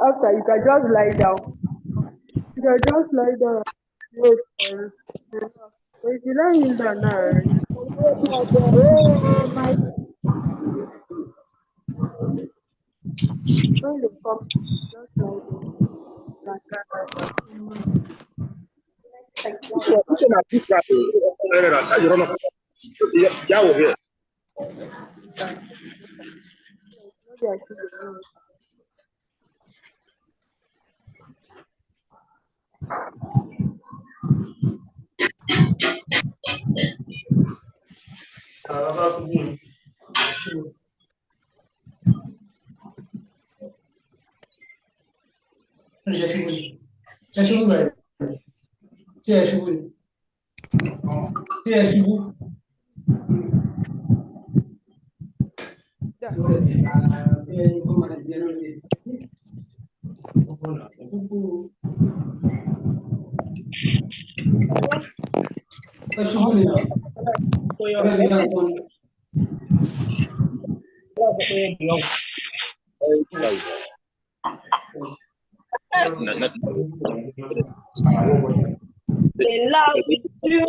After you can just lie down. You can just lie down. Wait and relax. So if you lie down now, when you come, just lie down. Like that. This one at this part. Yeah, we're here. Maybe I should do In love with you.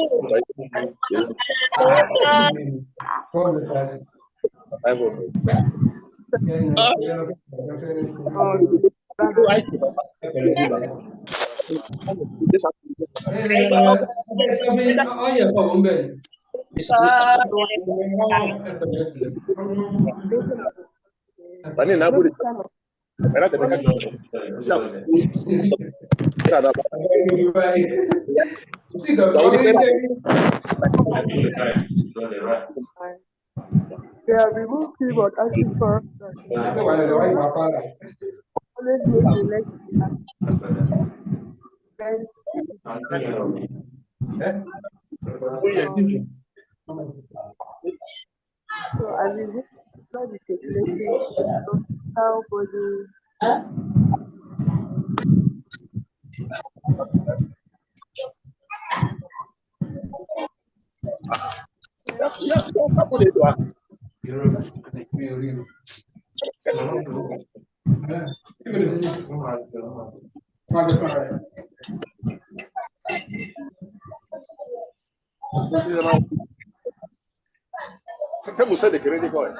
Yeah, remove keyboard acid for always make the leg bend. So as you do, not the circulation, how body. Você de querer igual.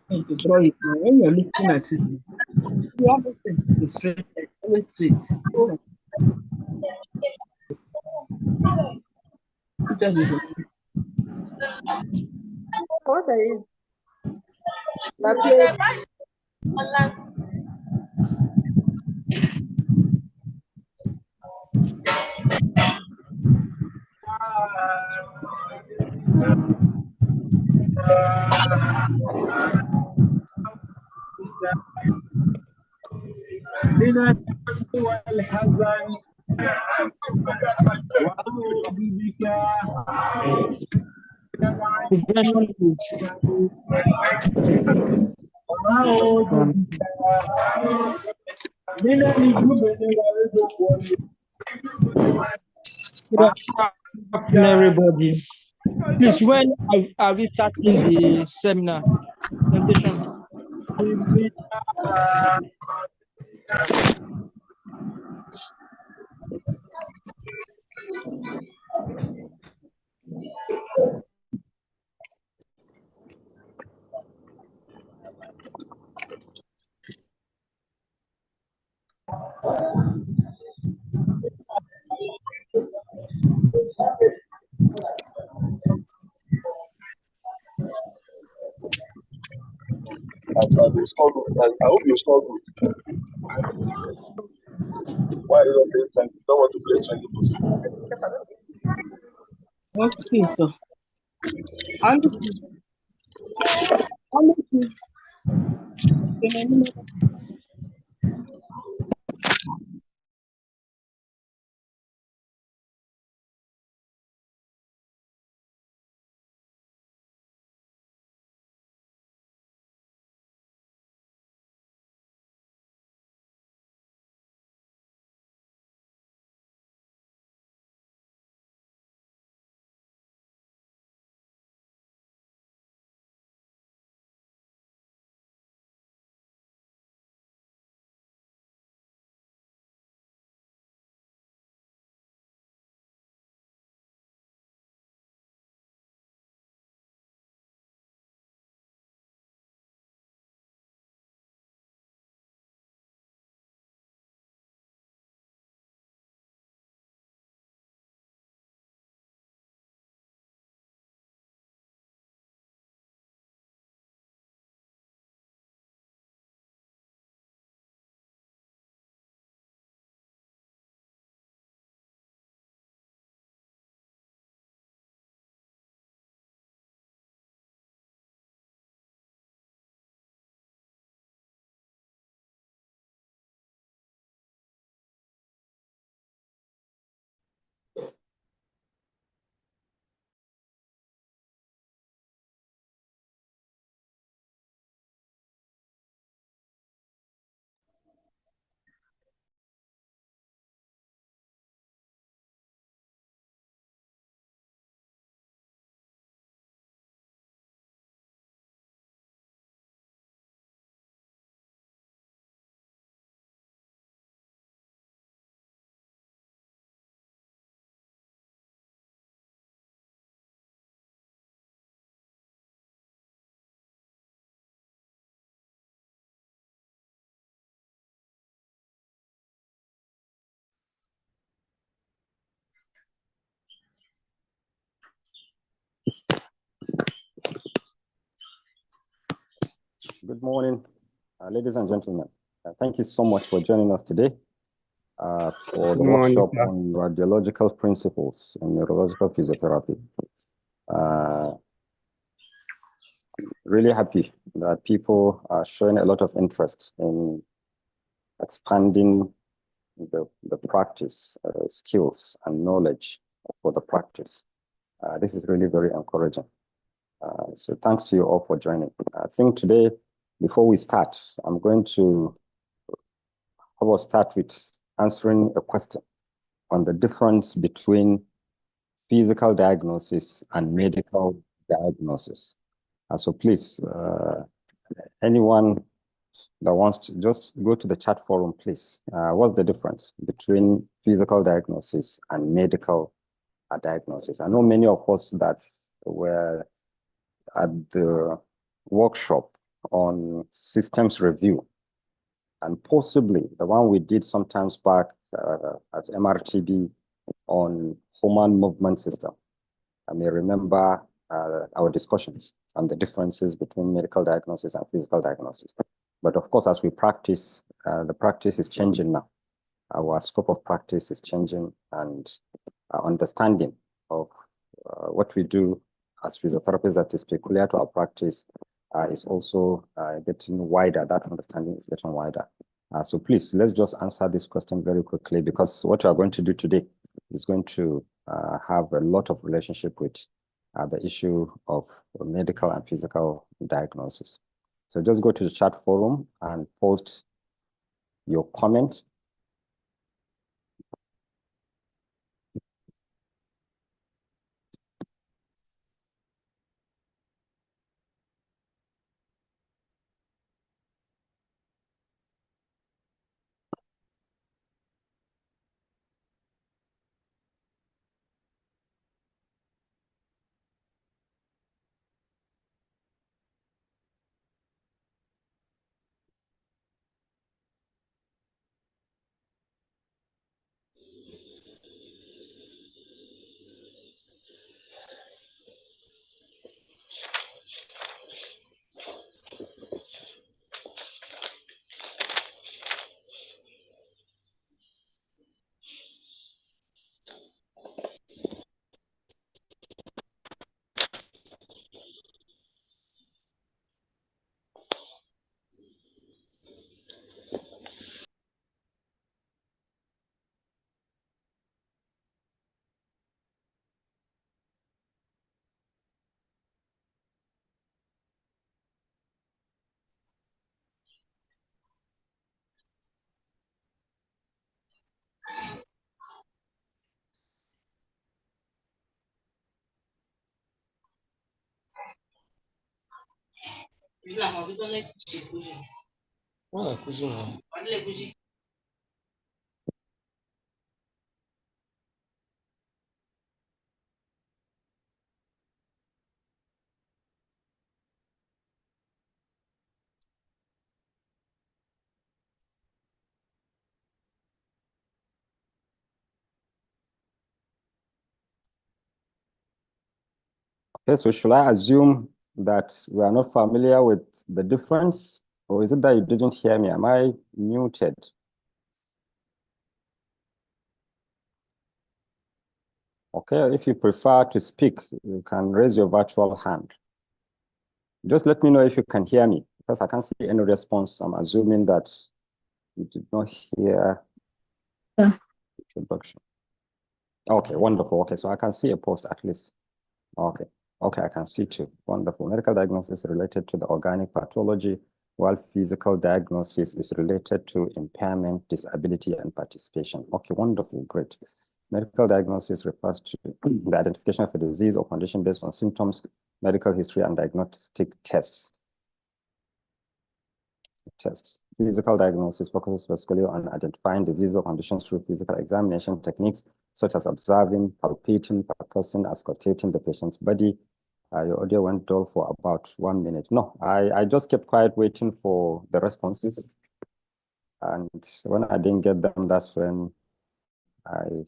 When you're looking at it, you have to straight, always straight. What are you? That place. لنتوى الحزن وأعوذ بك Good afternoon, everybody. Please, when are we starting the seminar presentation? I hope you score good. Why you don't play strength? You don't want to play strength. Okay, so Good morning, ladies and gentlemen. Thank you so much for joining us today for the workshop on radiological principles in neurological physiotherapy. Really happy that people are showing a lot of interest in expanding the practice, skills and knowledge for the practice. This is really very encouraging. So thanks to you all for joining. I think today, before we start, I'm going to start with answering a question on the difference between physical diagnosis and medical diagnosis. So please, anyone that wants to just go to the chat forum, please. What's the difference between physical diagnosis and medical diagnosis? I know many of us that were at the workshop on systems review, and possibly the one we did sometimes back at MRTB on human movement system. I may remember our discussions on the differences between medical diagnosis and physical diagnosis. But of course, as we practice, the practice is changing now. Our scope of practice is changing, and our understanding of what we do as physiotherapists that is peculiar to our practice is also getting wider. That understanding is getting wider. So please, let's just answer this question very quickly, because what we are going to do today is going to have a lot of relationship with the issue of medical and physical diagnosis. So just go to the chat forum and post your comment. Okay, so should I assume that we are not familiar with the difference, or is it that you didn't hear me? Am I muted? Okay, if you prefer to speak, you can raise your virtual hand. Just let me know if you can hear me, because I can't see any response. I'm assuming that you did not hear the introduction. Okay, wonderful. Okay, so I can see a post at least. Okay, okay, I can see two. Wonderful. Medical diagnosis is related to the organic pathology, while physical diagnosis is related to impairment, disability, and participation. Okay, wonderful, great. Medical diagnosis refers to the identification of a disease or condition based on symptoms, medical history, and diagnostic tests. Physical diagnosis focuses specifically on identifying disease or conditions through physical examination techniques, such as observing, palpating, percussing, auscultating the patient's body. Your audio went dull for about 1 minute. No, I just kept quiet waiting for the responses. And when I didn't get them, that's when I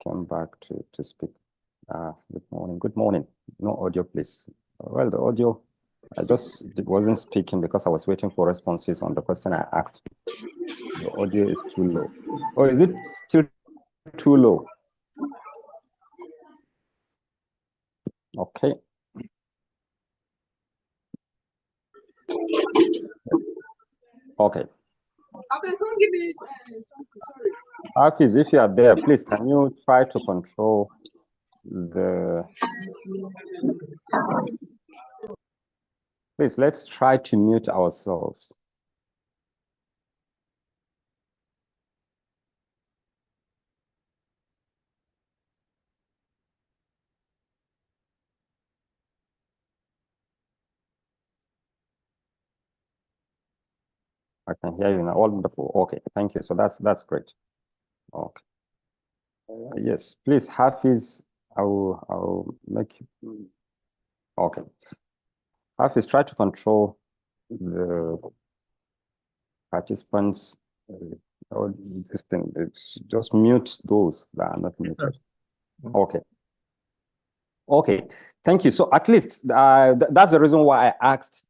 came back to speak. Good morning. Good morning. No audio, please. Well, the audio, I just wasn't speaking because I was waiting for responses on the question I asked. The audio is too low. Or is it still too low? Okay. Okay. Hafiz, if you are there, please, can you try to control the... Please, let's try to mute ourselves. I can hear you now. Wonderful. Okay, thank you. So that's great. Okay. Yes, please, Hafiz, I'll make you. Okay. Hafiz, try to control the participants. This thing, just mute those that are not muted. Okay. Okay, thank you. So at least that's the reason why I asked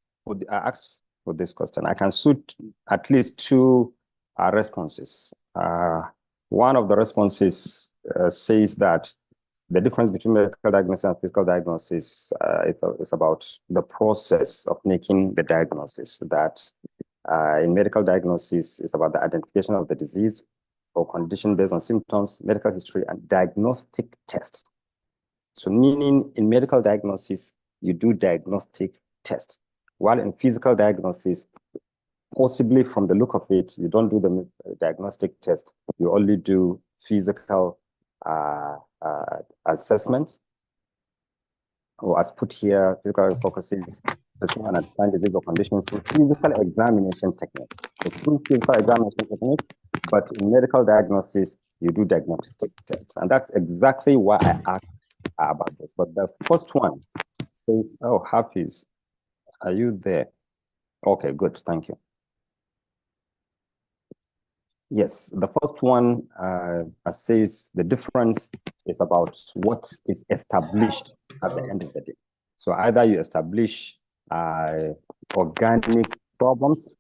for this question. I can suit at least two responses. One of the responses says that the difference between medical diagnosis and physical diagnosis is about the process of making the diagnosis. That in medical diagnosis is about the identification of the disease or condition based on symptoms, medical history, and diagnostic tests. So meaning in medical diagnosis, you do diagnostic tests, while in physical diagnosis, possibly from the look of it, you don't do the diagnostic test. You only do physical assessments, or as put here, physical focuses specific and identifying disease or conditions through physical examination techniques. So through physical examination techniques, but in medical diagnosis, you do diagnostic tests. And that's exactly why I asked about this. But the first one says, oh, Hafiz, are you there? Okay, good, thank you. Yes, the first one says the difference is about what is established at the end of the day. So either you establish organic problems.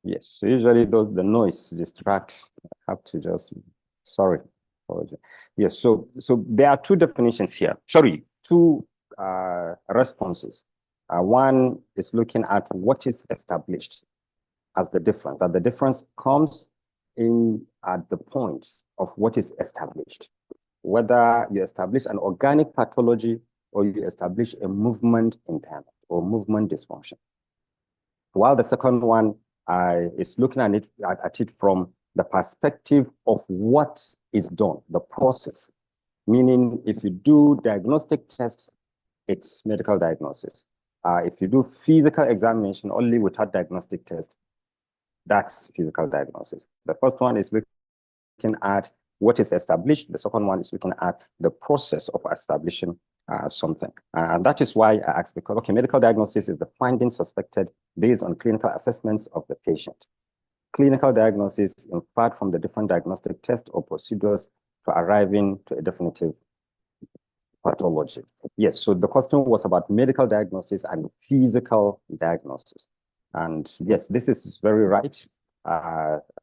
Yes, so usually the noise distracts. I have to just, sorry. Yes, so there are two definitions here. Sorry, two responses. One is looking at what is established as the difference. That the difference comes in at the point of what is established. Whether you establish an organic pathology or you establish a movement impairment or movement dysfunction. While the second one is looking at it from the perspective of what is done, the process. Meaning, if you do diagnostic tests, it's medical diagnosis. If you do physical examination only without diagnostic test, that's physical diagnosis. The first one is looking at what is established. The second one is looking at the process of establishing something. And that is why I asked, because, okay, medical diagnosis is the finding suspected based on clinical assessments of the patient. Clinical diagnosis inferred from the different diagnostic tests or procedures to arriving to a definitive pathology. Yes, so the question was about medical diagnosis and physical diagnosis. And yes, this is very right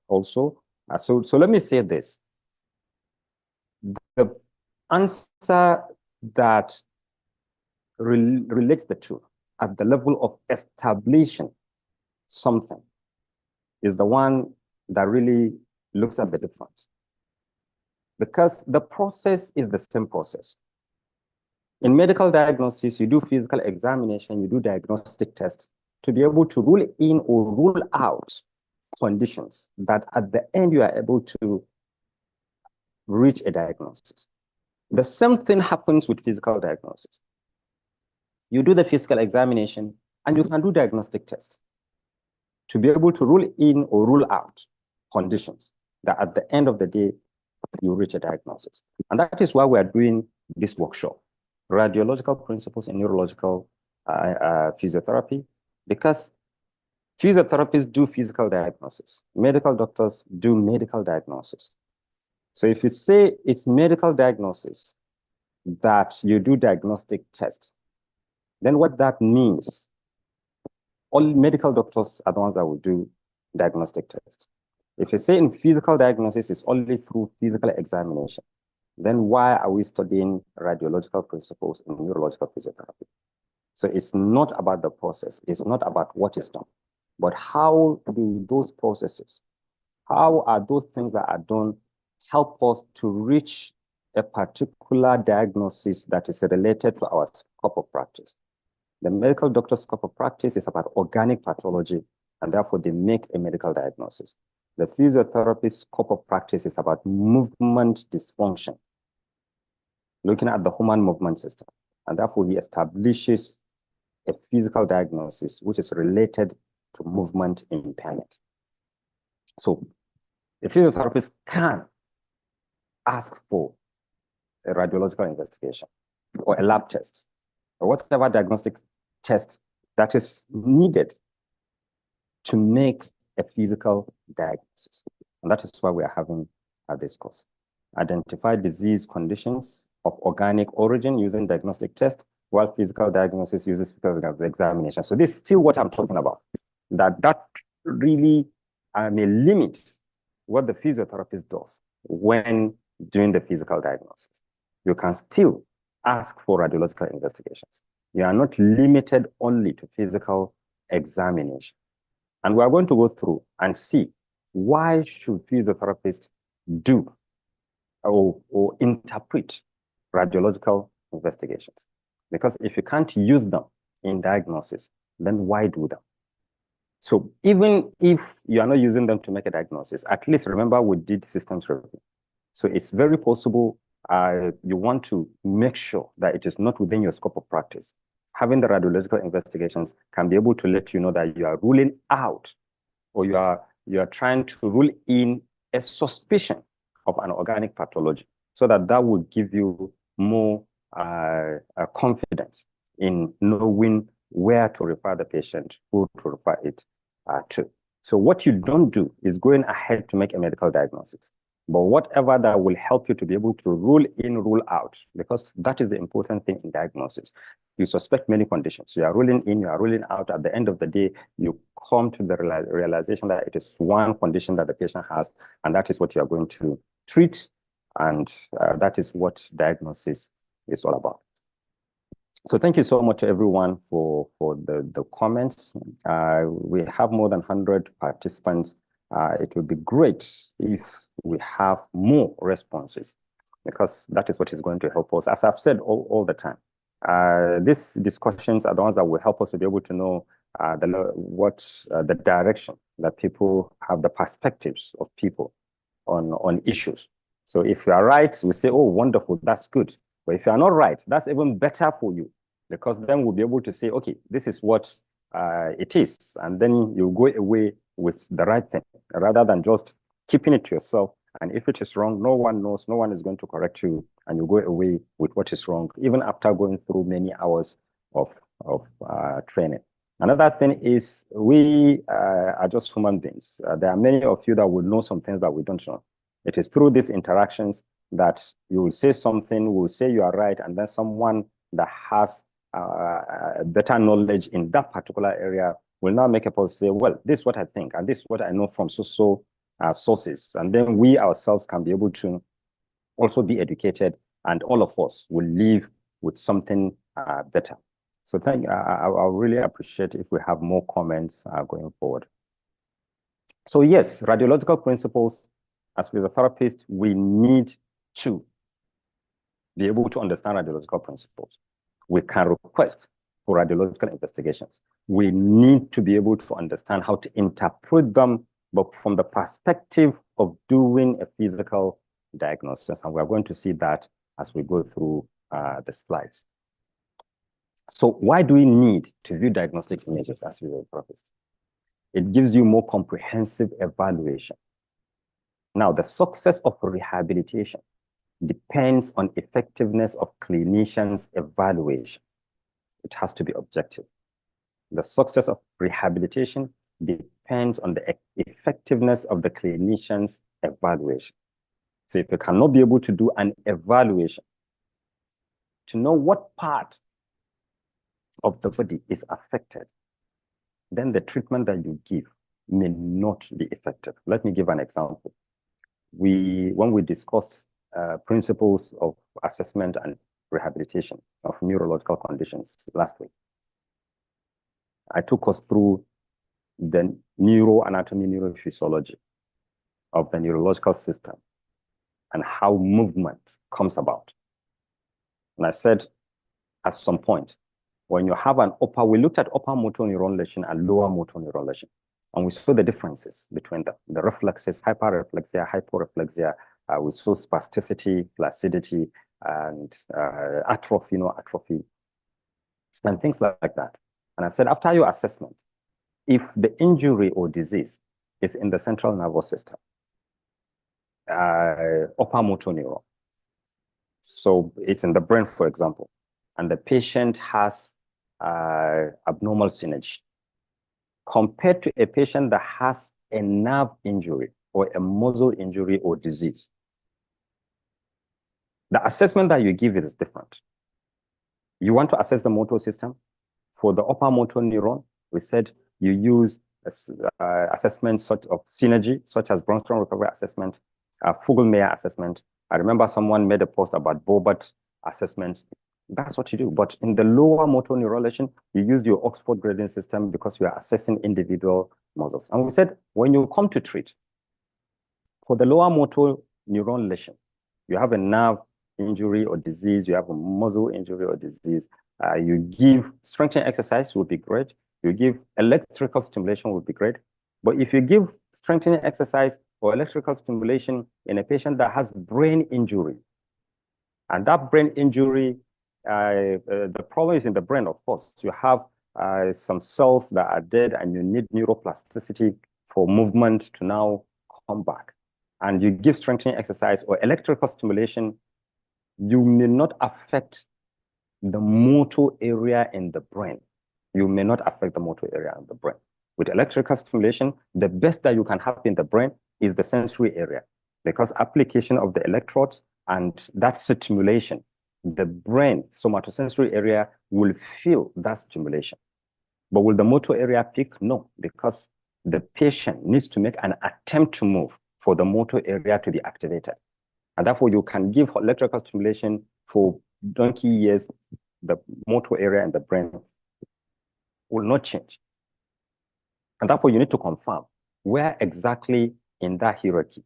also. So let me say this. The answer that relates the two at the level of establishing something is the one that really looks at the difference. Because the process is the same process. In medical diagnosis, you do physical examination, you do diagnostic tests to be able to rule in or rule out conditions that at the end you are able to reach a diagnosis. The same thing happens with physical diagnosis. You do the physical examination and you can do diagnostic tests to be able to rule in or rule out conditions that at the end of the day, you reach a diagnosis. And that is why we are doing this workshop, Radiological Principles in Neurological Physiotherapy, because physiotherapists do physical diagnosis. Medical doctors do medical diagnosis. So if you say it's medical diagnosis that you do diagnostic tests, then what that means, all medical doctors are the ones that will do diagnostic tests. If you say in physical diagnosis is only through physical examination, then why are we studying radiological principles in neurological physiotherapy? So it's not about the process, it's not about what is done, but how do those processes, how are those things that are done help us to reach a particular diagnosis that is related to our scope of practice? The medical doctor's scope of practice is about organic pathology, and therefore they make a medical diagnosis. The physiotherapist's scope of practice is about movement dysfunction, looking at the human movement system, and therefore he establishes a physical diagnosis which is related to movement impairment. So a physiotherapist can ask for a radiological investigation or a lab test or whatever diagnostic test that is needed to make a physical diagnosis. And that is why we are having this course. Identify disease conditions of organic origin using diagnostic test, while physical diagnosis uses physical examination. So this is still what I'm talking about, that really may limit what the physiotherapist does. when doing the physical diagnosis. You can still ask for radiological investigations. You are not limited only to physical examination. And we are going to go through and see why should physiotherapists do or interpret radiological investigations. Because if you can't use them in diagnosis, then why do them? So even if you are not using them to make a diagnosis, at least remember we did systems review. So it's very possible you want to make sure that it is not within your scope of practice. Having the radiological investigations can be able to let you know that you are ruling out or you are trying to rule in a suspicion of an organic pathology, so that will give you more confidence in knowing where to refer the patient, who to refer it to. So what you don't do is going ahead to make a medical diagnosis, but whatever that will help you to be able to rule in, rule out, because that is the important thing in diagnosis. You suspect many conditions. You are ruling in, you are ruling out. At the end of the day, you come to the realization that it is one condition that the patient has, and that is what you are going to treat, and that is what diagnosis is all about. So thank you so much to everyone for the comments. We have more than 100 participants. It would be great if we have more responses, because that is what is going to help us. As I've said all the time, these discussions are the ones that will help us to be able to know the direction that people have, the perspectives of people on issues. So if you are right, we say, oh, wonderful, that's good. But if you are not right, that's even better for you, because then we'll be able to say, okay, this is what it is. And then you go away with the right thing, rather than just keeping it to yourself. And if it is wrong, no one knows, no one is going to correct you, and you go away with what is wrong, even after going through many hours of training. Another thing is we are just human beings. There are many of you that will know some things that we don't know. It is through these interactions that you will say something, will say you are right, and then someone that has better knowledge in that particular area will now make a post say, well, this is what I think, and this is what I know from so sources. And then we ourselves can be able to also be educated, and all of us will live with something better. So I really appreciate if we have more comments going forward. So yes, radiological principles, as physiotherapists, we need to be able to understand radiological principles. We can request for radiological investigations. We need to be able to understand how to interpret them, but from the perspective of doing a physical diagnosis. And we're going to see that as we go through the slides. So why do we need to view diagnostic images as physiotherapists? It gives you more comprehensive evaluation. Now, the success of rehabilitation depends on effectiveness of clinicians' evaluation. It has to be objective. The success of rehabilitation depends on the effectiveness of the clinician's evaluation. So if you cannot be able to do an evaluation to know what part of the body is affected, then the treatment that you give may not be effective. Let me give an example. When we discussed principles of assessment and rehabilitation of neurological conditions last week, I took us through the neuroanatomy, neurophysiology of the neurological system and how movement comes about. And I said at some point, when you have we looked at upper motor neuron lesion and lower motor neuron lesion, and we saw the differences between them. The reflexes, hyperreflexia, hyporeflexia, we saw spasticity, flaccidity, and atrophy, atrophy, and things like that. And I said, after your assessment, if the injury or disease is in the central nervous system, upper motor neuron, so it's in the brain, for example, and the patient has abnormal synergy, compared to a patient that has a nerve injury or a muscle injury or disease, the assessment that you give is different. You want to assess the motor system. For the upper motor neuron, we said you use assessments sort of synergy, such as Bronston recovery assessment. Fugelmeyer assessment. I remember someone made a post about Bobert assessments. That's what you do. But in the lower motor neurology, you use your Oxford grading system because you are assessing individual muscles. And we said, when you come to treat, for the lower motor neuron lesion, you have a nerve injury or disease, you have a muscle injury or disease, you give strengthening exercise would be great. You give electrical stimulation would be great. But if you give strengthening exercise or electrical stimulation in a patient that has brain injury, and that brain injury, the problem is in the brain, of course. You have some cells that are dead and you need neuroplasticity for movement to now come back. And you give strengthening exercise or electrical stimulation, you may not affect the motor area in the brain. You may not affect the motor area in the brain. With electrical stimulation, the best that you can have in the brain is the sensory area, because application of the electrodes and that stimulation, the brain somatosensory area will feel that stimulation. But will the motor area pick? No, because the patient needs to make an attempt to move for the motor area to be activated. And therefore, you can give electrical stimulation for donkey years, the motor area in the brain will not change. And therefore, you need to confirm where exactly in that hierarchy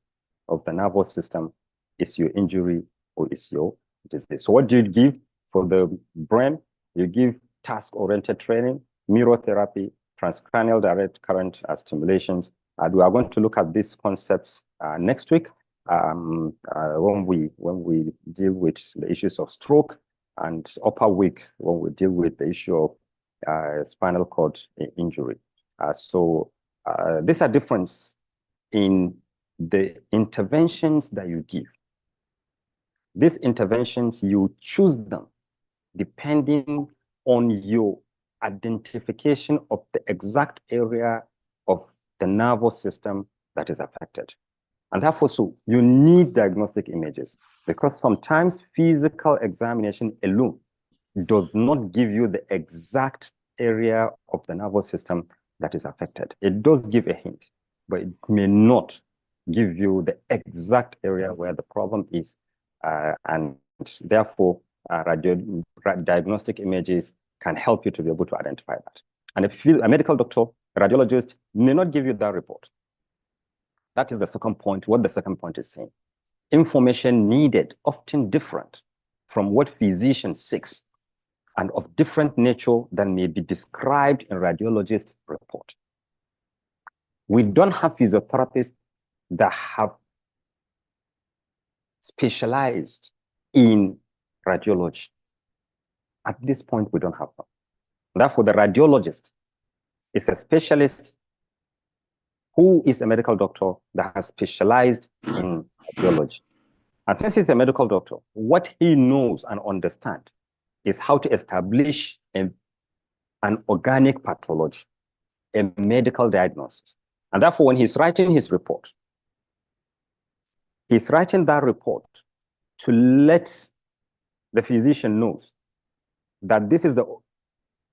of the nervous system is your injury or is your disease. So what do you give for the brain? You give task-oriented training, mirror therapy, transcranial direct current stimulations. And we are going to look at these concepts next week when we deal with the issues of stroke, and upper week when we deal with the issue of spinal cord injury. So these are difference in the interventions that you give. These interventions, you choose them depending on your identification of the exact area of the nervous system that is affected. And therefore, so you need diagnostic images, because sometimes physical examination alone does not give you the exact area of the nervous system that is affected. It does give a hint, but it may not give you the exact area where the problem is. And therefore, diagnostic images can help you to be able to identify that. And if a medical doctor, a radiologist may not give you that report. That is the second point, what the second point is saying. Information needed, often different from what physician seeks, and of different nature than may be described in radiologist's report. We don't have physiotherapists that have specialized in radiology. At this point, we don't have them. Therefore, the radiologist is a specialist who is a medical doctor that has specialized in radiology. And since he's a medical doctor, what he knows and understands is how to establish an organic pathology, a medical diagnosis. And therefore, when he's writing his report, he's writing that report to let the physician know that this is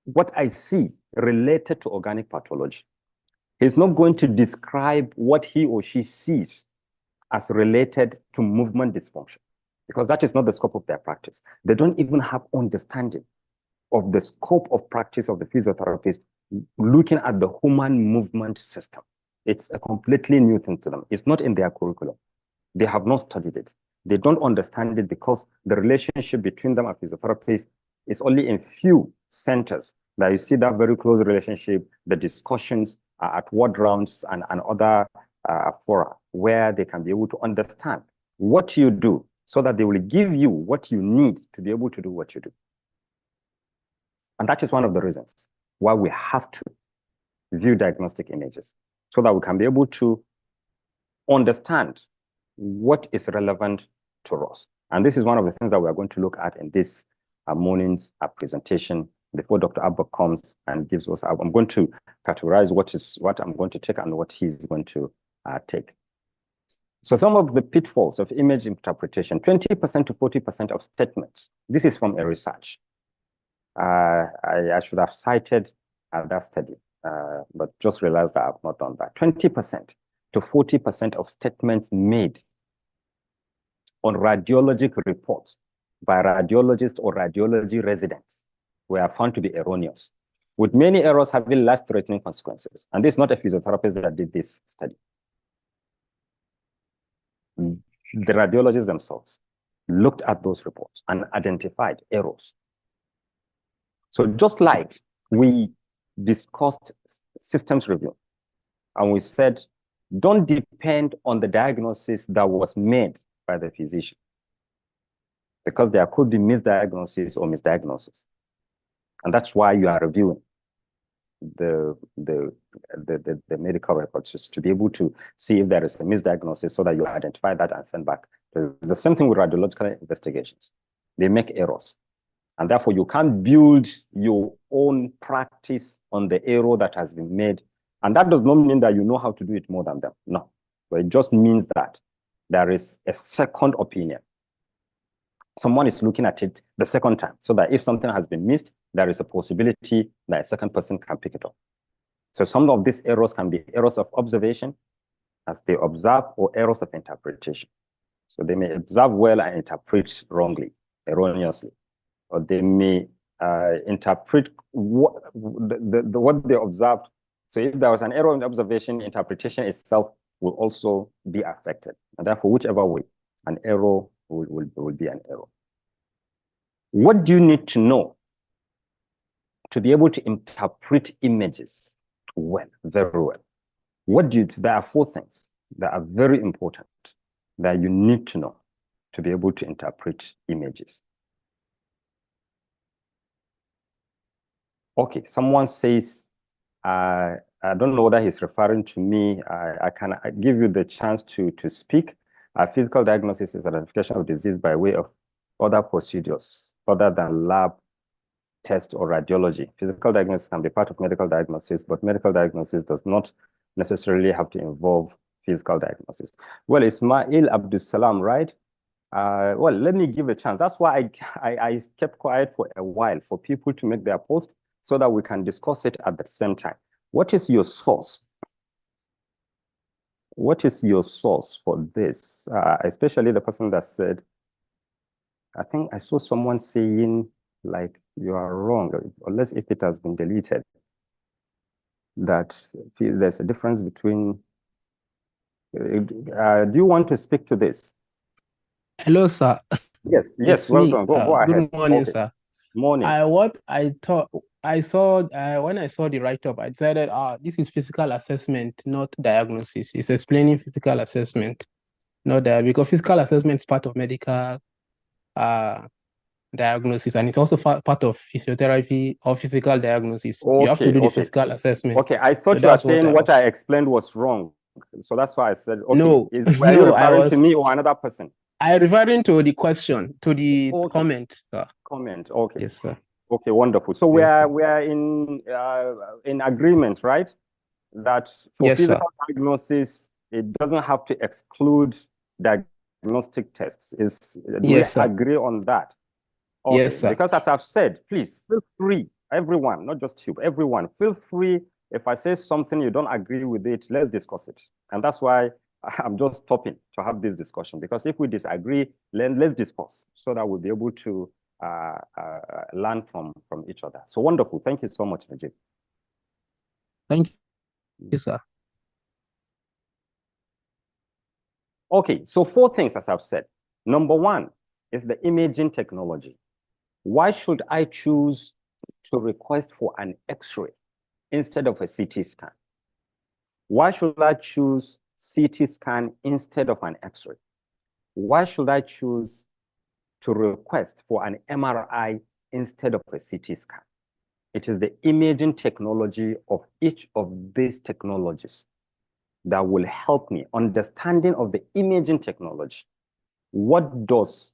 what I see related to organic pathology. He's not going to describe what he or she sees as related to movement dysfunction, because that is not the scope of their practice. They don't even have understanding of the scope of practice of the physiotherapist looking at the human movement system. It's a completely new thing to them. It's not in their curriculum. They have not studied it. They don't understand it because the relationship between them and physiotherapists is only in few centers that you see that very close relationship, the discussions at ward rounds and other fora where they can be able to understand what you do so that they will give you what you need to be able to do what you do. And that is one of the reasons why we have to view diagnostic images, so that we can be able to understand what is relevant to us. And this is one of the things that we are going to look at in this morning's presentation before Dr. Abba comes and gives us. I'm going to categorize what I'm going to take and what he's going to take. So some of the pitfalls of image interpretation, 20% to 40% of statements. This is from a research. I should have cited that study, but just realized that I've not done that. 20% to 40% of statements made on radiologic reports by radiologists or radiology residents were found to be erroneous, with many errors having life-threatening consequences. And this is not a physiotherapist that did this study. The radiologists themselves looked at those reports and identified errors. So just like we discussed systems review, and we said, don't depend on the diagnosis that was made by the physician, because there could be misdiagnosis or misdiagnosis. And that's why you are reviewing the medical records, just to be able to see if there is a misdiagnosis so that you identify that and send back. The same thing with radiological investigations. They make errors. And therefore, you can't build your own practice on the error that has been made. And that does not mean that you know how to do it more than them. No. But it just means that there is a second opinion. Someone is looking at it the second time, so that if something has been missed, there is a possibility that a second person can pick it up. So some of these errors can be errors of observation as they observe, or errors of interpretation. So they may observe well and interpret wrongly, erroneously, or they may interpret what they observed. So if there was an error in observation, interpretation itself will also be affected. And therefore, whichever way, an error will be an error. What do you need to know to be able to interpret images well, very well? There are 4 things that are very important that you need to know to be able to interpret images. Okay, someone says, I don't know whether he's referring to me. I can give you the chance to speak. Physical diagnosis is identification of disease by way of other procedures other than lab test or radiology. Physical diagnosis can be part of medical diagnosis, but medical diagnosis does not necessarily have to involve physical diagnosis. Well, Ismail Abdul Salam, right? Well, let me give a chance. That's why I kept quiet for a while, for people to make their post so that we can discuss it at the same time. What is your source? What is your source for this? Especially the person that said, I think I saw someone saying, like, you are wrong, unless if it has been deleted, that there's a difference between... do you want to speak to this? Hello, sir. Yes, It's welcome. me. Go ahead. Good morning, Okay. sir. Morning. When I saw the write-up, I decided, this is physical assessment, not diagnosis. It's explaining physical assessment, not because physical assessment is part of medical diagnosis, and it's also part of physiotherapy or physical diagnosis. Okay, you have to do the physical assessment. Okay, I thought So you were that's saying what I explained was wrong. So that's why I said, okay. No, Were you referring to me or another person? I referring to the question, to the comment, sir. Comment, okay. Yes, sir. Okay, wonderful. So we are in agreement, right? That for physical diagnosis, it doesn't have to exclude diagnostic tests. Do we agree on that? Okay. Yes, sir. Because as I've said, please feel free, everyone, not just you, everyone, feel free. If I say something you don't agree with it, let's discuss it. And that's why I'm just stopping to have this discussion, because if we disagree, let's discuss so that we'll be able to learn from each other. So wonderful. Thank you so much, Najib. Thank you, sir. Okay, so 4 things, as I've said. Number 1 is the imaging technology. Why should I choose to request for an X-ray instead of a CT scan? Why should I choose CT scan instead of an X-ray? Why should I choose to request for an MRI instead of a CT scan? It is the imaging technology of each of these technologies that will help me. Understanding of the imaging technology. What does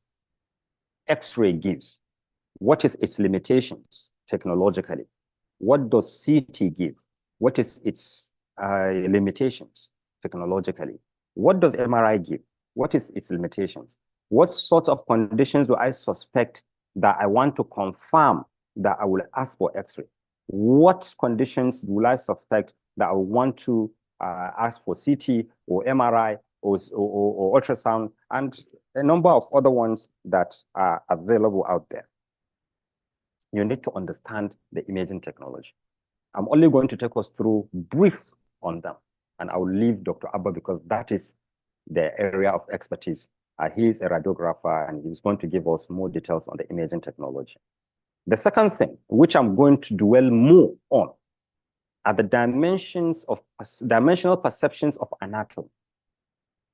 X-ray gives? What is its limitations technologically? What does CT give? What is its limitations technologically? What does MRI give? What is its limitations? What sort of conditions do I suspect that I want to confirm that I will ask for X-ray? What conditions will I suspect that I want to ask for CT or MRI or ultrasound, and a number of other ones that are available out there. You need to understand the imaging technology. I'm only going to take us through brief on them, and I will leave Dr. Abba because that is the area of expertise. He is a radiographer, and he's going to give us more details on the imaging technology. The second thing, which I'm going to dwell more on, are the dimensional perceptions of anatomy.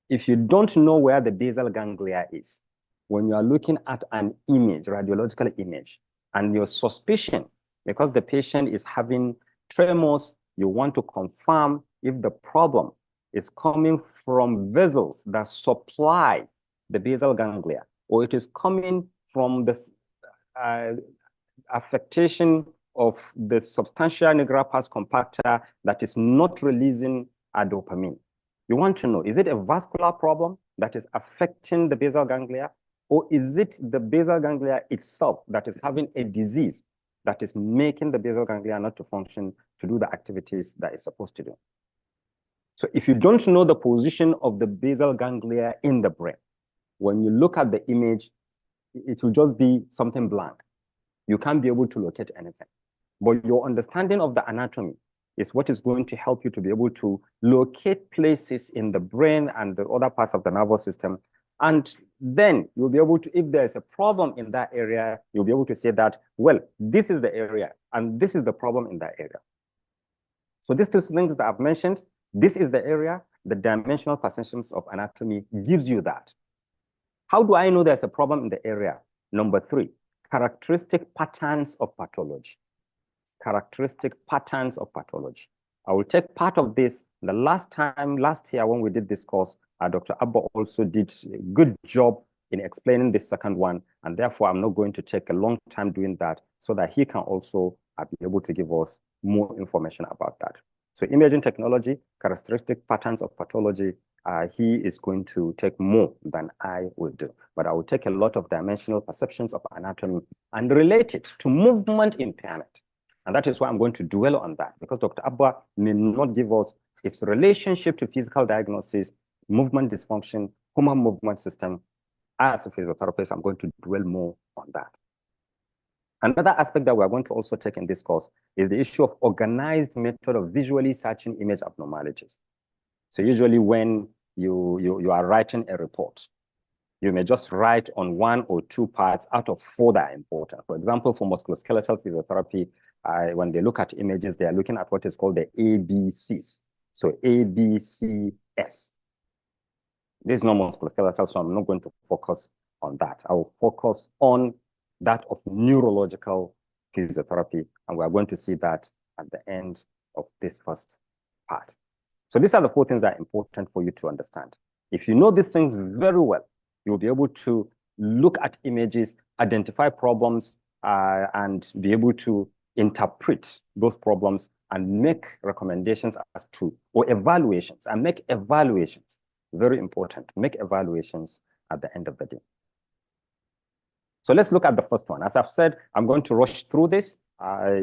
If you don't know where the basal ganglia is, when you are looking at an image, radiological image, and your suspicion, because the patient is having tremors, you want to confirm if the problem is coming from vessels that supply the basal ganglia, or it is coming from the affectation of the substantia nigra pars compacta that is not releasing a dopamine. You want to know, is it a vascular problem that is affecting the basal ganglia, or is it the basal ganglia itself that is having a disease that is making the basal ganglia not to function to do the activities that it's supposed to do? So if you don't know the position of the basal ganglia in the brain, when you look at the image, it will just be something blank. You can't be able to locate anything. But your understanding of the anatomy is what is going to help you to be able to locate places in the brain and the other parts of the nervous system. And then you'll be able to, if there's a problem in that area, you'll be able to say that, well, this is the area and this is the problem in that area. So these two things that I've mentioned, this is the area, the dimensional perceptions of anatomy gives you that. How do I know there's a problem in the area? Number 3, characteristic patterns of pathology. Characteristic patterns of pathology. I will take part of this. The last year when we did this course, Dr. Abba also did a good job in explaining this second one, and therefore I'm not going to take a long time doing that so that he can also be able to give us more information about that. So imaging technology, characteristic patterns of pathology, he is going to take more than I will do. But I will take a lot of dimensional perceptions of anatomy and relate it to movement impairment. And that is why I'm going to dwell on that, because Dr. Abba may not give us its relationship to physical diagnosis, movement dysfunction, human movement system. As a physiotherapist, I'm going to dwell more on that. Another aspect that we're going to also take in this course is the issue of organized method of visually searching image abnormalities. So usually when you are writing a report, you may just write on 1 or 2 parts out of 4 that are important. For example, for musculoskeletal physiotherapy, when they look at images, they are looking at what is called the ABCs. So ABCS. This is not musculoskeletal, so I'm not going to focus on that. I will focus on that of neurological physiotherapy, and we're going to see that at the end of this first part. So these are the 4 things that are important for you to understand. If you know these things very well, you'll be able to look at images, identify problems, and be able to interpret those problems and make recommendations as to, or evaluations, and make evaluations. Very important, make evaluations at the end of the day. So let's look at the first one. As I've said, I'm going to rush through this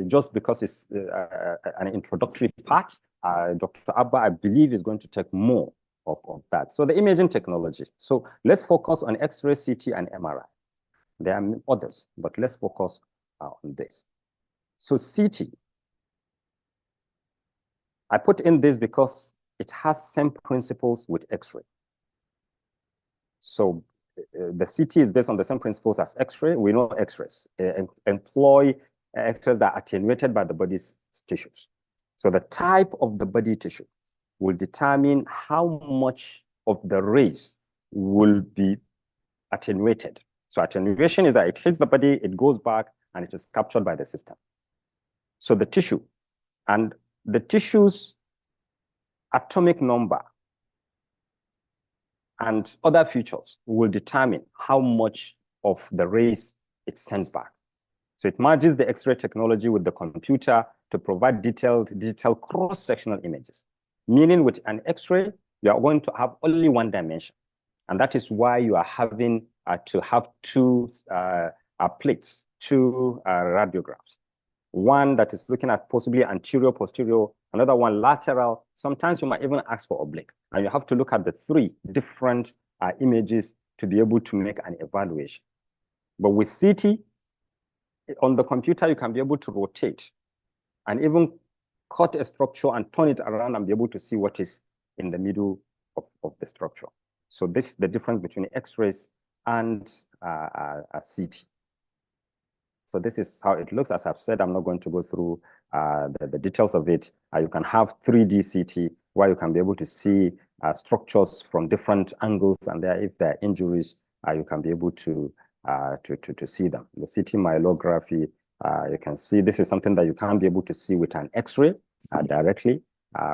just because it's an introductory part. Dr. Abba, I believe, is going to take more of that. So the imaging technology. So let's focus on X-ray, CT, and MRI. There are others, but let's focus on this. So CT, I put in this because it has same principles with X-ray. So the CT is based on the same principles as X-ray. We know X-rays employ X-rays that are attenuated by the body's tissues. So the type of the body tissue will determine how much of the rays will be attenuated. So attenuation is that it hits the body, it goes back, and it is captured by the system. So the tissue and the tissue's atomic number and other features will determine how much of the rays it sends back. So it merges the X-ray technology with the computer to provide detailed cross-sectional images. Meaning with an X-ray, you are going to have only one dimension. And that is why you are having to have 2 plates, 2 radiographs. one that is looking at possibly anterior, posterior, another one lateral. Sometimes you might even ask for oblique. And you have to look at the 3 different images to be able to make an evaluation. But with CT, on the computer, you can be able to rotate and even cut a structure and turn it around and be able to see what is in the middle of the structure. So this is the difference between X-rays and CT. So this is how it looks. As I've said, I'm not going to go through the details of it. You can have 3D CT where you can be able to see structures from different angles, and if there are injuries, you can be able to see them. The CT myelography, you can see this is something that you can't be able to see with an X-ray directly,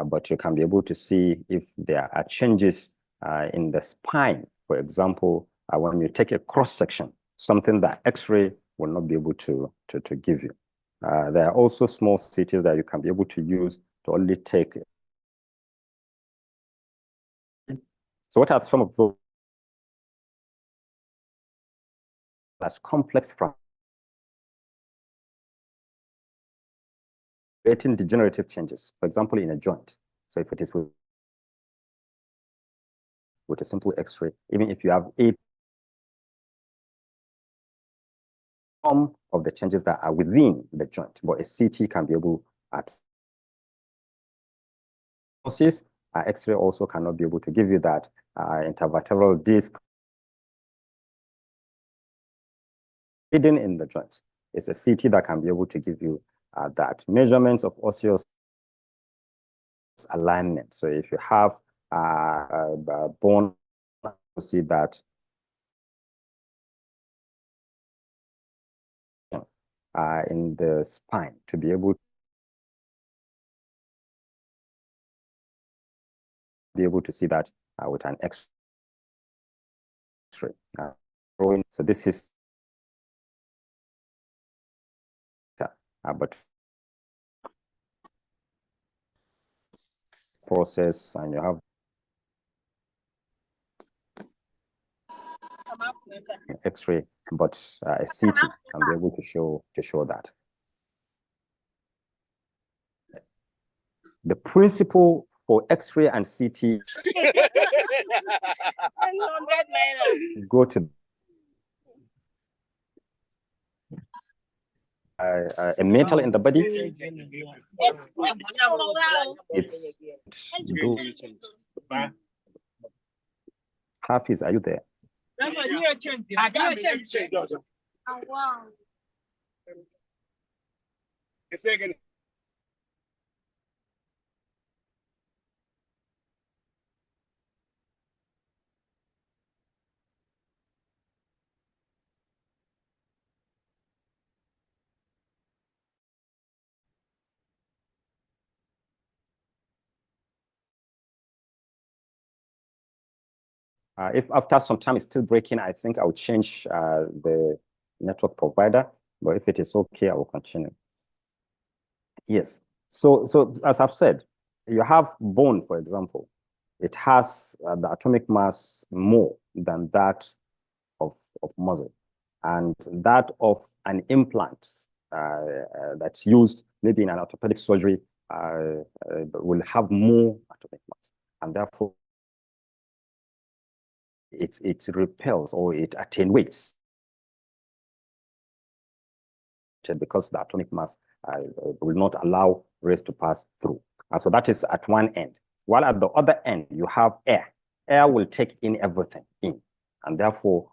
but you can be able to see if there are changes in the spine, for example, when you take a cross-section, something that X-ray will not be able to give you. There are also small CTs that you can be able to use to only take. So what are some of those? That's complex from creating degenerative changes, for example, in a joint. So if it is with a simple X-ray, even if you have some of the changes that are within the joint, but a CT can be able at X-ray also cannot be able to give you that intervertebral disc hidden in the joint. It's a CT that can be able to give you that measurements of osseous alignment. So if you have bone, you see that in the spine to be able to see that with an X-ray. So this is but process, and you have X-ray, but a CT can be able to show that. The principle for X-ray and CT go to a metal in the body. It's Hafiz, are you there? If after some time it's still breaking, I think I'll change the network provider, but if it is okay, I will continue. Yes. So as I've said, you have bone, for example. It has the atomic mass more than that of muscle, and that of an implant that's used maybe in an orthopedic surgery will have more atomic mass, and therefore it repels or it attenuates because the atomic mass will not allow rays to pass through. And so that is at one end. While at the other end, you have air. Air will take in everything in, and therefore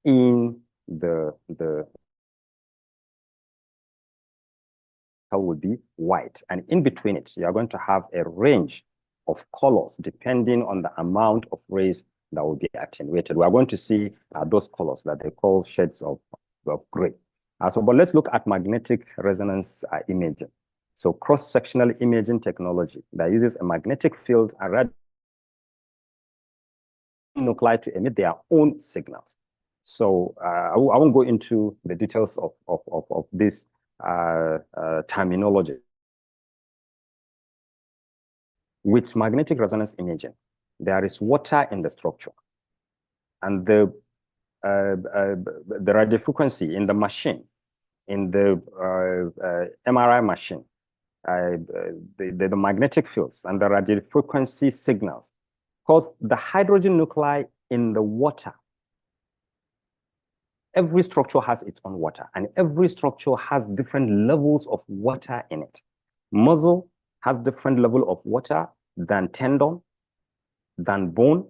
in the will be white, and in between it, you are going to have a range of colors depending on the amount of rays that will be attenuated. We are going to see those colors that they call shades of gray. But let's look at magnetic resonance imaging. So cross-sectional imaging technology that uses a magnetic field and red nuclei to emit their own signals. So I won't go into the details of this terminology. With magnetic resonance imaging, there is water in the structure, and the the radio frequency in the machine, in the MRI machine, the magnetic fields and the radio frequency signals, cause the hydrogen nuclei in the water, every structure has its own water, and every structure has different levels of water in it. Muscle has different level of water than tendon, than bone,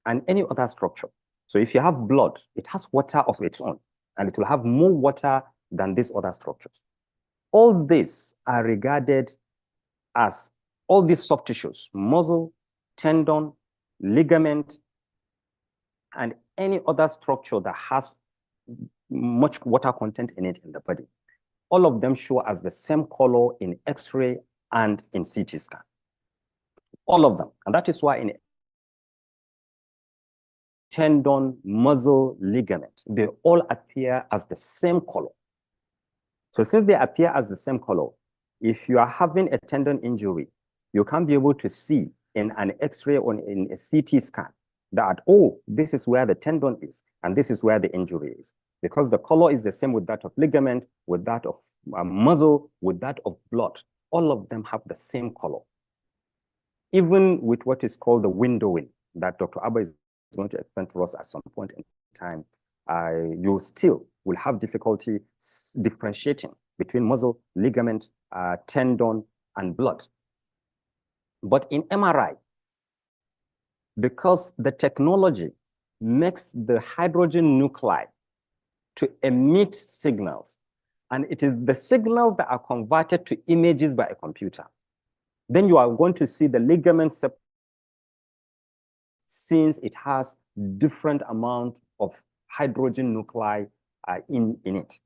and any other structure. So if you have blood, it has water of its own, and it will have more water than these other structures. All these are regarded as all these soft tissues, muscle, tendon, ligament, and any other structure that has much water content in it in the body. All of them show as the same color in X-ray and in CT scan. All of them. And that is why in tendon, muscle, ligament, they all appear as the same color. So since they appear as the same color, if you are having a tendon injury, you can be able to see in an X-ray or in a CT scan that, oh, this is where the tendon is, and this is where the injury is. Because the color is the same with that of ligament, with that of muscle, with that of blood. All of them have the same color. Even with what is called the windowing, that Dr. Abba is going to explain to us at some point in time, you still will have difficulty differentiating between muscle, ligament, tendon, and blood. But in MRI, because the technology makes the hydrogen nuclei to emit signals, and it is the signals that are converted to images by a computer, then you are going to see the ligament since it has different amount of hydrogen nuclei in it.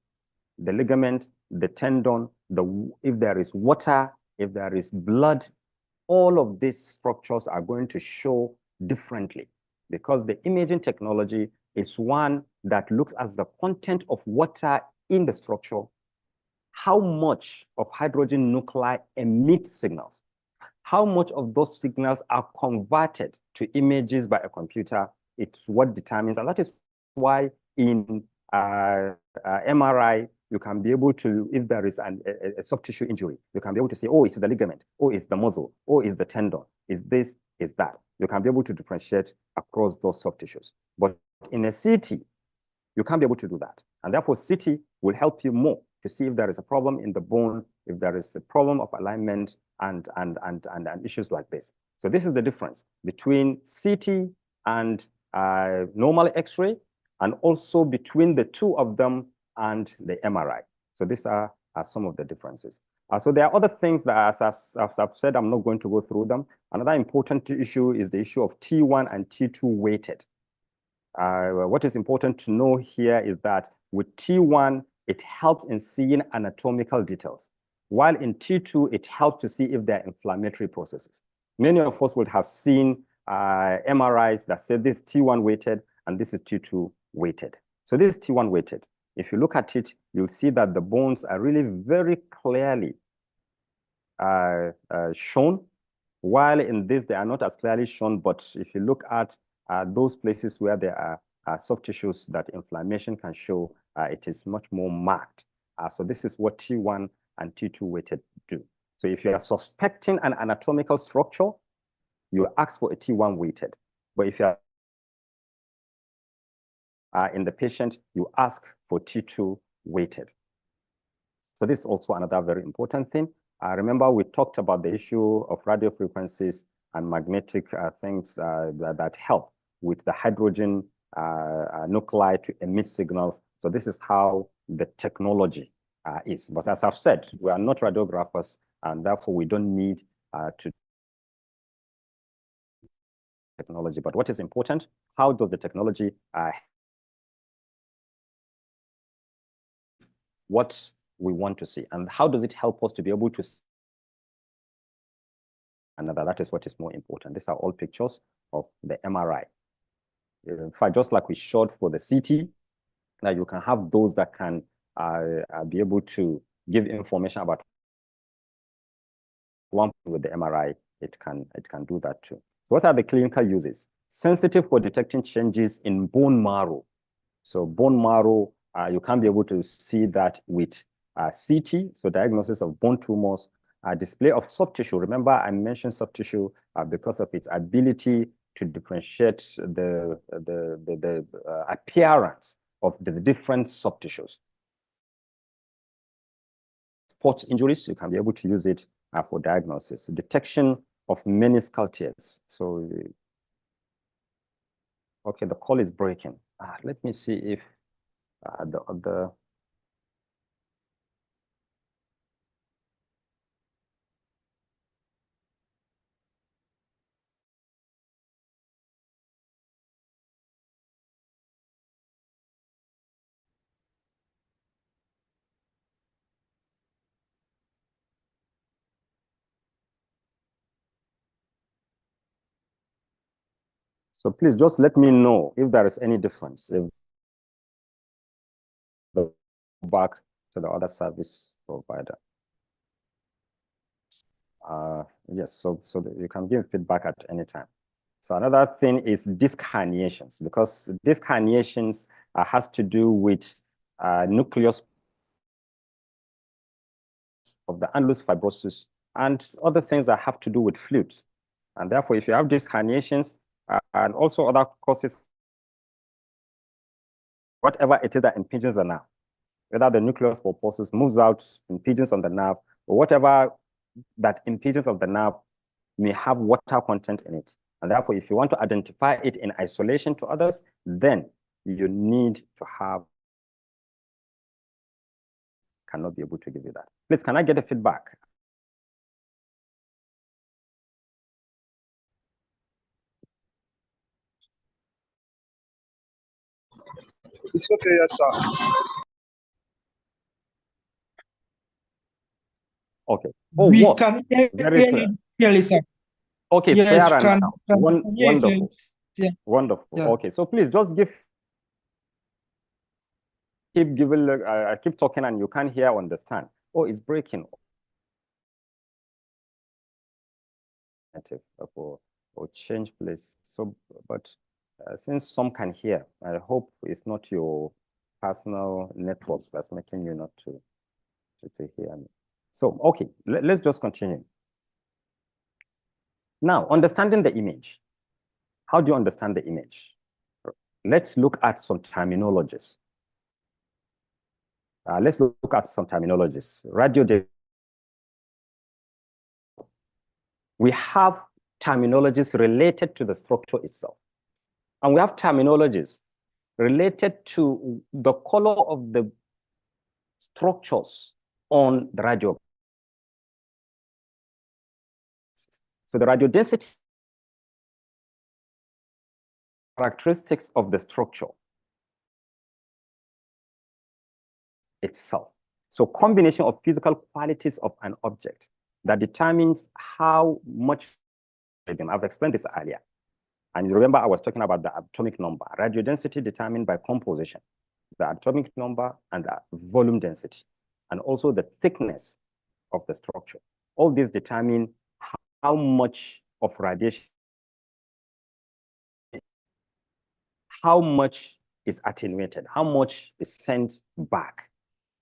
The ligament, the tendon, if there is water, if there is blood, all of these structures are going to show differently because the imaging technology is one that looks at the content of water in the structure, how much of hydrogen nuclei emit signals, how much of those signals are converted to images by a computer. It's what determines, and that is why in MRI, you can be able to, if there is a soft tissue injury, you can be able to say, oh, it's the ligament, oh, it's the muscle, oh, it's the tendon, is this, is that. You can be able to differentiate across those soft tissues. But in a CT, you can't be able to do that. And therefore, CT will help you more to see if there is a problem in the bone, if there is a problem of alignment and issues like this. So this is the difference between CT and normal X-ray, and also between the two of them and the MRI. So these are some of the differences. So there are other things that, as I've said, I'm not going to go through them. Another important issue is the issue of T1 and T2 weighted. What is important to know here is that with T1, it helps in seeing anatomical details, while in T2, it helps to see if there are inflammatory processes. Many of us would have seen MRIs that say this T1 weighted and this is T2 weighted. So this is T1 weighted. If you look at it, you'll see that the bones are really very clearly shown, while in this, they are not as clearly shown. But if you look at those places where there are soft tissues that inflammation can show, it is much more marked. So this is what T1 and T2 weighted do. So if you are suspecting an anatomical structure, you ask for a T1 weighted. But if you are in the patient, you ask for T2 weighted. So this is also another very important thing. Remember, we talked about the issue of radio frequencies and magnetic things that help with the hydrogen nuclei to emit signals. So this is how the technology is. But as I've said, we are not radiographers, and therefore we don't need to technology. But what is important, how does the technology what we want to see, and how does it help us to be able to see another? That is what is more important. These are all pictures of the MRI. In fact, just like we showed for the CT, now you can have those that can be able to give information about one with the MRI. It can do that too. So what are the clinical uses? Sensitive for detecting changes in bone marrow. So bone marrow, you can be able to see that with CT, so diagnosis of bone tumors, display of soft tissue. Remember, I mentioned soft tissue because of its ability to differentiate the appearance of the different soft tissues. Sports injuries, you can be able to use it for diagnosis. Detection of meniscal tears. So, okay, the call is breaking. Let me see if the other. So please just let me know if there is any difference. If back to the other service provider. Yes, so you can give feedback at any time. So another thing is disc herniations, because disc herniations has to do with nucleus of the annulus fibrosus and other things that have to do with fluids. And therefore, if you have disc herniations and also other causes, whatever it is that impinges the nerve, whether the nucleus pulposus moves out, impinges on the nerve, or whatever that impinges of the nerve may have water content in it. And therefore, if you want to identify it in isolation to others, then you need to have, cannot be able to give you that. Please, can I get a feedback? It's okay, yes, sir. Okay. Oh, We was can hear very clear. you clearly, sir. Okay, it's Yes, clearer can now. hear you Wonderful. clearly. Yeah. Wonderful. Yeah. Okay, so please just keep giving. I keep talking and you can't hear or understand. Oh, it's breaking. Or change place. So, but since some can hear, I hope it's not your personal networks that's making you not to hear me. So, okay, let's just continue. Now, understanding the image. How do you understand the image? Let's look at some terminologies. Let's look at some terminologies. We have terminologies related to the structure itself. And we have terminologies related to the color of the structures on the radio. So the radiodensity characteristics of the structure itself. So combination of physical qualities of an object that determines how much, I've explained this earlier. And you remember I was talking about the atomic number, radiodensity determined by composition, the atomic number and the volume density, and also the thickness of the structure. All these determine how much of radiation, how much is attenuated, how much is sent back,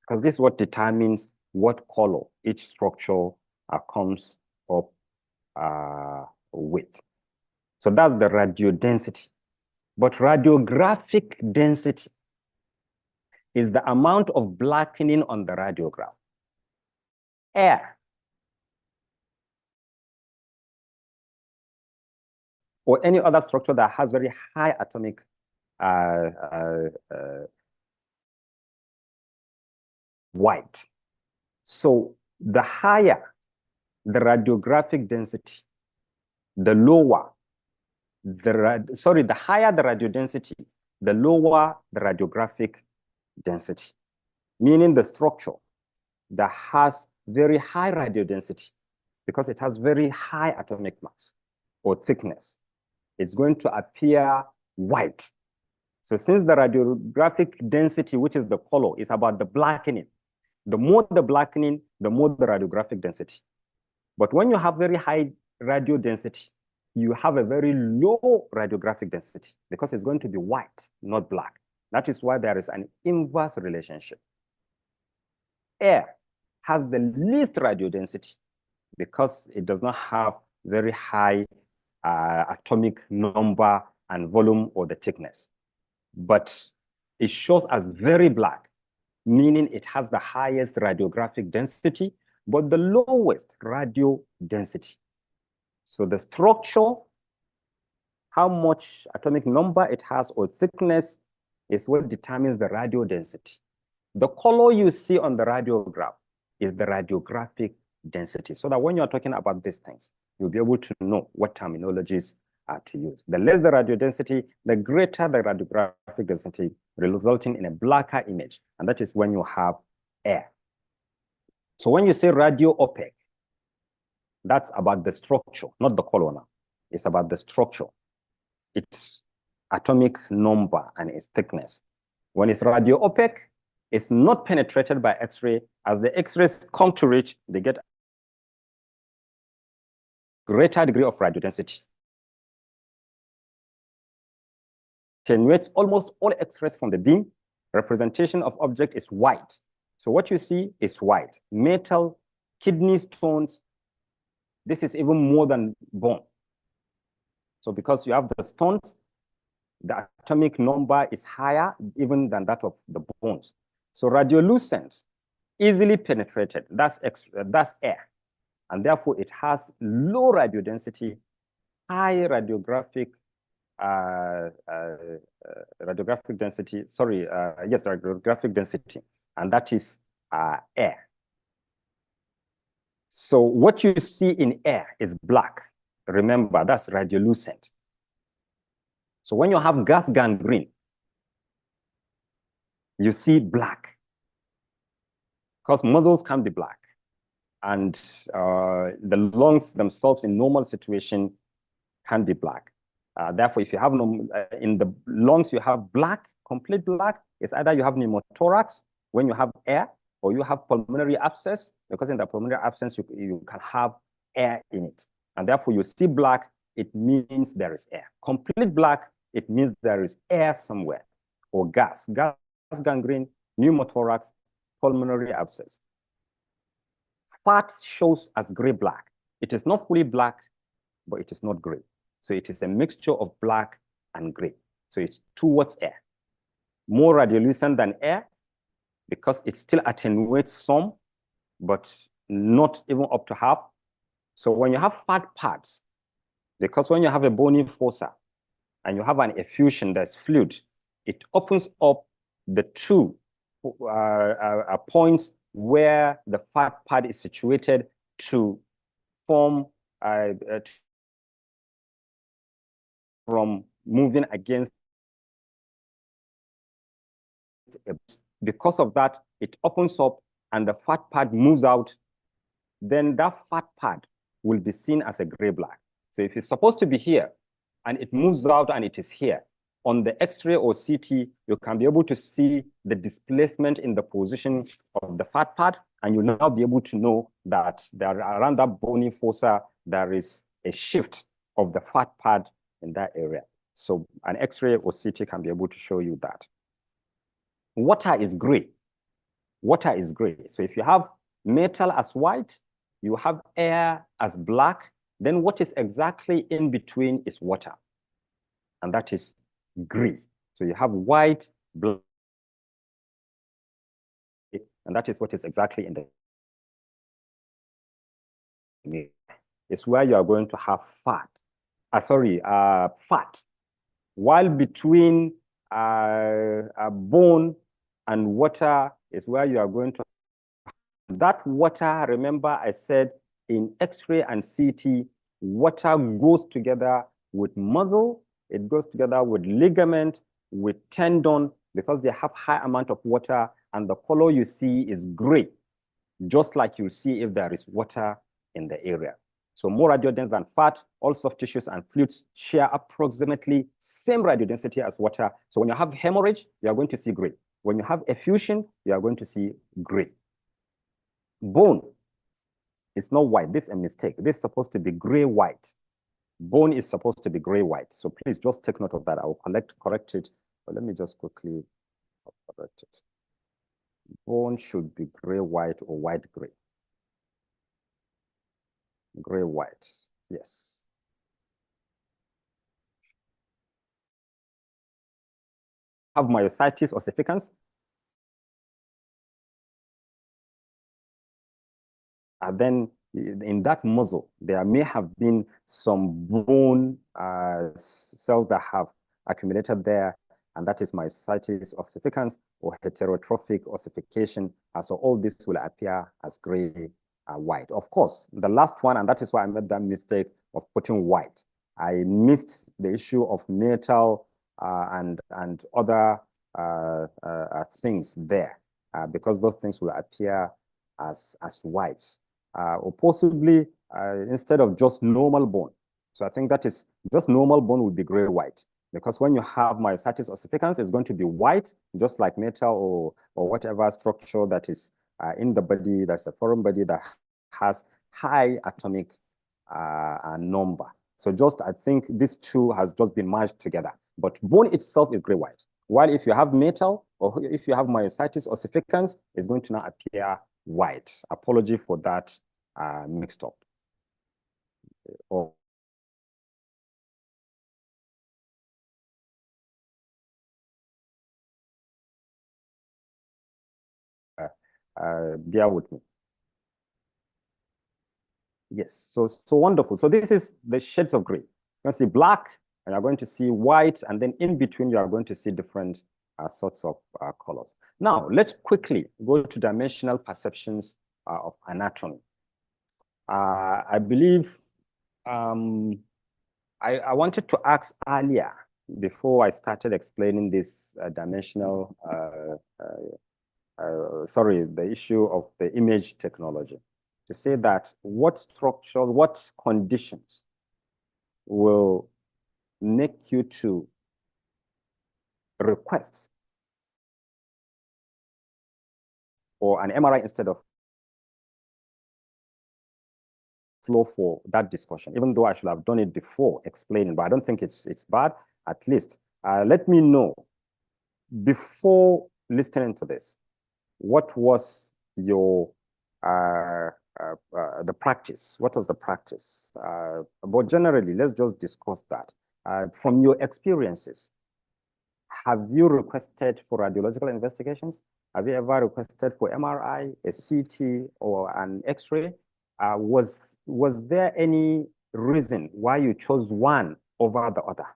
because this is what determines what color each structure comes up with. So that's the radiodensity. But radiographic density is the amount of blackening on the radiograph. Air or any other structure that has very high atomic white. So the higher the radiographic density, the lower the higher the radiodensity, the lower the radiographic density, meaning the structure that has very high radiodensity because it has very high atomic mass or thickness, it's going to appear white. So since the radiographic density, which is the color, is about the blackening, the more the blackening, the more the radiographic density. But when you have very high radio density, you have a very low radiographic density because it's going to be white, not black. That is why there is an inverse relationship. Air has the least radiodensity because it does not have very high atomic number and volume or the thickness. But it shows as very black, meaning it has the highest radiographic density, but the lowest radio density. So the structure, how much atomic number it has or thickness is what determines the radio density. The color you see on the radiograph is the radiographic density, so that when you're talking about these things, you'll be able to know what terminologies are to use. The less the radio density, the greater the radiographic density, resulting in a blacker image, and that is when you have air. So when you say radio opaque, that's about the structure, not the color now. It's about the structure, its atomic number and its thickness. When it's radio opaque, it's not penetrated by X-ray. As the X-rays come to reach, they get greater degree of radiodensity. Attenuates almost all X-rays from the beam. Representation of object is white. So what you see is white. Metal, kidney stones. This is even more than bone. So because you have the stones, the atomic number is higher even than that of the bones. So radiolucent, easily penetrated, that's air. And therefore it has low radiodensity, high radiographic density, radiographic density, and that is air. So what you see in air is black. Remember, that's radiolucent. So when you have gas gangrene, you see black, because muscles can be black, and the lungs themselves in normal situation can be black. Therefore, if you have in the lungs, you have black, complete black. It's either you have pneumothorax when you have air, or you have pulmonary abscess, because in the pulmonary abscess, you can have air in it. And therefore, you see black, it means there is air. Complete black, it means there is air somewhere, or gas gangrene, pneumothorax, pulmonary abscess. Fat shows as gray-black. It is not fully black, but it is not gray. So it is a mixture of black and gray. So it's towards air. More radiolucent than air, because it still attenuates some, but not even up to half. So when you have fat parts, because when you have a bony fossa and you have an effusion that's fluid, it opens up the two points where the fat part is situated to form from moving against it. Because of that, it opens up and the fat part moves out. Then that fat part will be seen as a gray-black. So if it's supposed to be here and it moves out and it is here, on the X-ray or CT, you can be able to see the displacement in the position of the fat part, and you'll now be able to know that around that bony fossa, there is a shift of the fat part in that area. So an X-ray or CT can be able to show you that. Water is gray. Water is gray. So if you have metal as white, you have air as black, then what is exactly in between is water, and that is gray. So you have white, black, and that is what is exactly in the it's where you are going to have fat. Fat. While between bone and water is where you are going to. That water, remember I said in X-ray and CT, water goes together with muscle, it goes together with ligament, with tendon, because they have high amount of water, and the color you see is gray, just like you see if there is water in the area. So more radiodense than fat, all soft tissues and fluids share approximately same radiodensity as water. So when you have hemorrhage, you are going to see gray. When you have effusion, you are going to see gray. Bone is not white. This is a mistake. This is supposed to be gray-white. Bone is supposed to be gray-white. So please just take note of that. I will correct it. But let me just quickly correct it. Bone should be gray-white or white-gray. Gray-white, yes. Have myositis ossificans. And then in that muscle, there may have been some bone cells that have accumulated there, and that is myositis ossificans or heterotrophic ossification. So all this will appear as gray white. Of course, the last one, and that is why I made that mistake of putting white. I missed the issue of metal and other things there because those things will appear as white. Or possibly instead of just normal bone. So I think that is just normal bone would be gray-white, because when you have myositis ossificans, it's going to be white, just like metal or whatever structure that is in the body, that's a foreign body that has high atomic number. So just, I think these two has just been merged together, but bone itself is gray-white. While if you have metal or if you have myositis ossificans, it's going to now appear white. Apology for that mixed up. Bear with me. Yes, so wonderful. So this is the shades of gray. You're going to see black, and you're going to see white, and then in between you are going to see different sorts of colors. Now, let's quickly go to dimensional perceptions of anatomy. I believe I wanted to ask earlier, before I started explaining this dimensional, the issue of the image technology, to say that what structure, what conditions will make you to request or an MRI instead of flow for that discussion, even though I should have done it before explaining, but I don't think it's bad. At least let me know before listening to this, what was your the practice? What was the practice? But generally, let's just discuss that. From your experiences, have you requested for radiological investigations? Have you ever requested for MRI, a CT, or an X-ray? Was there any reason why you chose one over the other?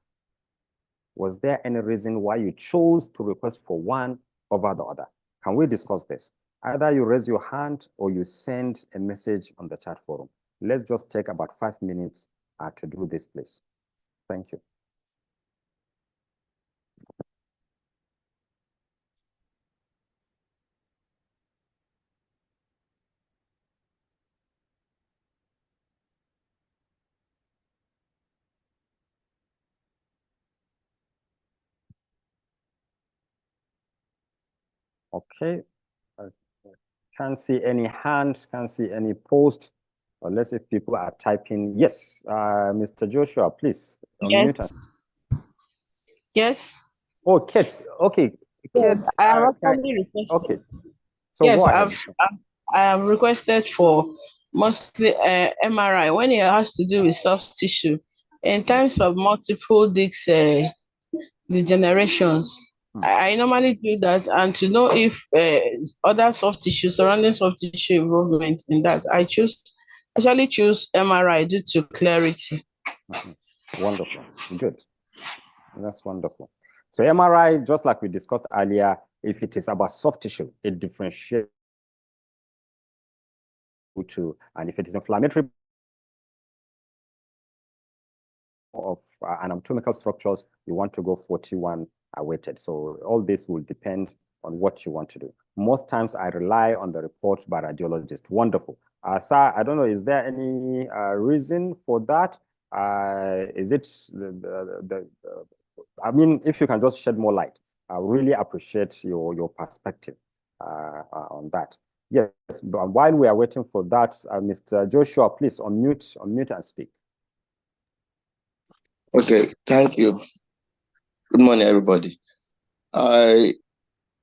Was there any reason why you chose to request for one over the other? Can we discuss this? Either you raise your hand or you send a message on the chat forum. Let's just take about 5 minutes to do this, please. Thank you. Okay, can't see any hands, can't see any post, unless if people are typing. Yes, Mr. Joshua, please unmute us. Yes. Oh, Kate, okay. Yes, Kate, I have actually requested. okay, so yes, go ahead. I have requested for mostly MRI when it has to do with soft tissue. In terms of multiple disc degenerations, I normally do that, and to know if other soft tissue, surrounding soft tissue involvement in that, I actually choose MRI due to clarity. Wonderful, good. That's wonderful. So MRI, just like we discussed earlier, if it is about soft tissue, it differentiates to, and if it is inflammatory of anatomical structures, you want to go 41 weighted. So all this will depend on what you want to do. Most times I rely on the reports by radiologists. Wonderful. Sir, I don't know, is there any reason for that? Is it I mean, if you can just shed more light, I really appreciate your perspective on that. Yes, but while we are waiting for that, Mr. Joshua, please unmute and speak. Okay, thank you. Good morning, everybody.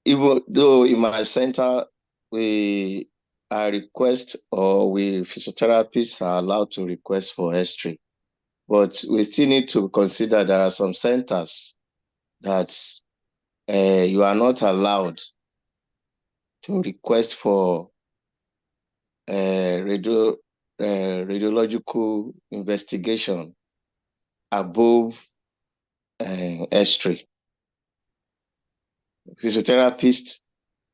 even though in my center, we physiotherapists are allowed to request for history, but we still need to consider there are some centers that you are not allowed to request for radiological investigation above history. Physiotherapists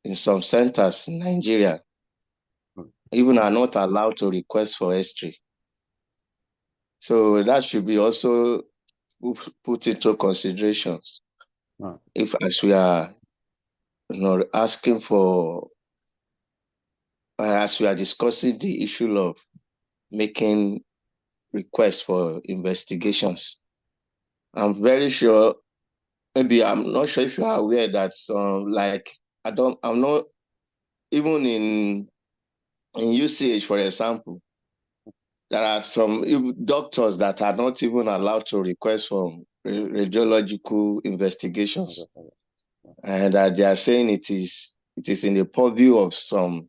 in some centers in Nigeria even are not allowed to request for history. So that should be also put into considerations. If as we are asking for, as we are discussing the issue of making requests for investigations, I'm very sure, maybe I'm not sure if you are aware that I'm not, even in UCH, for example, there are some doctors that are not even allowed to request for radiological investigations. And they are saying it is in the purview of some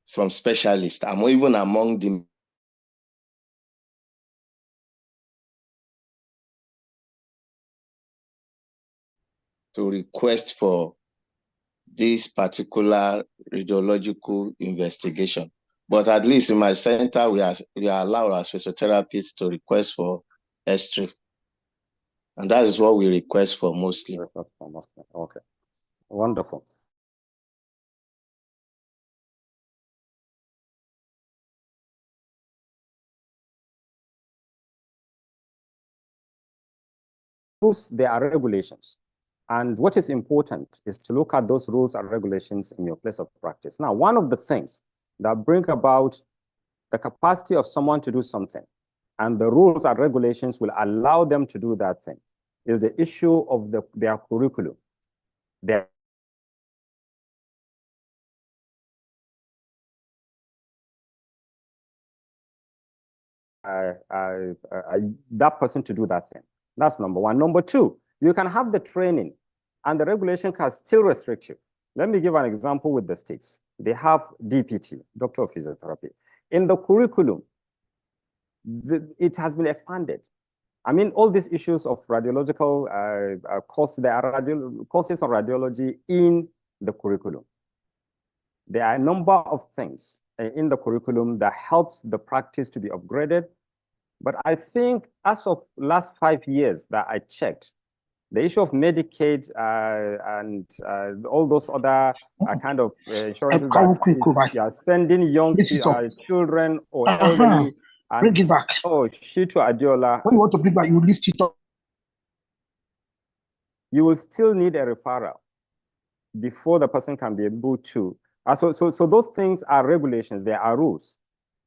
specialists. I'm even among them. To request for this particular radiological investigation. But at least in my center, we are allowed as physiotherapists to request for history. And that is what we request for mostly. Okay, wonderful. Rules, there are regulations. And what is important is to look at those rules and regulations in your place of practice. Now, one of the things that bring about the capacity of someone to do something, and the rules and regulations will allow them to do that thing, is the issue of their curriculum. That person to do that thing. That's number one. Number two, you can have the training and the regulation can still restrict you. Let me give an example with the states. They have DPT, Doctor of Physiotherapy. In the curriculum, it has been expanded. I mean, all these issues of radiological courses, there are courses on radiology in the curriculum. There are a number of things in the curriculum that helps the practice to be upgraded. But I think as of last 5 years that I checked, the issue of Medicaid and all those other kind of insurances that you are sending young children or elderly. Bring it back. Oh, Shitu Adiola. When you want to bring back, you lift it up. You will still need a referral before the person can be able to. So those things are regulations, they are rules.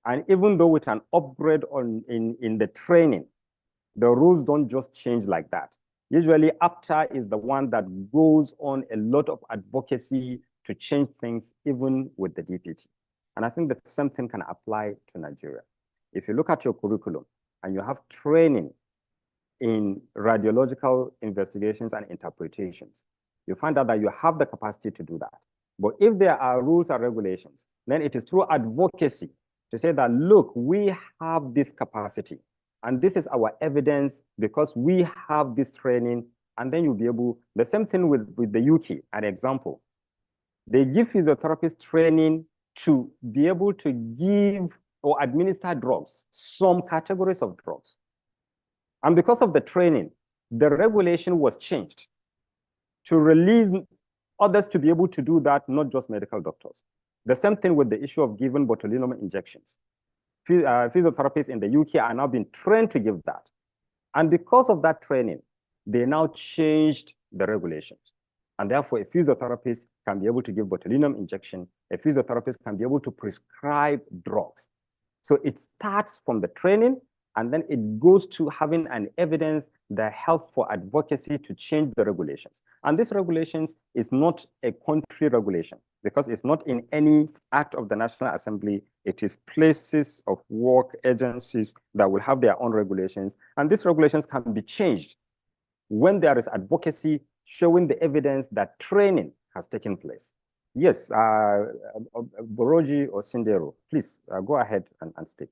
And even though with an upgrade in the training, the rules don't just change like that. Usually APTA is the one that goes on a lot of advocacy to change things, even with the DPT. And I think the same thing can apply to Nigeria. If you look at your curriculum and you have training in radiological investigations and interpretations, you find out that you have the capacity to do that. But if there are rules and regulations, then it is through advocacy to say that, look, we have this capacity, and this is our evidence because we have this training, and then you'll be able, the same thing with the UK, an example. They give physiotherapists training to be able to give or administer drugs, some categories of drugs. And because of the training, the regulation was changed to release others to be able to do that, not just medical doctors. The same thing with the issue of giving botulinum injections. Physiotherapists in the UK are now being trained to give that. And because of that training, they now changed the regulations. And therefore, a physiotherapist can be able to give botulinum injection. A physiotherapist can be able to prescribe drugs. So it starts from the training, and then it goes to having an evidence that helps for advocacy to change the regulations. And this regulations is not a country regulation because it's not in any act of the National Assembly. It is places of work, agencies that will have their own regulations. And these regulations can be changed when there is advocacy showing the evidence that training has taken place. Yes, Boroji or Sindero, please go ahead and speak.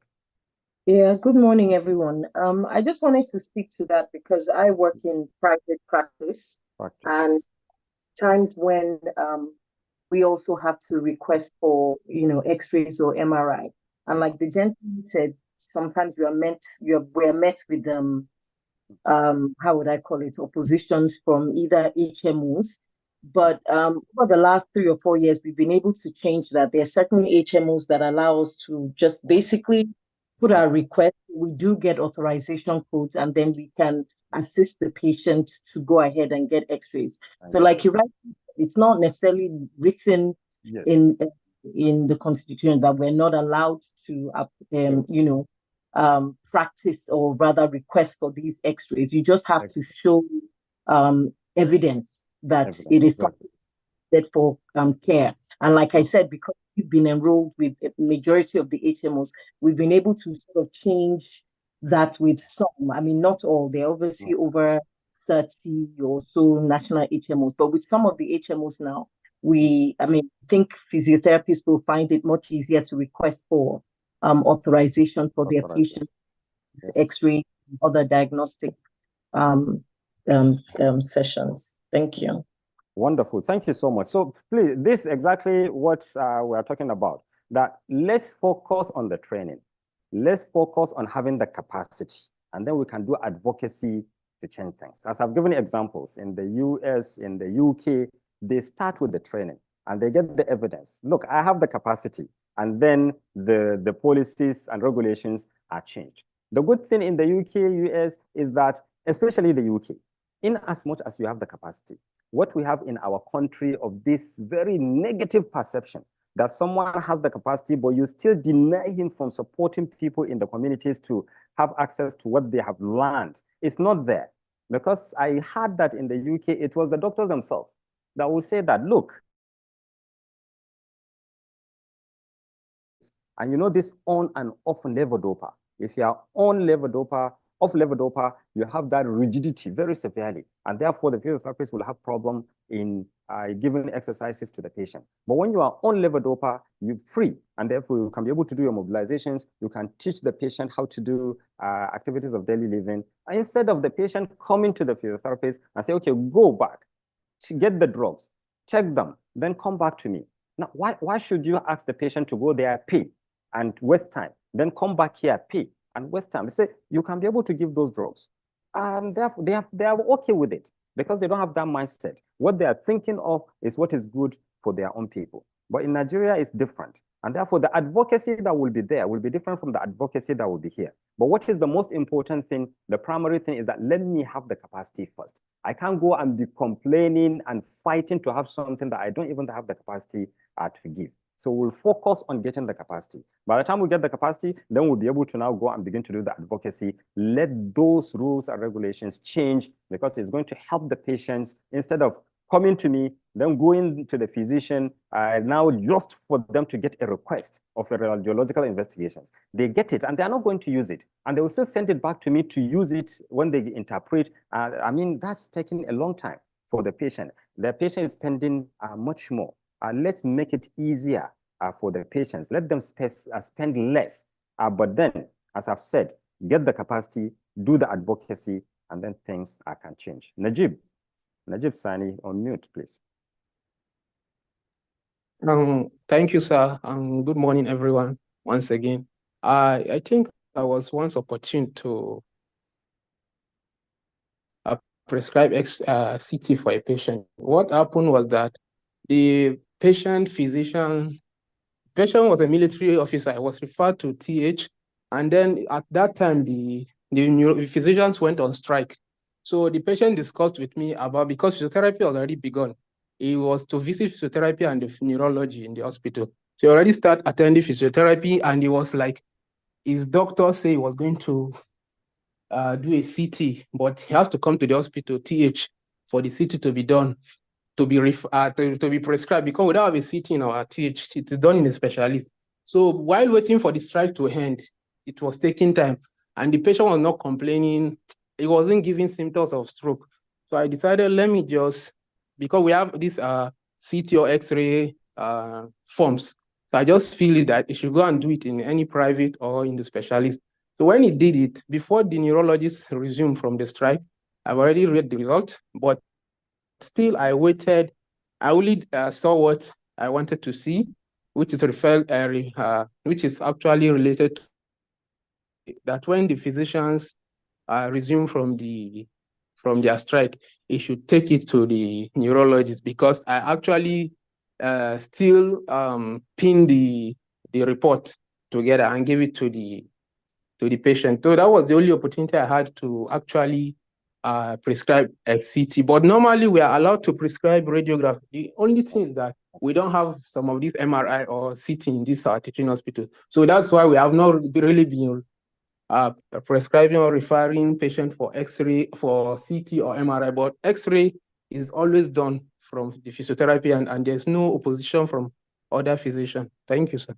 Yeah, good morning, everyone. I just wanted to speak to that because I work in private practice, and times when we also have to request for, X-rays or MRI. And like the gentleman said, sometimes we're met with how would I call it, oppositions from either HMOs. But over the last 3 or 4 years, we've been able to change that. There are certain HMOs that allow us to just basically put our request. We do get authorization codes, and then we can assist the patient to go ahead and get X-rays. So, like you rightly said, it's not necessarily written in the Constitution that we're not allowed to, practice or rather request for these X-rays. You just have to show evidence that it is something for care. And like I said, because we've been enrolled with a majority of the HMOs, we've been able to sort of change that with some. I mean, not all. They're obviously over 30 or so national HMOs, but with some of the HMOs now, I think physiotherapists will find it much easier to request for authorization for their patients, X-ray, other diagnostic sessions. Thank you. Wonderful. Thank you so much. So please, this is exactly what we are talking about, that let's focus on the training. Let's focus on having the capacity, and then we can do advocacy to change things. As I've given examples, in the US, in the UK, they start with the training and they get the evidence. Look, I have the capacity, and then the policies and regulations are changed. The good thing in the UK, US is that, especially the UK, in as much as you have the capacity, what we have in our country of this very negative perception that someone has the capacity, but you still deny him from supporting people in the communities to have access to what they have learned. It's not there. Because I heard that in the UK, it was the doctors themselves that will say that, look, and you know this on and off levodopa. If you are on levodopa, off levodopa, you have that rigidity very severely, and therefore the physiotherapist will have problem in giving exercises to the patient. But when you are on levodopa, you're free, and therefore you can be able to do your mobilizations. You can teach the patient how to do activities of daily living. And instead of the patient coming to the physiotherapist and say, okay, go back, get the drugs, check them, then come back to me. Now, why should you ask the patient to go there, pay, and waste time, then come back here, pay, and waste time? They say you can be able to give those drugs. And therefore, they are okay with it because they don't have that mindset. What they are thinking of is what is good for their own people. But in Nigeria, it's different. And therefore, the advocacy that will be there will be different from the advocacy that will be here. But what is the most important thing, the primary thing, is that let me have the capacity first. I can't go and be complaining and fighting to have something that I don't even have the capacity to give. So we'll focus on getting the capacity. By the time we get the capacity, then we'll be able to now go and begin to do the advocacy. Let those rules and regulations change, because it's going to help the patients instead of coming to me, then going to the physician, now just for them to get a request of a radiological investigations. They get it and they're not going to use it. And they will still send it back to me to use it when they interpret. I mean, that's taking a long time for the patient. The patient is spending much more. Let's make it easier for the patients. Let them spend less. But then, as I've said, get the capacity, do the advocacy, and then things can change. Najib Sani, on mute, please. Thank you, sir. Good morning, everyone, once again. I think I was once opportune to prescribe CT for a patient. What happened was that the patient was a military officer. I was referred to TH, and then at that time, the physicians went on strike. So the patient discussed with me about, because physiotherapy was already begun, he was to visit physiotherapy and the neurology in the hospital. So he already started attending physiotherapy, and he was like, his doctor said he was going to do a CT, but he has to come to the hospital, TH, for the CT to be done, to be prescribed, because we don't have a CT in our TH. It is done in a specialist. So while waiting for the strike to end, it was taking time, and the patient was not complaining. He wasn't giving symptoms of stroke. So I decided, let me just, because we have this CT or X-ray forms. So I just feel that he should go and do it in any private or in the specialist. So when he did it, before the neurologists resumed from the strike, I've already read the result, but still I waited. I only saw what I wanted to see, which is which is actually related to that when the physicians resume from their strike, it should take it to the neurologist, because I actually still pin the report together and give it to the patient. So that was the only opportunity I had to actually prescribe a CT. But normally we are allowed to prescribe radiography. The only thing is that we don't have some of these MRI or CT in this teaching hospital. So that's why we have not really been prescribing or referring patient for X-ray, for CT or MRI, but X-ray is always done from the physiotherapy, and there's no opposition from other physicians. Thank you, sir.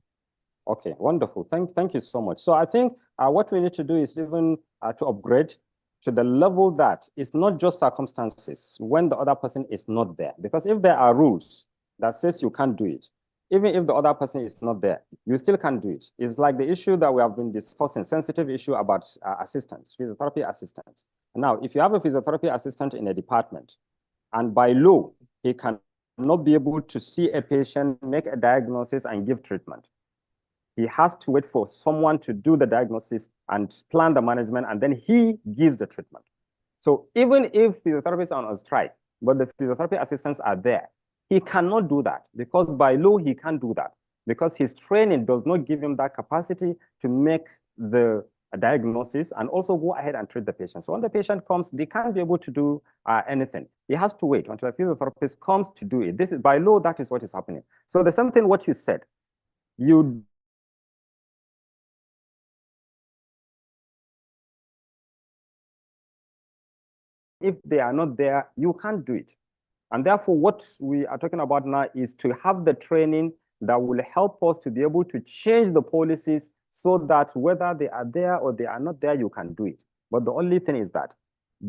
Okay, wonderful. Thank you so much. So I think what we need to do is even to upgrade to the level that it's not just circumstances when the other person is not there. Because if there are rules that says you can't do it, even if the other person is not there, you still can't do it. It's like the issue that we have been discussing, sensitive issue about assistants, physiotherapy assistants. Now, if you have a physiotherapy assistant in a department, and by law, he cannot be able to see a patient, make a diagnosis, and give treatment. He has to wait for someone to do the diagnosis and plan the management, and then he gives the treatment. So even if physiotherapists are on strike, but the physiotherapy assistants are there, he cannot do that, because by law, he can't do that, because his training does not give him that capacity to make the diagnosis and also go ahead and treat the patient. So when the patient comes, they can't be able to do anything. He has to wait until the physiotherapist comes to do it. This is by law, that is what is happening. So the same thing what you said, you if they are not there, you can't do it. And therefore, what we are talking about now is to have the training that will help us to be able to change the policies so that whether they are there or they are not there, you can do it. But the only thing is that,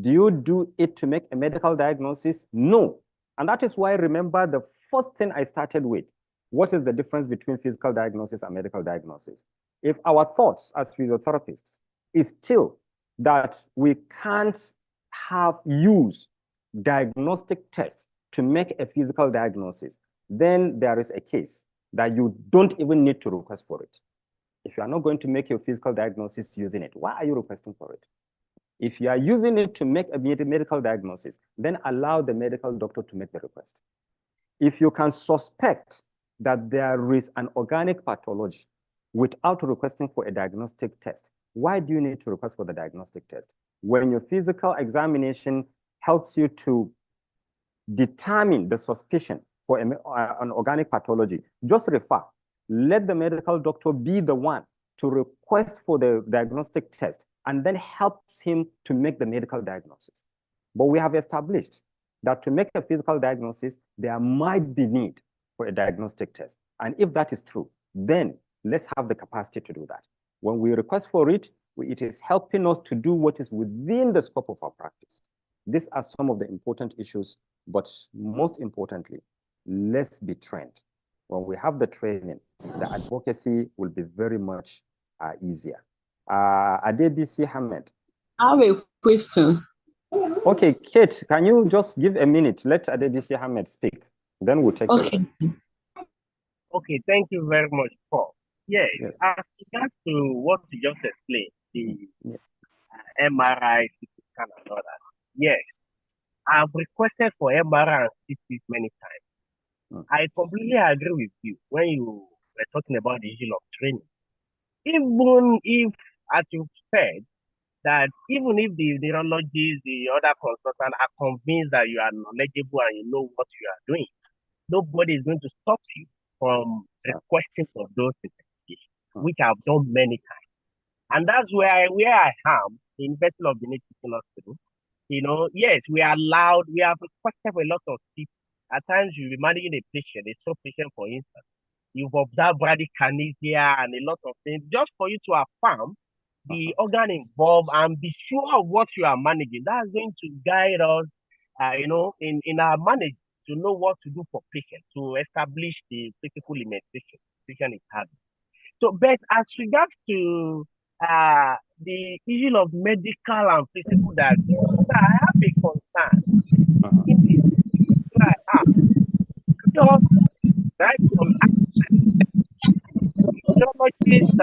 do you do it to make a medical diagnosis? No. And that is why, remember, the first thing I started with, what is the difference between physical diagnosis and medical diagnosis? If our thoughts as physiotherapists is still that we can't use diagnostic tests to make a physical diagnosis, then there is a case that you don't even need to request for it. If you are not going to make your physical diagnosis using it, why are you requesting for it? If you are using it to make a medical diagnosis, then allow the medical doctor to make the request. If you can suspect that there is an organic pathology without requesting for a diagnostic test, why do you need to request for the diagnostic test? When your physical examination helps you to determine the suspicion for an organic pathology, just refer. Let the medical doctor be the one to request for the diagnostic test and then helps him to make the medical diagnosis. But we have established that to make a physical diagnosis, there might be need for a diagnostic test. And if that is true, then let's have the capacity to do that. When we request for it, it is helping us to do what is within the scope of our practice. These are some of the important issues, but most importantly, let's be trained. When we have the training, the advocacy will be very much easier. Adebisi Hamed. I have a question. Okay, Kate, can you just give a minute? Let Adebisi Hamed speak. Then we'll take the rest. Okay, thank you very much, Paul. Yes. As regards to what you just explained, the MRI, CT scan, and all that. Yes, I've requested for MRI and CT many times. I completely agree with you when you were talking about the issue of training. Even if, as you said, that even if the neurologists, the other consultants are convinced that you are knowledgeable and you know what you are doing, nobody is going to stop you from requesting for those investigations, which I've done many times. And that's where I am, the University of the Teaching Hospital. You know, yes, we are allowed, we have requested for a lot of people. At times you'll be managing a patient, a stroke patient, for instance. You've observed bradykinesia and a lot of things, just for you to affirm the organ involved and be sure of what you are managing. That's going to guide us, you know, in our management. to know what to do for patient, to establish the physical limitation patient is having. So, but as regards to the issue of medical and physical diagnosis, I have a concern. In this I have, just right from neurologists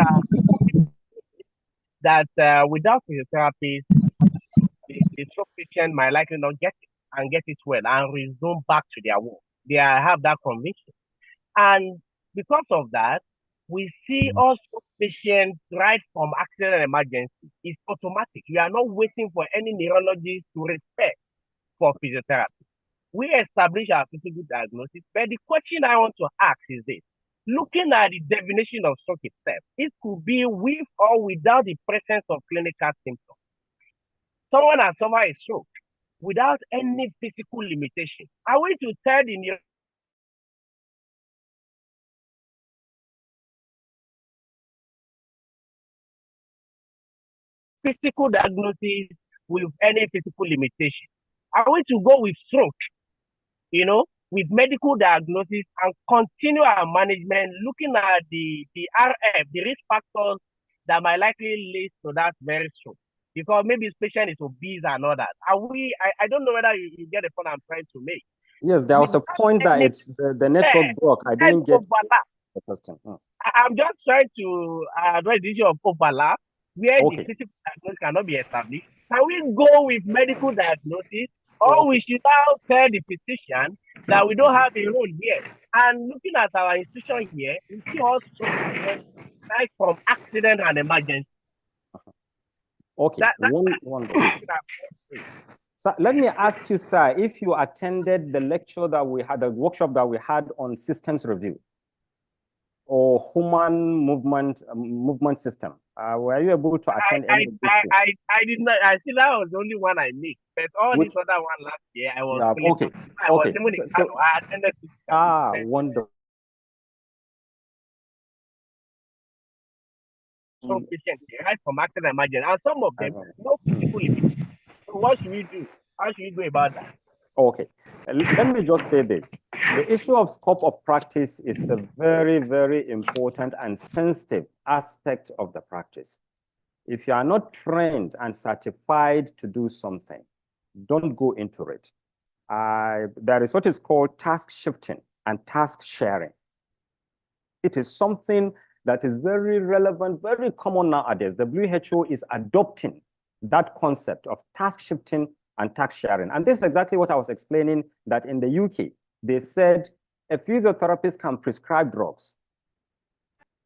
that without physiotherapy, the stroke patient might likely not get it and get it well and resume back to their work. They have that conviction. And because of that, we see also patients right from accident and emergency. It's automatic. You are not waiting for any neurologist to refer for physiotherapy. We establish our physical diagnosis, but the question I want to ask is this. Looking at the definition of stroke itself, it could be with or without the presence of clinical symptoms. Someone has suffered a stroke without any physical limitation. Are we to tell the physical diagnosis with any physical limitation? Are we to go with stroke, with medical diagnosis and continue our management looking at the RF, the risk factors that might likely lead to that very stroke? Because maybe this patient is obese and all that. I don't know whether you get the point I'm trying to make. Yes, there was a point that it's the network broke. I didn't get the question. I'm just trying to address the issue of overlap where the physical diagnosis cannot be established. Can we go with medical diagnosis, or we should now tell the physician that we don't have a role here? And looking at our institution here, we see also like from accident and emergency. Okay, So let me ask you, sir, if you attended the lecture that we had, the workshop that we had on systems review or human movement system. Were you able to attend any of these? I did not. I think that was the only one I missed. But all these other one last year, I was okay. I attended. Wonderful. Some patients right from accident emergency, and some of them no physical limitation. So what should we do? How should we go about that? Okay, let me just say this. The issue of scope of practice is a very, very important and sensitive aspect of the practice. If you are not trained and certified to do something, don't go into it. There is what is called task shifting and task sharing. It is something that is very relevant, very common nowadays. The WHO is adopting that concept of task shifting and task sharing. And this is exactly what I was explaining, that in the UK, they said a physiotherapist can prescribe drugs.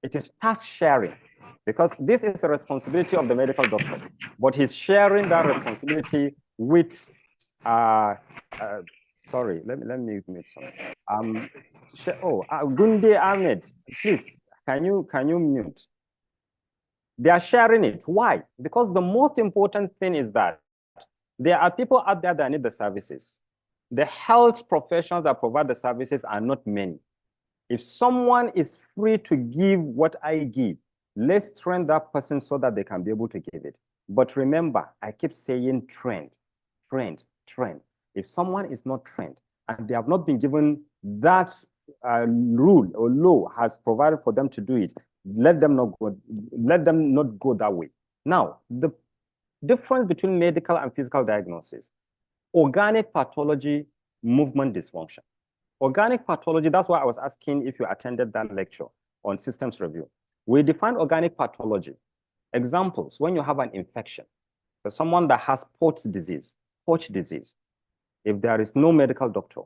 It is task sharing, because this is a responsibility of the medical doctor, but he's sharing that responsibility with, sorry, let me make some. Gunde Ahmed, please, can you mute? They are sharing it. Why? Because the most important thing is that there are people out there that need the services. The health professionals that provide the services are not many. If someone is free to give what I give, let's train that person so that they can be able to give it. But remember, I keep saying trained. If someone is not trained and they have not been given that rule or law has provided for them to do it, let them not go that way. Now, the difference between medical and physical diagnosis: organic pathology, movement dysfunction. Organic pathology, that's why I was asking if you attended that lecture on systems review. We define organic pathology. Examples: when you have an infection, for someone that has Pott's disease, if there is no medical doctor,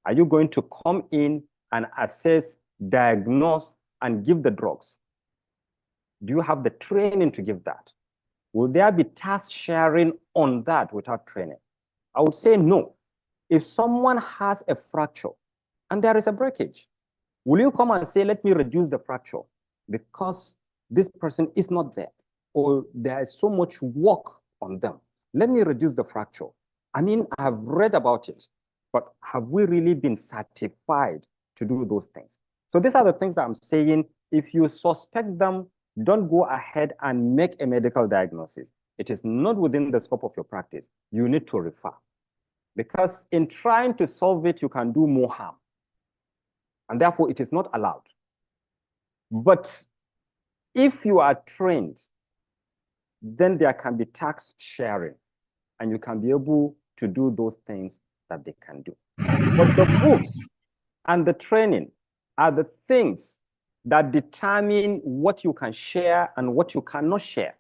are you going to come in and assess, diagnose, and give the drugs? Do you have the training to give that? Will there be task sharing on that without training? I would say no. If someone has a fracture and there is a breakage, will you come and say, let me reduce the fracture because this person is not there, or there is so much work on them? Let me reduce the fracture. I mean, I have read about it, but have we really been certified to do those things? So these are the things that I'm saying. If you suspect them, don't go ahead and make a medical diagnosis. It is not within the scope of your practice. You need to refer. because in trying to solve it, you can do more harm. And therefore, it is not allowed. But if you are trained, then there can be task sharing, and you can be able to do those things that they can do. But the books and the training are the things that determine what you can share and what you cannot share.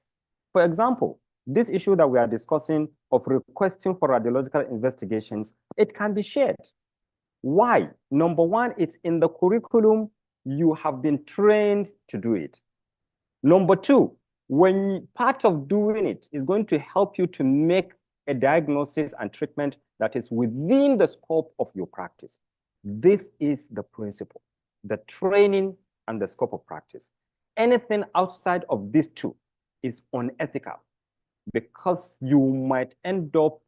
For example, this issue that we are discussing of requesting for radiological investigations, it can be shared. Why? Number one, it's in the curriculum. You have been trained to do it. Number two, when part of doing it is going to help you to make a diagnosis and treatment that is within the scope of your practice. This is the principle, the training and the scope of practice. Anything outside of these two is unethical because you might end up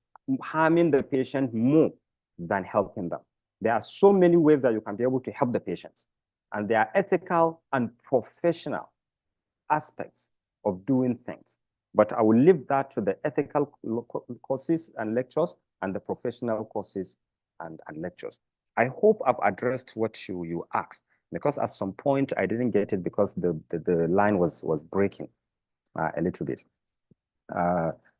harming the patient more than helping them. There are so many ways that you can be able to help the patients, and there are ethical and professional aspects of doing things. But I will leave that to the ethical courses and lectures and the professional courses and lectures. I hope I've addressed what you asked, because at some point I didn't get it because the line was breaking a little bit.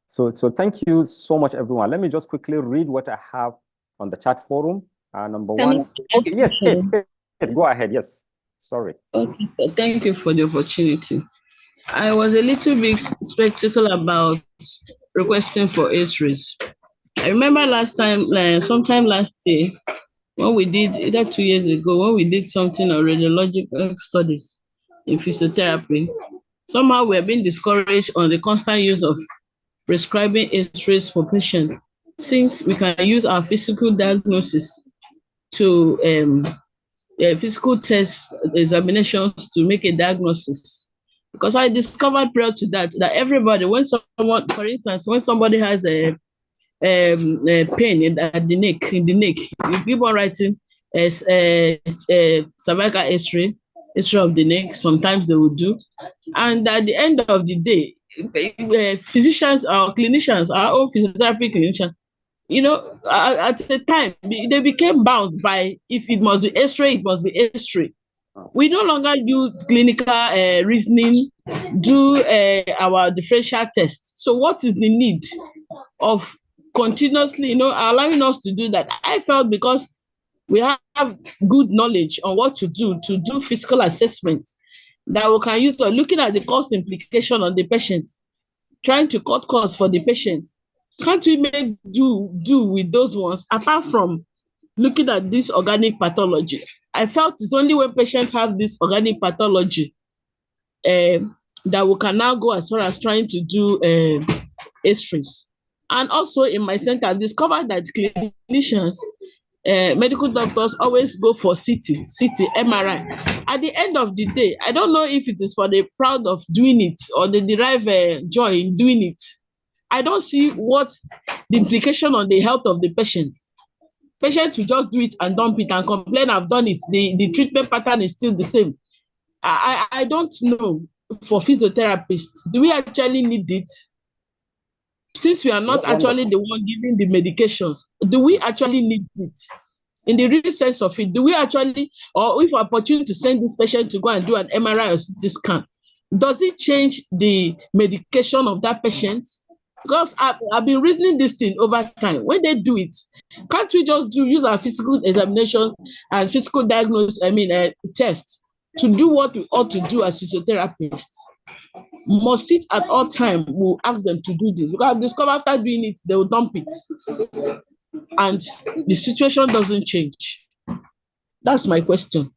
So thank you so much, everyone. Let me just quickly read what I have on the chat forum. Number one, okay, yes, Kate, go ahead. Yes, sorry. Okay, thank you for the opportunity. I was a little bit skeptical about requesting for X-rays. I remember last time, sometime last year, when we did, either 2 years ago, when we did something on radiological studies in physiotherapy, somehow we're being discouraged on the constant use of prescribing X-rays for patients, since we can use our physical diagnosis to physical tests, examinations to make a diagnosis. Because I discovered prior to that everybody, when someone, for instance, when somebody has a pain in the neck, you keep on writing as a cervical X-ray of the neck. Sometimes they will do, and at the end of the day, physicians or clinicians, our own physiotherapy clinicians, at the time, they became bound by, if it must be X-ray, it must be X-ray. We no longer use clinical reasoning, do our differential tests. So what is the need of continuously, allowing us to do that? I felt because we have good knowledge on what to do physical assessment, that we can use looking at the cost implication on the patient, trying to cut costs for the patient. Can't we make do with those ones, apart from looking at this organic pathology? I felt it's only when patients have this organic pathology that we can now go as far as trying to do X-rays. And also in my center, I discovered that clinicians, medical doctors always go for CT, MRI. At the end of the day, I don't know if it is for the proud of doing it or they derive joy in doing it. I don't see what's the implication on the health of the patient. Patients will just do it and dump it and complain, I've done it. The treatment pattern is still the same. I don't know, for physiotherapists, do we actually need it? Since we are not actually the one giving the medications, do we actually need it? In the real sense of it, do we actually, or if we're opportunity to send this patient to go and do an MRI or CT scan, does it change the medication of that patient? Because I've been reasoning this thing over time. When they do it, can't we just use our physical examination and physical diagnosis, test, to do what we ought to do as physiotherapists? Must it at all time, we'll ask them to do this? Because I've discovered after doing it, they will dump it. And the situation doesn't change. That's my question.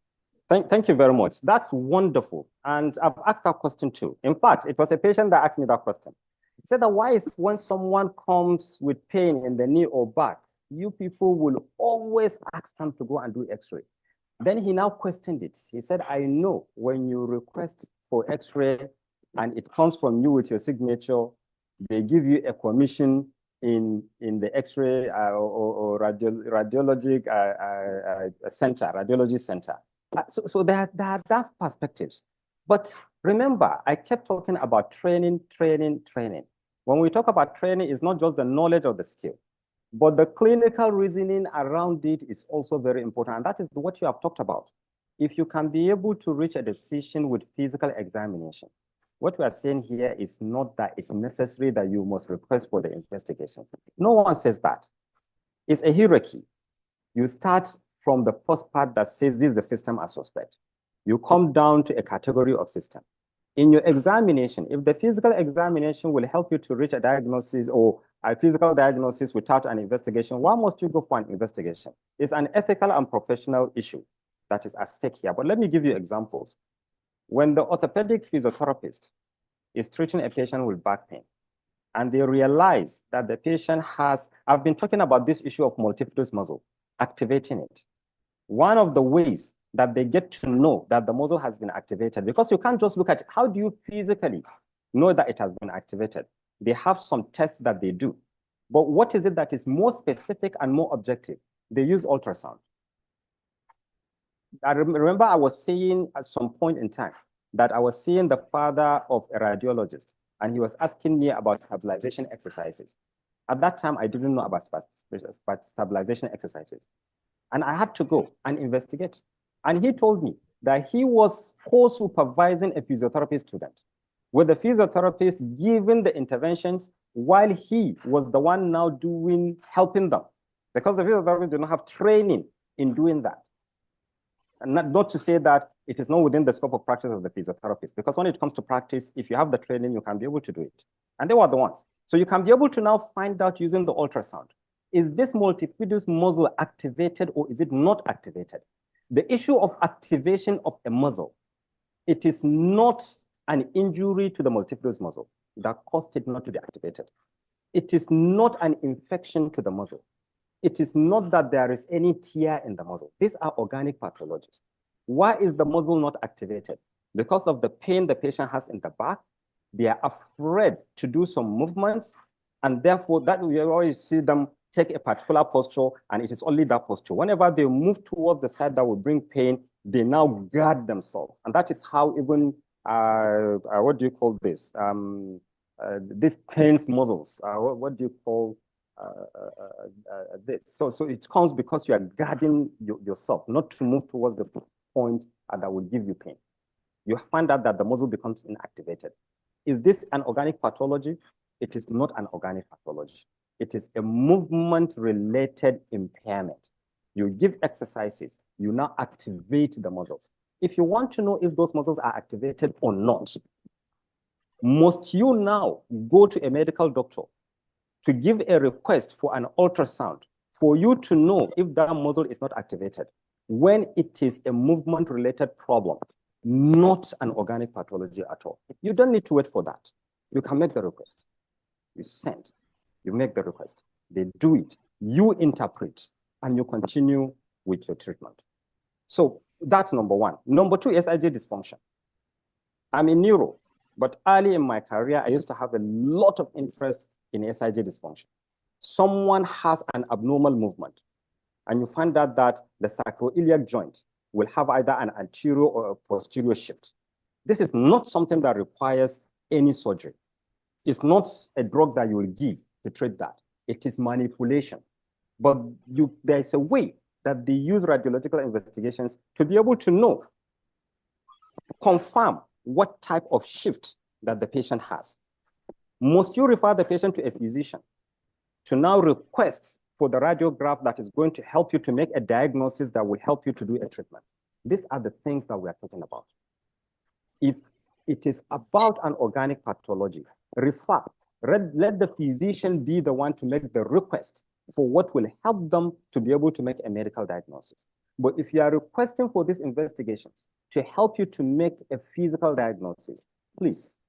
Thank you very much. That's wonderful. And I've asked that question too. In fact, it was a patient that asked me that question. He said that why is when someone comes with pain in the knee or back, you people will always ask them to go and do X-ray. Then he now questioned it. He said, I know when you request for X-ray and it comes from you with your signature, they give you a commission in the X-ray or radiology center. So that's perspectives. But remember, I kept talking about training. When we talk about training, it's not just the knowledge of the skill. But the clinical reasoning around it is also very important. And that is what you have talked about. If you can be able to reach a decision with physical examination, what we are saying here is not that it's necessary that you must request for the investigation. No one says that. It's a hierarchy. You start from the first part that says this is the system I suspect. You come down to a category of system. In your examination, if the physical examination will help you to reach a diagnosis or a physical diagnosis without an investigation, why must you go for an investigation? It's an ethical and professional issue that is at stake here. But let me give you examples. When the orthopedic physiotherapist is treating a patient with back pain, and they realize that the patient has, I've been talking about this issue of multifidus muscle, activating it. One of the ways that they get to know that the muscle has been activated, because you can't just look at it, how do you physically know that it has been activated? They have some tests that they do. But what is it that is more specific and more objective? They use ultrasound. I remember I was saying at some point in time that I was seeing the father of a radiologist, and he was asking me about stabilization exercises. At that time, I didn't know about stabilization exercises. And I had to go and investigate. And he told me that he was co-supervising a physiotherapy student, with the physiotherapist giving the interventions while he was the one now helping them. Because the physiotherapist did not have training in doing that. And not to say that it is not within the scope of practice of the physiotherapist, because when it comes to practice, if you have the training, you can be able to do it. And they were the ones. So you can be able to now find out using the ultrasound, is this multifidus muscle activated or is it not activated? The issue of activation of a muscle, it is not an injury to the multifidus muscle that caused it not to be activated. It is not an infection to the muscle. It is not that there is any tear in the muscle. These are organic pathologies. Why is the muscle not activated? Because of the pain the patient has in the back. They are afraid to do some movements, and therefore that we always see them take a particular posture, and it is only that posture. Whenever they move towards the side that will bring pain, they now guard themselves. And that is how even, what do you call this? These tense muscles, what do you call this? So it comes because you are guarding yourself, not to move towards the point that will give you pain. You find out that the muscle becomes inactivated. Is this an organic pathology? It is not an organic pathology. It is a movement-related impairment. You give exercises, you now activate the muscles. If you want to know if those muscles are activated or not, must you now go to a medical doctor to give a request for an ultrasound for you to know if that muscle is not activated when it is a movement-related problem, not an organic pathology at all? You don't need to wait for that. You can make the request. You send, you make the request. They do it. You interpret, and you continue with your treatment. So that's number one. Number two, SIJ dysfunction. I'm in neuro, but early in my career, I used to have a lot of interest in SIJ dysfunction. Someone has an abnormal movement, and you find out that the sacroiliac joint will have either an anterior or a posterior shift. This is not something that requires any surgery. It's not a drug that you will give to treat that. It is manipulation. But there's a way that they use radiological investigations to be able to know, confirm what type of shift that the patient has. Must you refer the patient to a physician to now request for the radiograph that is going to help you to make a diagnosis that will help you to do a treatment? These are the things that we are talking about. If it is about an organic pathology, refer. Let the physician be the one to make the request for what will help them to be able to make a medical diagnosis. But if you are requesting for these investigations to help you to make a physical diagnosis, please,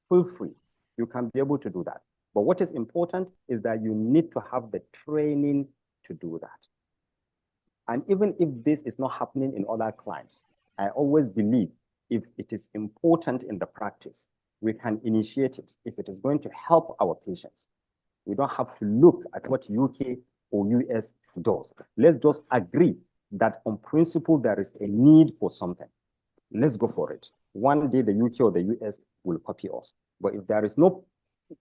feel free. You can be able to do that. But what is important is that you need to have the training to do that. And even if this is not happening in other clients, I always believe if it is important in the practice, we can initiate it if it is going to help our patients. We don't have to look at what UK or US does. Let's just agree that on principle, there is a need for something. Let's go for it. One day, the UK or the US will copy us. But if there is no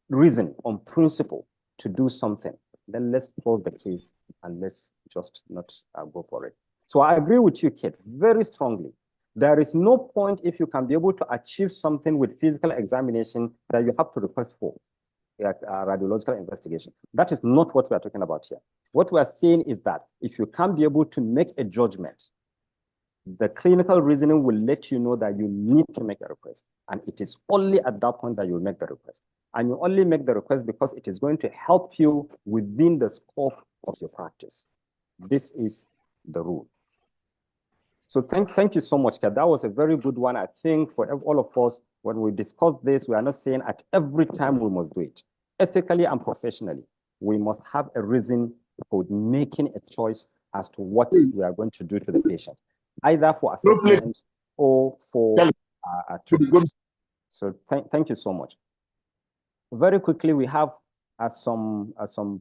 reason on principle to do something, then let's close the case and let's just not go for it. So I agree with you, Kate, very strongly. There is no point if you can be able to achieve something with physical examination that you have to request for radiological investigation. That is not what we are talking about here. What we are saying is that if you can't be able to make a judgment, the clinical reasoning will let you know that you need to make a request. And it is only at that point that you make the request. And you only make the request because it is going to help you within the scope of your practice. This is the rule. So thank you so much, Kat. That was a very good one. I think for all of us, when we discuss this, we are not saying at every time we must do it. Ethically and professionally, we must have a reason for making a choice as to what we are going to do to the patient, either for assessment or for treatment. So thank you so much. Very quickly, we have some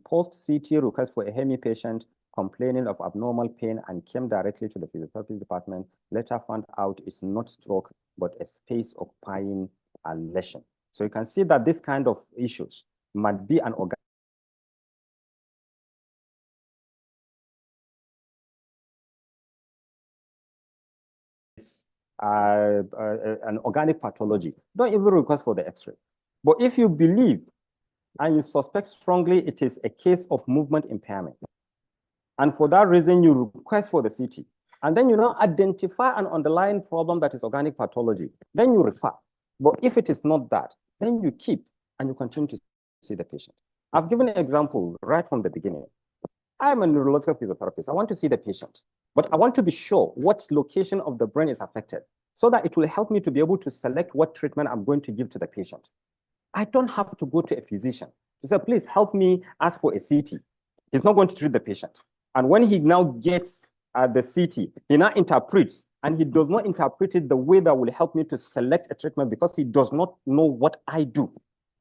post-CT requests for a HEMI patient complaining of abnormal pain and came directly to the physiotherapy department. Later found out it's not stroke, but a space-occupying lesion. So you can see that this kind of issues might be an organic pathology. Don't even request for the X-ray. But if you believe and you suspect strongly it is a case of movement impairment, and for that reason you request for the CT, and then you now identify an underlying problem that is organic pathology, then you refer. But if it is not that, then you keep and you continue to see the patient. I've given an example right from the beginning. I'm a neurological physiotherapist. I want to see the patient, but I want to be sure what location of the brain is affected so that it will help me to be able to select what treatment I'm going to give to the patient. I don't have to go to a physician to say, please help me ask for a CT. He's not going to treat the patient. And when he now gets the CT, he now interprets, and he does not interpret it the way that will help me to select a treatment because he does not know what I do.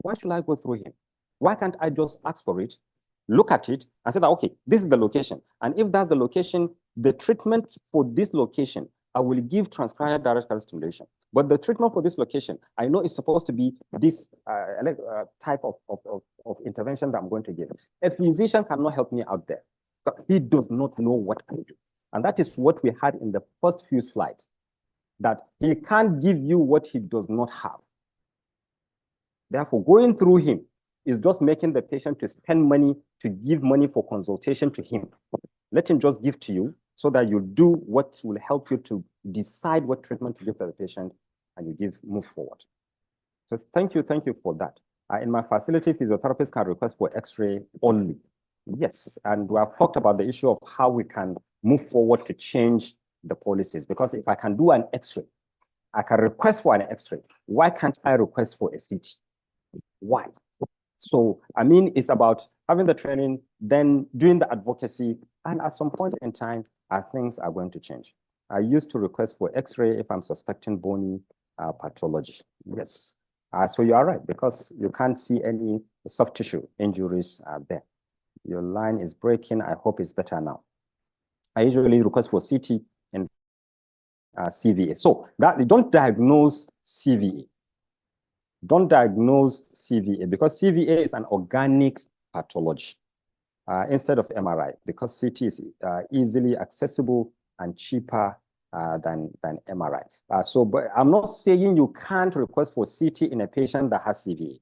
Why should I go through him? Why can't I just ask for it, look at it, and say that, okay, this is the location. And if that's the location, the treatment for this location, I will give transcranial direct current stimulation. But the treatment for this location, I know it's supposed to be this type of intervention that I'm going to give. A physician cannot help me out there because he does not know what I do. And that is what we had in the first few slides, that he can't give you what he does not have. Therefore, going through him is just making the patient to spend money, to give money for consultation to him. Let him just give to you so that you do what will help you to decide what treatment to give to the patient, and you move forward. So thank you for that. In my facility, physiotherapists can request for X-ray only. Yes, and we have talked about the issue of how we can move forward to change the policies, because if I can do an X-ray, I can request for an X-ray. Why can't I request for a CT? Why? So, I mean, it's about having the training, then doing the advocacy, and at some point in time, things are going to change. I used to request for X-ray if I'm suspecting bony pathology. Yes. So you are right, because you can't see any soft tissue injuries there. Your line is breaking. I hope it's better now. I usually request for CT and CVA. So that you don't diagnose CVA. Don't diagnose CVA, because CVA is an organic pathology instead of MRI, because CT is easily accessible and cheaper than MRI. But I'm not saying you can't request for CT in a patient that has CVA.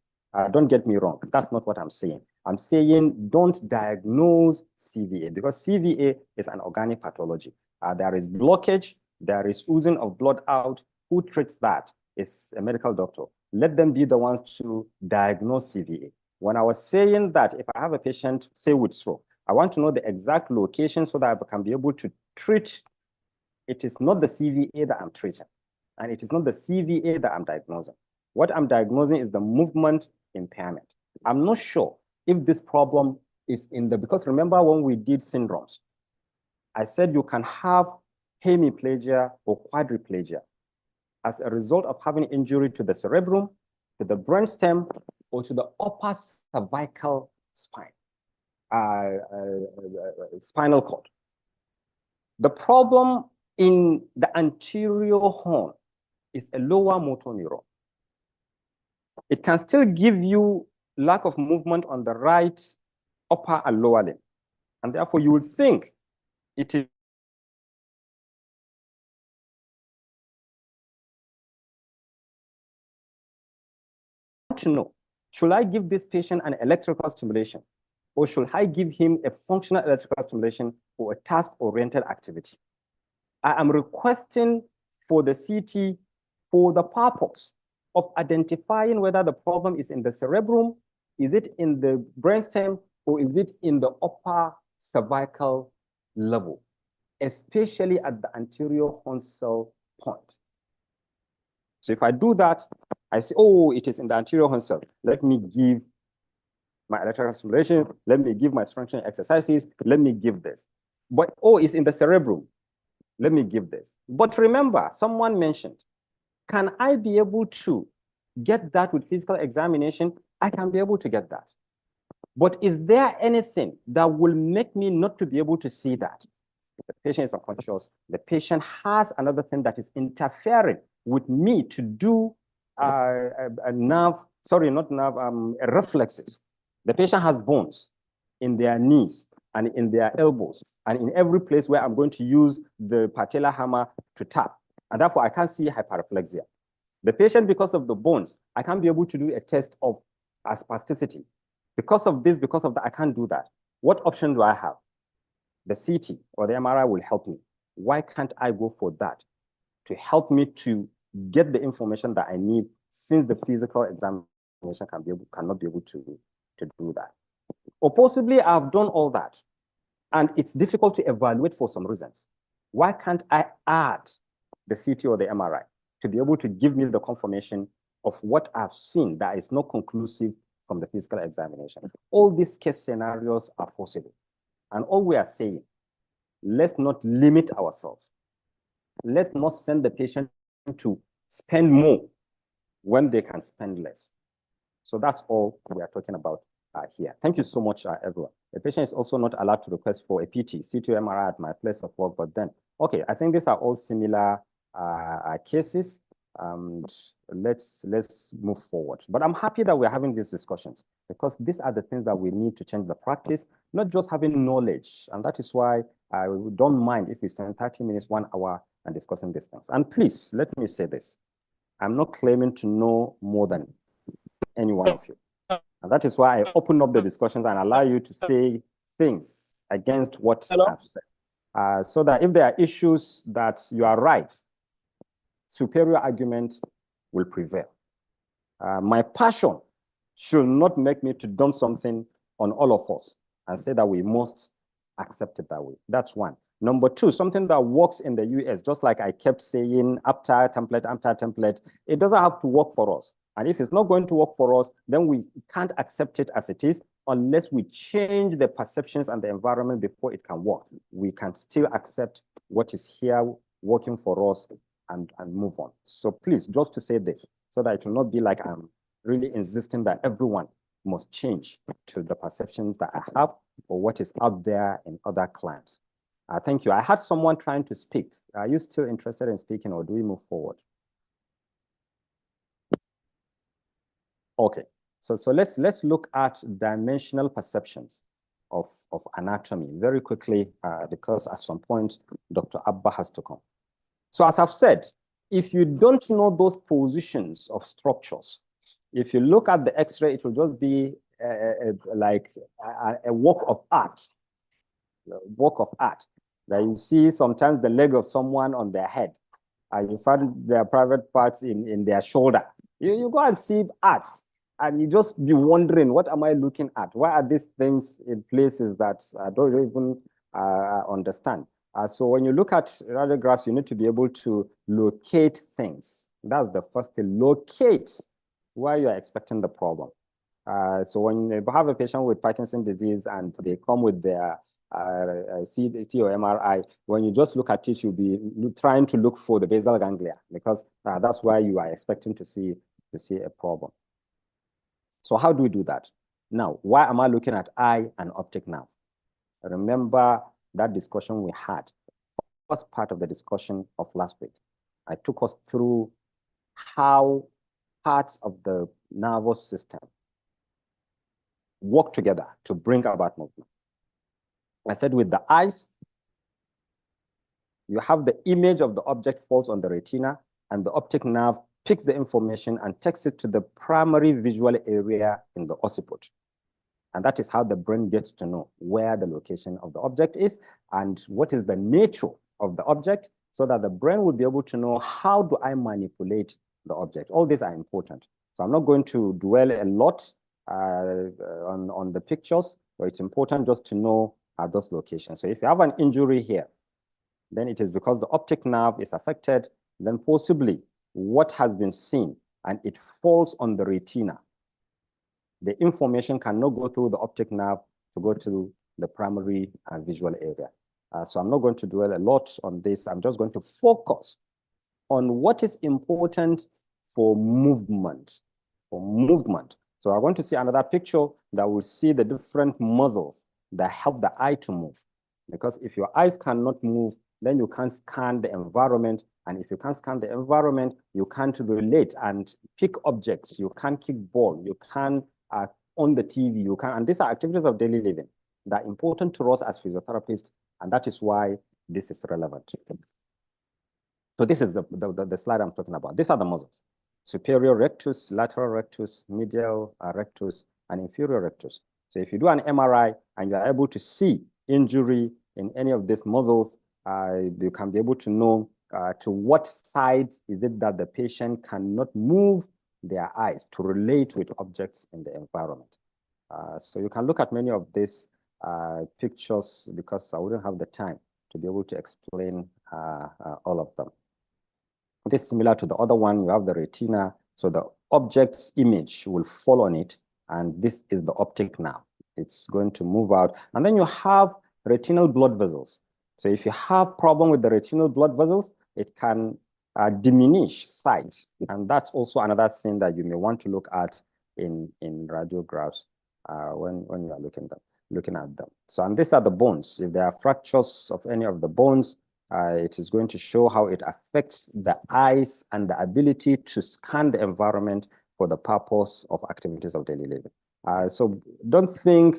Don't get me wrong. That's not what I'm saying. I'm saying don't diagnose CVA, because CVA is an organic pathology. There is blockage, there is oozing of blood out. Who treats that? It's a medical doctor. Let them be the ones to diagnose CVA. When I was saying that if I have a patient, say with stroke, I want to know the exact location so that I can be able to treat. It is not the CVA that I'm treating, and it is not the CVA that I'm diagnosing. What I'm diagnosing is the movement impairment. I'm not sure if this problem is because remember when we did syndromes, I said you can have hemiplegia or quadriplegia as a result of having injury to the cerebrum, to the brainstem, or to the upper cervical spine, spinal cord. The problem in the anterior horn is a lower motor neuron. It can still give you lack of movement on the right upper and lower limb. And therefore, you would think it is to know, should I give this patient an electrical stimulation, or should I give him a functional electrical stimulation or a task-oriented activity? I am requesting for the CT for the purpose of identifying whether the problem is in the cerebrum, is it in the brainstem, or is it in the upper cervical level, especially at the anterior horn cell point. So if I do that, I say, oh, it is in the anterior horn cell. Let me give my electrical stimulation. Let me give my strengthening exercises. Let me give this. But, oh, it's in the cerebrum. Let me give this. But remember, someone mentioned, can I be able to get that with physical examination? I can be able to get that. But is there anything that will make me not to be able to see that? The patient is unconscious. The patient has another thing that is interfering with me to do reflexes. The patient has bones in their knees and in their elbows and in every place where I'm going to use the patellar hammer to tap. And therefore, I can't see hyperreflexia. The patient, because of the bones, I can't be able to do a test of spasticity. Because of this, because of that, I can't do that. What option do I have? The CT or the MRI will help me. Why can't I go for that to help me to get the information that I need, since the physical examination cannot be able to do that? Or possibly I've done all that and it's difficult to evaluate for some reasons. Why can't I add the CT or the MRI to be able to give me the confirmation of what I've seen that is not conclusive from the physical examination? All these case scenarios are possible. And all we are saying, let's not limit ourselves. Let's not send the patient to spend more when they can spend less. So that's all we are talking about here. Thank you so much, everyone. The patient is also not allowed to request for a PT, CT, MRI at my place of work, but then, okay, I think these are all similar cases. Let's move forward. But I'm happy that we're having these discussions, because these are the things that we need to change the practice, not just having knowledge. And that is why I don't mind if we spend 30 minutes, 1 hour, and discussing these things. And please, let me say this. I'm not claiming to know more than any one of you. And that is why I open up the discussions and allow you to say things against what I've said. So that if there are issues that you are right, superior argument will prevail. My passion should not make me to dump something on all of us and say that we must accept it that way. That's one. Number two, something that works in the US, just like I kept saying, after template, it doesn't have to work for us. And if it's not going to work for us, then we can't accept it as it is unless we change the perceptions and the environment before it can work. We can still accept what is here working for us and move on. So please, just to say this, so that it will not be like I'm really insisting that everyone must change to the perceptions that I have or what is out there in other clients. Thank you. I had someone trying to speak. Are you still interested in speaking, or do we move forward? Okay, so let's look at dimensional perceptions of anatomy very quickly, because at some point, Dr. Abba has to come. So as I've said, if you don't know those positions of structures, if you look at the X-ray, it will just be like a work of art, that you see sometimes the leg of someone on their head, and you find their private parts in their shoulder. You go and see art, and you just be wondering, what am I looking at? Why are these things in places that I don't even understand? So when you look at radiographs, you need to be able to locate things. That's the first thing, locate where you are expecting the problem. So when you have a patient with Parkinson's disease and they come with their CT or MRI, when you just look at it, you'll be trying to look for the basal ganglia, because that's where you are expecting to see a problem. So how do we do that? Now, why am I looking at eye and optic nerve? Remember that discussion we had, first part of the discussion of last week. I took us through how parts of the nervous system work together to bring about movement. I said with the eyes, you have the image of the object falls on the retina, and the optic nerve picks the information and takes it to the primary visual area in the occiput. And that is how the brain gets to know where the location of the object is and what is the nature of the object, so that the brain will be able to know, how do I manipulate the object? All these are important. So I'm not going to dwell a lot on the pictures, but it's important just to know those locations. So if you have an injury here, then it is because the optic nerve is affected, then possibly what has been seen and it falls on the retina. The information cannot go through the optic nerve to go to the primary visual area. So I'm not going to dwell a lot on this. I'm just going to focus on what is important for movement. So I want to see another picture that will see the different muscles that help the eye to move. Because if your eyes cannot move, then you can't scan the environment. And if you can't scan the environment, you can't relate and pick objects. You can't kick ball. You can't on the TV. You can, and these are activities of daily living that are important to us as physiotherapists, and that is why this is relevant. So this is the slide I'm talking about. These are the muscles: superior rectus, lateral rectus, medial rectus, and inferior rectus. So if you do an MRI and you are able to see injury in any of these muscles, you can be able to know to what side is it that the patient cannot move their eyes to relate with objects in the environment. So you can look at many of these pictures, because I wouldn't have the time to be able to explain all of them. It is similar to the other one. You have the retina, so the object's image will fall on it, and this is the optic nerve. It's going to move out, and then you have retinal blood vessels. So if you have problem with the retinal blood vessels, it can diminish sight, and that's also another thing that you may want to look at in radiographs when you are looking at them. So, and these are the bones. If there are fractures of any of the bones, it is going to show how it affects the eyes and the ability to scan the environment for the purpose of activities of daily living. So don't think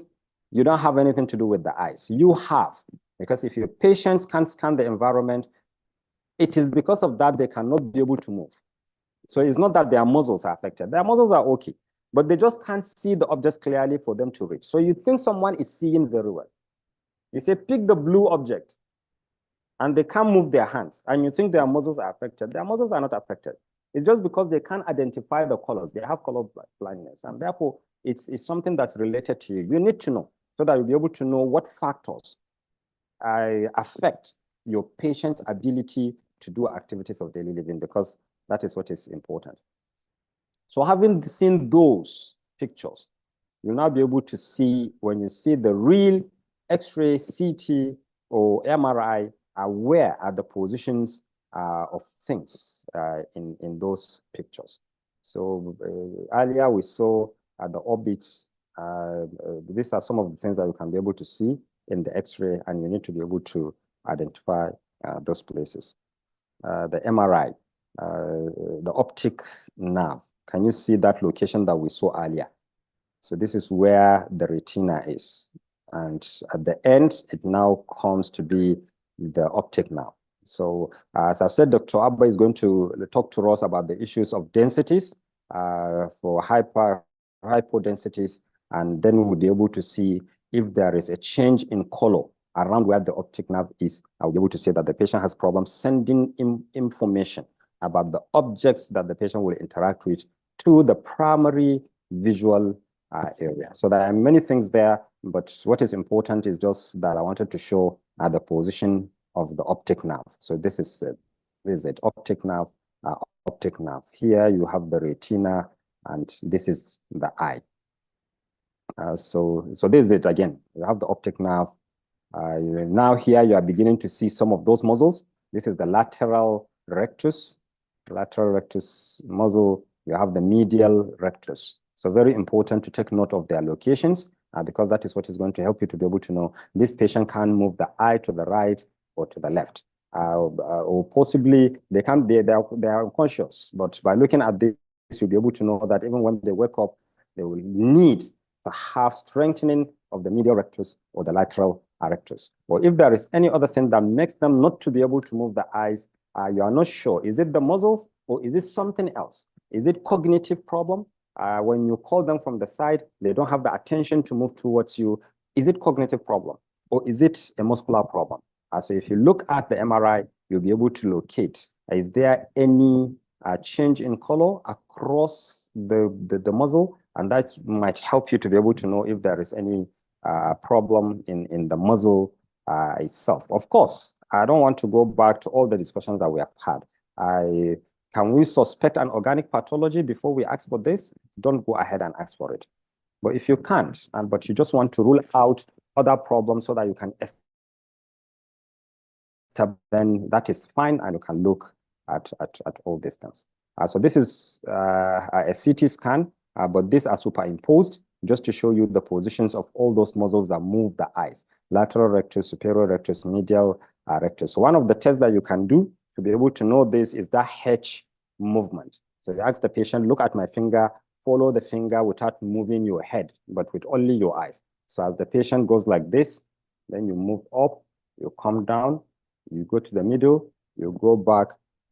you don't have anything to do with the eyes. You have, because if your patients can't scan the environment, it is because of that they cannot be able to move. So it's not that their muscles are affected. Their muscles are okay, but they just can't see the objects clearly for them to reach. So you think someone is seeing very well. You say, pick the blue object, and they can't move their hands, and you think their muscles are affected. Their muscles are not affected. It's just because they can't identify the colors. They have color blindness, and therefore it's something that's related to you. You need to know, so that you'll be able to know what factors affect your patient's ability to do activities of daily living, because that is what is important. So having seen those pictures, you'll now be able to see, when you see the real X-ray, CT, or MRI, where are the positions of things in those pictures. So earlier we saw the orbits. These are some of the things that you can be able to see in the X-ray, and you need to be able to identify those places. The MRI, the optic nerve. Can you see that location that we saw earlier? So this is where the retina is. And at the end, it now comes to be the optic nerve. So as I've said, Dr. Abba is going to talk to us about the issues of densities for hypodensities, and then we'll be able to see if there is a change in color around where the optic nerve is. I'll be able to say that the patient has problems sending information about the objects that the patient will interact with to the primary visual area. So there are many things there, but what is important is just that I wanted to show the position of the optic nerve. So this is it, optic nerve, optic nerve. Here you have the retina, and this is the eye. So this is it again. You have the optic nerve. Now here you are beginning to see some of those muscles. This is the lateral rectus muscle. You have the medial rectus. So very important to take note of their locations, because that is what is going to help you to be able to know this patient can move the eye to the right or to the left, or possibly they are unconscious. But by looking at this, you'll be able to know that even when they wake up, they will need to have strengthening of the medial rectus or the lateral rectus. Or if there is any other thing that makes them not to be able to move the eyes, you are not sure. Is it the muscles or is it something else? Is it cognitive problem? When you call them from the side, they don't have the attention to move towards you. Is it cognitive problem or is it a muscular problem? So if you look at the MRI, you'll be able to locate, is there any change in color across the muzzle? And that might help you to be able to know if there is any problem in the muzzle itself. Of course, I don't want to go back to all the discussions that we have had. Can we suspect an organic pathology before we ask for this? Don't go ahead and ask for it. But if you can't, but you just want to rule out other problems so that you can then that is fine, and you can look at all these things. So this is a CT scan, but these are superimposed just to show you the positions of all those muscles that move the eyes: lateral rectus, superior rectus, medial rectus. So one of the tests that you can do to be able to know this is that H movement. So you ask the patient, look at my finger, follow the finger without moving your head, but with only your eyes. So as the patient goes like this, then you move up, you come down, you go to the middle, you go back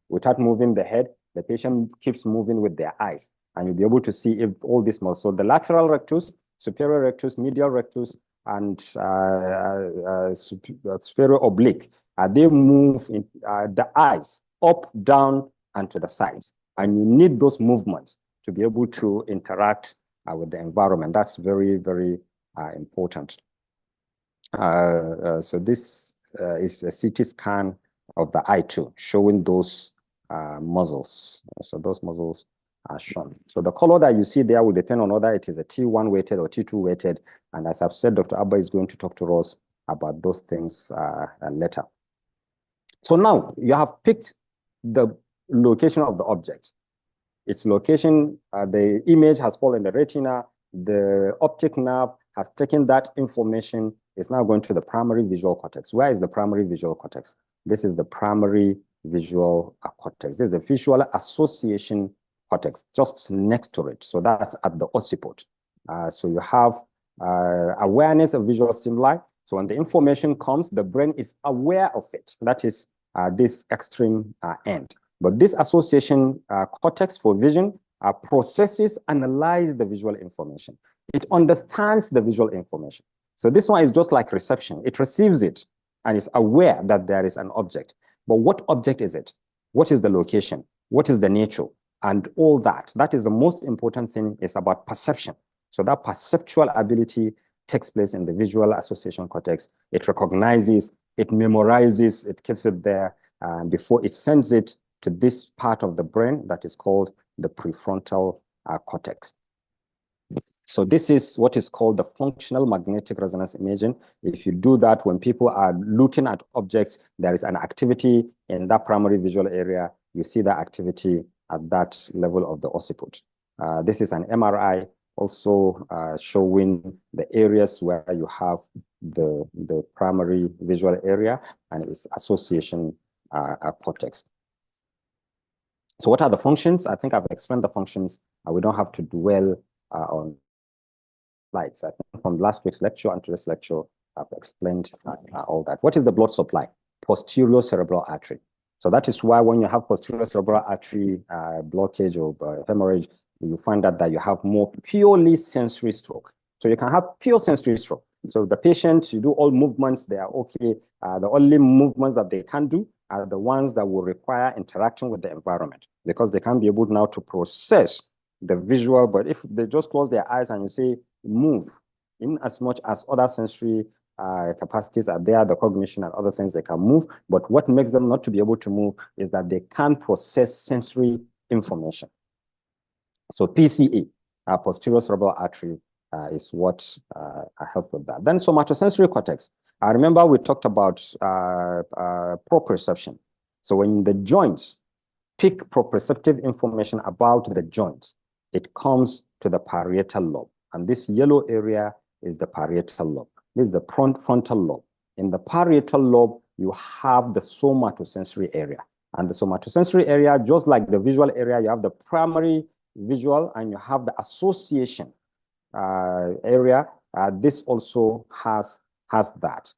without moving the head. The patient keeps moving with their eyes, and you'll be able to see if all these muscles, so the lateral rectus, superior rectus, medial rectus, and superior oblique, they move in the eyes up, down, and to the sides. And you need those movements to be able to interact with the environment. That's very, very important. So this is a CT scan of the eye too, showing those muscles. So those muscles are shown. So the color that you see there will depend on whether it is a T1 weighted or T2 weighted. And as I've said, Dr. Abba is going to talk to us about those things later. So now you have picked the location of the object. Its location, the image has fallen in the retina, the optic nerve has taken that information, it's now going to the primary visual cortex. Where is the primary visual cortex? This is the primary visual cortex. This is the visual association cortex, just next to it. So that's at the occiput. So you have awareness of visual stimuli. So when the information comes, the brain is aware of it. That is this extreme end. But this association cortex for vision processes, analyzes the visual information. It understands the visual information. So this one is just like reception. It receives it and is aware that there is an object. But what object is it? What is the location? What is the nature? And all that. That is the most important thing, is about perception. So that perceptual ability takes place in the visual association cortex. It recognizes, it memorizes, it keeps it there before it sends it to this part of the brain that is called the prefrontal cortex. So this is what is called the functional magnetic resonance imaging. If you do that, when people are looking at objects, there is an activity in that primary visual area. You see that activity at that level of the occiput. This is an MRI also showing the areas where you have the primary visual area and its association cortex. So what are the functions? I think I've explained the functions. We don't have to dwell on slides. I think from last week's lecture and to this lecture, I've explained all that. What is the blood supply? Posterior cerebral artery. So that is why when you have posterior cerebral artery blockage or hemorrhage, you find that you have more purely sensory stroke. So you can have pure sensory stroke. So the patient, you do all movements, they are okay. The only movements that they can do are the ones that will require interaction with the environment, because they can't be able now to process the visual. But if they just close their eyes and you say move, in as much as other sensory capacities are there, the cognition and other things, they can move. But what makes them not to be able to move is that they can't process sensory information. So PCA, posterior cerebral artery, is what helps with that. Then somatosensory cortex. I remember we talked about proprioception. So when the joints pick proprioceptive information about the joints, it comes to the parietal lobe. And this yellow area is the parietal lobe. This is the frontal lobe. In the parietal lobe, you have the somatosensory area. And the somatosensory area, just like the visual area, you have the primary visual and you have the association area, this also has that.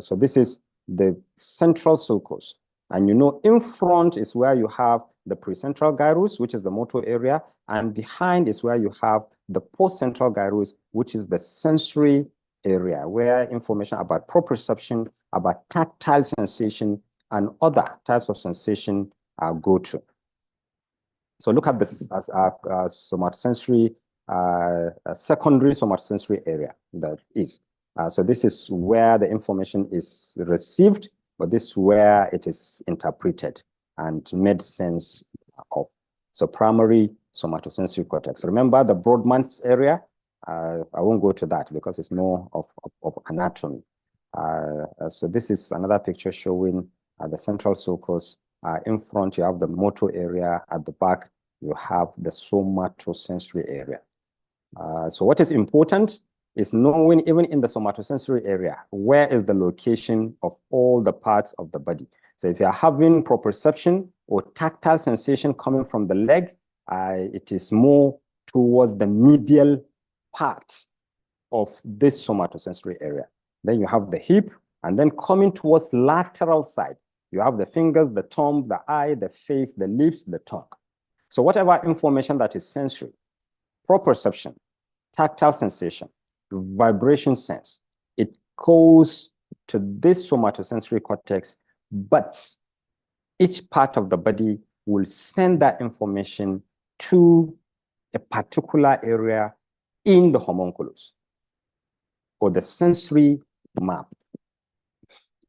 So this is the central sulcus. And you know, in front is where you have the precentral gyrus, which is the motor area, and behind is where you have the postcentral gyrus, which is the sensory area, where information about proprioception, about tactile sensation, and other types of sensation go to. So look at this as somatosensory, secondary somatosensory area that is. So this is where the information is received, but this is where it is interpreted and made sense of. So primary somatosensory cortex. Remember the Brodmann's area? I won't go to that because it's more of anatomy. So this is another picture showing the central sulcus. In front, you have the motor area. At the back, you have the somatosensory area. So what is important is knowing, even in the somatosensory area, where is the location of all the parts of the body. So if you are having proprioception or tactile sensation coming from the leg, it is more towards the medial part of this somatosensory area. Then you have the hip, and then coming towards lateral side, you have the fingers, the thumb, the eye, the face, the lips, the tongue. So whatever information that is sensory, proprioception, tactile sensation, vibration sense, it goes to this somatosensory cortex, but each part of the body will send that information to a particular area in the homunculus or the sensory map.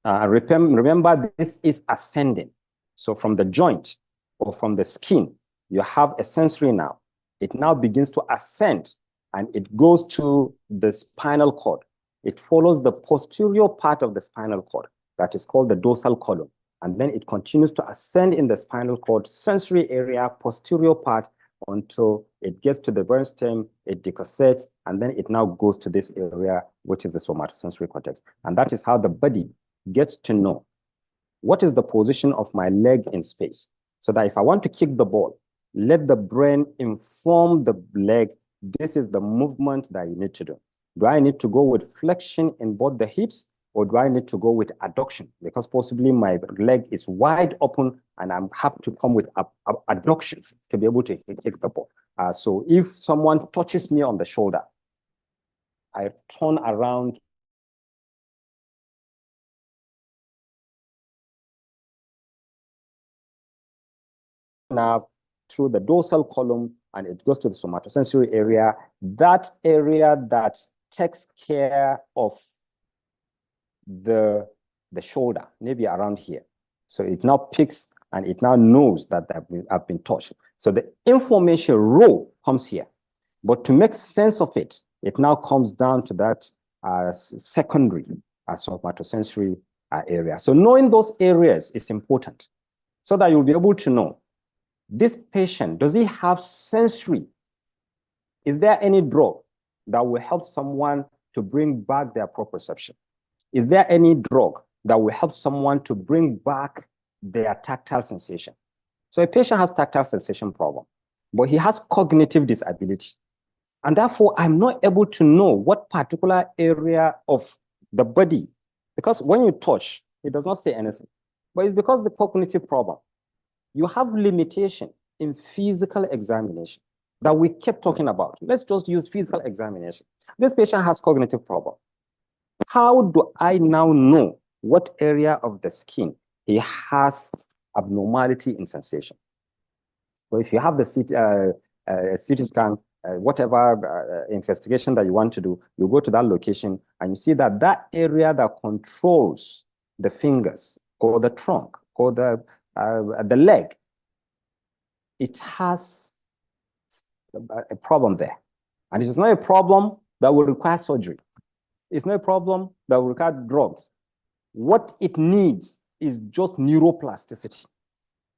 Remember, this is ascending. So from the joint or from the skin, you have a sensory now. It now begins to ascend and it goes to the spinal cord. It follows the posterior part of the spinal cord that is called the dorsal column. And then it continues to ascend in the spinal cord, sensory area, posterior part, until it gets to the brainstem, it decussets, and then it now goes to this area, which is the somatosensory cortex. And that is how the body gets to know what is the position of my leg in space. So that if I want to kick the ball, let the brain inform the leg, this is the movement that you need to do. Do I need to go with flexion in both the hips, or do I need to go with adduction? Because possibly my leg is wide open and I have to come with adduction to be able to kick the ball. So if someone touches me on the shoulder, I turn around now through the dorsal column and it goes to the somatosensory area, that area that takes care of the shoulder, maybe around here. So it now picks and it now knows that I've been touched. So the information raw comes here. But to make sense of it, it now comes down to that secondary somatosensory area. So knowing those areas is important so that you'll be able to know, this patient, does he have sensory? Is there any drug that will help someone to bring back their proprioception? Is there any drug that will help someone to bring back their tactile sensation? So a patient has tactile sensation problem, but he has cognitive disability. And therefore, I'm not able to know what particular area of the body, because when you touch, it does not say anything. But it's because the cognitive problem. You have limitation in physical examination that we kept talking about. Let's just use physical examination. This patient has cognitive problem. How do I now know what area of the skin he has abnormality in sensation? So if you have the CT scan, whatever investigation that you want to do, you go to that location and you see that that area that controls the fingers or the trunk or the leg, it has a problem there. And it is not a problem that will require surgery. It's not a problem that will require drugs. What it needs is just neuroplasticity.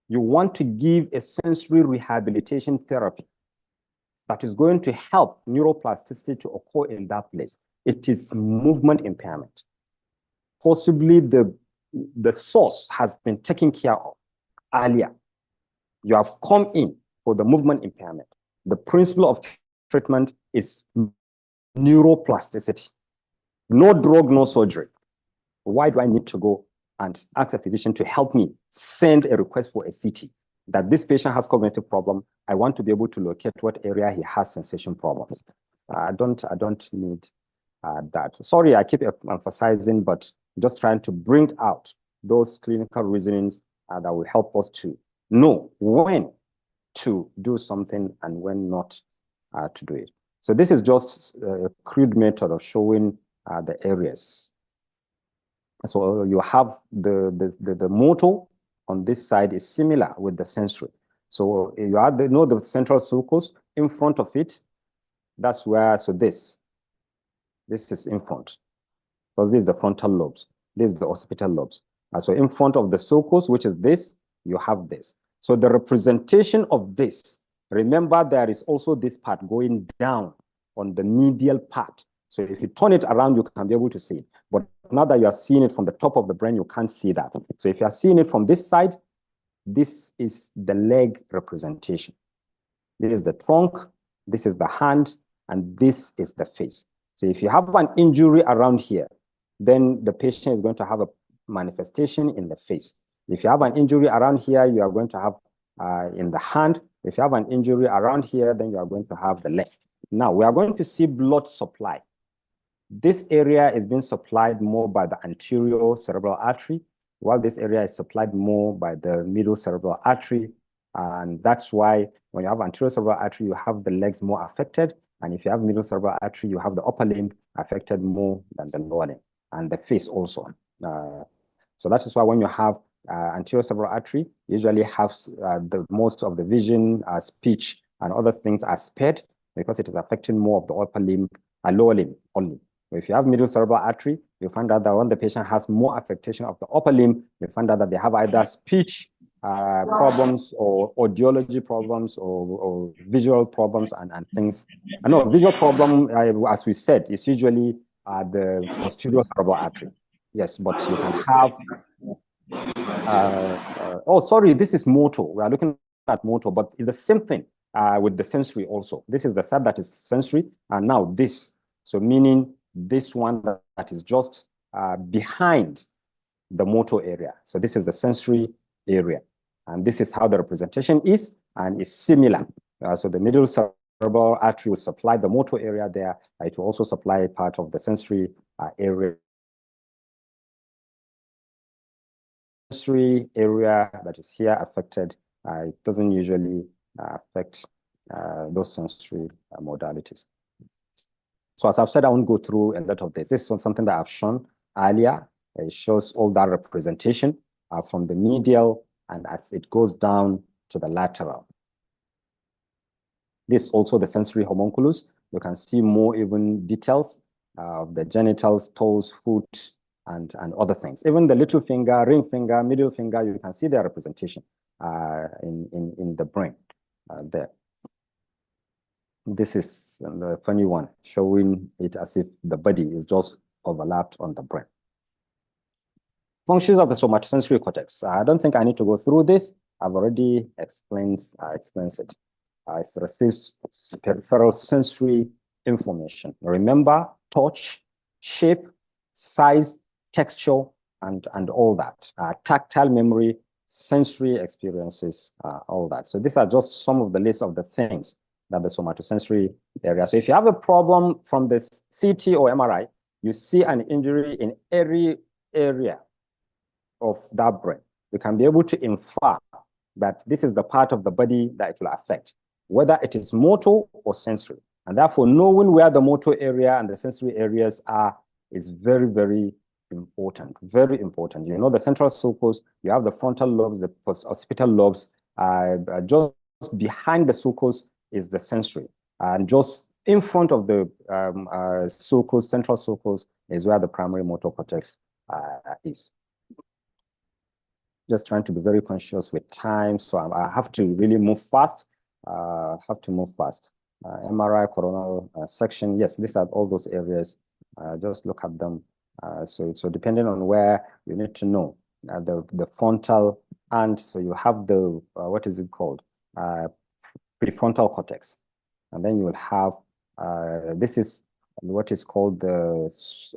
You want to give a sensory rehabilitation therapy that is going to help neuroplasticity to occur in that place. It is movement impairment. Possibly the source has been taken care of earlier. You have come in for the movement impairment. The principle of treatment is neuroplasticity. No drug, no surgery. Why do I need to go and ask a physician to help me send a request for a CT? That this patient has cognitive problem. I want to be able to locate what area he has sensation problems. I don't need that. Sorry, I keep emphasizing, but just trying to bring out those clinical reasonings that will help us to know when to do something and when not to do it. So this is just a crude method of showing the areas. So you have the motor on this side is similar with the sensory. So you have the central sulcus in front of it. That's where, so this is in front. Because this is the frontal lobes. This is the occipital lobes. So in front of the sulcus, which is this, you have this. So the representation of this, remember there is also this part going down on the medial part. So if you turn it around, you can be able to see it. But now that you are seeing it from the top of the brain, you can't see that. So if you are seeing it from this side, this is the leg representation. This is the trunk, this is the hand, and this is the face. So if you have an injury around here, then the patient is going to have a manifestation in the face. If you have an injury around here, you are going to have in the hand. If you have an injury around here, then you are going to have the leg. Now, we are going to see blood supply. This area is being supplied more by the anterior cerebral artery, while this area is supplied more by the middle cerebral artery. And that's why when you have anterior cerebral artery, you have the legs more affected. And if you have middle cerebral artery, you have the upper limb affected more than the lower limb, and the face also. So that is why when you have anterior cerebral artery, you usually have the most of the vision, speech, and other things are spared because it is affecting more of the upper limb, lower limb only. If you have middle cerebral artery, you find out that when the patient has more affectation of the upper limb, you find out that they have either speech problems or audiology problems or visual problems and things. I know visual problem, as we said, is usually the posterior cerebral artery. Yes, but you can have, oh, sorry, this is motor. We are looking at motor, but it's the same thing with the sensory also. This is the side that is sensory, and now this. So meaning this one that is just behind the motor area. So this is the sensory area. And this is how the representation is, and it's similar. So the middle cerebral artery will supply the motor area there. It will also supply part of the sensory area. Sensory area that is here affected, it doesn't usually affect those sensory modalities. So as I've said, I won't go through a lot of this. This is something that I've shown earlier. It shows all that representation from the medial, and as it goes down to the lateral. This also the sensory homunculus. You can see more even details of the genitals, toes, foot, and other things. Even the little finger, ring finger, middle finger, you can see their representation in the brain there. This is the funny one, showing it as if the body is just overlapped on the brain. Functions of the somatosensory cortex. I don't think I need to go through this. I've already explained it. It receives peripheral sensory information. Remember, touch, shape, size, texture, and all that. Tactile memory, sensory experiences, all that. So these are just some of the list of the things that the somatosensory area. So if you have a problem from this CT or MRI, you see an injury in every area of that brain, you can be able to infer that this is the part of the body that it will affect, whether it is motor or sensory. And therefore, knowing where the motor area and the sensory areas are is very, very important, very important. You know, the central sulcus, you have the frontal lobes, the occipital lobes, just behind the sulcus is the sensory. And just in front of the sulcus, central sulcus, is where the primary motor cortex is. Just trying to be very conscious with time, so I have to really move fast. MRI, coronal section, yes, these are all those areas. Just look at them. So depending on where you need to know the frontal, and so you have the what is it called, prefrontal cortex. And then you will have, this is what is called the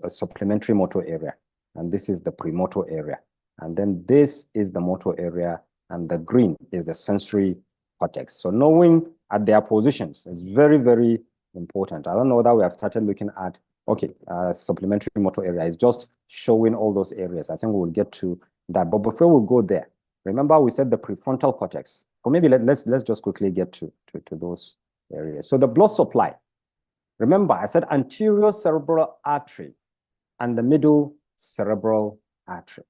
supplementary motor area. And this is the premotor area. And then this is the motor area, and the green is the sensory cortex. So knowing at their positions is very, very important. I don't know that we have started looking at, okay, supplementary motor area is just showing all those areas. I think we'll get to that. But before we go there, remember we said the prefrontal cortex. Or maybe let's just quickly get to those areas. So the blood supply. Remember, I said anterior cerebral artery and the middle cerebral artery.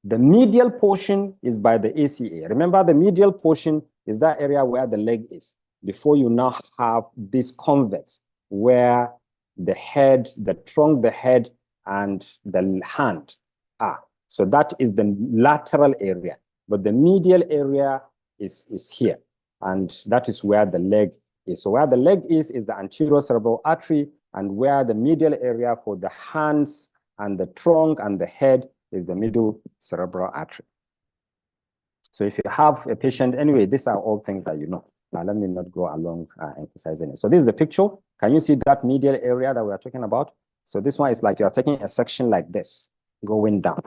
The medial portion is by the ACA. Remember, the medial portion is that area where the leg is, before you now have this convex where the head, the trunk, the head, and the hand are. So that is the lateral area, but the medial area is here, and that is where the leg is. So where the leg is the anterior cerebral artery, and where the medial area for the hands and the trunk and the head is the middle cerebral artery. So if you have a patient, anyway, these are all things that you know. Now, let me not go along emphasizing it. So this is the picture. Can you see that medial area that we are talking about? So this one is like you are taking a section like this, going down.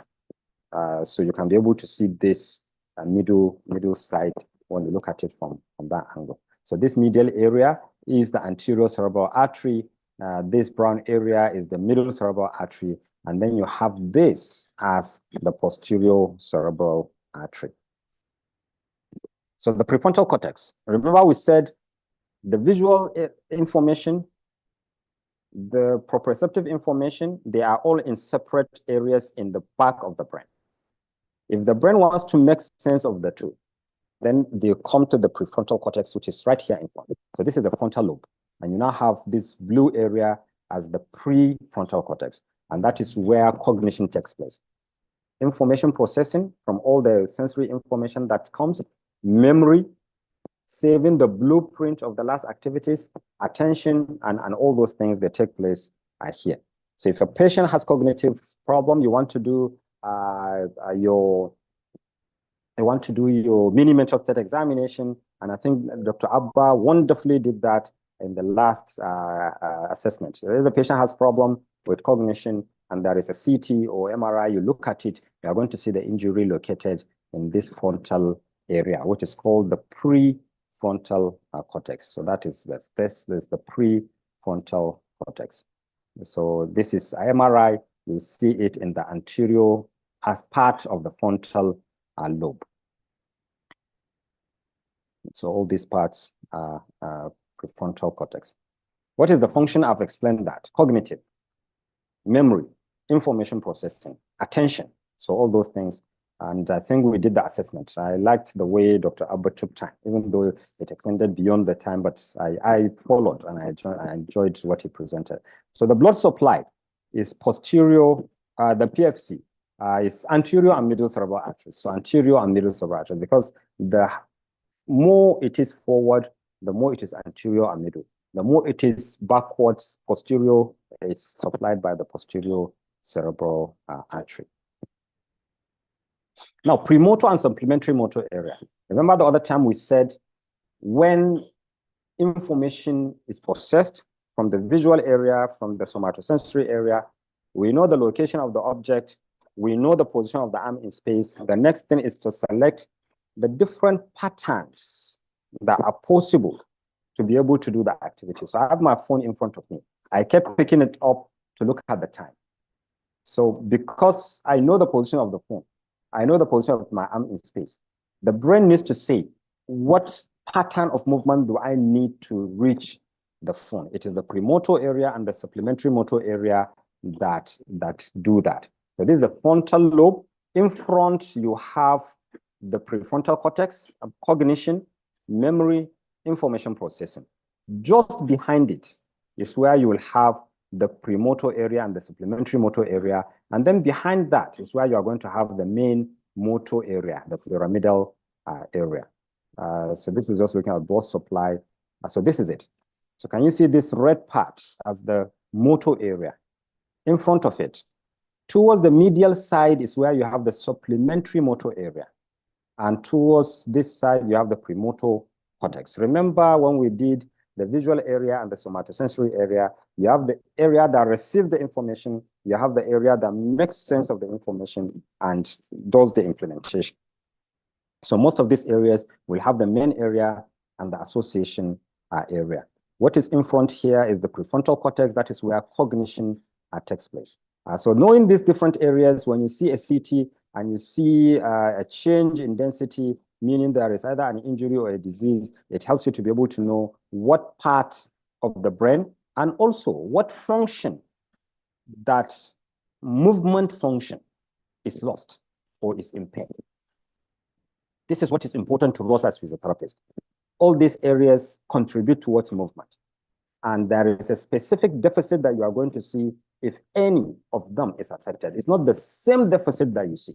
So you can be able to see this middle side when you look at it from that angle. So this medial area is the anterior cerebral artery. This brown area is the middle cerebral artery. And then you have this as the posterior cerebral artery. So the prefrontal cortex. Remember we said the visual information, the proprioceptive information, they are all in separate areas in the back of the brain. If the brain wants to make sense of the two, then they come to the prefrontal cortex, which is right here in front. So this is the frontal lobe. And you now have this blue area as the prefrontal cortex. And that is where cognition takes place. Information processing from all the sensory information that comes, memory, saving the blueprint of the last activities, attention, and all those things that take place are here. So if a patient has cognitive problem, you want to do your mini mental state examination. And I think Dr. Abba wonderfully did that in the last assessment. If the patient has problem with cognition and there is a CT or MRI, you look at it, you are going to see the injury located in this frontal area, which is called the prefrontal cortex. So that is this is the prefrontal cortex. So this is MRI. You see it in the anterior as part of the frontal lobe. So all these parts are prefrontal cortex. What is the function? I've explained that. Cognitive, memory, information processing, attention. So all those things. And I think we did the assessment. I liked the way Dr. Albert took time, even though it extended beyond the time, but I followed and I enjoyed what he presented. So the blood supply is posterior, the PFC is anterior and middle cerebral arteries. So anterior and middle cerebral arteries, because the more it is forward, the more it is anterior and middle. The more it is backwards, posterior, it's supplied by the posterior cerebral artery. Now, premotor and supplementary motor area. Remember the other time we said when information is processed from the visual area, from the somatosensory area, we know the location of the object, we know the position of the arm in space. The next thing is to select the different patterns that are possible to be able to do that activity. So I have my phone in front of me. I kept picking it up to look at the time. So because I know the position of the phone, I know the position of my arm in space, the brain needs to say, what pattern of movement do I need to reach the phone? It is the premotor area and the supplementary motor area that do that. So this is the frontal lobe. In front, you have the prefrontal cortex, cognition, memory, information processing. Just behind it is where you will have the premotor area and the supplementary motor area. And then behind that is where you are going to have the main motor area, the pyramidal area. So this is just looking at blood supply. So this is it. So can you see this red part as the motor area? In front of it, towards the medial side is where you have the supplementary motor area. And towards this side, you have the premotor cortex. Remember when we did the visual area and the somatosensory area. You have the area that receives the information. You have the area that makes sense of the information and does the implementation. So most of these areas will have the main area and the association area. What is in front here is the prefrontal cortex. That is where cognition takes place. So knowing these different areas, when you see a CT and you see a change in density, meaning there is either an injury or a disease, it helps you to be able to know what part of the brain and also what function, that movement function, is lost or is impaired. This is what is important to us as physiotherapists. All these areas contribute towards movement. And there is a specific deficit that you are going to see if any of them is affected. It's not the same deficit that you see.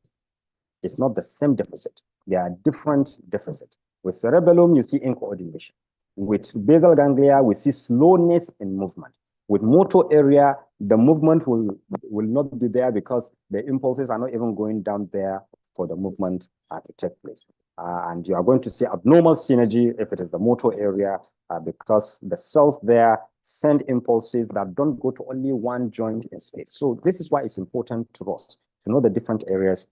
It's not the same deficit. They are different deficits. With cerebellum, you see incoordination. With basal ganglia, we see slowness in movement. With motor area, the movement will not be there because the impulses are not even going down there for the movement to take place. And you are going to see abnormal synergy if it is the motor area because the cells there send impulses that don't go to only one joint in space. So this is why it's important to us to know the different areas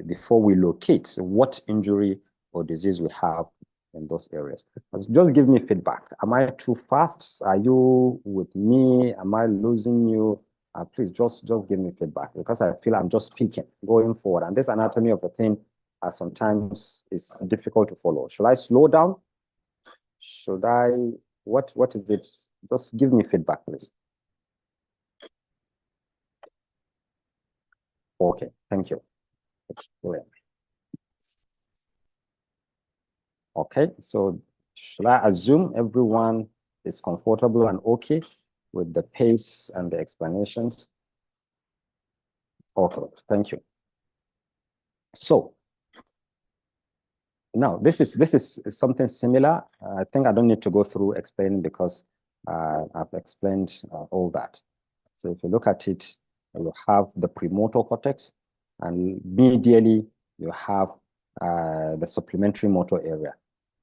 before we locate what injury or disease we have in those areas. Just give me feedback. Am I too fast? Are you with me? Am I losing you? Please just give me feedback because I feel I'm just speaking going forward. And this anatomy of a thing sometimes is difficult to follow. Should I slow down? Should I, what is it? Just give me feedback, please. Okay, thank you. Okay, so should I assume everyone is comfortable and okay with the pace and the explanations? Okay, thank you. So now this is something similar. I think I don't need to go through explaining because I've explained all that. So if you look at it, you have the premotor cortex, and medially you have the supplementary motor area.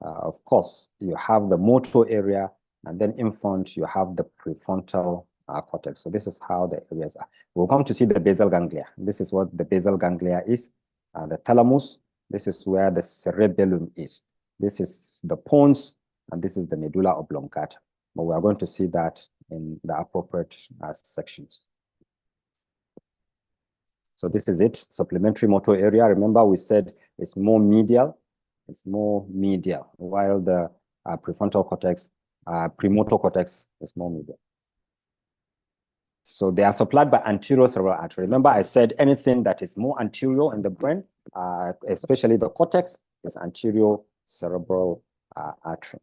Of course, you have the motor area, and then in front you have the prefrontal cortex. So this is how the areas are. We'll come to see the basal ganglia. This is what the basal ganglia is. The thalamus, this is where the cerebellum is. This is the pons, and this is the medulla oblongata. But we are going to see that in the appropriate sections. So this is it, supplementary motor area. Remember we said it's more medial. It's more medial, while the prefrontal cortex, premotor cortex is more medial. So they are supplied by anterior cerebral artery. Remember I said anything that is more anterior in the brain, especially the cortex, is anterior cerebral artery.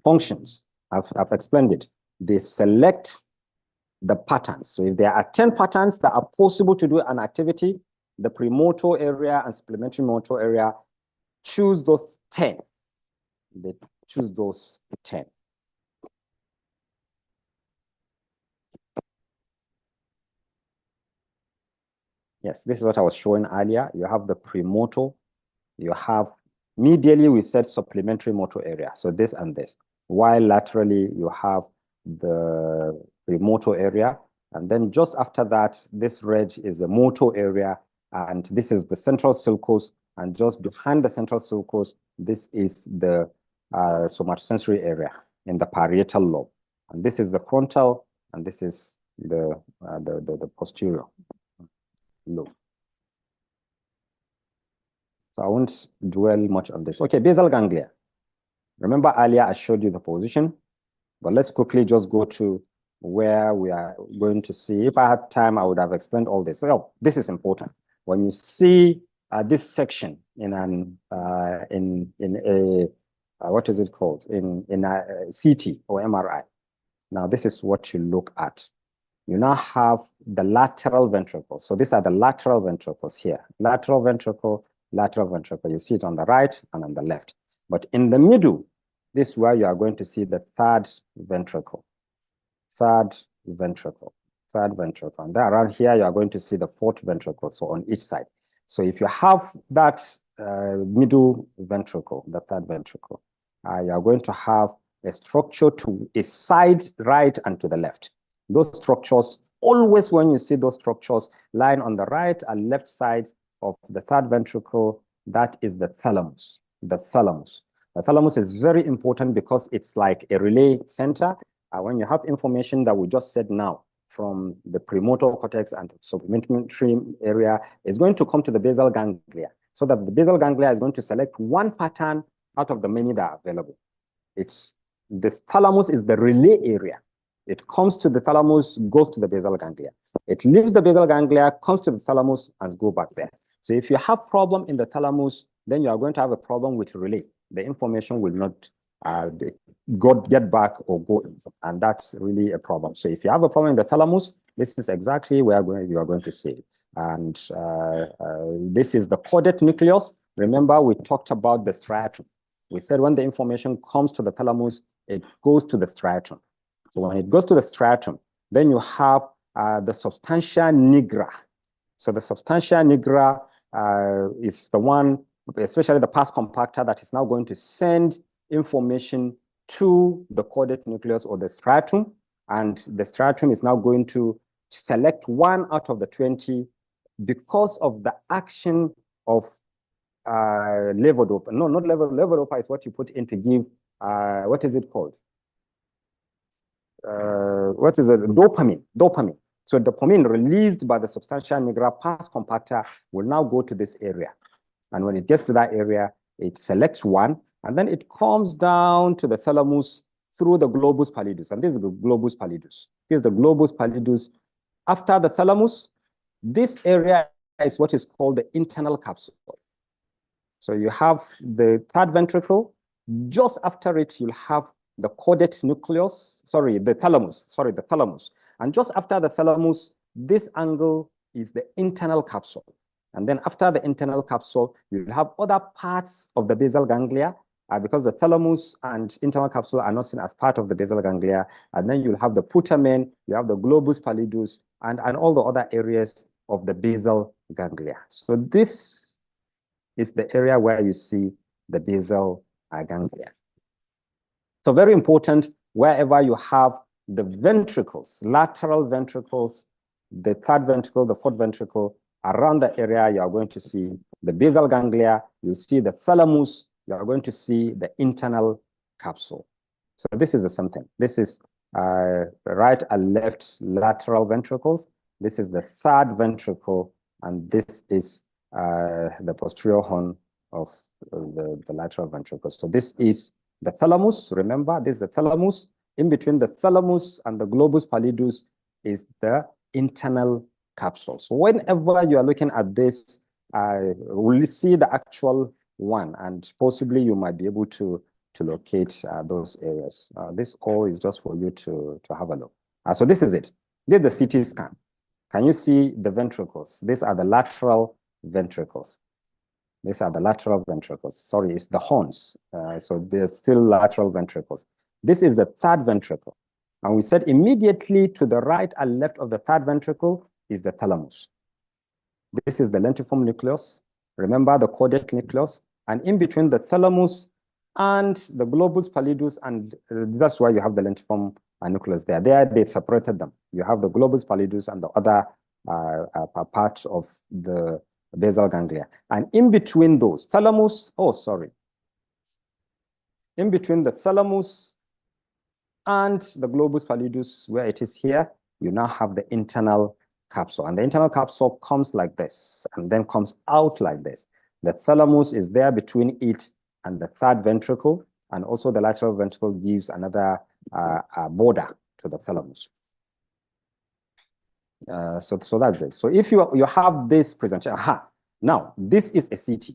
Functions, I've explained it. They select the patterns. So if there are 10 patterns that are possible to do an activity, the premotor area and supplementary motor area choose those 10. They choose those 10. Yes, this is what I was showing earlier. You have the premotor, you have medially we said supplementary motor area. So this and this. While laterally you have the premotor area. And then just after that, this red is the motor area. And this is the central sulcus, and just behind the central sulcus, this is the somatosensory area in the parietal lobe. And this is the frontal, and this is the posterior lobe. So I won't dwell much on this. Okay, basal ganglia. Remember earlier I showed you the position, but let's quickly just go to where we are going to see. If I had time, I would have explained all this. So this is important. When you see this section in an what is it called in a CT or MRI, now this is what you look at. You now have the lateral ventricle. So these are the lateral ventricles here. Lateral ventricle, lateral ventricle. You see it on the right and on the left. But in the middle, this is where you are going to see the third ventricle. Third ventricle. Third ventricle. And then around here, you are going to see the fourth ventricle, so on each side. So if you have that middle ventricle, the third ventricle, you are going to have a structure to a side, right, and to the left. Those structures, always when you see those structures lying on the right and left side of the third ventricle, that is the thalamus. The thalamus. The thalamus is very important because it's like a relay center. When you have information that we just said now from the premotor cortex and supplementary area, is going to come to the basal ganglia, so that the basal ganglia is going to select one pattern out of the many that are available. The thalamus is the relay area. It comes to the thalamus, goes to the basal ganglia. It leaves the basal ganglia, comes to the thalamus, and go back there. So if you have problem in the thalamus, then you are going to have a problem with relay. The information will not get back or go in, and that's really a problem. So if you have a problem in the thalamus, this is exactly where you are going to see it. And this is the caudate nucleus. Remember, we talked about the striatum. We said when the information comes to the thalamus, it goes to the striatum. So when it goes to the striatum, then you have the substantia nigra. So the substantia nigra is the one, especially the pars compacta, that is now going to send information to the caudate nucleus or the striatum. And the striatum is now going to select one out of the 20 because of the action of levodopa. No, not levodopa is what you put in to give, what is it called? What is it? Dopamine. So dopamine released by the substantia nigra pars compacta will now go to this area. And when it gets to that area, it selects one, and then it comes down to the thalamus through the globus pallidus. And this is the globus pallidus. This is the globus pallidus. After the thalamus, this area is what is called the internal capsule. So you have the third ventricle. Just after it, you'll have the caudate nucleus, the thalamus. And just after the thalamus, this angle is the internal capsule. And then after the internal capsule, you'll have other parts of the basal ganglia, because the thalamus and internal capsule are not seen as part of the basal ganglia. And then you'll have the putamen, you have the globus pallidus, and all the other areas of the basal ganglia. So this is the area where you see the basal ganglia. So very important, wherever you have the ventricles, lateral ventricles, the third ventricle, the fourth ventricle, around the area, you are going to see the basal ganglia, you'll see the thalamus, you are going to see the internal capsule. So this is the same thing. This is right and left lateral ventricles. This is the third ventricle, and this is the posterior horn of the lateral ventricle. So this is the thalamus. Remember, this is the thalamus. In between the thalamus and the globus pallidus is the internal capsule. So whenever you are looking at this, we'll see the actual one, and possibly you might be able to locate those areas. This all is just for you to have a look. So this is it. This is the CT scan. Can you see the ventricles? These are the lateral ventricles. These are the lateral ventricles. Sorry, it's the horns. So they're still lateral ventricles. This is the third ventricle. And we said immediately to the right and left of the third ventricle is the thalamus. This is the lentiform nucleus. Remember the caudate nucleus. And in between the thalamus and the globus pallidus, and that's why you have the lentiform nucleus there. There they separated them. You have the globus pallidus and the other part of the basal ganglia. And in between those, thalamus, in between the thalamus and the globus pallidus, where it is here, you now have the internal capsule. And the internal capsule comes like this, and then comes out like this. The thalamus is there between it and the third ventricle, and also the lateral ventricle gives another border to the thalamus. So that's it. So if you have this presentation, now this is a CT.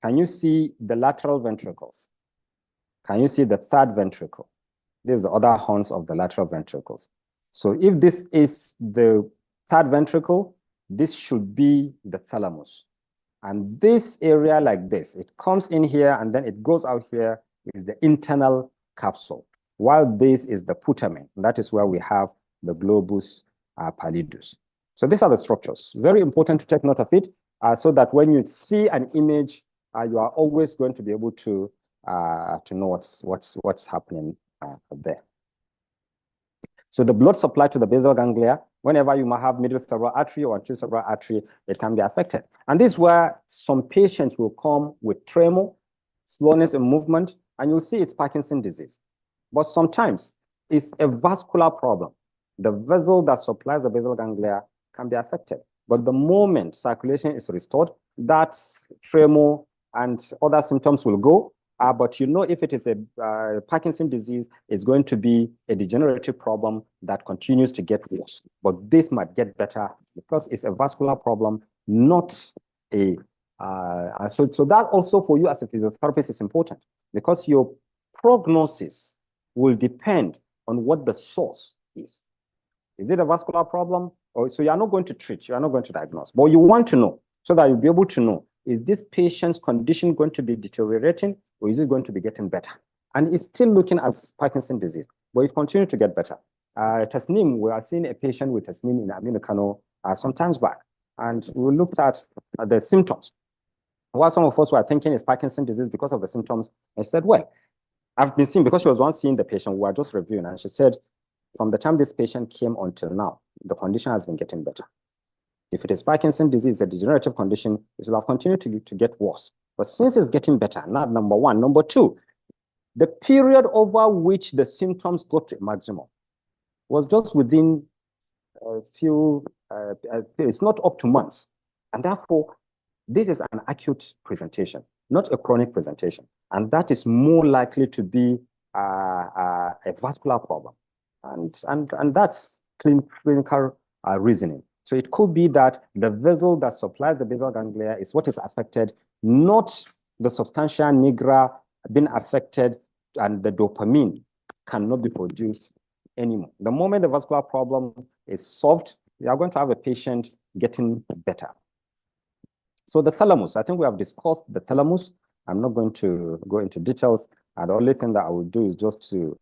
Can you see the lateral ventricles? Can you see the third ventricle? This is the other horns of the lateral ventricles. So if this is the third ventricle, this should be the thalamus. And this area like this, it comes in here and then it goes out here, is the internal capsule, while this is the putamen. That is where we have the globus pallidus. So these are the structures. Very important to take note of it, so that when you see an image, you are always going to be able to to know what's happening there. So the blood supply to the basal ganglia, whenever you might have middle cerebral artery or anterior cerebral artery, it can be affected. And this is where some patients will come with tremor, slowness in movement, and you'll see it's Parkinson's disease. But sometimes it's a vascular problem. The vessel that supplies the basal ganglia can be affected. But the moment circulation is restored, that tremor and other symptoms will go. But you know, if it is a Parkinson's disease, it's going to be a degenerative problem that continues to get worse. But this might get better because it's a vascular problem, not a... so that also for you as a physiotherapist is important, because your prognosis will depend on what the source is. Is it a vascular problem? Or so you are not going to treat, you are not going to diagnose, but you want to know so that you'll be able to know, is this patient's condition going to be deteriorating or is it going to be getting better? And it's still looking at Parkinson's disease, but it continues to get better. Tasnim, we are seeing a patient with Tasnim in Aminu Kano some times back, and we looked at the symptoms. What some of us were thinking is Parkinson's disease because of the symptoms. I said, well, I've been seeing, because she was once seeing the patient, we were just reviewing, and she said, from the time this patient came until now, the condition has been getting better. If it is Parkinson's disease, a degenerative condition, it will have continued to get worse. But since it's getting better, not number one. Number two, the period over which the symptoms got to a maximum was just within a few, it's not up to months. And therefore, this is an acute presentation, not a chronic presentation. And that is more likely to be a vascular problem. And that's clinical reasoning. So it could be that the vessel that supplies the basal ganglia is what is affected, not the substantia nigra being affected, and the dopamine cannot be produced anymore. The moment the vascular problem is solved, you are going to have a patient getting better. So the thalamus, I think we have discussed the thalamus. I'm not going to go into details. And the only thing that I will do is just to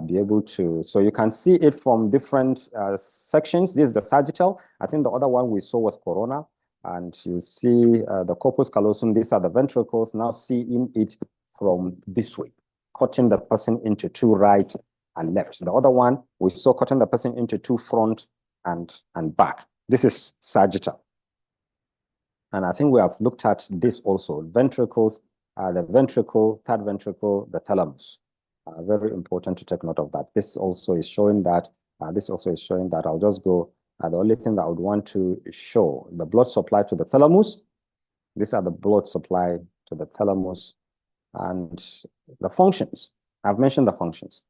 be able to, so you can see it from different sections. This is the sagittal. I think the other one we saw was corona. And you see the corpus callosum. These are the ventricles. Now seeing it from this way, cutting the person into two right and left. The other one, we saw cutting the person into two front and back. This is sagittal. And I think we have looked at this also. Ventricles, the ventricle, third ventricle, the thalamus. Very important to take note of that. This also is showing that, I'll just go, the only thing that I would want to show, the blood supply to the thalamus. These are the blood supply to the thalamus and the functions. I've mentioned the functions.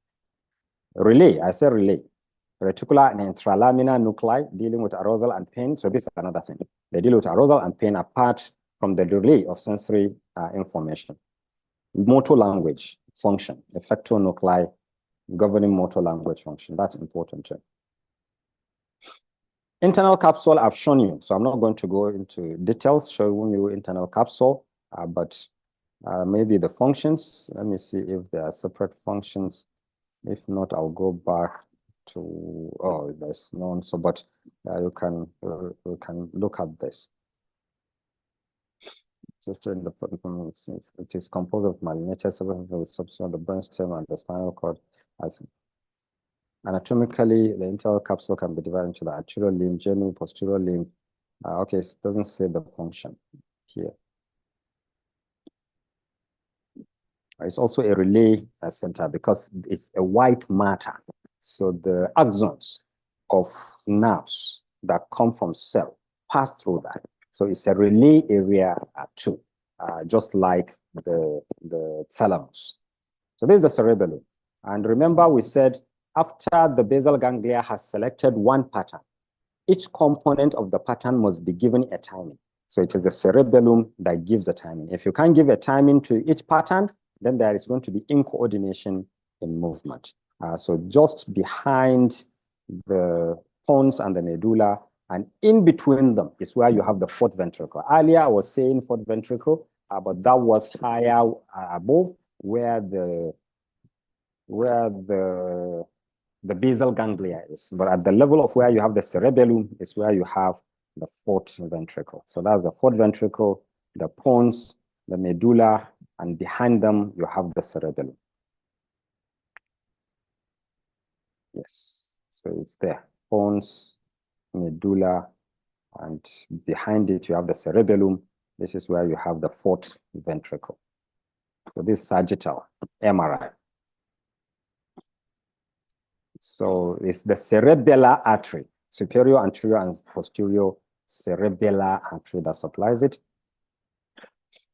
Relay, I say relay. Reticular and intralaminar nuclei dealing with arousal and pain. So this is another thing. They deal with arousal and pain apart from the relay of sensory information. Motor language function, effector nuclei governing motor language function. That's important too. Internal capsule I've shown you, so I'm not going to go into details showing you internal capsule, but maybe the functions. Let me see if there are separate functions. If not, I'll go back to, there's none. So, but you can look at this. Just in the it is composed of myelinated with substance of the brainstem and the spinal cord. As anatomically, the internal capsule can be divided into the anterior limb, genuine posterior limb. Okay, it doesn't say the function here. It's also a relay center because it's a white matter. So the axons of nerves that come from cell pass through that. So it's a relay area too, just like the thalamus. So this is the cerebellum. And remember we said after the basal ganglia has selected one pattern, each component of the pattern must be given a timing. So it is the cerebellum that gives the timing. If you can't give a timing to each pattern, then there is going to be incoordination in movement. So just behind the pons and the medulla, and in between them is where you have the fourth ventricle. Earlier I was saying fourth ventricle, but that was higher above where the basal ganglia is. But at the level of where you have the cerebellum is where you have the fourth ventricle. So that's the fourth ventricle, the pons, the medulla, and behind them, you have the cerebellum. Yes, so it's there, pons, medulla, and behind it, you have the cerebellum. This is where you have the fourth ventricle. So this is sagittal, MRI. So it's the cerebellar artery, superior, anterior, and posterior cerebellar artery that supplies it.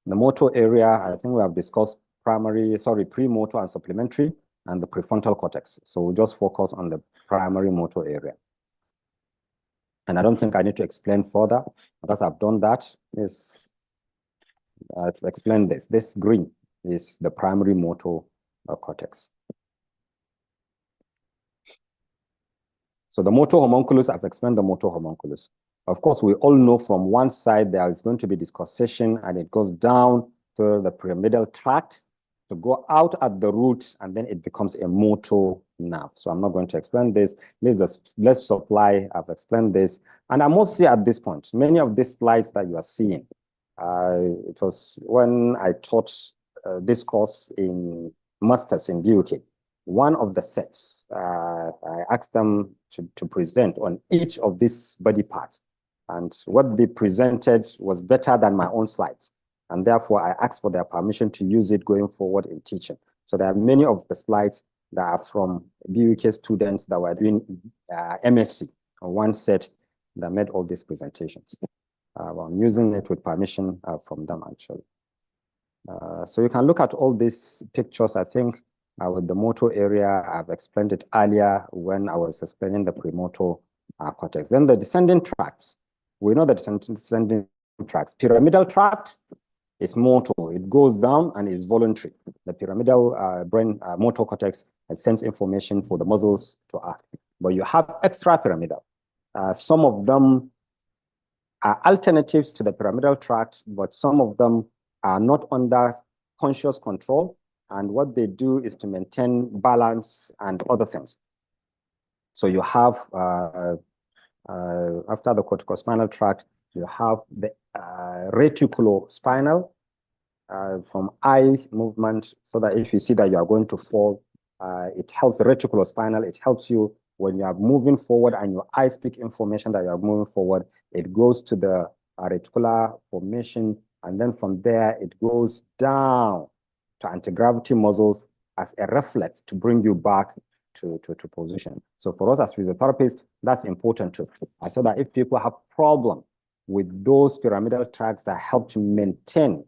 The motor area, I think we have discussed premotor and supplementary, and the prefrontal cortex. So we'll just focus on the primary motor area. And I don't think I need to explain further because I've done that. I've explained this. This green is the primary motor cortex. So the motor homunculus, I've explained the motor homunculus. Of course, we all know from one side there is going to be discussion and it goes down to the pyramidal tract to go out at the root, and then it becomes a motor nerve. So I'm not going to explain this. This is the blood supply. I've explained this. And I must say at this point, many of these slides that you are seeing, it was when I taught this course in masters in BUK. One of the sets, I asked them to present on each of these body parts. And what they presented was better than my own slides. And therefore, I asked for their permission to use it going forward in teaching. So there are many of the slides that are from BUK students that were doing MSc on one set that made all these presentations. I'm using it with permission from them, actually. So you can look at all these pictures. I think with the motor area, I've explained it earlier when I was explaining the premotor cortex. Then the descending tracts. We know that descending tracts. Pyramidal tract is motor. It goes down and is voluntary. The pyramidal brain motor cortex sends information for the muscles to act. But you have extrapyramidal. Some of them are alternatives to the pyramidal tract, but some of them are not under conscious control. And what they do is to maintain balance and other things. So you have, after the corticospinal tract, you have the reticulospinal from eye movement, so that if you see that you are going to fall, it helps the reticulospinal. It helps you when you are moving forward and your eyes pick information that you are moving forward. It goes to the reticular formation, and then from there, it goes down to anti-gravity muscles as a reflex to bring you back to position. So for us as physiotherapists, that's important too. So that if people have problem with those pyramidal tracts that help to maintain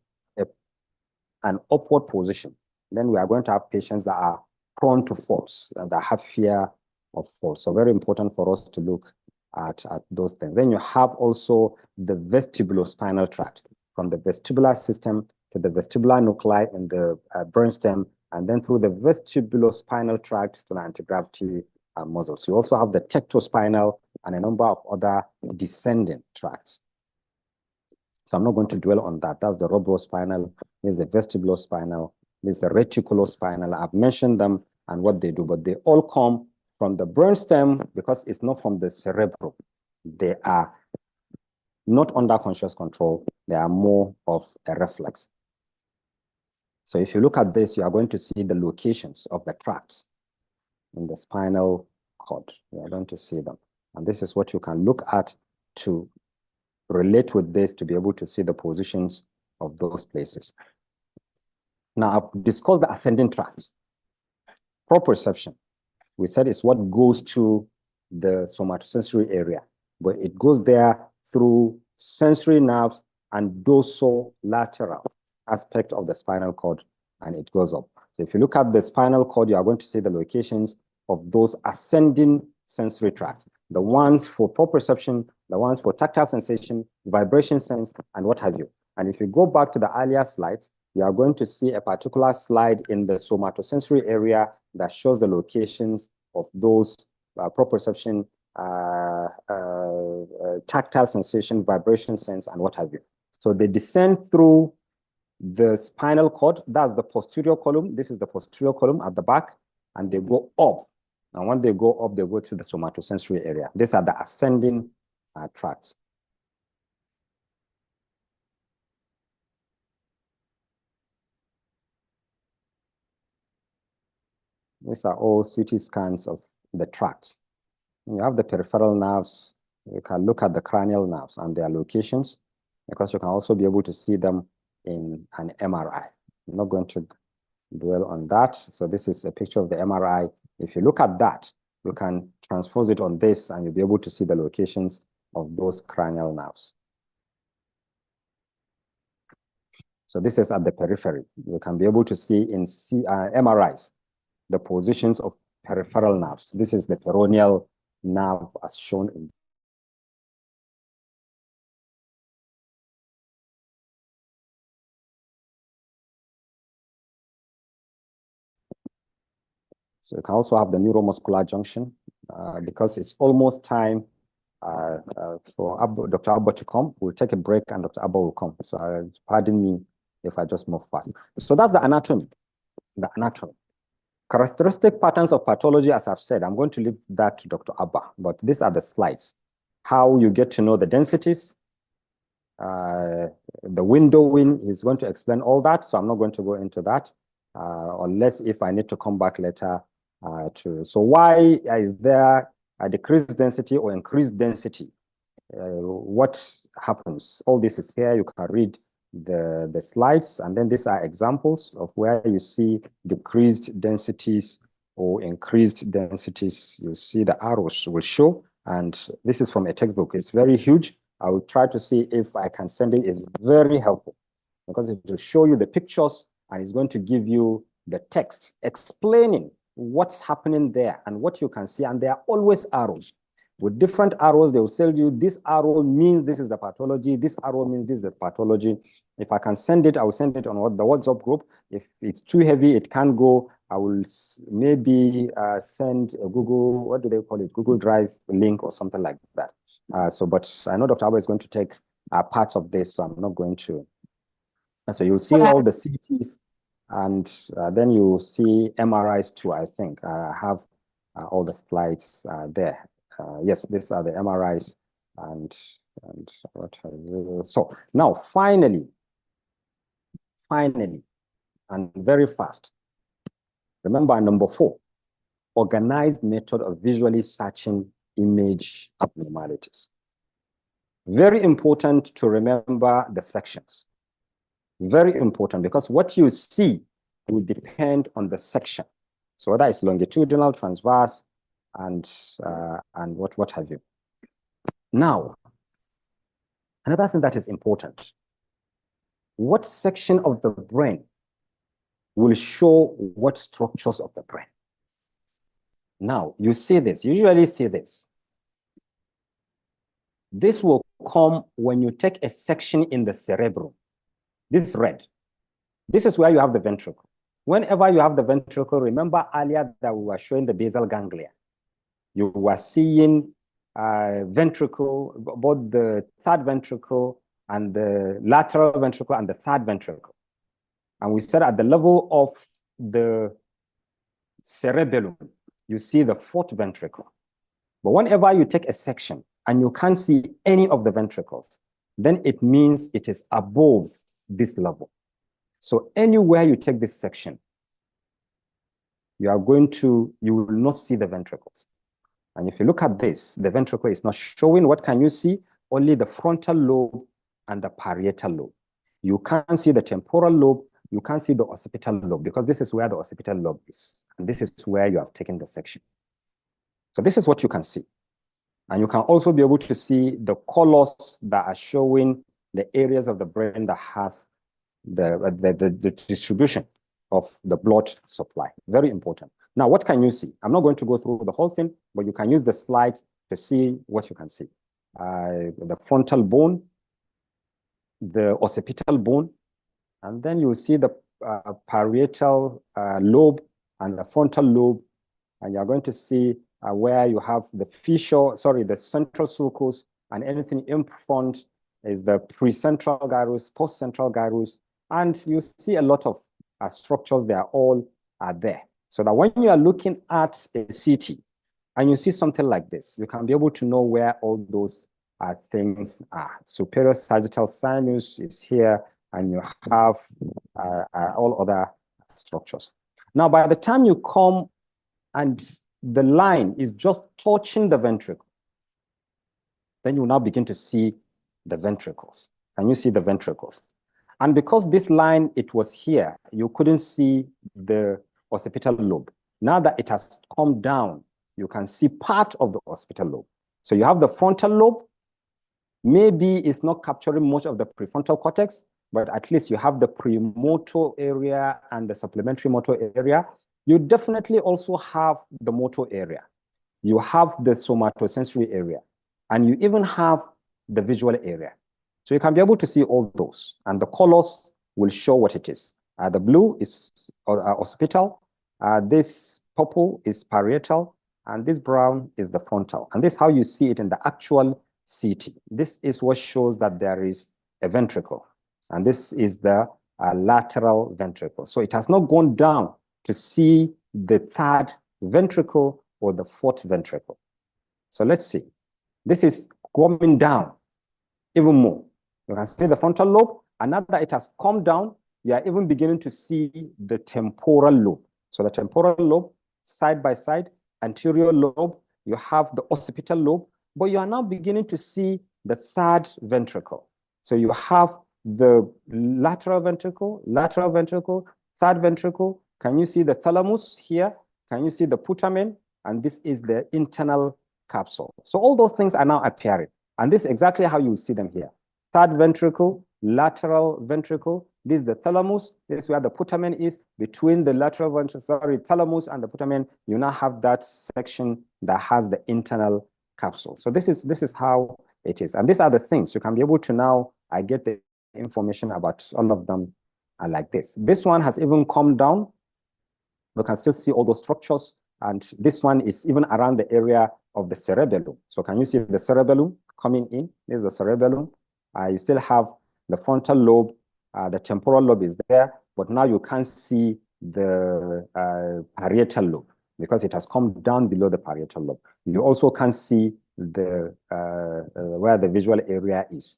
an upward position, then we are going to have patients that are prone to falls and that have fear of falls. So very important for us to look at those things. Then you have also the vestibulospinal tract, from the vestibular system to the vestibular nuclei in the brainstem, and then through the vestibulospinal tract to the anti-gravity muscles. You also have the tectospinal and a number of other descending tracts. So I'm not going to dwell on that. That's the rubrospinal, there's the vestibulospinal, there's the reticulospinal. I've mentioned them and what they do, but they all come from the brainstem because it's not from the cerebrum. They are not under conscious control. They are more of a reflex. So if you look at this, you are going to see the locations of the tracts in the spinal cord. You are going to see them. And this is what you can look at to relate with this to be able to see the positions of those places. Now, I've discussed the ascending tracts. Proprioception, we said, is what goes to the somatosensory area, but it goes there through sensory nerves and dorsolateral aspect of the spinal cord, and it goes up. So if you look at the spinal cord, you are going to see the locations of those ascending sensory tracts, the ones for proprioception, the ones for tactile sensation, vibration sense, and what have you. And if you go back to the earlier slides, you are going to see a particular slide in the somatosensory area that shows the locations of those proprioception, tactile sensation, vibration sense, and what have you. So they descend through the spinal cord. That's the posterior column. This is the posterior column at the back, and they go up. And when they go up, they go to the somatosensory area. These are the ascending tracts. These are all CT scans of the tracts. You have the peripheral nerves. You can look at the cranial nerves and their locations, because you can also be able to see them in an MRI. I'm not going to dwell on that. So this is a picture of the MRI. If you look at that, you can transpose it on this and you'll be able to see the locations of those cranial nerves. So this is at the periphery. You can be able to see in MRIs the positions of peripheral nerves. This is the peroneal nerve as shown in. So you can also have the neuromuscular junction, because it's almost time for Dr. Abba to come. We'll take a break and Dr. Abba will come. So pardon me if I just move fast. So that's the anatomy. The anatomy. Characteristic patterns of pathology, as I've said, I'm going to leave that to Dr. Abba, but these are the slides. How you get to know the densities. The windowing is going to explain all that, so I'm not going to go into that, unless if I need to come back later So why is there a decreased density or increased density? What happens? All this is here. You can read the slides, and then these are examples of where you see decreased densities or increased densities. You see the arrows will show, and this is from a textbook. It's very huge. I will try to see if I can send it. It's very helpful because it will show you the pictures and it's going to give you the text explaining what's happening there and what you can see. And there are always arrows. With different arrows, they will tell you this arrow means this is the pathology, this arrow means this is the pathology. If I can send it, I will send it on the WhatsApp group. If it's too heavy, it can't go. I will maybe send a Google, what do they call it? Google Drive link or something like that. But I know Dr. Abba is going to take parts of this, so I'm not going to. So you'll see all the CTs, and then you'll see MRIs too, I think. I have all the slides there. Yes, these are the MRIs and what have you. So now finally, and very fast, remember number 4, organized method of visually searching image abnormalities. Very important to remember the sections. Very important, because what you see will depend on the section. So whether it's longitudinal, transverse, and what have you. Now, another thing that is important, what section of the brain will show what structures of the brain? Now, you see this, you usually see this. This will come when you take a section in the cerebrum. This is red. This is where you have the ventricle. Whenever you have the ventricle, remember earlier that we were showing the basal ganglia. You were seeing ventricle, both the third ventricle and the lateral ventricle and the third ventricle. And we said at the level of the cerebellum, you see the fourth ventricle. But whenever you take a section and you can't see any of the ventricles, then it means it is above this level. So anywhere you take this section, you will not see the ventricles. And if you look at this, the ventricle is not showing. What can you see? Only the frontal lobe and the parietal lobe. You can't see the temporal lobe. You can't see the occipital lobe, because this is where the occipital lobe is. And this is where you have taken the section. So this is what you can see. And you can also be able to see the colors that are showing the areas of the brain that has the distribution of the blood supply. Very important. Now, what can you see? I'm not going to go through the whole thing, but you can use the slides to see what you can see. The frontal bone, the occipital bone, and then you see the parietal lobe and the frontal lobe, and you're going to see where you have the the central sulcus, and anything in front is the precentral gyrus, postcentral gyrus, and you see a lot of structures. They are all there. So that when you are looking at a CT and you see something like this, you can be able to know where all those things are. Superior sagittal sinus is here, and you have all other structures. Now, by the time you come and the line is just touching the ventricle, then you now begin to see the ventricles. Can you see the ventricles? And because this line, it was here, you couldn't see the occipital lobe. Now that it has come down, you can see part of the occipital lobe. So you have the frontal lobe. Maybe it's not capturing much of the prefrontal cortex, but at least you have the premotor area and the supplementary motor area. You definitely also have the motor area. You have the somatosensory area, and you even have the visual area. So you can be able to see all those, and the colors will show what it is. The blue is occipital, this purple is parietal, and this brown is the frontal. And this is how you see it in the actual CT. This is what shows that there is a ventricle, and this is the lateral ventricle. So it has not gone down to see the third ventricle or the fourth ventricle. So let's see. This is coming down even more. You can see the frontal lobe, and now that it has come down, you are even beginning to see the temporal lobe. So the temporal lobe, side by side, anterior lobe, you have the occipital lobe, but you are now beginning to see the third ventricle. So you have the lateral ventricle, third ventricle. Can you see the thalamus here? Can you see the putamen? And this is the internal capsule. So all those things are now appearing. And this is exactly how you see them here. Third ventricle, lateral ventricle. This is the thalamus. This is where the putamen is. Between the lateral ventricle, thalamus and the putamen, you now have that section that has the internal capsule. So this is how it is. And these are the things you can be able to now get the information about all of them like this. This one has even come down. We can still see all those structures. And this one is even around the area of the cerebellum. So can you see the cerebellum coming in? This is the cerebellum. You still have the frontal lobe. The temporal lobe is there, but now you can't see the parietal lobe because it has come down below the parietal lobe. You also can't see the where the visual area is,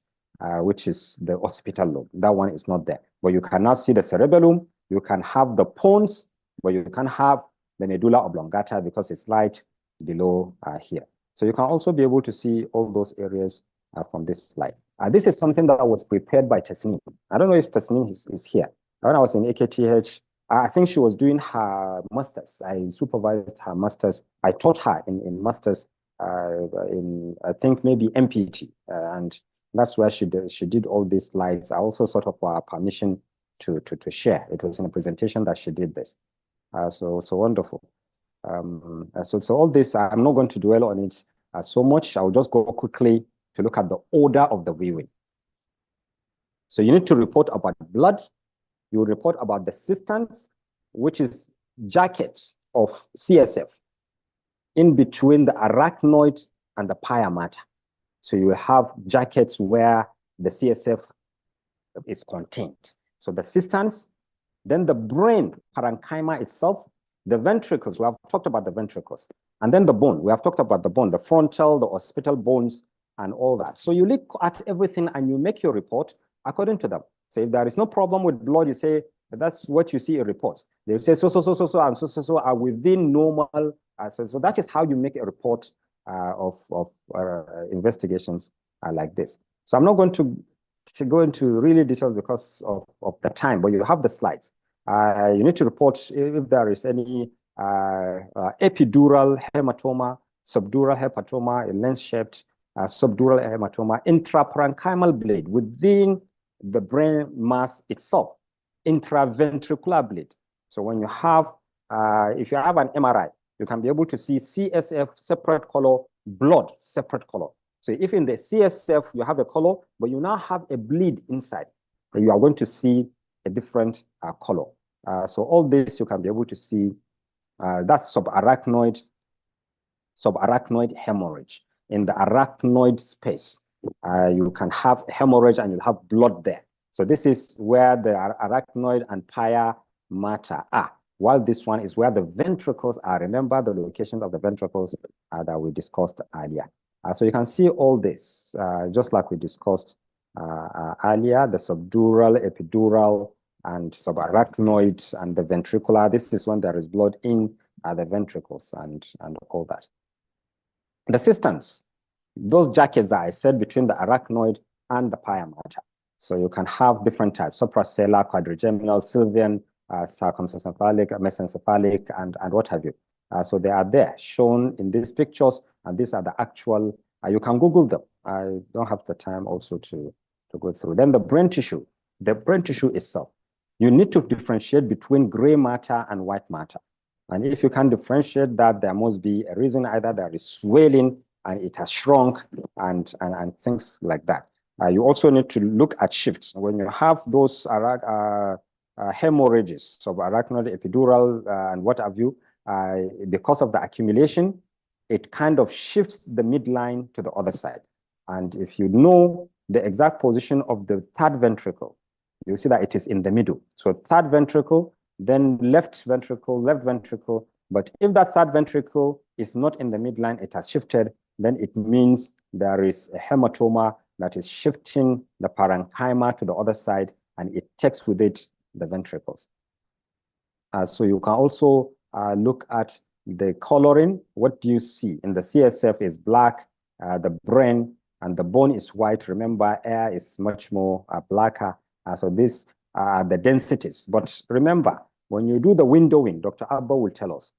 which is the occipital lobe. That one is not there. But you cannot see the cerebellum. You can have the pons, but you can't have the medulla oblongata because it's right below here. So you can also be able to see all those areas from this slide. This is something that was prepared by Tasneem. I don't know if Tasneem is here. When I was in AKTH, I think she was doing her master's. I supervised her master's. I taught her in master's in, I think, maybe MPT. And that's where she did all these slides. I also sort of permission to share. It was in a presentation that she did this. So wonderful. So all this, I'm not going to dwell on it so much. I'll just go quickly to look at the order of the viewing. So you need to report about blood. You report about the cystans, which is jackets of CSF in between the arachnoid and the pia mater. So you will have jackets where the CSF is contained. So the cystans, then the brain parenchyma itself, the ventricles, we have talked about the ventricles, and then the bone, we have talked about the bone, the frontal, the occipital bones, and all that. So you look at everything and you make your report according to them. So if there is no problem with blood, you say, that's what you see in reports. They say so, and so are within normal. So that is how you make a report of investigations like this. So I'm not going to go into really details because of the time, but you have the slides. You need to report if there is any epidural hematoma, subdural hepatoma, a lens-shaped subdural hematoma, intraparenchymal bleed within the brain mass itself, intraventricular bleed. So when you have, if you have an MRI, you can be able to see CSF separate color, blood separate color. So if in the CSF you have a color, but you now have a bleed inside, you are going to see a different color. So all this you can be able to see. That's subarachnoid hemorrhage. In the arachnoid space, you can have hemorrhage and you'll have blood there. So this is where the arachnoid and pia mater are, while this one is where the ventricles are. Remember the location of the ventricles that we discussed earlier. So you can see all this, just like we discussed earlier, the subdural, epidural, and subarachnoid, and the ventricular. This is when there is blood in the ventricles and all that. The systems, those jackets that I said between the arachnoid and the pia mater. So you can have different types: suprasellar, quadrigeminal, sylvian, circumsencephalic, mesencephalic, and what have you. So they are there shown in these pictures, and these are the actual. You can Google them. I don't have the time also to go through. Then the brain tissue itself. You need to differentiate between gray matter and white matter. And if you can differentiate that, there must be a reason: either there is swelling and it has shrunk and things like that. You also need to look at shifts. When you have those hemorrhages, so arachnoid, epidural, and what have you, because of the accumulation, it kind of shifts the midline to the other side. And if you know the exact position of the third ventricle, you see that it is in the middle. So third ventricle, then left ventricle, But if that third ventricle is not in the midline, it has shifted, then it means there is a hematoma that is shifting the parenchyma to the other side, and it takes with it the ventricles. So you can also look at the coloring. What do you see? In the CSF is black, the brain and the bone is white. Remember, air is much more blacker. So these are the densities. But remember, when you do the windowing, Dr. Abba will tell us,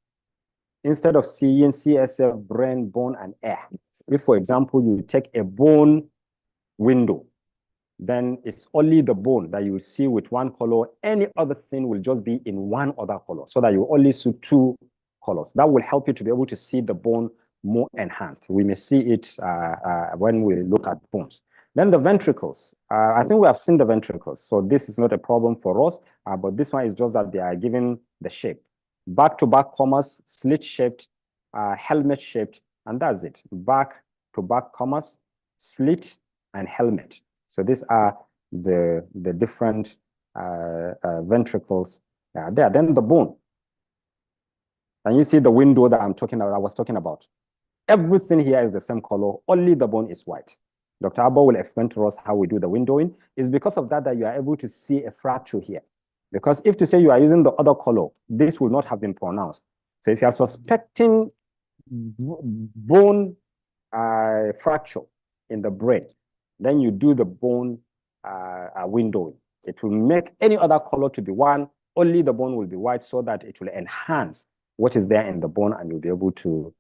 instead of seeing CSF, brain, bone, and air, if, for example, you take a bone window, then it's only the bone that you will see with one color. Any other thing will just be in one other color, so that you only see two colors. That will help you to be able to see the bone more enhanced. We may see it when we look at bones. Then the ventricles. I think we have seen the ventricles, so this is not a problem for us, but this one is just that they are given the shape. Back-to-back commas, slit-shaped, helmet-shaped, and that's it. Back-to-back commas, slit, and helmet. So these are the different ventricles there. Then the bone. And you see the window that I was talking about. Everything here is the same color, only the bone is white. Dr. Abba will explain to us how we do the windowing. It's because of that you are able to see a fracture here. Because if to say you are using the other color, this will not have been pronounced. So if you are suspecting bone fracture in the brain, then you do the bone windowing. It will make any other color to be one, only the bone will be white, so that it will enhance what is there in the bone, and you'll be able to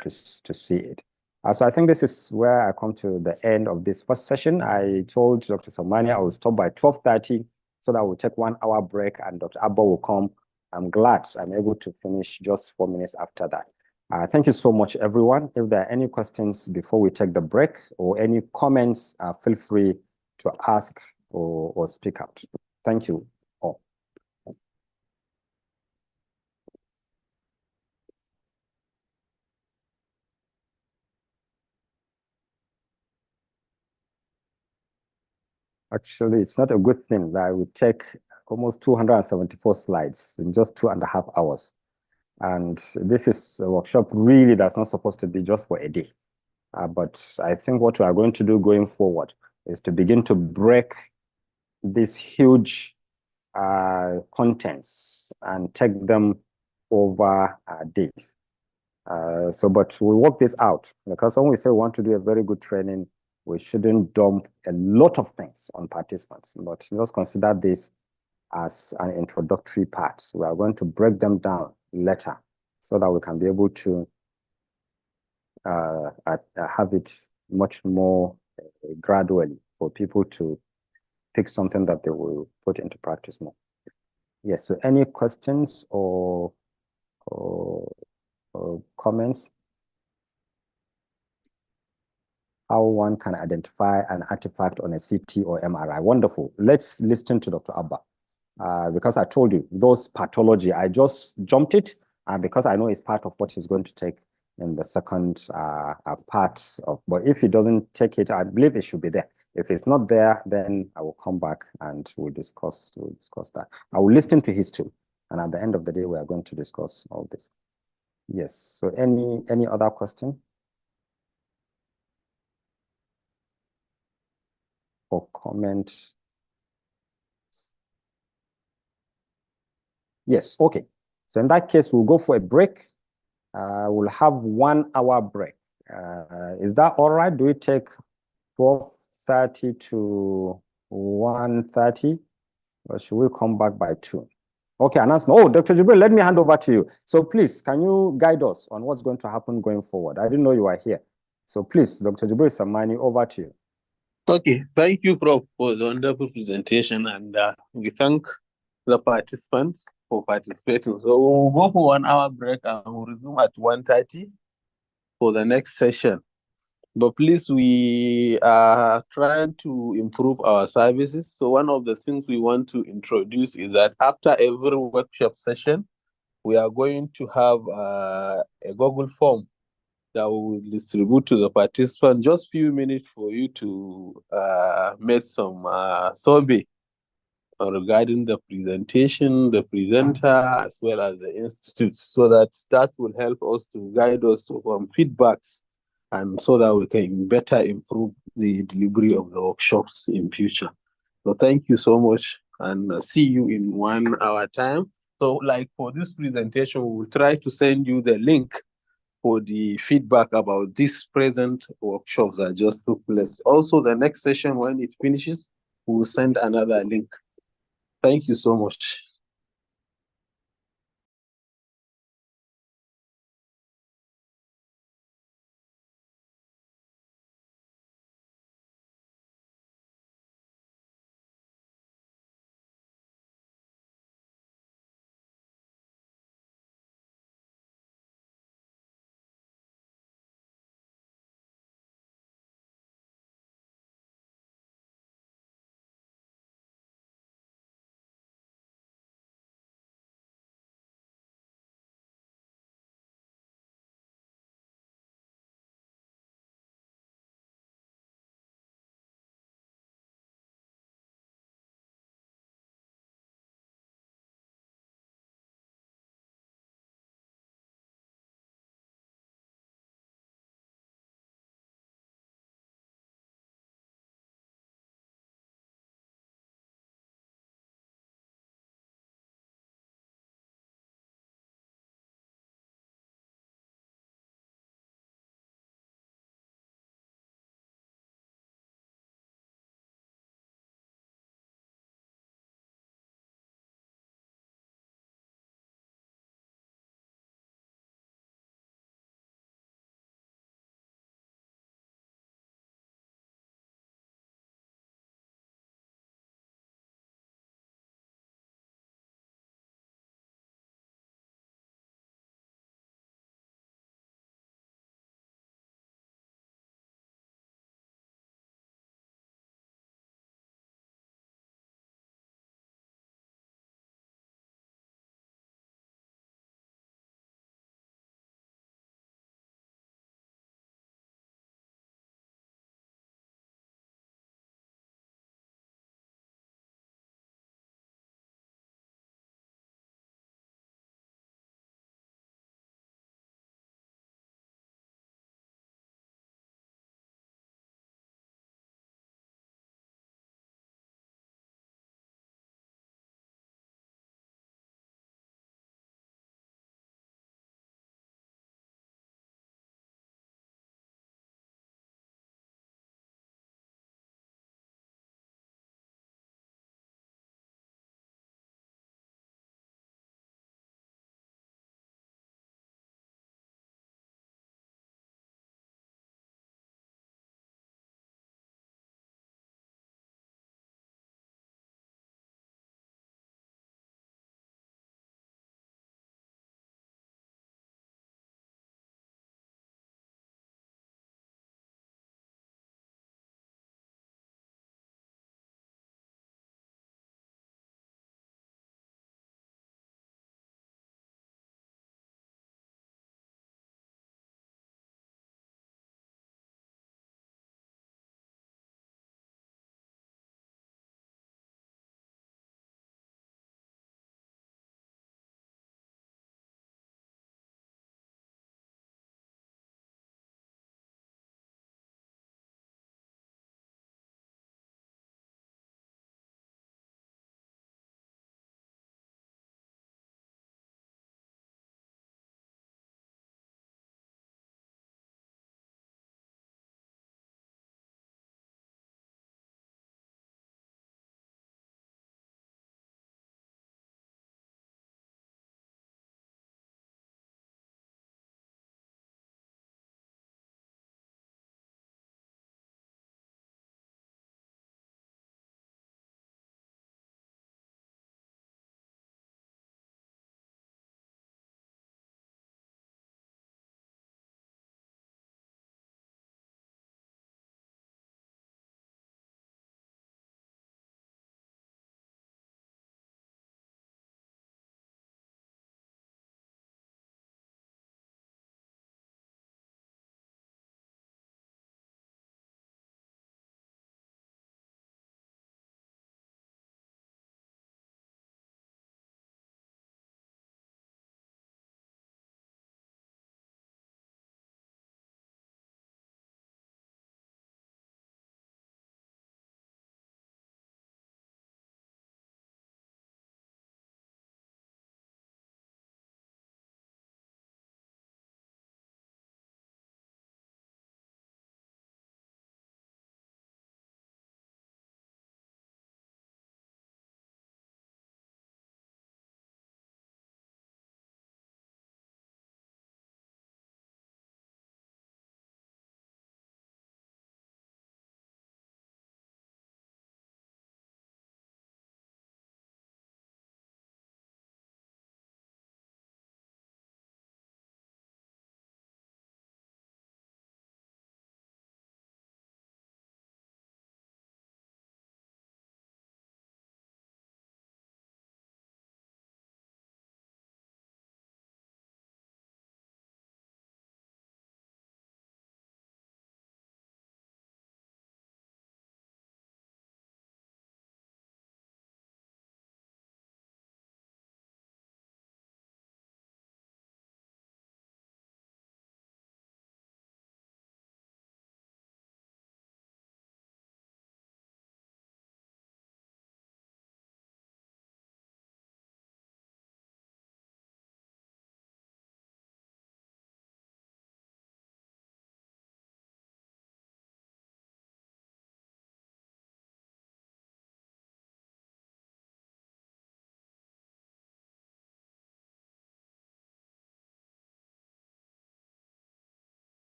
see it. So I think this is where I come to the end of this first session. I told Dr. Somania I will stop by 12:30, so that we'll take 1 hour break and Dr. Abba will come. I'm glad I'm able to finish just 4 minutes after that. Thank you so much, everyone. If there are any questions before we take the break or any comments, feel free to ask or speak out. Thank you all. Actually, it's not a good thing that I would take almost 274 slides in just 2.5 hours. And this is a workshop really that's not supposed to be just for a day. But I think what we are going to do going forward is to begin to break these huge contents and take them over days. But we'll work this out, because when we say we want to do a very good training, we shouldn't dump a lot of things on participants, but just consider this as an introductory part. We are going to break them down later so that we can be able to have it much more gradually for people to pick something that they will put into practice more. Yes, so any questions or comments? How one can identify an artifact on a CT or MRI. Wonderful. Let's listen to Dr. Abba. Because I told you, those pathology, I just jumped it because I know it's part of what he's going to take in the second part of, but if he doesn't take it, I believe it should be there. If it's not there, then I will come back and we'll discuss that. I will listen to his too. And at the end of the day, we are going to discuss all this. Yes, so any other question? Or comment? Yes, okay. So in that case, we'll go for a break. We'll have 1 hour break. Is that all right? Do we take 12:30 to 1:30? Or should we come back by 2? Okay, announcement. Oh, Dr. Jibril, let me hand over to you. So please, can you guide us on what's going to happen going forward? I didn't know you were here. So please, Dr. Jibril Samani, over to you. Okay, thank you, Prof, for the wonderful presentation, and we thank the participants for participating. So we'll go for 1 hour break and we'll resume at 1:30 for the next session. But please, we are trying to improve our services. So one of the things we want to introduce is that after every workshop session, we are going to have a Google form that we will distribute to the participants. Just few minutes for you to make some survey regarding the presentation, the presenter, as well as the institute, so that will help us to guide us on feedbacks, and so that we can better improve the delivery of the workshops in future. So thank you so much, and see you in 1 hour time. So like for this presentation, we will try to send you the link for the feedback about this present workshops that just took place. Also, the next session, when it finishes, we will send another link. Thank you so much.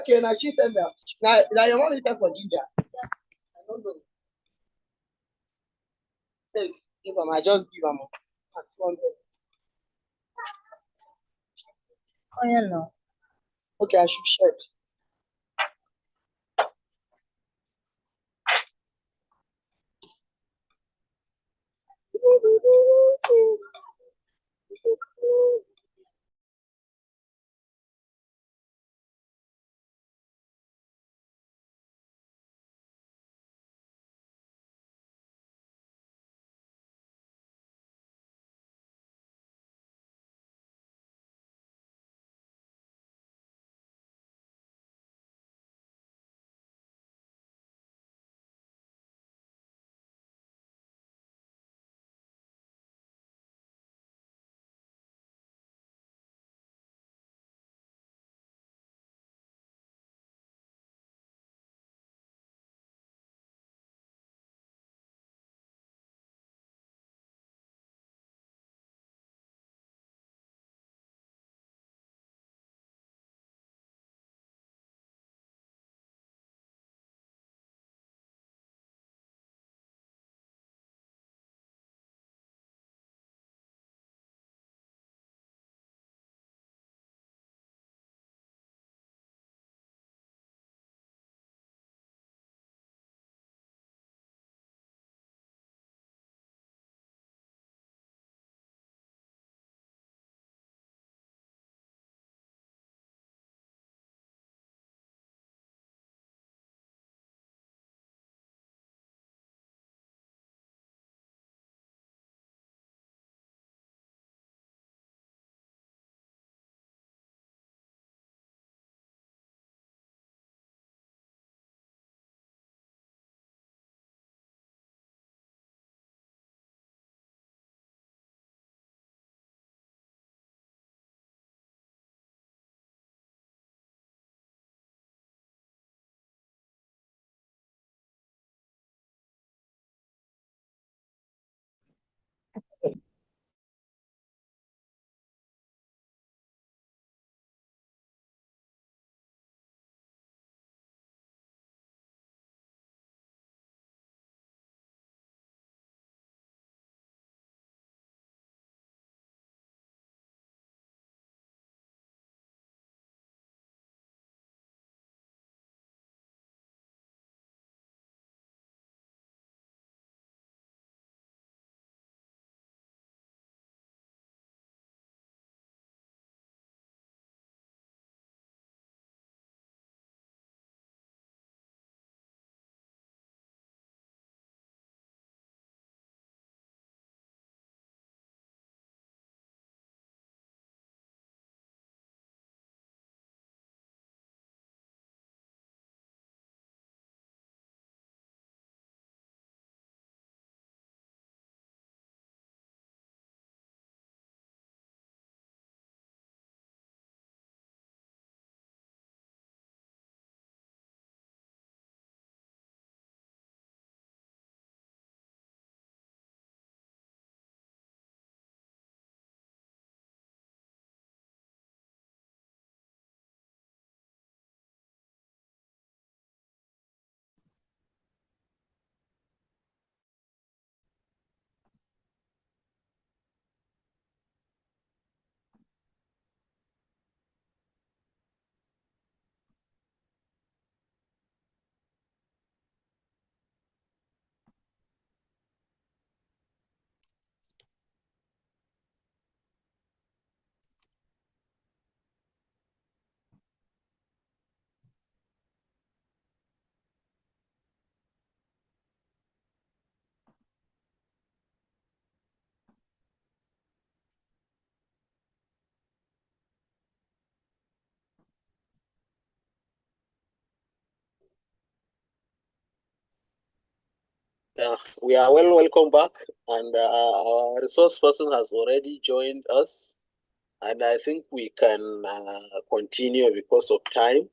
Okay, now she said that. Now you want to for ginger. I don't know. Hey, give them, I just give them. Oh, yeah, no. Okay, I should share it. We are welcome back, and our resource person has already joined us, and I think we can continue because of time.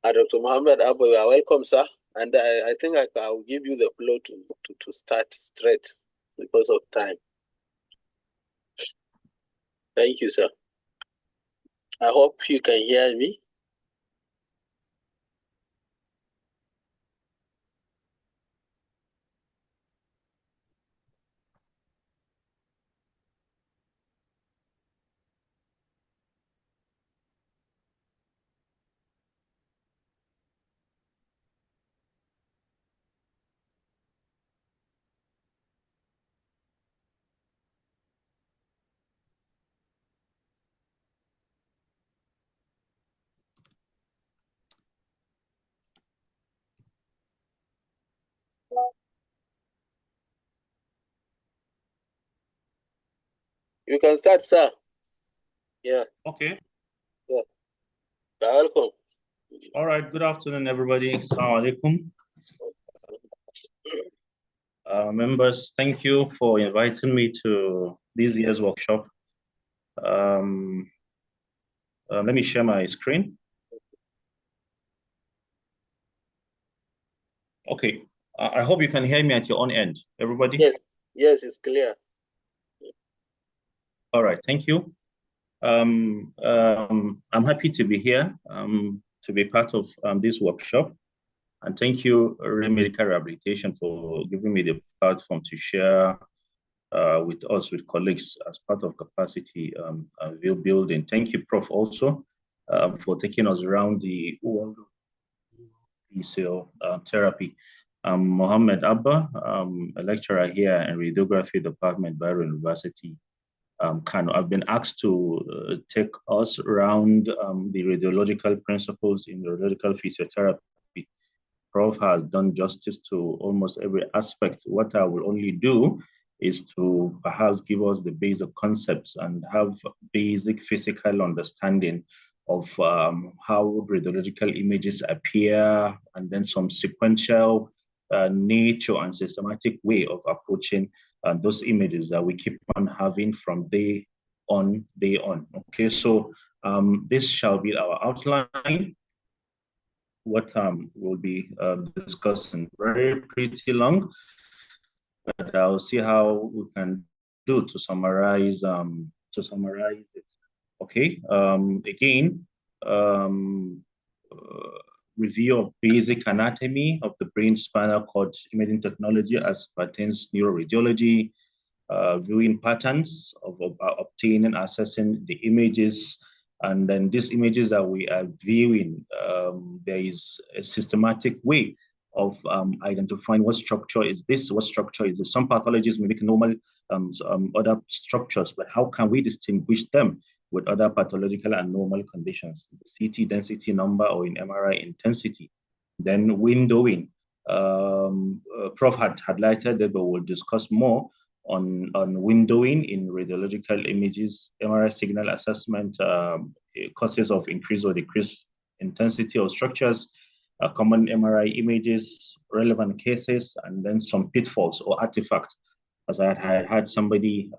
Dr. Mohammed Abu, you are welcome, sir, and I think I'll give you the floor to start straight because of time. Thank you, sir. I hope you can hear me. You can start, sir. Yeah. Okay. Yeah. You're welcome. All right. Good afternoon, everybody. Assalamu alaikum. Members, thank you for inviting me to this year's workshop. Let me share my screen. Okay. I hope you can hear me at your own end, everybody. Yes. Yes, it's clear. All right. Thank you. I'm happy to be here, to be part of this workshop. And thank you, Medical Rehabilitation, for giving me the platform to share with us, with colleagues, as part of capacity building. Thank you, Prof, also for taking us around the world of physiotherapy. I'm Mohammed Abba, a lecturer here in Radiography Department, Bayero University. Kano. I've been asked to take us around the radiological principles in radiological physiotherapy. Prof has done justice to almost every aspect. What I will only do is to perhaps give us the basic concepts and have basic physical understanding of how radiological images appear, and then some sequential nature and systematic way of approaching those images that we keep on having from day on. Okay, so this shall be our outline. What we'll be discussing. Very pretty long, but I'll see how we can do to summarize it. Okay. Again, review of basic anatomy of the brain spinal cord imaging technology as pertains neuroradiology, viewing patterns of obtaining, assessing the images, and then these images that we are viewing, there is a systematic way of identifying what structure is this, what structure is this. Some pathologies mimic normal other structures, but how can we distinguish them with other pathological and normal conditions, CT density number or in MRI intensity? Then windowing. Prof had highlighted that, but we'll discuss more on windowing in radiological images, MRI signal assessment, causes of increase or decrease intensity of structures, common MRI images, relevant cases, and then some pitfalls or artifacts, as I had had somebody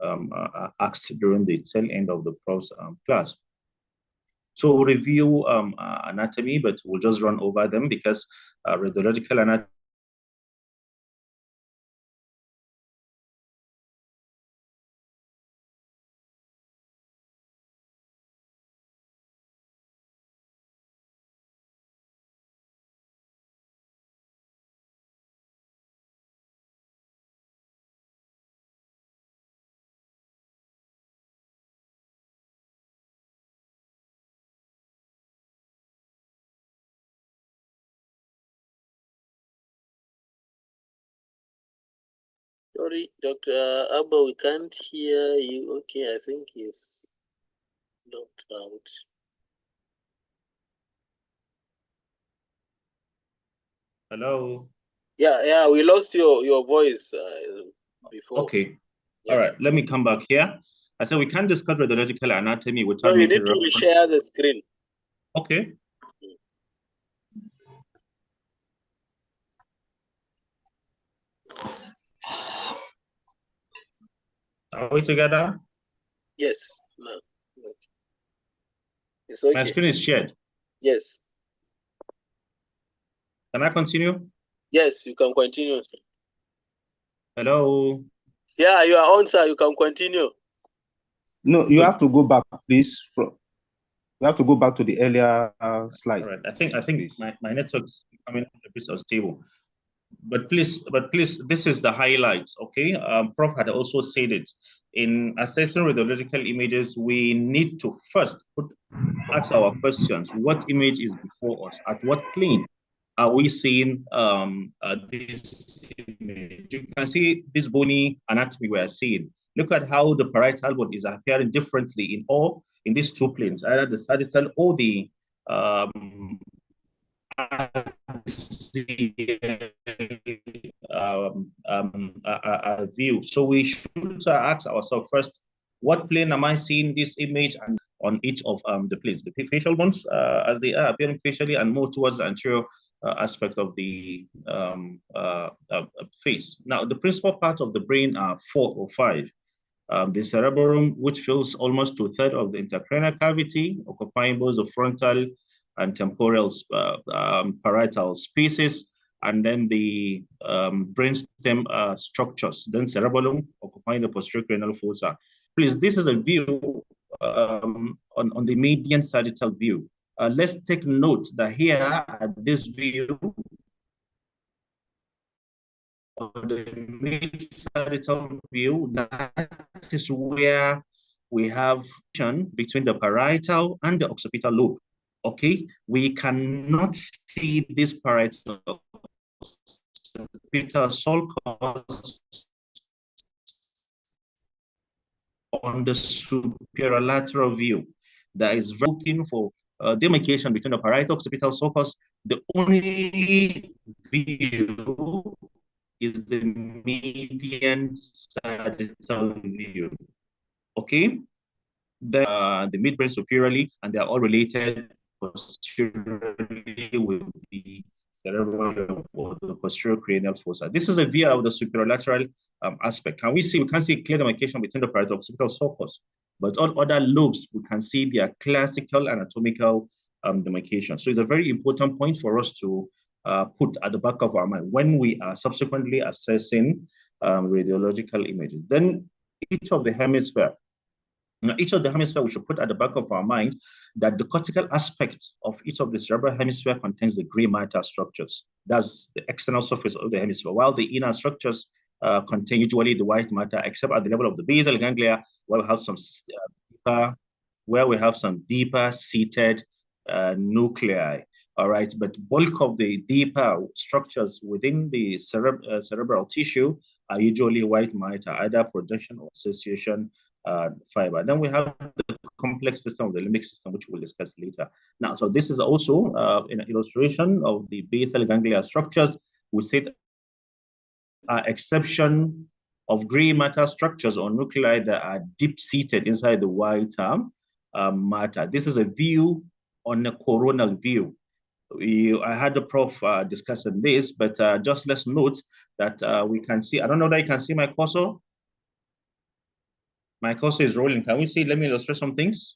asked during the tail end of the Prof's class. So we'll review anatomy, but we'll just run over them because radiological anatomy Sorry, Dr. Abba, we can't hear you. Okay, I think he's locked out. Hello. Yeah, we lost your voice before. Okay. Yeah. All right, let me come back here. I said we can't discuss radiological anatomy without No, you making need to share the screen. Okay. Are we together? Yes. No. It's okay. My screen is shared. Yes. Can I continue? Yes, you can continue. Hello. Yeah, you are on, sir. You can continue. No, you have to go back, please. You have to go back to the earlier slide. All right. I think my network's becoming a bit unstable. But please, this is the highlights, okay? Prof had also said it. In assessing radiological images, we need to first ask our questions. What image is before us? At what plane are we seeing this image? You can see this bony anatomy we are seeing. Look at how the parietal bone is appearing differently in these two planes, either the sagittal or the view. So we should ask ourselves first, What plane am I seeing this image on each of the planes? The facial ones, as they are appearing facially, and more towards the anterior aspect of the face. Now, the principal parts of the brain are 4 or 5. The cerebellum, which fills almost 2/3 of the intracranial cavity, occupying both the frontal and temporal parietal spaces, and then the brainstem structures. Then cerebellum occupying the posterior cranial fossa. Please, this is a view on the median sagittal view. Let's take note that here at this view, the mid-sagittal view, that is where we have between the parietal and the occipital lobe. Okay, we cannot see this parietal sulcus on the superolateral view. That is looking for demarcation between the parietal occipital sulcus. The only view is the median sagittal view. Okay, then the midbrain superiorly, and they are all related posteriorly with the cerebral or the posterior cranial fossa. This is a view of the superolateral aspect. Can we see? We can't see clear demarcation between the parietal occipital sulcus, but on other lobes we can see their classical anatomical demarcation. So it's a very important point for us to put at the back of our mind when we are subsequently assessing radiological images. Then each of the hemisphere. Now, each of the hemisphere, we should put at the back of our mind that the cortical aspect of each of the cerebral hemisphere contains the gray matter structures. That's the external surface of the hemisphere, while the inner structures contain usually the white matter, except at the level of the basal ganglia, where we have some deeper seated nuclei. All right, but bulk of the deeper structures within the cerebral tissue are usually white matter, either projection or association fiber. Then we have the complex system of the limbic system, which we'll discuss later. Now, so this is also an illustration of the basal ganglia structures. We said exception of gray matter structures or nuclei that are deep-seated inside the white matter. This is a view on a coronal view. I had the prof discussing this, but just let's note that we can see, I don't know that you can see my cursor. My cursor is rolling. Can we see? Let me illustrate some things.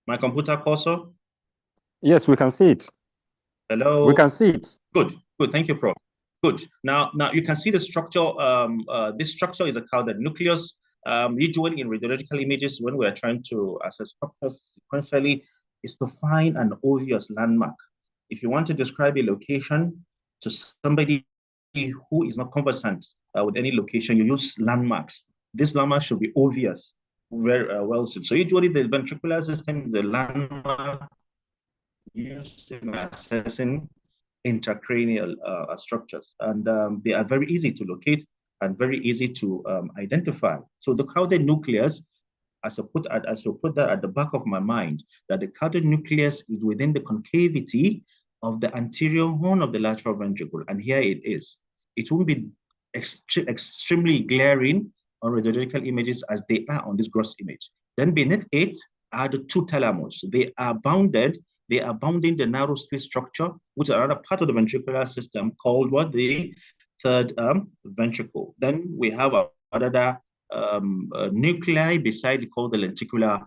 My computer cursor. Yes, we can see it. Hello. We can see it. Good. Good. Thank you, Prof. Good. Now you can see the structure. This structure is a clouded nucleus. Usually in radiological images, when we are trying to assess structures sequentially, is to find an obvious landmark. If you want to describe a location to somebody who is not conversant with any location, you use landmarks. This landmark should be obvious, very well seen. So usually the ventricular system is a landmark used in assessing intracranial structures, and they are very easy to locate and very easy to identify. So the caudate nucleus, as I put that at the back of my mind, that the caudate nucleus is within the concavity of the anterior horn of the lateral ventricle, and here it is. It won't be extremely glaring on radiological images as they are on this gross image. Then beneath it are the two thalamus. They are bounding the narrow slit structure, which is another part of the ventricular system called what? The third ventricle. Then we have another nuclei beside it called the lenticular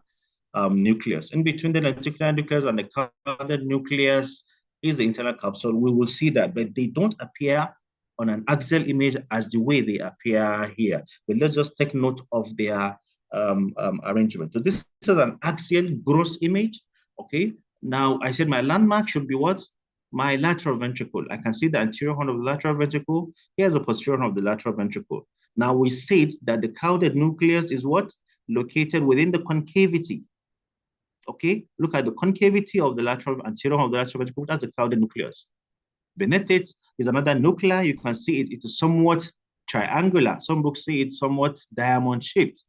nucleus. In between the lenticular nucleus and the caudate nucleus is the internal capsule. We will see that, but they don't appear on an axial image as the way they appear here. But let's just take note of their arrangement. So this is an axial gross image, okay? Now, I said my landmark should be what? My lateral ventricle. I can see the anterior horn of the lateral ventricle. Here's the posterior horn of the lateral ventricle. Now, we said that the caudate nucleus is what? Located within the concavity. Okay, look at the concavity of the anterior horn of the lateral ventricle. That's the caudate nucleus. Beneath it is another nuclei. You can see it is somewhat triangular. Some books say it's somewhat diamond-shaped,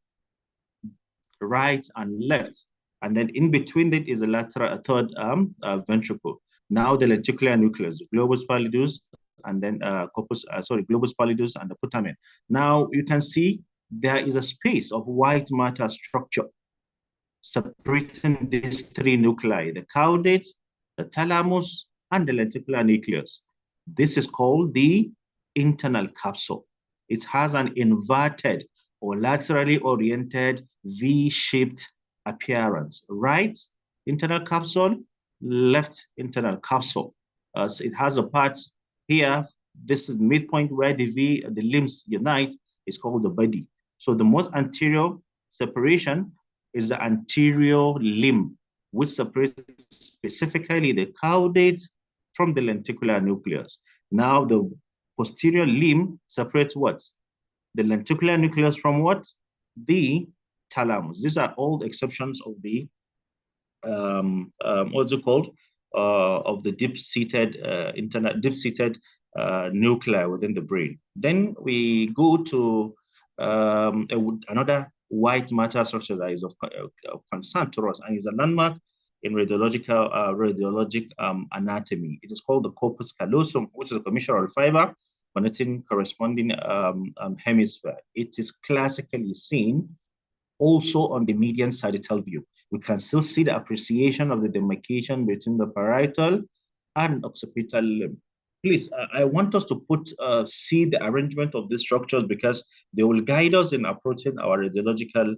right and left. And then in between it is a third ventricle. Now the lenticular nucleus, globus pallidus, and then globus pallidus and the putamen. Now you can see there is a space of white matter structure separating these three nuclei, the caudate, the thalamus, and the lenticular nucleus. This is called the internal capsule. It has an inverted or laterally oriented V-shaped appearance. Right internal capsule, left internal capsule. So it has a part here. This is midpoint where the limbs unite. Is called the body. So the most anterior separation is the anterior limb, which separates specifically the caudate from the lenticular nucleus. Now the posterior limb separates what? The lenticular nucleus from what? The thalamus. These are all the exceptions of the what's it called? Of the deep-seated nuclei within the brain. Then we go to another white matter structure that is of concern to us and is a landmark in radiologic anatomy. It is called the corpus callosum, which is a commissural fiber connecting corresponding hemisphere. It is classically seen also on the median sagittal view. We can still see the appreciation of the demarcation between the parietal and occipital limb. Please, I want us to see the arrangement of these structures because they will guide us in approaching our radiological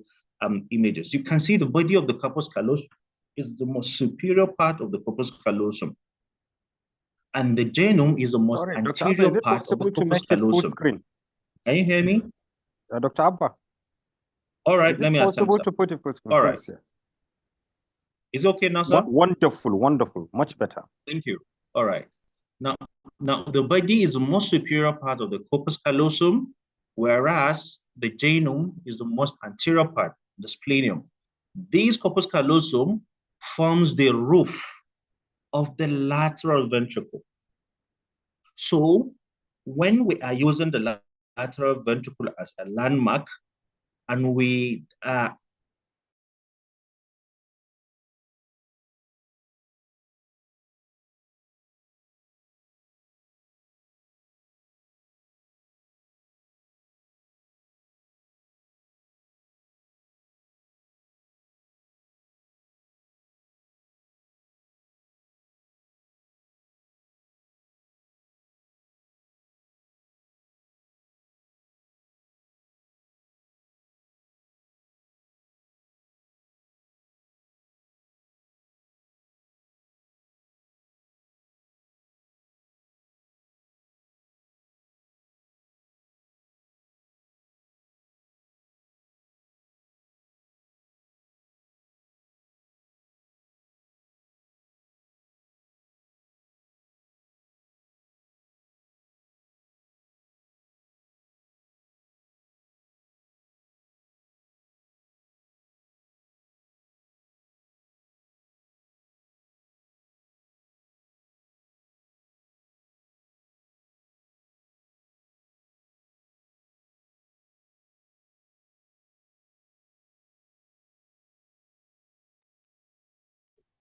images. You can see the body of the corpus callosum is the most superior part of the corpus callosum. And the genome is the most anterior part of the corpus callosum. Can you hear me? Dr. Abba. All right, let me attempt. Possible to put it first. All right. Yes. Is it okay now, sir? Wonderful, wonderful, much better. Thank you. All right. Now the body is the most superior part of the corpus callosum, whereas the genome is the most anterior part, the splenium. This corpus callosum forms the roof of the lateral ventricle. So when we are using the lateral ventricle as a landmark, and we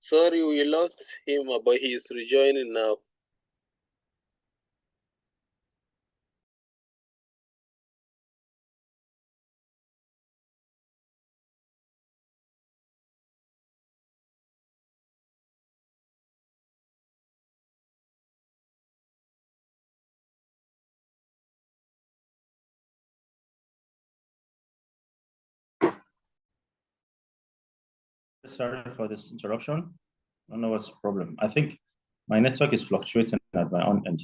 Sorry, we lost him, but he is rejoining now. Sorry for this interruption. I don't know what's the problem. I think my network is fluctuating at my own end.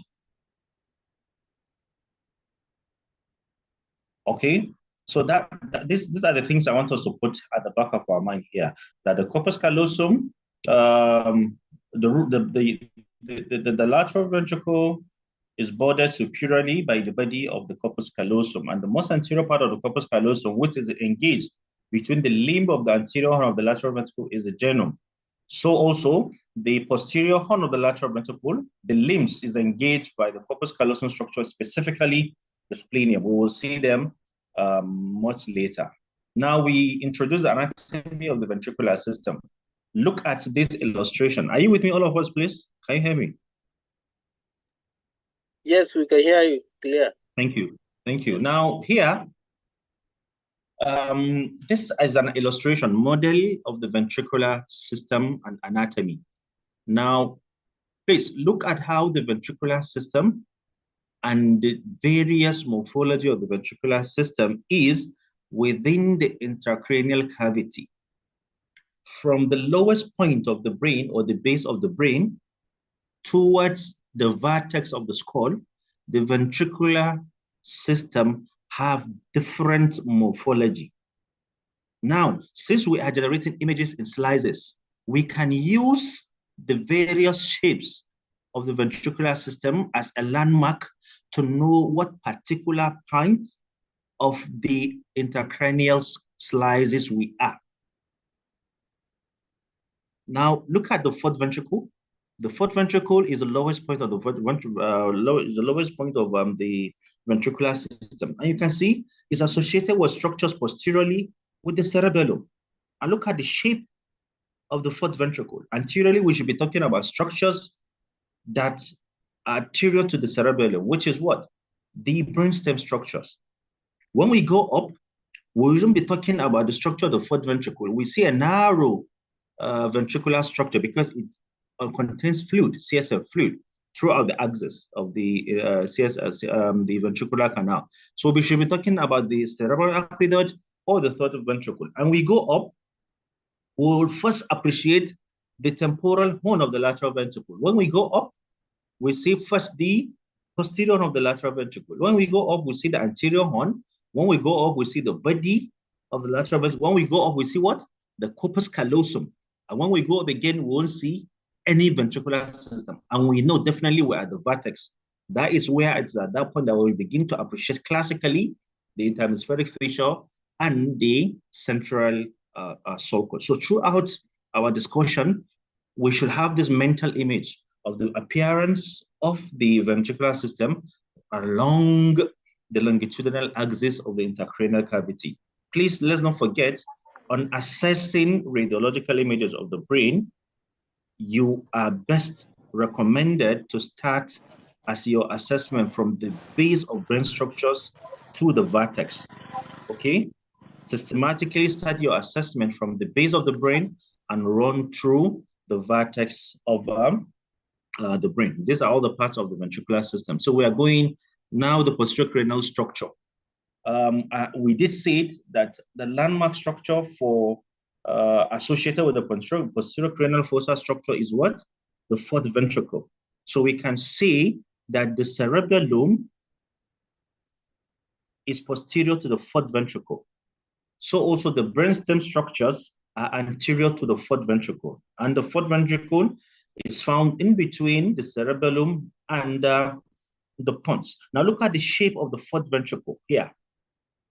Okay, so these are the things I want us to put at the back of our mind here. That the corpus callosum, the lateral ventricle is bordered superiorly by the body of the corpus callosum, and the most anterior part of the corpus callosum, which is engaged between the limb of the anterior horn of the lateral ventricle, is the genome. So also the posterior horn of the lateral ventricle, the limbs is engaged by the corpus callosum structure, specifically the splenium. We will see them much later. Now we introduce the anatomy of the ventricular system. Look at this illustration. Are you with me, all of us, please? Can you hear me? Yes, we can hear you clear. Thank you. Thank you. Now here, This is an illustration model of the ventricular system and anatomy. Now, please look at how the ventricular system and the various morphology of the ventricular system is within the intracranial cavity. From the lowest point of the brain or the base of the brain towards the vertex of the skull, the ventricular system have different morphology. Now, since we are generating images in slices, we can use the various shapes of the ventricular system as a landmark to know what particular point of the intracranial slices we are. Now, look at the fourth ventricle. The fourth ventricle is the lowest point of the lowest point of the ventricular system, and you can see it's associated with structures posteriorly with the cerebellum. And look at the shape of the fourth ventricle. Anteriorly, we should be talking about structures that are anterior to the cerebellum, which is what? The brainstem structures. When we go up, we wouldn't be talking about the structure of the fourth ventricle. We see a narrow ventricular structure because it contains fluid, CSF fluid, throughout the axis of the the ventricular canal. So we should be talking about the cerebral aqueduct or the third ventricle. And we go up, we will first appreciate the temporal horn of the lateral ventricle. When we go up, we see first the posterior horn of the lateral ventricle. When we go up, we see the anterior horn. When we go up, we see the body of the lateral ventricle. When we go up, we see what? The corpus callosum. And when we go up again, we won't see any ventricular system. And we know definitely we're at the vertex. That is where it's at that point that we begin to appreciate classically the interhemispheric fissure and the central sulcus. So throughout our discussion, we should have this mental image of the appearance of the ventricular system along the longitudinal axis of the intracranial cavity. Please, let's not forget, on assessing radiological images of the brain, you are best recommended to start as your assessment from the base of brain structures to the vertex, okay? Systematically start your assessment from the base of the brain and run through the vertex of the brain. These are all the parts of the ventricular system. So we are going now the posterior cranial structure. We did say that the landmark structure for associated with the posterior cranial fossa structure is what? The fourth ventricle. So we can say that the cerebellum is posterior to the fourth ventricle. So also the brainstem structures are anterior to the fourth ventricle. And the fourth ventricle is found in between the cerebellum and the pons. Now look at the shape of the fourth ventricle here.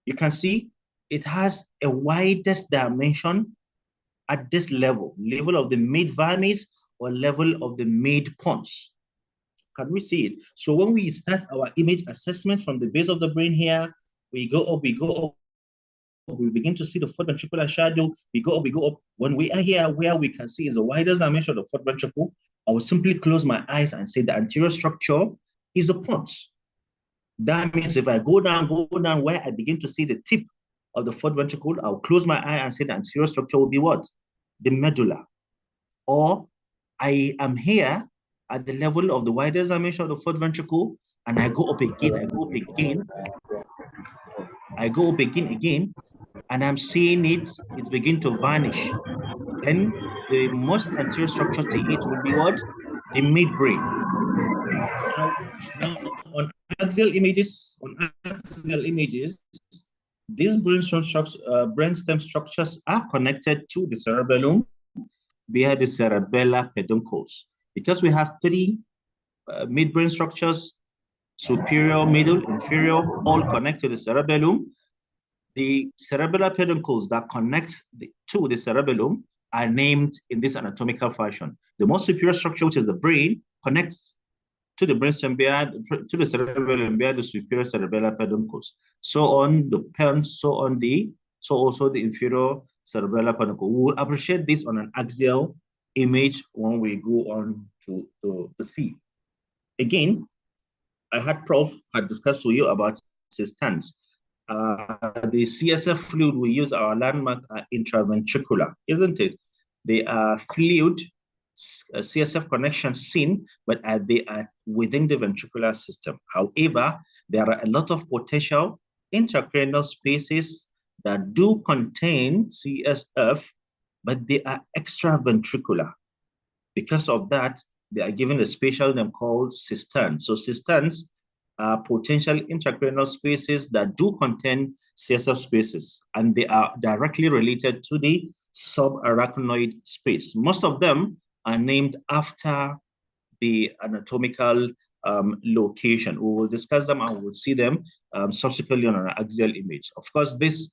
You can see it has a widest dimension at this level of the mid-vermis or level of the mid-pons. Can we see it? So when we start our image assessment from the base of the brain here, we go up, we begin to see the fourth ventricular shadow, we go up. When we are here, where we can see is the widest dimension of the fourth ventricle, I will simply close my eyes and say the anterior structure is the pons. That means if I go down where I begin to see the tip of the fourth ventricle, I'll close my eye and say the anterior structure will be what? The medulla. Or I am here at the level of the widest dimension of the fourth ventricle, and I go up again, again, and I'm seeing it begin to vanish. Then the most anterior structure to it will be what? The midbrain. Now on axial images, these brainstem structures are connected to the cerebellum via the cerebellar peduncles. Because we have three midbrain structures, superior, middle, inferior, all connect to the cerebellum. The cerebellar peduncles that connect to the cerebellum are named in this anatomical fashion. The most superior structure, which is the brain, connects to the brainstem to the cerebellum via the superior cerebellar peduncles. So on the pons, so also the inferior cerebellar peduncle. We will appreciate this on an axial image when we go on to see. Again, I had Prof had discussed with you about systems. The CSF fluid we use, our landmark, are intraventricular, isn't it? They are fluid, CSF connections seen, but they are within the ventricular system. However, there are a lot of potential intracranial spaces that do contain CSF, but they are extraventricular. Because of that, they are given a special name called cisterns. So cisterns are potential intracranial spaces that do contain CSF spaces, and they are directly related to the subarachnoid space. Most of them are named after the anatomical location. We will discuss them and we'll see them subsequently on an axial image. Of course, this,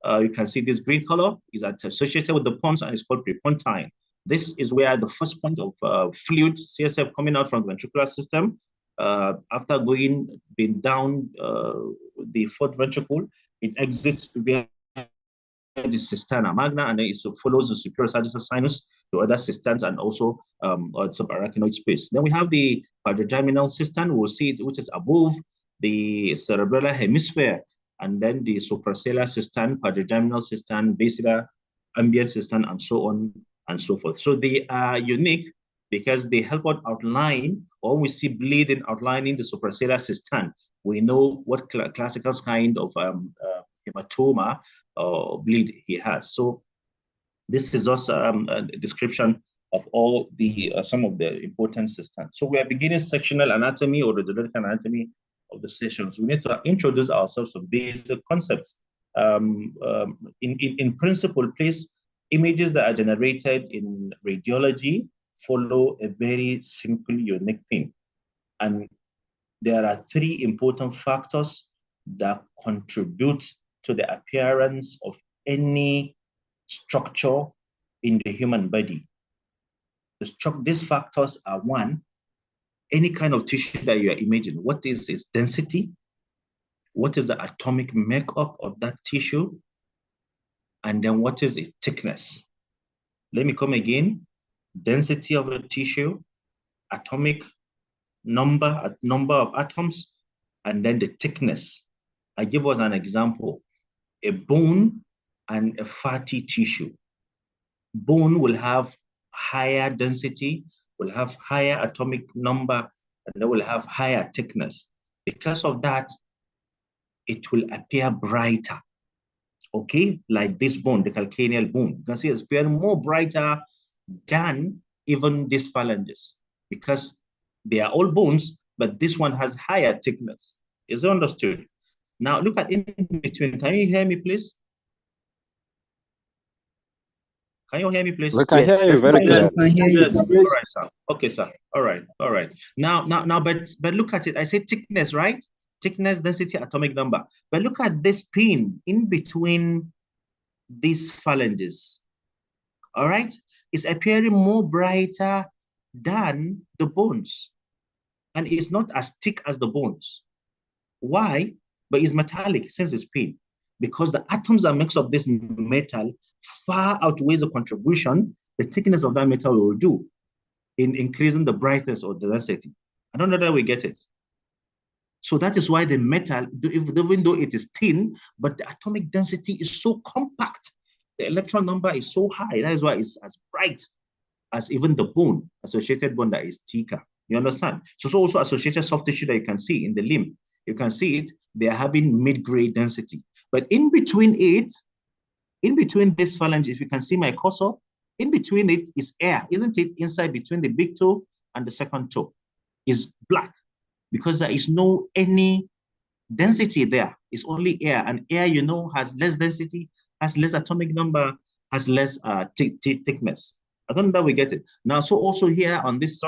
you can see this green color is associated with the pons and it's called prepontine. This is where the first point of fluid CSF coming out from the ventricular system, after being down the fourth ventricle, it exits via the cisterna magna, and then it follows the superior sagittal sinus to other cisterns and also subarachnoid space. Then we have the quadrigeminal cistern. We'll see it, which is above the cerebellar hemisphere, and then the suprasellar cistern, quadrigeminal cistern, basilar ambient cistern, and so on and so forth. So they are unique because they help out outline, or we see bleeding outlining the suprasellar cistern. We know what classical kind of hematoma or bleed he has. So this is also a description of all the some of the important cisterns. So we are beginning sectional anatomy or radiological anatomy of the sessions. We need to introduce ourselves to basic concepts. In principle, please, images that are generated in radiology follow a very simple, unique thing. And there are three important factors that contribute to the appearance of any structure in the human body. These factors are: one, any kind of tissue that you are imaging. What is its density? What is the atomic makeup of that tissue? And then what is its thickness? Let me come again. Density of the tissue, atomic number of atoms, and then the thickness. I give us an example: a bone and a fatty tissue. Bone will have higher density, will have higher atomic number, and they will have higher thickness. Because of that, it will appear brighter. Okay, like this bone, the calcaneal bone. You can see it's appearing more brighter than even these phalanges, because they are all bones, but this one has higher thickness. Is it understood? Now look at in between. Can you hear me, please? Can you hear me, please? We can hear you very clear. Yes. All right, sir. Okay, sir. All right. All right. Now, but look at it. I say thickness, right? Thickness, density, atomic number. But look at this pin in between these phalanges. All right. It's appearing more brighter than the bones, and it's not as thick as the bones. Why? But it's metallic since it's pin, because the atoms that makes up this metal far outweighs the contribution the thickness of that metal will do in increasing the brightness or the density. I don't know that we get it. So that is why the metal, even though it is thin, but the atomic density is so compact, the electron number is so high. That is why it's as bright as even the bone, associated bone that is thicker. You understand? So also associated soft tissue that you can see in the limb. You can see it, they are having mid-grade density. But in between this phalange, if you can see my cursor, in between it is air, isn't it? Inside between the big toe and the second toe is black, because there is no any density there. It's only air, and air, you know, has less density, has less atomic number, has less thickness. I don't know that we get it. Now, so also here on this,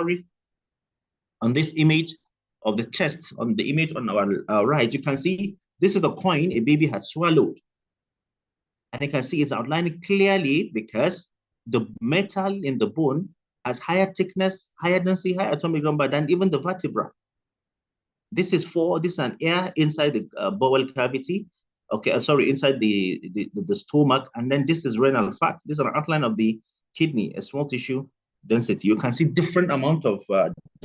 on this image of the chest, on the image on our right, you can see this is a coin a baby had swallowed. And you can see it's outlining clearly because the metal in the bone has higher thickness, higher density, higher atomic number than even the vertebra. This is an air inside the bowel cavity. Okay, sorry, inside the stomach. And then this is renal fat. This is an outline of the kidney, a small tissue density. You can see different amount of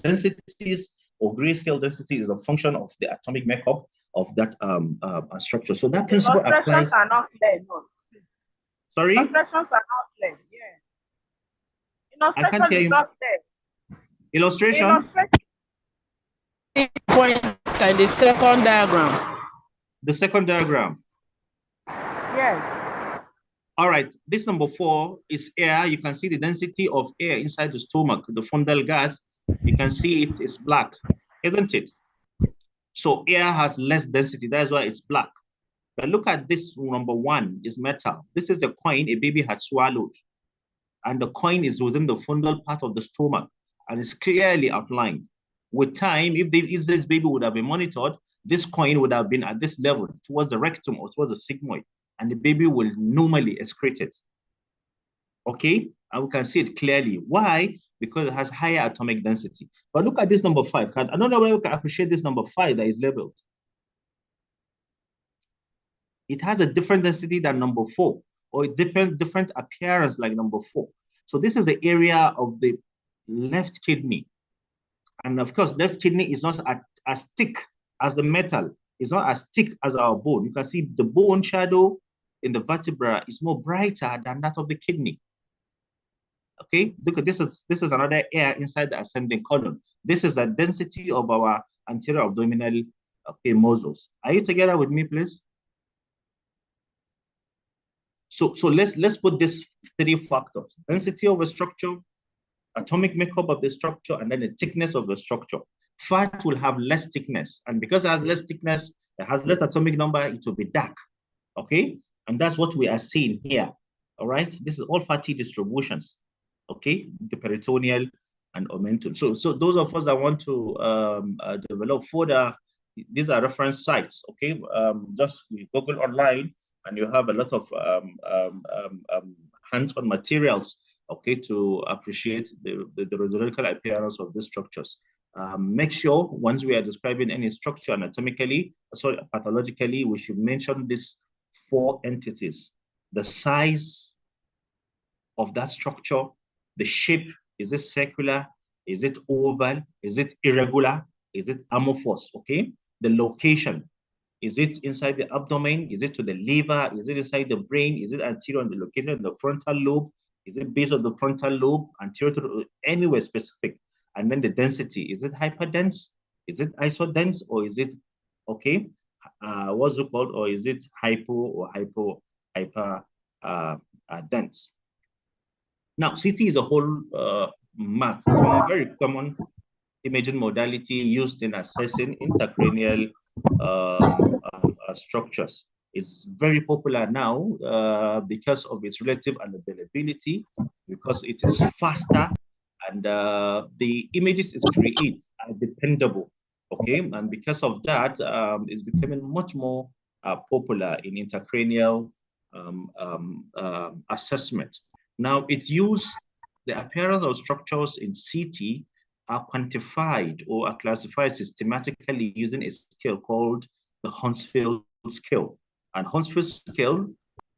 densities or grayscale density is a function of the atomic makeup of that structure. So that principle applies. Are not clear, no. Sorry? Illustrations are not clear. Yeah. I can't hear you. Not clear. Illustration? Point at the second diagram. The second diagram. Yes. All right. This number 4 is air. You can see the density of air inside the stomach, the fundal gas. You can see it is black, isn't it? So air has less density. That's why it's black. But look at this number 1 is metal. This is a coin a baby had swallowed. And the coin is within the fundal part of the stomach and is clearly outlined. With time, if this baby would have been monitored, this coin would have been at this level towards the rectum or towards the sigmoid, and the baby will normally excrete it. Okay? And we can see it clearly. Why? Because it has higher atomic density. But look at this number 5. Another way we can appreciate this number 5 that is labeled. It has a different density than number 4, or a different appearance like number 4. So this is the area of the left kidney. And of course, left kidney is not as thick as the metal. It's not as thick as our bone. You can see the bone shadow in the vertebra is more brighter than that of the kidney. Okay, look at this. This is another air inside the ascending column. This is the density of our anterior abdominal muscles. Are you together with me, please? So let's put these 3 factors: density of a structure, atomic makeup of the structure, and then the thickness of the structure. Fat will have less thickness, and because it has less thickness, it has less atomic number, it will be dark. Okay, and that's what we are seeing here. All right, this is all fatty distributions. Okay, the peritoneal and omentum. So those of us that want to develop further, these are reference sites. Okay, just Google online, and you have a lot of hands-on materials, okay, to appreciate the radiological appearance of these structures. Make sure once we are describing any structure anatomically, sorry, pathologically, we should mention these 4 entities: the size of that structure, the shape, is it circular, is it oval, is it irregular, is it amorphous, okay? The location, is it inside the abdomen, is it to the liver, is it inside the brain, is it anterior and located in the frontal lobe, is it base of the frontal lobe, anterior to anywhere specific? And then the density, is it hyperdense, is it isodense, or is it, okay, what's it called, or is it hypo or hyper dense? Now, CT is a whole mark, very common imaging modality used in assessing intracranial structures. It's very popular now because of its relative unavailability, because it is faster, and the images it creates are dependable, okay? And because of that, it's becoming much more popular in intracranial assessment. Now, it used the appearance of structures in CT are quantified or are classified systematically using a scale called the Hounsfield scale. And Hounsfield scale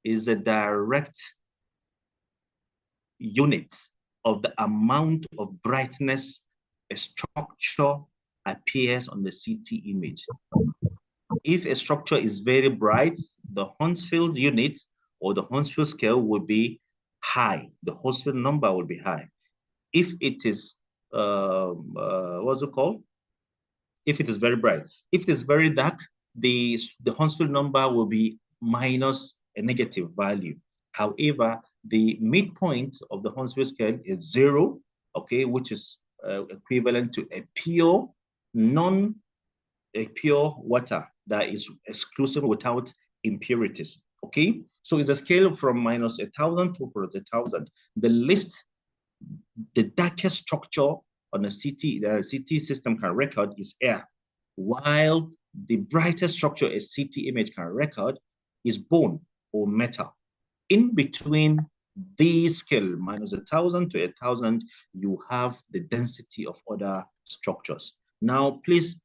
is a direct unit of the amount of brightness a structure appears on the CT image. If a structure is very bright, the Hounsfield unit or the Hounsfield scale will be high. The Hounsfield number will be high. If it is, what's it called? If it is very bright. If it is very dark, the Hounsfield number will be minus a negative value. However, the midpoint of the Hounsfield scale is 0, okay, which is equivalent to a pure water that is exclusive without impurities, okay? So it's a scale from minus 1,000 to 1,000. The darkest structure on a CT system can record is air, while the brightest structure a CT image can record is bone or metal. In between these scale, minus 1,000 to 1,000, you have the density of other structures. Now, please,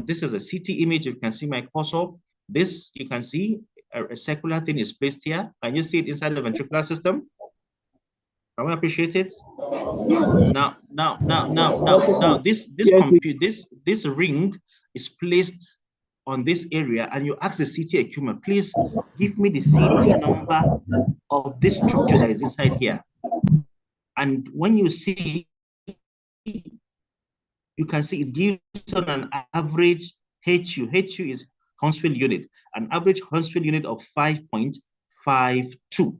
this is a CT image. You can see my cursor. This, you can see a circular thing is placed here. Can you see it inside the ventricular system? Can we appreciate it? Now, this ring is placed on this area and you ask the CT equipment, please give me the CT number of this structure that is inside here. And when you see, you can see it gives on an average HU. HU is Hounsfield unit, an average Hounsfield unit of 5.52.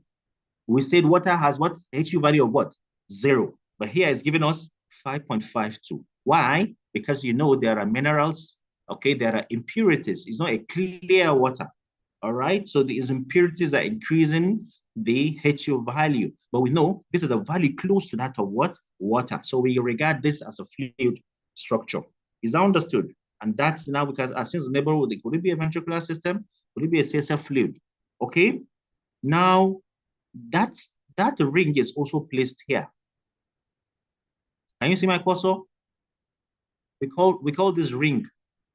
We said water has what? HU value of what? 0. But here it's giving us 5.52. Why? Because you know there are minerals, okay, there are impurities. It's not a clear water. All right, so these impurities are increasing the HU value. But we know this is a value close to that of what? Water. So we regard this as a fluid structure. Is that understood? And that's now because since the neighborhood, could it be a ventricular system? Could it be a CSF fluid? Okay. Now that ring is also placed here. Can you see my cursor? We call this ring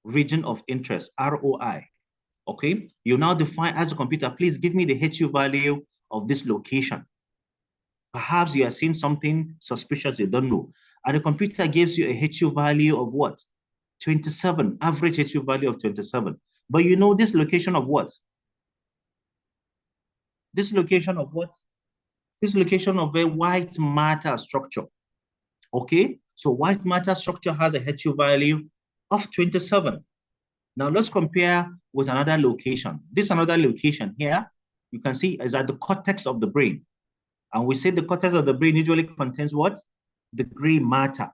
region of interest, ROI. Okay. You now define as a computer, please give me the HU value of this location. Perhaps you are seeing something suspicious you don't know. And the computer gives you a HU value of what? 27, average HU value of 27. But you know this location of what? This location of what? This location of a white matter structure. Okay, so white matter structure has a HU value of 27. Now let's compare with another location. This another location here, you can see is at the cortex of the brain. And we say the cortex of the brain usually contains what? The gray matter.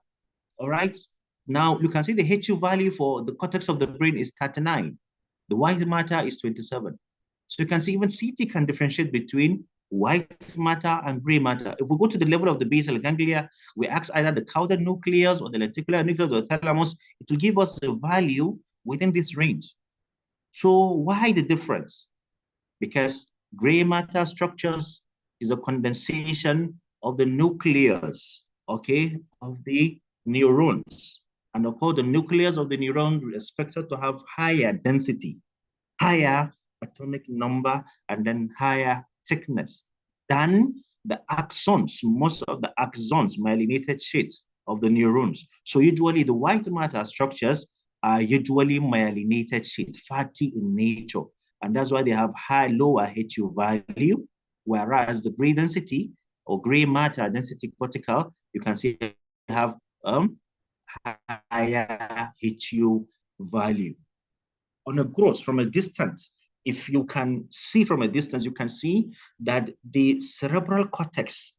All right. Now you can see the HU value for the cortex of the brain is 39. The white matter is 27. So you can see even CT can differentiate between white matter and gray matter. If we go to the level of the basal ganglia, we ask either the caudal nucleus or the lenticular nucleus or the thalamus, it will give us a value within this range. So why the difference? Because gray matter structures is a condensation of the nucleus, okay, of the neurons. And of course, the nucleus of the neurons is expected to have higher density, higher atomic number, and then higher thickness than the axons, most of the axons, myelinated sheets of the neurons. So usually the white matter structures are usually myelinated sheets, fatty in nature. And that's why they have lower HU value, whereas the gray density or gray matter density cortical, you can see they have higher HU value. On a gross, from a distance, if you can see from a distance, you can see that the cerebral cortex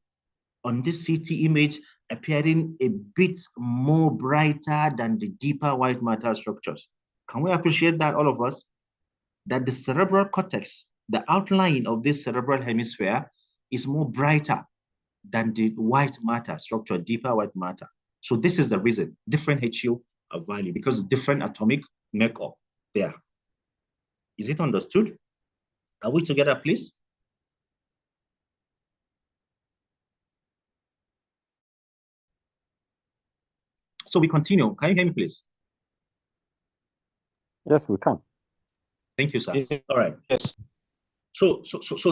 on this CT image appearing a bit more brighter than the deeper white matter structures. Can we appreciate that, all of us? That the cerebral cortex, the outline of this cerebral hemisphere is more brighter than the white matter structure, deeper white matter. So this is the reason, different HU value, because different atomic makeup there. Is it understood? Are we together, please? So we continue. Can you hear me, please? Yes, we can. Thank you, sir. All right. Yes. So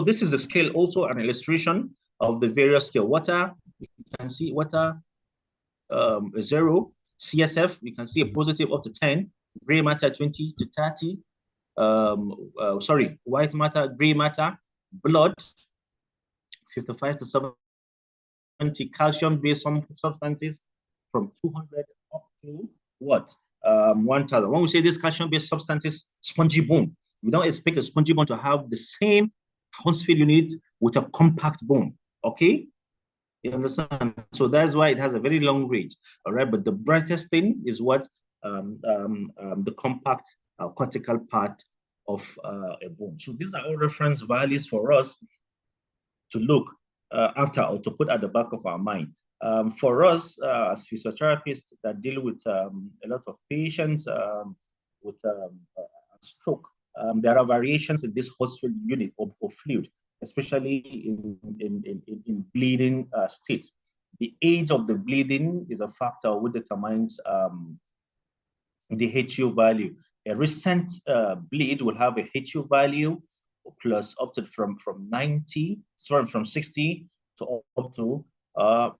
this is a scale, also an illustration of the various scale. Water, you can see water 0, CSF, you can see a positive up to 10, gray matter 20 to 30, white matter, gray matter, blood 55 to 70, calcium-based substances from 200 up to what? 1,000. When we say this calcium-based substances, spongy bone, we don't expect a spongy bone to have the same Hounsfield unit with a compact bone, okay? You understand? So that's why it has a very long range, all right? But the brightest thing is what? The compact cortical part of a bone. So these are all reference values for us to look after or to put at the back of our mind. For us as physiotherapists that deal with a lot of patients with stroke, there are variations in this Hounsfield unit of fluid, especially in bleeding state. The age of the bleeding is a factor which determines the HU value. A recent bleed will have a HU value plus up to from 60 to up to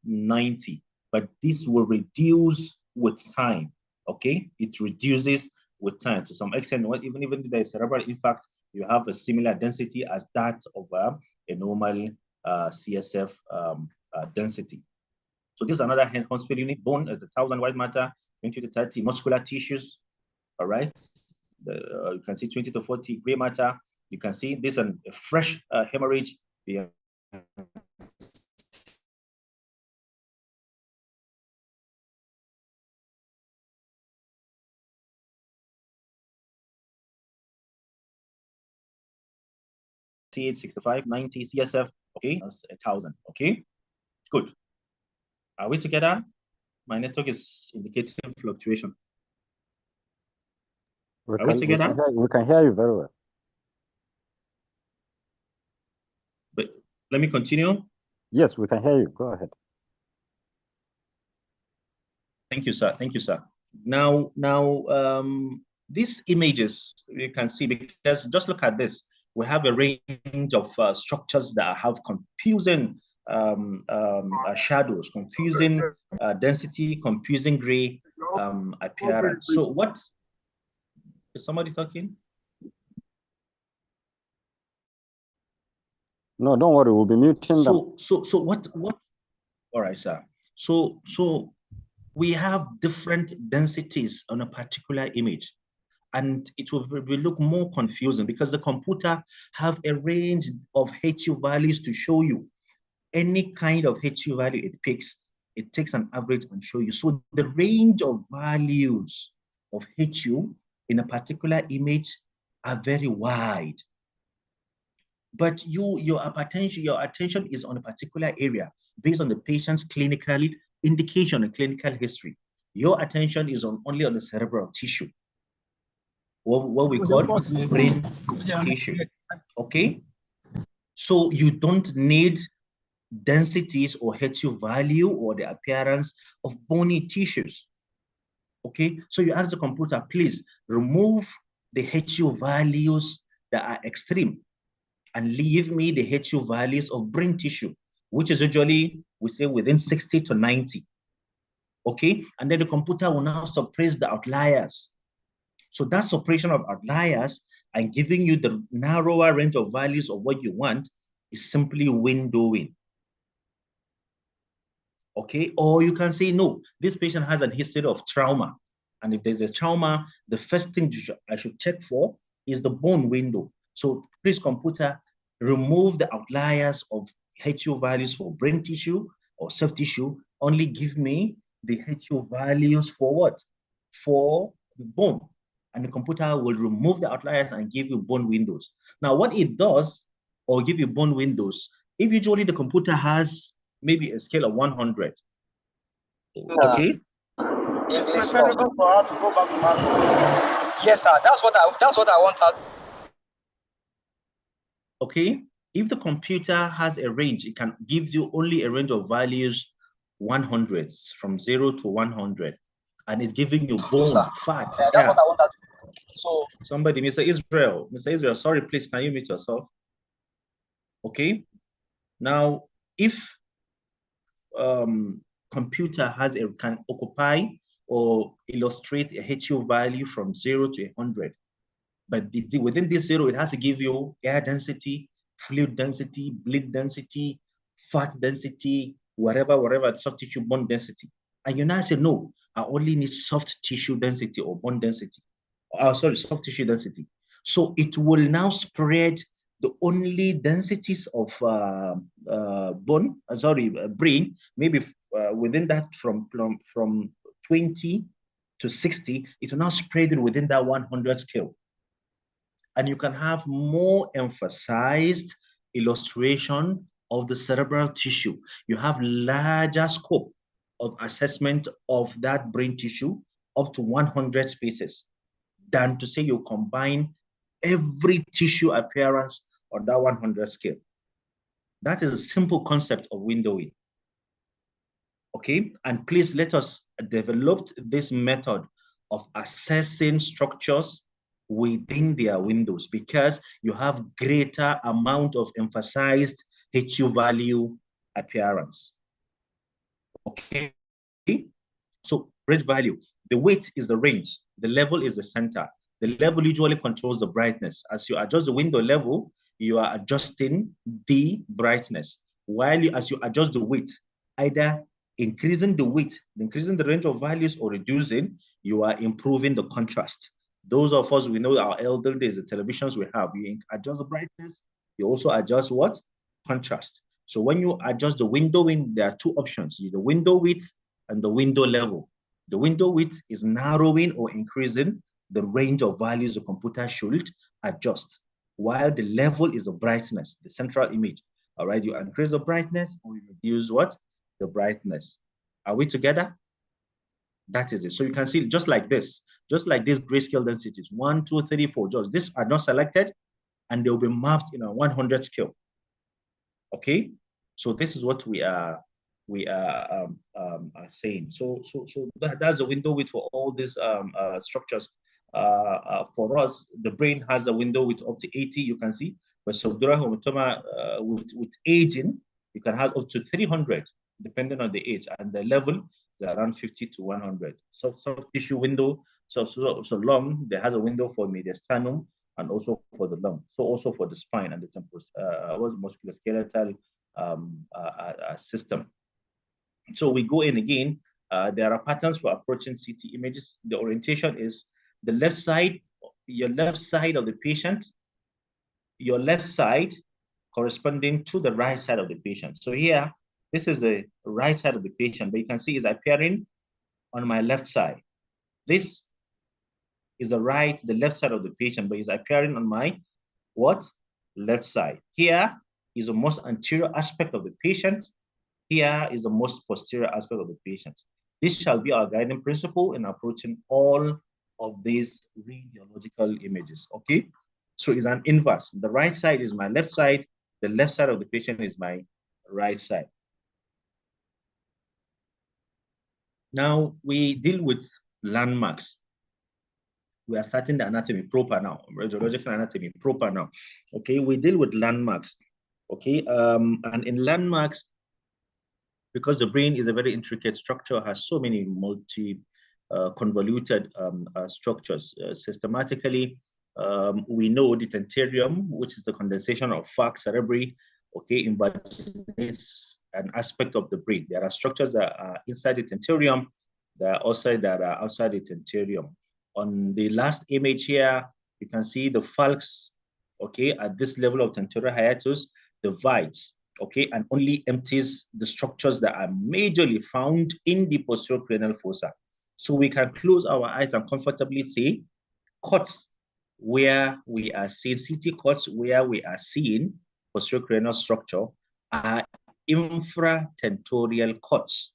90. But this will reduce with time, okay? It reduces with time to some extent. Even if there is cerebral infarct, you have a similar density as that of a normal CSF density. So this is another Hounsfield unit. Bone is 1,000 white matter, 20 to 30 muscular tissues. All right, you can see 20 to 40 gray matter. You can see this a fresh hemorrhage. TH 65, 90 CSF. Okay, that's 1,000. Okay, good. Are we together? My network is indicating fluctuation. Are we together? We can hear you very well. But let me continue. Yes, we can hear you. Go ahead. Thank you, sir. Thank you, sir. Now, these images you can see, because just look at this. We have a range of structures that have confusing shadows, confusing density, confusing gray appearance. So what is somebody talking? No, don't worry, we'll be muting them. So what all right, sir. So we have different densities on a particular image, and it will look more confusing because the computer have a range of HU values to show you. Any kind of HU value it picks, it takes an average and show you. So the range of values of HU in a particular image are very wide. But your attention is on a particular area based on the patient's clinical indication and clinical history. Your attention is only on the cerebral tissue, what we call brain tissue. Okay, so you don't need densities or HU value or the appearance of bony tissues. Okay, so you ask the computer, please remove the HU values that are extreme and leave me the HU values of brain tissue, which is usually, we say, within 60 to 90. Okay, and then the computer will now suppress the outliers. So that suppression of outliers and giving you the narrower range of values of what you want is simply windowing. Okay, or you can say, no, this patient has a history of trauma. And if there's a trauma, the first thing I should check for is the bone window. So please, computer, remove the outliers of HU values for brain tissue or soft tissue. Only give me the HU values for what? For bone. And the computer will remove the outliers and give you bone windows. Now, what it does, or give you bone windows, if usually the computer has maybe a scale of 100. Okay. It's preferable for her to go back to math. Yes, sir. That's what I want her. Okay. If the computer has a range, it can give you only a range of values 100s from 0 to 100, and it's giving you bone, fat. Yeah, that's what I want her to do. So somebody, Mr. Israel, sorry, please, can you mute yourself? Okay. Now, if computer can occupy or illustrate a HU value from 0 to 100, but within this 0, it has to give you air density, fluid density, bleed density, fat density, whatever, soft tissue bone density. And you now say, no, I only need soft tissue density or bone density. Sorry, soft tissue density. So it will now spread the only densities of brain, maybe within that from 20 to 60, it will now spread it within that 100 scale. And you can have more emphasized illustration of the cerebral tissue. You have larger scope of assessment of that brain tissue up to 100 spaces than to say you combine every tissue appearance on that 100 scale. That is a simple concept of windowing. Okay, and please let us develop this method of assessing structures within their windows, because you have greater amount of emphasized HU value appearance. Okay, so range value. The width is the range. The level is the center. The level usually controls the brightness. As you adjust the window level, you are adjusting the brightness. While as you adjust the width, either increasing the width, increasing the range of values, or reducing, you are improving the contrast. Those of us, we know our elder days, the televisions we have, you adjust the brightness, you also adjust what? Contrast. So when you adjust the window there are two options, the window width and the window level. The window width is narrowing or increasing the range of values the computer should adjust, while the level is the brightness, the central image. All right, you increase the brightness or you reduce what? The brightness. Are we together? That is it. So you can see just like this grayscale densities, 1, 2, 3, 4. Just these are not selected, and they will be mapped in a 100 scale. Okay, so this is what we are saying. So that's the window width for all these structures. For us, the brain has a window width up to 80. You can see, but subdural hematoma with aging, you can have up to 300, depending on the age, and the level is around 50 to 100. So soft tissue window, so lung, they have a window for mediastinum and also for the lung. So also for the spine and the temples, musculoskeletal system. So we go in again. There are patterns for approaching CT images. The orientation is the left side, your left side of the patient, your left side corresponding to the right side of the patient. So here, this is the right side of the patient, but you can see it's appearing on my left side. This is the left side of the patient, but it's appearing on my what? Left side. Here is the most anterior aspect of the patient. Here is the most posterior aspect of the patient. This shall be our guiding principle in approaching all of these radiological images, okay? So it's an inverse. The right side is my left side. The left side of the patient is my right side. Now we deal with landmarks. We are starting the anatomy proper now, radiological anatomy proper now. Okay, we deal with landmarks. Okay, and in landmarks, because the brain is a very intricate structure, has so many convoluted structures. Systematically, we know the tentorium, which is the condensation of fat cerebri, okay, invalidates an aspect of the brain. There are structures that are inside the tentorium, there are also that are outside the tentorium. On the last image here, you can see the falx, okay, at this level of tentorial hiatus divides, okay, and only empties the structures that are majorly found in the posterior cranial fossa. So we can close our eyes and comfortably say cuts where we are seeing, CT cuts where we are seeing posterior cranial structure are infratentorial cuts,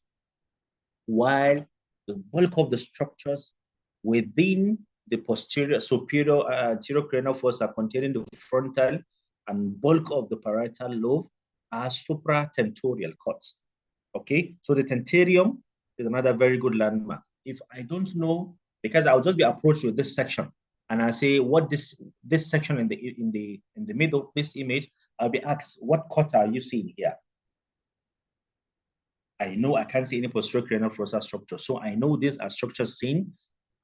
while the bulk of the structures within the posterior, superior, anterior cranial fossa containing the frontal and bulk of the parietal lobe are supratentorial cuts. Okay, so the tentorium is another very good landmark. If I don't know, because I'll just be approached with this section, and I say what this section in the middle, this image, I'll be asked, what cut are you seeing here? I know I can't see any posterior cranial fossa structure, so I know these are structures seen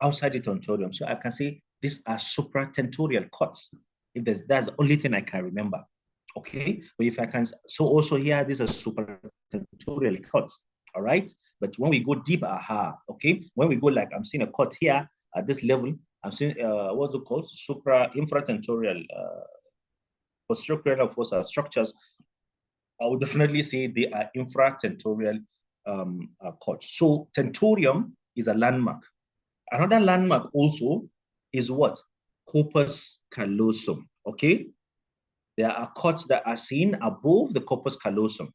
outside the tentorium. So I can say these are supratentorial cuts. If that's the only thing I can remember. Okay, but if I can, so also here, these are supratentorial cuts. All right, but when we go deep, okay, when we go like I'm seeing a cut here at this level, I'm seeing what's it called, infratentorial posterior cranial fossa structures. I would definitely say they are infratentorial cuts. So tentorium is a landmark. Another landmark also is what? Corpus callosum, okay? There are cuts that are seen above the corpus callosum.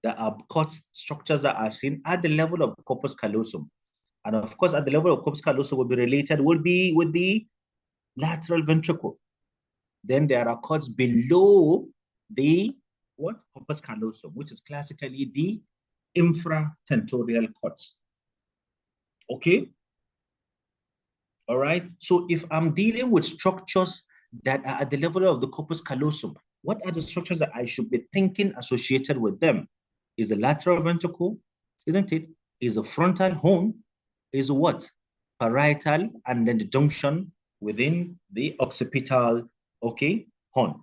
There are cuts, structures that are seen at the level of corpus callosum. And of course, at the level of corpus callosum will be related, will be with the lateral ventricle. Then there are cuts below the what? Corpus callosum, which is classically the infratentorial cuts. Okay? All right. So if I'm dealing with structures that are at the level of the corpus callosum, what are the structures that I should be thinking associated with them? Is the lateral ventricle, isn't it? Is the frontal horn? Is what? parietal, and then the junction within the occipital, okay, horn,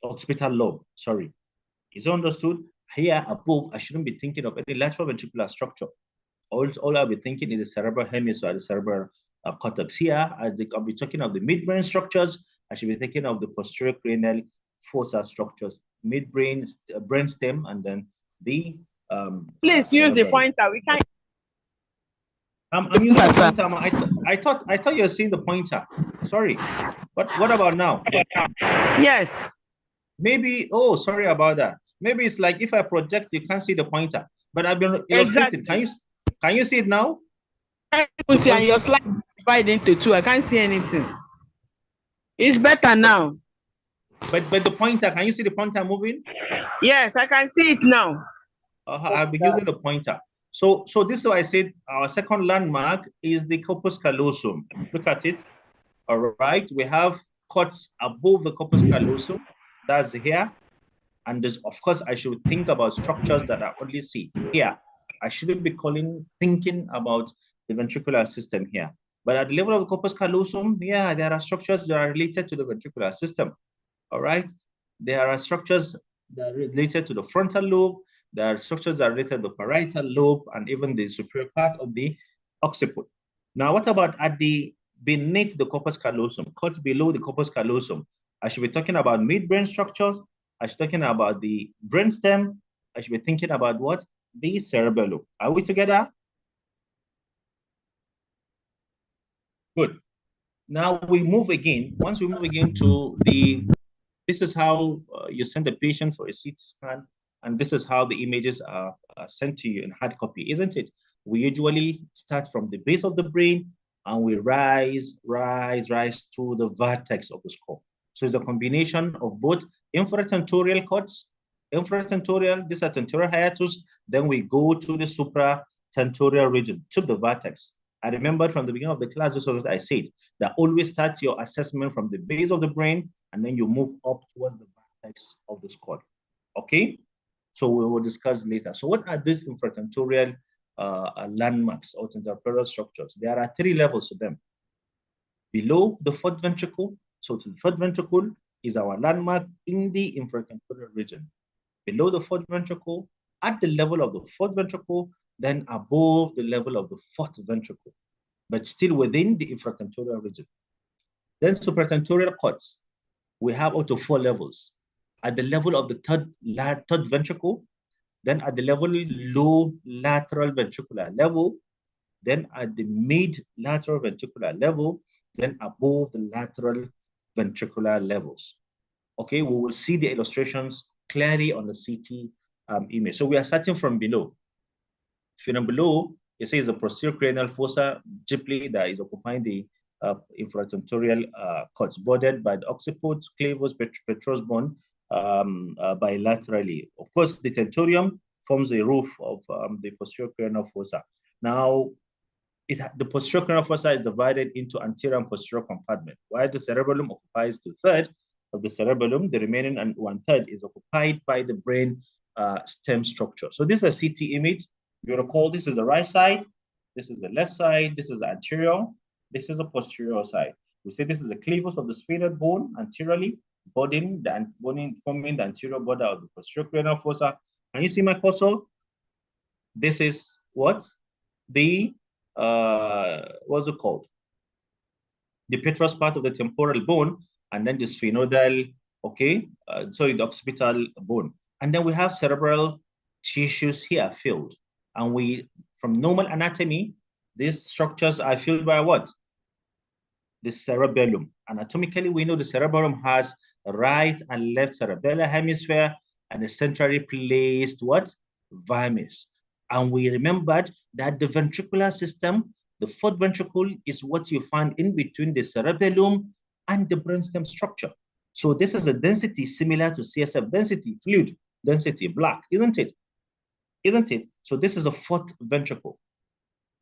occipital lobe, sorry. Is it understood? Here above, I shouldn't be thinking of any lateral ventricular structure. All I'll be thinking is the cerebral hemisphere, the cerebral cortex. Here, I'll be talking of the midbrain structures. I should be thinking of the posterior cranial fossa structures, midbrain, brainstem, and then the Please use the pointer. We can't. I'm using the pointer. I thought you were seeing the pointer. Sorry. What about now? Yes. Maybe, oh, sorry about that. Maybe it's like if I project, you can't see the pointer. But I've been illustrating. Exactly. Can you see it now? I can't see, and your slide divided into two. I can't see anything. It's better now. But the pointer, can you see the pointer moving? Yes, I can see it now. I've been using the pointer. So this is why I said our second landmark is the corpus callosum. Look at it. All right, we have cuts above the corpus callosum. That's here. And there's, of course, I should think about structures that I only see here. I shouldn't be thinking about the ventricular system here. But at the level of the corpus callosum, yeah, there are structures that are related to the ventricular system. All right. There are structures that are related to the frontal lobe. There are structures that are related to the parietal lobe and even the superior part of the occiput. Now, what about at the beneath the corpus callosum, cut below the corpus callosum? I should be talking about midbrain structures. I should be talking about the brainstem. I should be thinking about what? The cerebellum. Are we together? Good. Now we move again. Once we move again to the, this is how you send a patient for a CT scan, and this is how the images are sent to you in hard copy, isn't it? We usually start from the base of the brain and we rise to the vertex of the skull. So it's a combination of both infratentorial cuts, infratentorial, this is tentorial hiatus, then we go to the supratentorial region, to the vertex. I remembered from the beginning of the class, this is what I said, that always start your assessment from the base of the brain, and then you move up towards the vertex of the skull. Okay? So we will discuss later. So what are these infratentorial landmarks or temporal structures? There are 3 levels to them. Below the fourth ventricle, so the fourth ventricle is our landmark in the infratentorial region. Below the fourth ventricle, at the level of the fourth ventricle, then above the level of the fourth ventricle, but still within the infratentorial region. Then supratentorial cuts, we have up to 4 levels. At the level of the third ventricle, then at the level low lateral ventricular level, then at the mid lateral ventricular level, then above the lateral ventricular levels. Okay, we will see the illustrations clearly on the CT image. So we are starting from below. From below, it says the posterior cranial fossa deeply that is occupying the infratentorial cuts, bordered by the occiput, clavus, petrous bone bilaterally. Of course, the tentorium forms a roof of the posterior cranial fossa. Now, the posterior cranial fossa is divided into anterior and posterior compartment. While the cerebellum occupies 2/3 of the cerebellum, the remaining 1/3 is occupied by the brain stem structure. So this is a CT image. You recall, this is the right side, this is the left side, this is the anterior, this is the posterior side. We say this is the clavus of the sphenoid bone anteriorly, forming the anterior border of the posterior cranial fossa. Can you see my cursor? This is what? The, what's it called? The petrous part of the temporal bone, and then the sphenoidal, okay, sorry, the occipital bone. And then we have cerebral tissues here filled. And we, from normal anatomy, these structures are filled by what? The cerebellum. Anatomically, we know the cerebellum has a right and left cerebellar hemisphere and a centrally placed what? Vermis. And we remembered that the ventricular system, the fourth ventricle, is what you find in between the cerebellum and the brainstem structure. So this is a density similar to CSF density, fluid density, black, isn't it? Isn't it? So this is a fourth ventricle,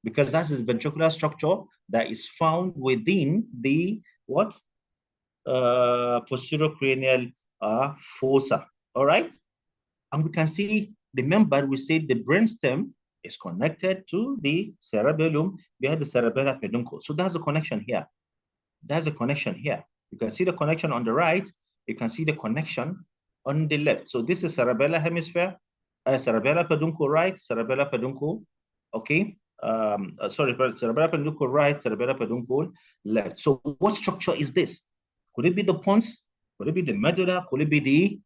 because that's the ventricular structure that is found within the what? Posterior cranial fossa. All right. And we can see, remember, we said the brainstem is connected to the cerebellum via the cerebellar peduncle. So that's the connection here. That's a connection here. You can see the connection on the right. You can see the connection on the left. So this is cerebellar hemisphere, cerebellar peduncle right, cerebellar peduncle, okay. Cerebellar peduncle right, cerebellar peduncle left. So what structure is this? Could it be the pons? Could it be the medulla? Could it be the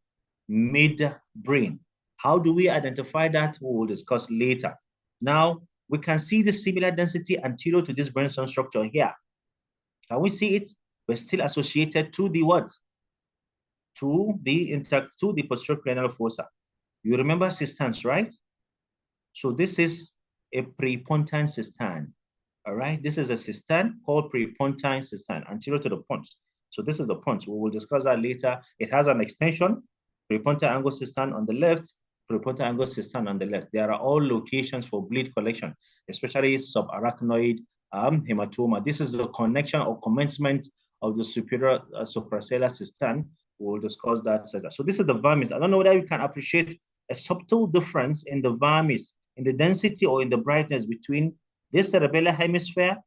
midbrain? How do we identify that? We will discuss later. Now, we can see the similar density anterior to this brainstem structure here. Can we see it? We're still associated to the what? To the posterior cranial fossa. You remember cistans, right? So this is a prepontine cistan. All right, this is a cistan called prepontine cistan, anterior to the pons. So this is the pons. We will discuss that later. It has an extension, prepontine angle cistan on the left, prepontine angle cistan on the left. There are all locations for bleed collection, especially subarachnoid hematoma. This is the connection or commencement of the superior suprasellar cistan. We will discuss that later. So this is the vermis. I don't know whether you can appreciate a subtle difference in the vermis, in the density or in the brightness between this cerebellar hemisphere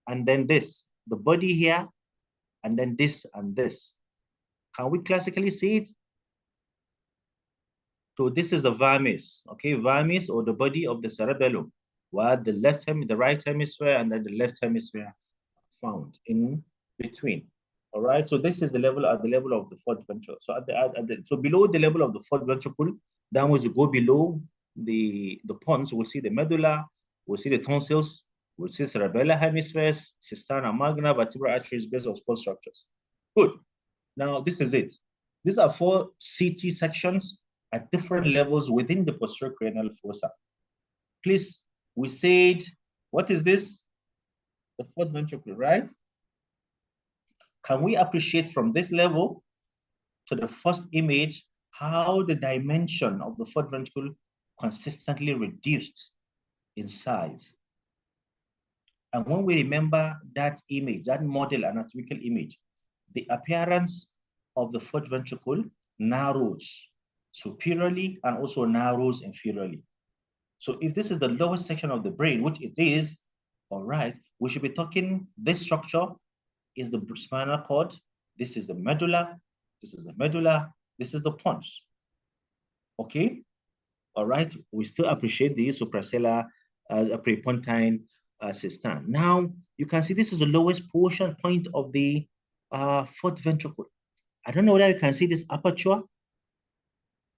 and then this, the body here, and then this and this. Can we classically see it? So this is a vermis, okay, vermis or the body of the cerebellum, while the right hemisphere and then the left hemisphere found in between. All right, so this is the level at the level of the fourth ventricle. So so below the level of the fourth ventricle, downwards you go below the pons, we'll see the medulla, we'll see the tonsils, we'll see cerebellar hemispheres, cisterna magna, vertebral arteries, base of skull structures. Good. Now this is it. These are 4 CT sections at different levels within the posterior cranial fossa. Please, we said, what is this? The fourth ventricle, right? Can we appreciate from this level to the first image how the dimension of the fourth ventricle consistently reduced in size? And when we remember that image, that model anatomical image, the appearance of the fourth ventricle narrows superiorly and also narrows inferiorly. So if this is the lowest section of the brain, which it is, all right, we should be talking, this structure is the spinal cord, this is the medulla, this is the medulla, this is the pons. Okay, all right, we still appreciate the suprasellar prepontine cistan. Now, you can see this is the lowest point of the fourth ventricle. I don't know whether you can see this aperture.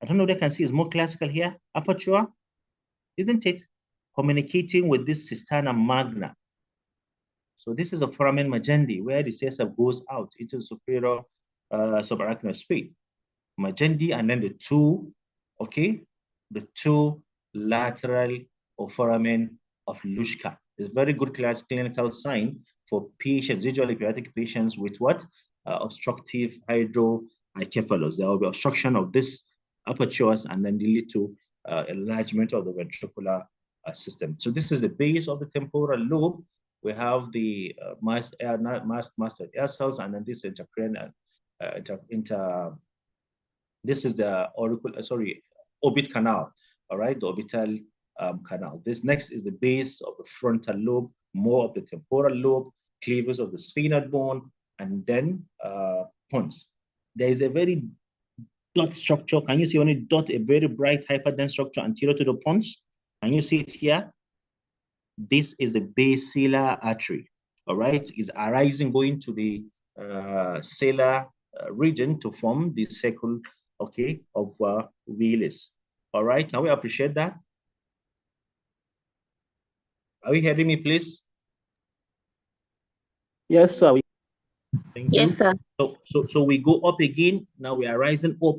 I don't know whether you can see it's more classical here. Aperture, isn't it? Communicating with this cisterna magna. So this is a foramen magendi where the CSF goes out into the superior subarachnoid space. Magendi and then the two, okay, the two lateral or foramen of Luschka. It's a very good clinical sign for patients, usually pediatric patients with what? Obstructive hydrocephalus. There will be obstruction of this apertures and then they lead to enlargement of the ventricular system. So this is the base of the temporal lobe. We have the master air cells, and then this intracranial, this is the orbit canal, all right, the orbital canal. This next is the base of the frontal lobe, more of the temporal lobe, cleavage of the sphenoid bone, and then pons. There is a very dot structure. Can you see only dot, a very bright hyperdense structure anterior to the pons? Can you see it here? This is the basilar artery, all right? It's arising, going to the salar region to form the circle, okay, of Willis. All right, can we appreciate that? Are you hearing me, please? Yes, sir. Thank you. Yes, sir. So we go up again. Now we are rising up.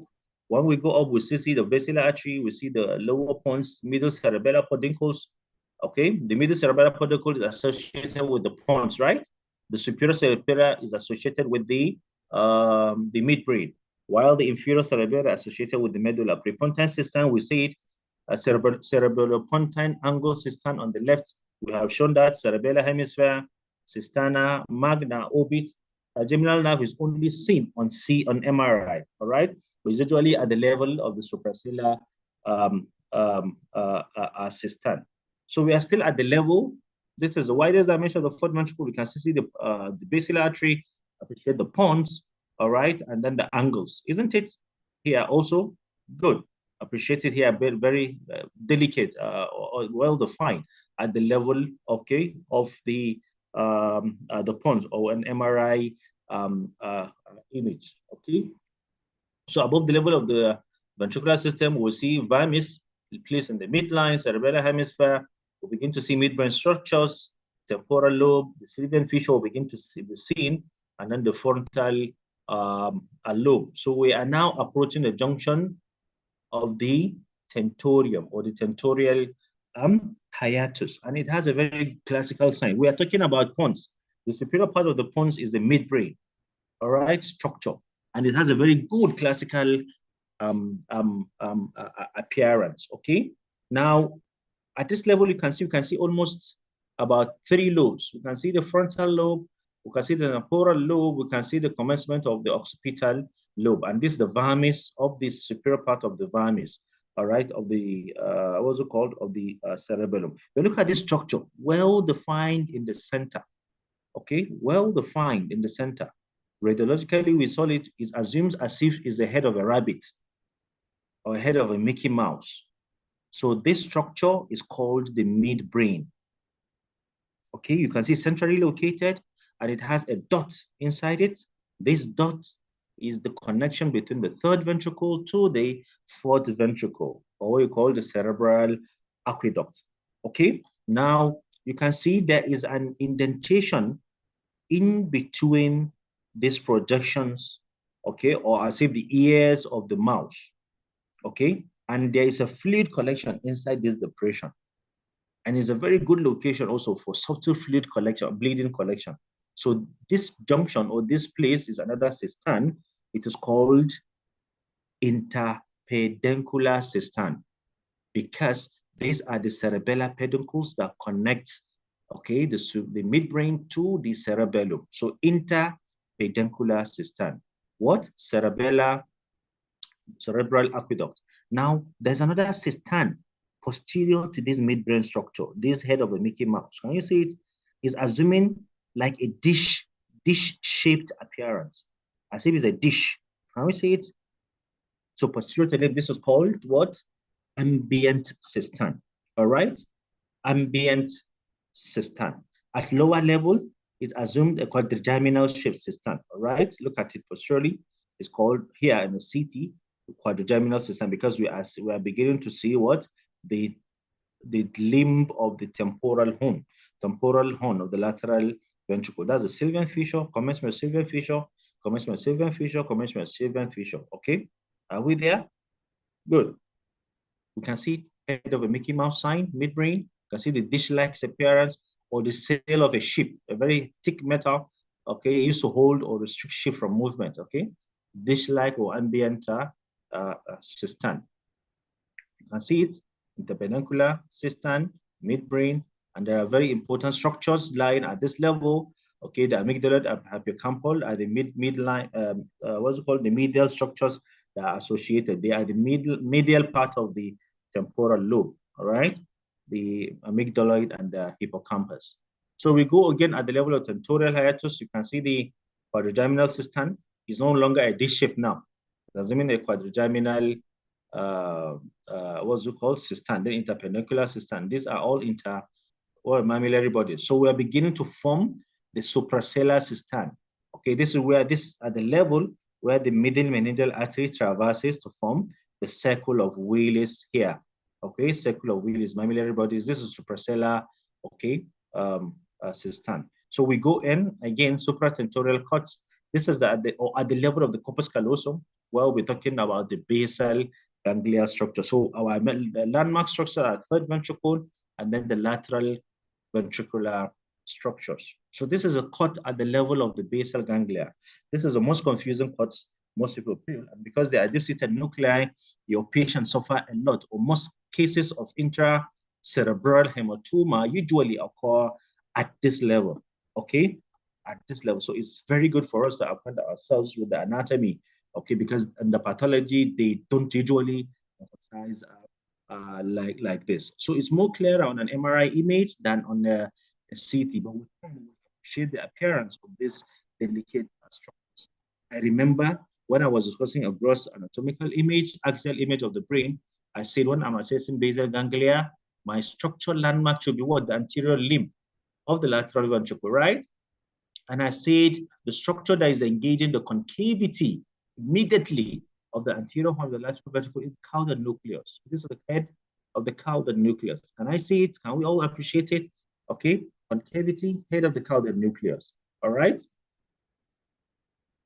When we go up, we still see the basilar artery, we see the lower pons, middle cerebellar peduncles. Okay, the middle cerebellar peduncle is associated with the pons, right? The superior cerebellar is associated with the midbrain, while the inferior cerebellar is associated with the medulla. Prepontine cistan, we see it, cerebellopontine angle cistan on the left. We have shown that cerebellar hemisphere, cisterna magna, orbit. Geminal nerve is only seen on MRI, all right? But it's usually at the level of the suprasellar cistan. So we are still at the level. This is the widest dimension of the fourth ventricle. We can see the basilar artery, appreciate the pons, all right, and then the angles, isn't it? Here also, good. Appreciate it here, very delicate, well defined at the level, okay, of the pons or an MRI image, okay. So above the level of the ventricular system, we'll see vermis placed in the midline, cerebellar hemisphere. We'll begin to see midbrain structures, temporal lobe, the sylvian fissure will begin to be seen, and then the frontal lobe. So we are now approaching the junction of the tentorium or the tentorial hiatus, and it has a very classical sign. We are talking about pons. The superior part of the pons is the midbrain, all right, structure, and it has a very good classical appearance. Okay, now at this level you can see almost about 3 lobes. We can see the frontal lobe, we can see the temporal lobe, we can see the commencement of the occipital lobe, and this is the vermis of the superior part of the vermis, all right, of the what's it called, of the cerebellum. We look at this structure, well defined in the center. Okay, well defined in the center. Radiologically, we saw it is assumed as if it's the head of a rabbit or head of a Mickey Mouse. So this structure is called the midbrain. Okay, you can see centrally located, and it has a dot inside it. This dot is the connection between the third ventricle to the fourth ventricle, or what you call the cerebral aqueduct. Okay, now you can see there is an indentation in between these projections, okay, or as if the ears of the mouse, okay, and there is a fluid collection inside this depression, and it's a very good location also for subtle fluid collection, bleeding collection. So this junction or this place is another cistern. It is called interpeduncular cistern because these are the cerebellar peduncles that connect, okay, the midbrain to the cerebellum. So interpeduncular cistern. What? Cerebral aqueduct. Now, there's another cistern posterior to this midbrain structure, this head of a Mickey Mouse. Can you see it? It's assuming like a dish-shaped appearance, as if it's a dish. Can we see it? So posterior to it, this is called what? Ambient cistern. All right? Ambient cistern. At lower level, it's assumed a quadrigeminal shaped cistern. All right? Look at it posteriorly. It's called here in the CT quadrigeminal cistern because we are beginning to see what? The limb of the temporal horn of the lateral ventricle. That's the sylvian fissure, commencement of sylvian fissure, commencement of sylvian fissure, commencement of sylvian fissure. Okay, are we there? Good. We can see head of a Mickey Mouse sign, midbrain. You can see the dish-like appearance or the sail of a ship, a very thick metal. Okay, it used to hold or restrict ship from movement. Okay, dish-like or ambient cistern. You can see it, interpeduncular cistern, midbrain, and there are very important structures lying at this level. Okay, the amygdala, hippocampal are the midline, what's it called? The medial structures that are associated. They are the medial part of the temporal lobe, all right? The amygdaloid and the hippocampus. So we go again at the level of tentorial hiatus. You can see the quadrigeminal cistern is no longer a dish shape now. Doesn't mean a quadrigeminal what's it called? Cistern, the interpeduncular cistern. These are all mammillary bodies. So we are beginning to form the suprasellar cistern. Okay, this is where at the level where the middle meningeal artery traverses to form the circle of Willis here. Okay, circle of Willis, mammillary bodies. This is suprasellar, okay, cistern. So we go in again, supratentorial cuts. This is at the level of the corpus callosum. Well, we're talking about the basal ganglia structure. So our landmark structure are third ventricle and then the lateral ventricular structures. So this is a cut at the level of the basal ganglia. This is the most confusing cuts most people feel, and because they are deep-seated nuclei, your patients suffer a lot, or most cases of intracerebral hematoma usually occur at this level, okay? At this level. So it's very good for us to acquaint ourselves with the anatomy, okay? Because in the pathology, they don't usually emphasize like this. So it's more clear on an MRI image than on a CT, but we can appreciate the appearance of this delicate structures. I remember when I was discussing a gross anatomical image, axial image of the brain, I said when I'm assessing basal ganglia, my structural landmark should be what? The anterior limb of the lateral ventricle, right? And I said the structure that is engaging the concavity immediately of the anterior horn of the lateral ventricle is caudal nucleus. This is the head of the caudal nucleus. Can I see it? Can we all appreciate it? Okay, concavity, head of the caudal nucleus. All right,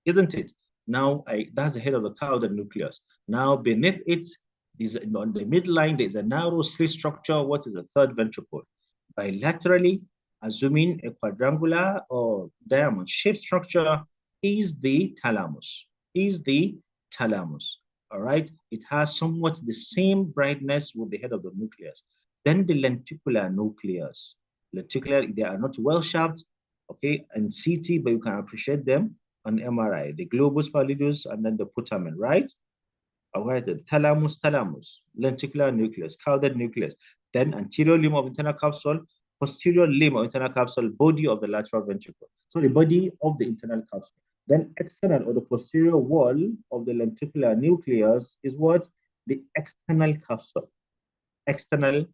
isn't it? Now, that's the head of the caudal nucleus. Now, beneath it is on the midline, there's a narrow slit structure. What is the third ventricle? Bilaterally, assuming a quadrangular or diamond-shaped structure, is the thalamus. All right? It has somewhat the same brightness with the head of the nucleus. Then the lenticular nucleus. Lenticular, they are not well-shaped, okay, and CT, but you can appreciate them on MRI. The globus pallidus and then the putamen, right? All right, the thalamus, lenticular nucleus, caudal nucleus, then anterior limb of internal capsule, posterior limb of internal capsule, body of the lateral ventricle. So the body of the internal capsule. Then external or the posterior wall of the lenticular nucleus is what? The external capsule. External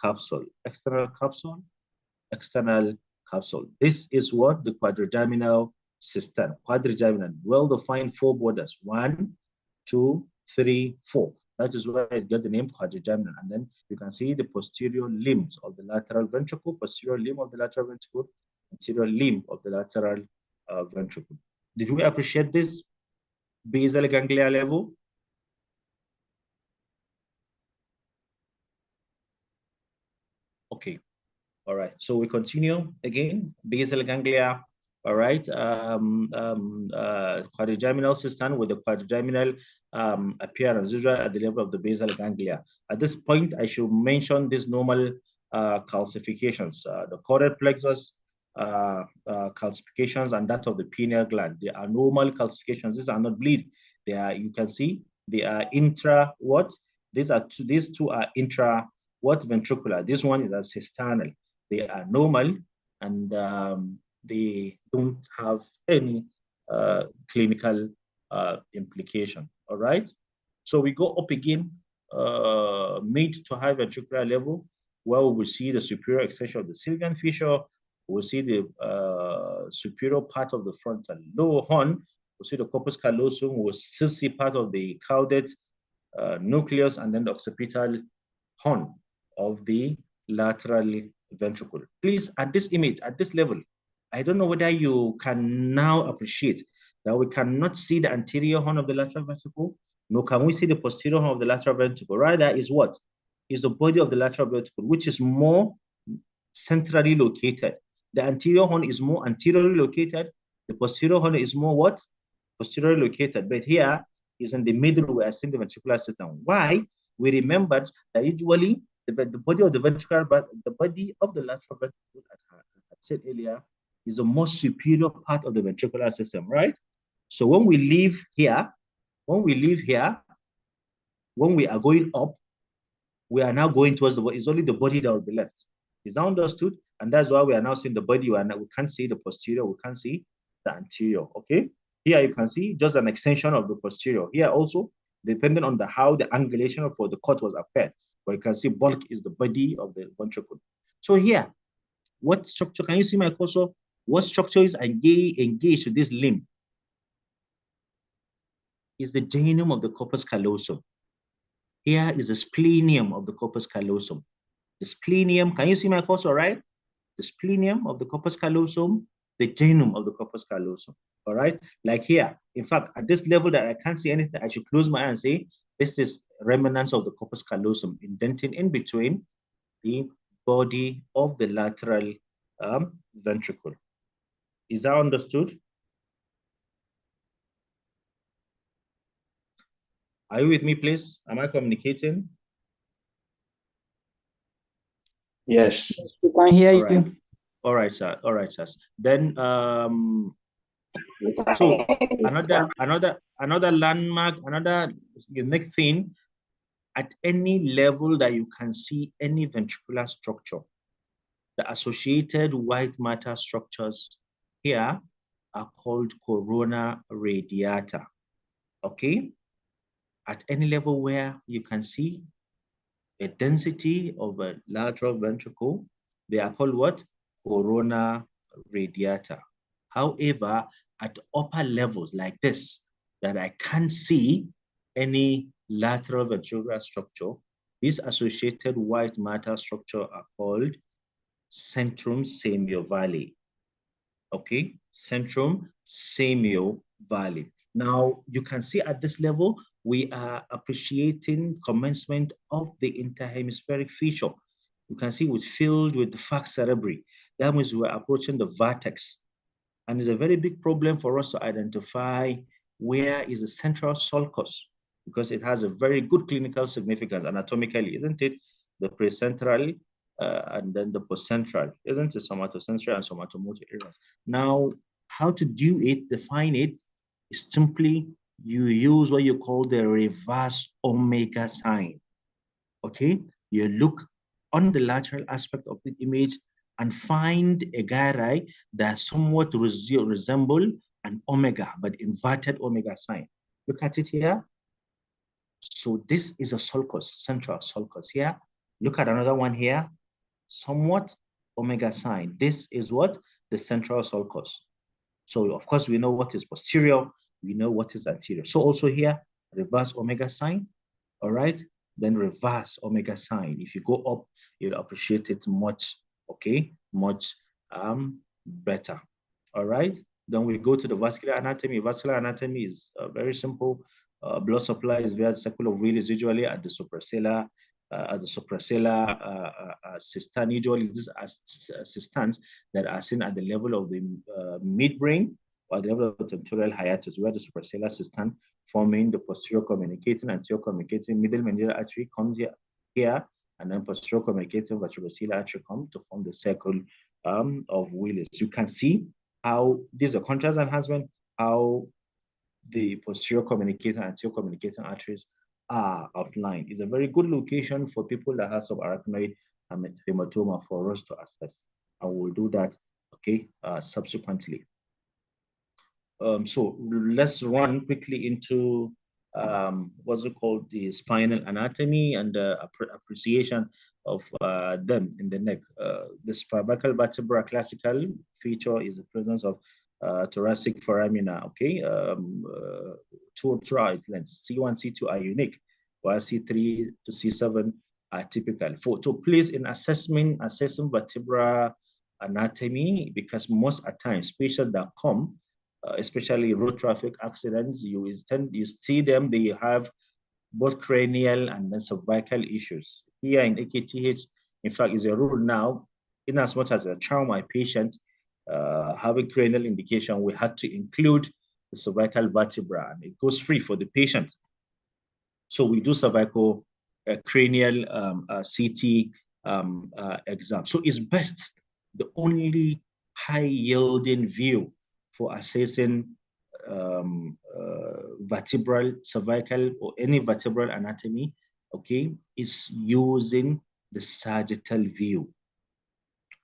capsule. This is what the quadrigeminal system. Quadrigeminal, well-defined four borders. 1, 2, 3, 4. That is why it gets the name quadrigeminal. And then you can see the posterior limbs of the lateral ventricle, posterior limb of the lateral ventricle, anterior limb of the lateral ventricle. Did we appreciate this basal ganglia level? Okay. All right. So we continue again. Basal ganglia. All right. Quadrigeminal system with the quadrigeminal appearance, usually at the level of the basal ganglia. At this point, I should mention these normal calcifications. The choroid plexus calcifications and that of the pineal gland. They are normal calcifications. These are not bleed. They are, you can see, they are intra what? These two are intra what ventricular. This one is external. They are normal and they don't have any clinical implication. All right. So we go up again, mid to high ventricular level, where we will see the superior extension of the Sylvian fissure. We'll see the superior part of the frontal lower horn. We'll see the corpus callosum. We'll still see part of the caudate nucleus and then the occipital horn of the lateral ventricle. Please, at this image, at this level, I don't know whether you can now appreciate that we cannot see the anterior horn of the lateral ventricle, nor can we see the posterior horn of the lateral ventricle. Rather, is what? Is the body of the lateral ventricle, which is more centrally located. The anterior horn is more anteriorly located. The posterior horn is more what? Posteriorly located. But here is in the middle where I see the ventricular system. Why? We remembered that usually the body of the ventricle, but the body of the lateral ventricle, as I said earlier, is the most superior part of the ventricular system, right? So when we leave here, when we are going up, we are now going towards the body. It's only the body that will be left. Is that understood? And that's why we are now seeing the body. We can't see the posterior. We can't see the anterior. Okay. Here you can see just an extension of the posterior. Here also, depending on how the angulation for the cut was applied, but you can see bulk is the body of the ventricle. So here, what structure? Can you see my cursor? What structure is engaged to this limb? Is the genium of the corpus callosum. Here is the splenium of the corpus callosum. The splenium, can you see my cursor, right? The splenium of the corpus callosum, the genium of the corpus callosum, all right? Like here, in fact, at this level that I can't see anything, I should close my eye and say, this is remnants of the corpus callosum, indenting in between the body of the lateral ventricle. Is that understood? Are you with me, please? Am I communicating? Yes. We can hear you. All right, sir. All right, sir. Then so another landmark, another unique thing at any level that you can see any ventricular structure, the associated white matter structures here are called corona radiata, okay? At any level where you can see a density of a lateral ventricle, they are called what? Corona radiata. However, at upper levels like this, that I can't see any lateral ventricular structure, these associated white matter structure are called centrum semiovalle. Okay, centrum semiovalle. Now, you can see at this level, we are appreciating commencement of the interhemispheric fissure. You can see it's filled with the falx cerebri. That means we're approaching the vertex. And it's a very big problem for us to identify where is the central sulcus, because it has a very good clinical significance anatomically, isn't it? The precentral and then the postcentral, isn't it? Somatocentral and somatomotor areas. Now, how to do it, define it, is simply you use what you call the reverse omega sign. Okay, you look on the lateral aspect of the image and find a gyri that somewhat resemble an omega, but inverted omega sign. Look at it here. So this is a sulcus, central sulcus here. Look at another one here, somewhat omega sign. This is what? The central sulcus. So of course we know what is posterior, we know what is anterior. So also here, reverse omega sign, all right? Then reverse omega sign. If you go up, you'll appreciate it much, okay? Much better, all right? Then we go to the vascular anatomy. Vascular anatomy is very simple. Blood supply is via the circle of Willis, usually at the suprasellar, cistern. Usually these are cisterns that are seen at the level of the midbrain or the level of the temporal hiatus, where the suprasellar cistern forming the posterior communicating, anterior communicating, middle meningeal artery comes here, and then posterior communicating vertebrocellar artery come to form the circle of Willis. You can see how this is a contrast enhancement, how the posterior communicating and anterior communicating arteries are outlined. It's a very good location for people that have subarachnoid hematoma for us to assess. And we'll do that, okay, subsequently. So let's run quickly into what's it called, the spinal anatomy and the appreciation of them in the neck. The cervical vertebra classical feature is the presence of thoracic foramina, okay? Two lengths, C1, C2 are unique, while C3 to C7 are typical. So please, in assessing vertebra anatomy, because most at times patients that come, especially road traffic accidents, you see them, they have both cranial and then cervical issues. Here in AKTH, in fact, is a rule now, in as much as a trauma patient having cranial indication, we had to include the cervical vertebra, and it goes free for the patient. So we do cervical cranial CT exam. So it's best, the only high yielding view for assessing vertebral, cervical, or any vertebral anatomy, okay, is using the sagittal view.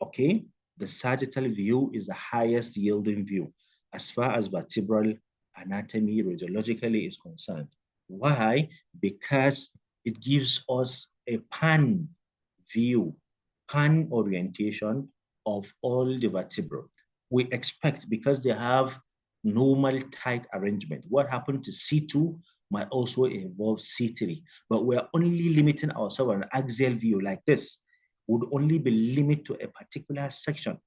Okay, the sagittal view is the highest yielding view as far as vertebral anatomy radiologically is concerned. Why? Because it gives us a pan view, pan orientation of all the vertebrae. We expect, because they have normal tight arrangement, what happened to C2 might also involve C3, but we're only limiting ourselves on an axial view like this, would only be limited to a particular section,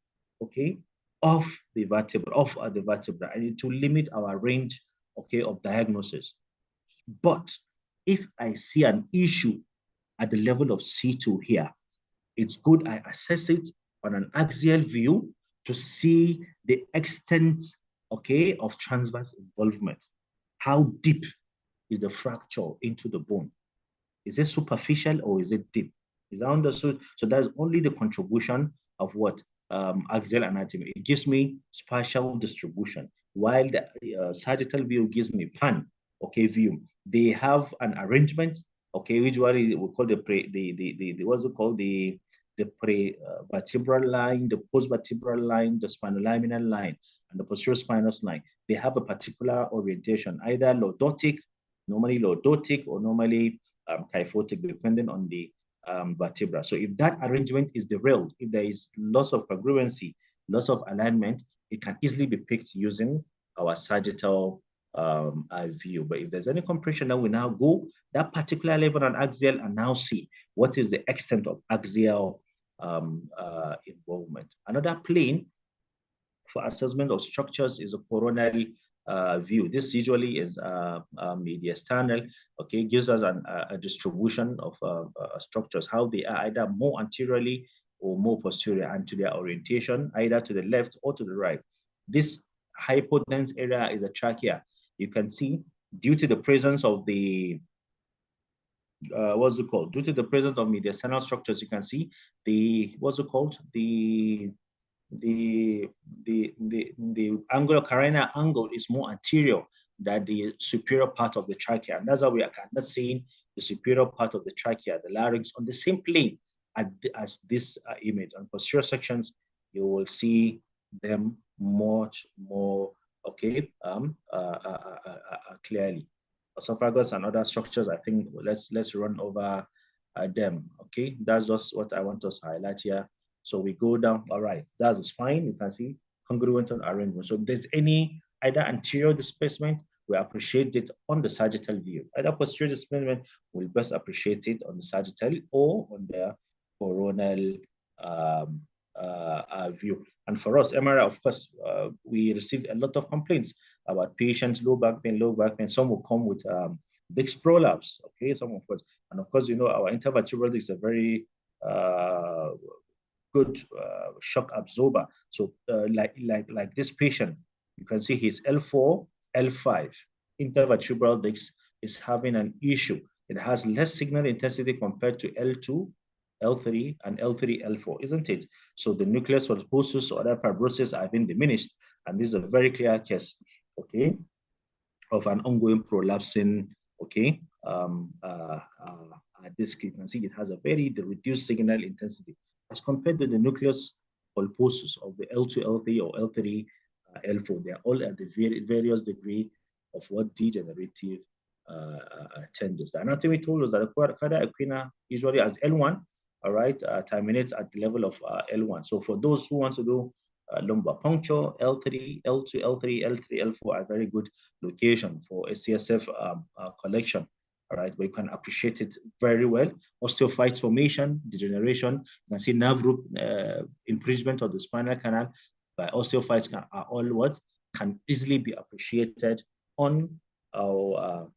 okay, of the vertebra, and to limit our range, okay, of diagnosis. But if I see an issue at the level of C2 here, it's good I assess it on an axial view to see the extent, okay, of transverse involvement. How deep is the fracture into the bone? Is it superficial or is it deep? Is that understood? So that's only the contribution of what? Axial anatomy. It gives me spatial distribution, while the sagittal view gives me pan, okay, view. They have an arrangement Okay, usually we call the what's it called, the pre-vertebral line, the post-vertebral line, the spinolaminal line, and the posterior spinous line. They have a particular orientation, either lordotic, normally lordotic, or normally kyphotic, depending on the vertebra. So if that arrangement is derailed, if there is loss of congruency, loss of alignment, it can easily be picked using our sagittal view. But if there's any compression, then we now go that particular level on axial and now see what is the extent of axial involvement. Another plane for assessment of structures is a coronal view. This usually is mediastinal. Okay, gives us a distribution of structures, how they are either more anteriorly or more posterior, and to their orientation, either to the left or to the right. This hypodense area is a trachea. You can see, due to the presence of the what's it called? Due to the presence of mediastinal structures, you can see the what's it called? The angular carina angle is more anterior than the superior part of the trachea, and that's how we are kind of seeing the superior part of the trachea, the larynx, on the same plane as this image. On posterior sections, you will see them much more clearly. Esophagus and other structures, I think let's run over them. Okay, that's just what I want us to highlight here. So we go down. All right, that's the spine. You can see congruent arrangement. So if there's any either anterior displacement, we appreciate it on the sagittal view. Either posterior displacement, we'll best appreciate it on the sagittal or on the coronal view. And for us, MRI, of course, we received a lot of complaints about patients, low back pain. Some will come with disc prolapse, okay, some of course. And of course, you know, our intervertebral is a very good shock absorber. So like this patient, you can see his L4, L5 intervertebral disc is having an issue. It has less signal intensity compared to L2, L3, and L3, L4, isn't it? So the nucleus pulposus or other fibrosis are being diminished, and this is a very clear case, okay, of an ongoing prolapsing, okay, disc. You can see it has a very reduced signal intensity as compared to the nucleus pulposus of the L2, L3, or L3, L4. They are all at the various degree of what degenerative changes. The anatomy told us that the cardia equina usually as L1, all right, terminates at the level of L1. So for those who want to do lumbar puncture, L3, L2, L3, L3, L4 are very good location for a CSF collection. All right, we can appreciate it very well. Osteophytes formation, degeneration. You can see nerve root impingement of the spinal canal by osteophytes are all what can easily be appreciated on our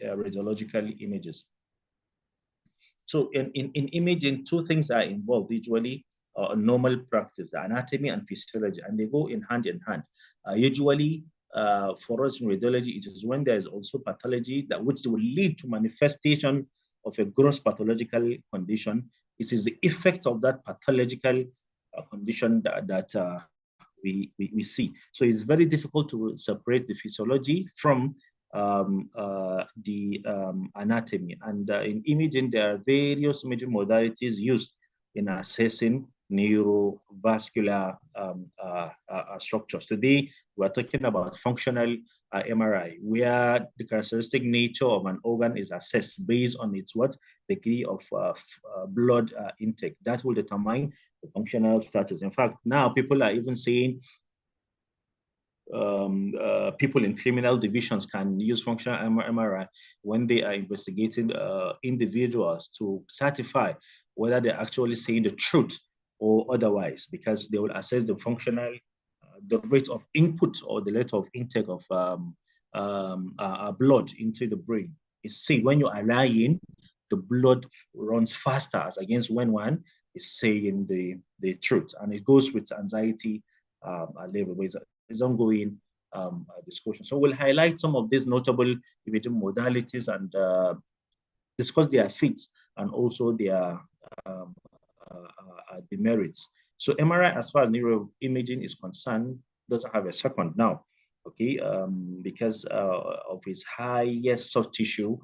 radiological images. So in imaging, two things are involved usually. Normal practice, the anatomy and physiology, and they go in hand. Usually, for us in radiology, it is when there is also pathology that which will lead to manifestation of a gross pathological condition. It is the effect of that pathological condition that we see. So it's very difficult to separate the physiology from the anatomy. And in imaging, there are various imaging modalities used in assessing neurovascular structures. Today, we're talking about functional MRI, where the characteristic nature of an organ is assessed based on its degree of blood intake. That will determine the functional status. In fact, now people are even saying people in criminal divisions can use functional MRI when they are investigating individuals to certify whether they're actually saying the truth or otherwise, because they will assess the functional, the rate of input or the rate of intake of blood into the brain. You see, when you are lying, the blood runs faster as against when one is saying the truth. And it goes with anxiety level. It's ongoing discussion. So we'll highlight some of these notable imaging modalities and discuss their feats and also their demerits. So MRI, as far as neuroimaging is concerned, doesn't have a second now, okay, because of its highest soft tissue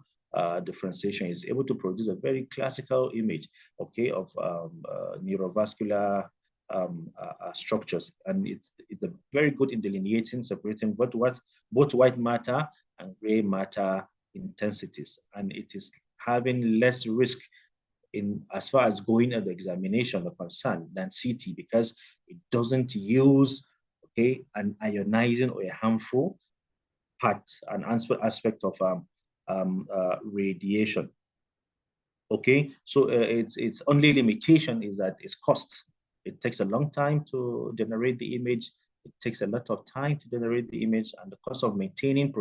differentiation. It's able to produce a very classical image, okay, of neurovascular structures, and it's a very good in delineating, separating both white matter and gray matter intensities, and it is having less risk in as far as going at the examination are concerned than CT, because it doesn't use, okay, an ionizing or a harmful part, an aspect of radiation. Okay, so its only limitation is that its cost. It takes a long time to generate the image. It takes a lot of time to generate the image, and the cost of maintaining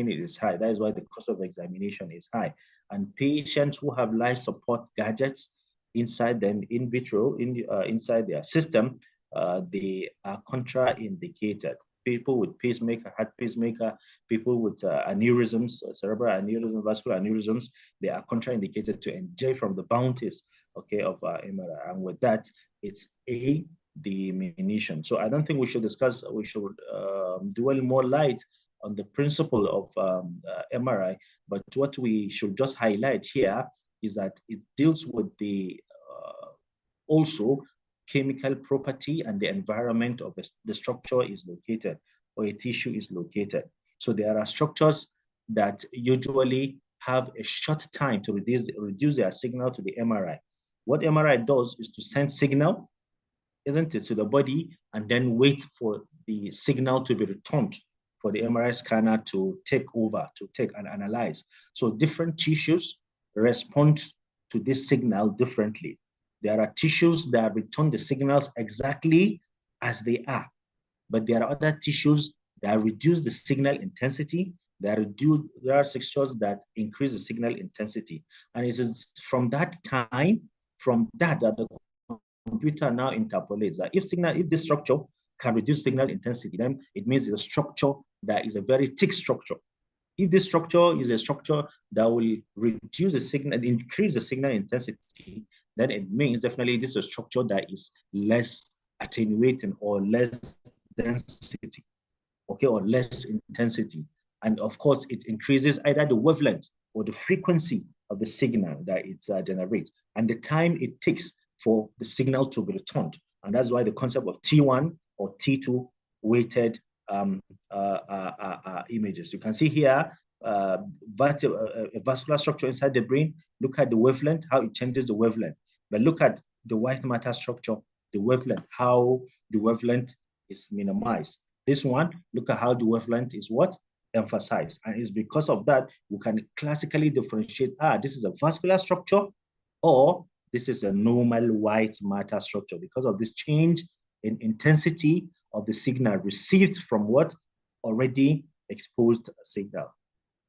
it is high. That is why the cost of examination is high. And patients who have life support gadgets inside them, in vitro, inside their system, they are contraindicated. People with pacemaker, heart pacemaker, people with aneurysms, cerebral aneurysms, vascular aneurysms, they are contraindicated to enjoy from the bounties, okay, of MRI. And with that, it's the diminution. So I don't think we should discuss, we should dwell more light on the principle of MRI, but what we should just highlight here is that it deals with the also chemical property and the environment of the structure is located, or a tissue is located. So there are structures that usually have a short time to reduce their signal to the MRI. What MRI does is to send signal, isn't it, to the body, and then wait for the signal to be returned for the MRI scanner to take over, to take and analyze. So different tissues respond to this signal differently. There are tissues that return the signals exactly as they are, but there are other tissues that reduce the signal intensity. There are structures that increase the signal intensity. And it is from that time, that the computer now interpolates that if this structure can reduce signal intensity, then it means it's a structure that is a very thick structure. If this structure is a structure that will reduce the signal, increase the signal intensity, then it means definitely this is a structure that is less attenuating or less density, okay, or less intensity. And of course, it increases either the wavelength or the frequency of the signal that it generates, and the time it takes for the signal to be returned. And that's why the concept of T1 or T2 weighted images. You can see here a vascular structure inside the brain. Look at the wavelength, how it changes the wavelength. But look at the white matter structure, the wavelength, how the wavelength is minimized. This one, look at how the wavelength is what? Emphasized. And it's because of that, we can classically differentiate, this is a vascular structure, or this is a normal white matter structure, because of this change in intensity of the signal received from what? Already exposed signal.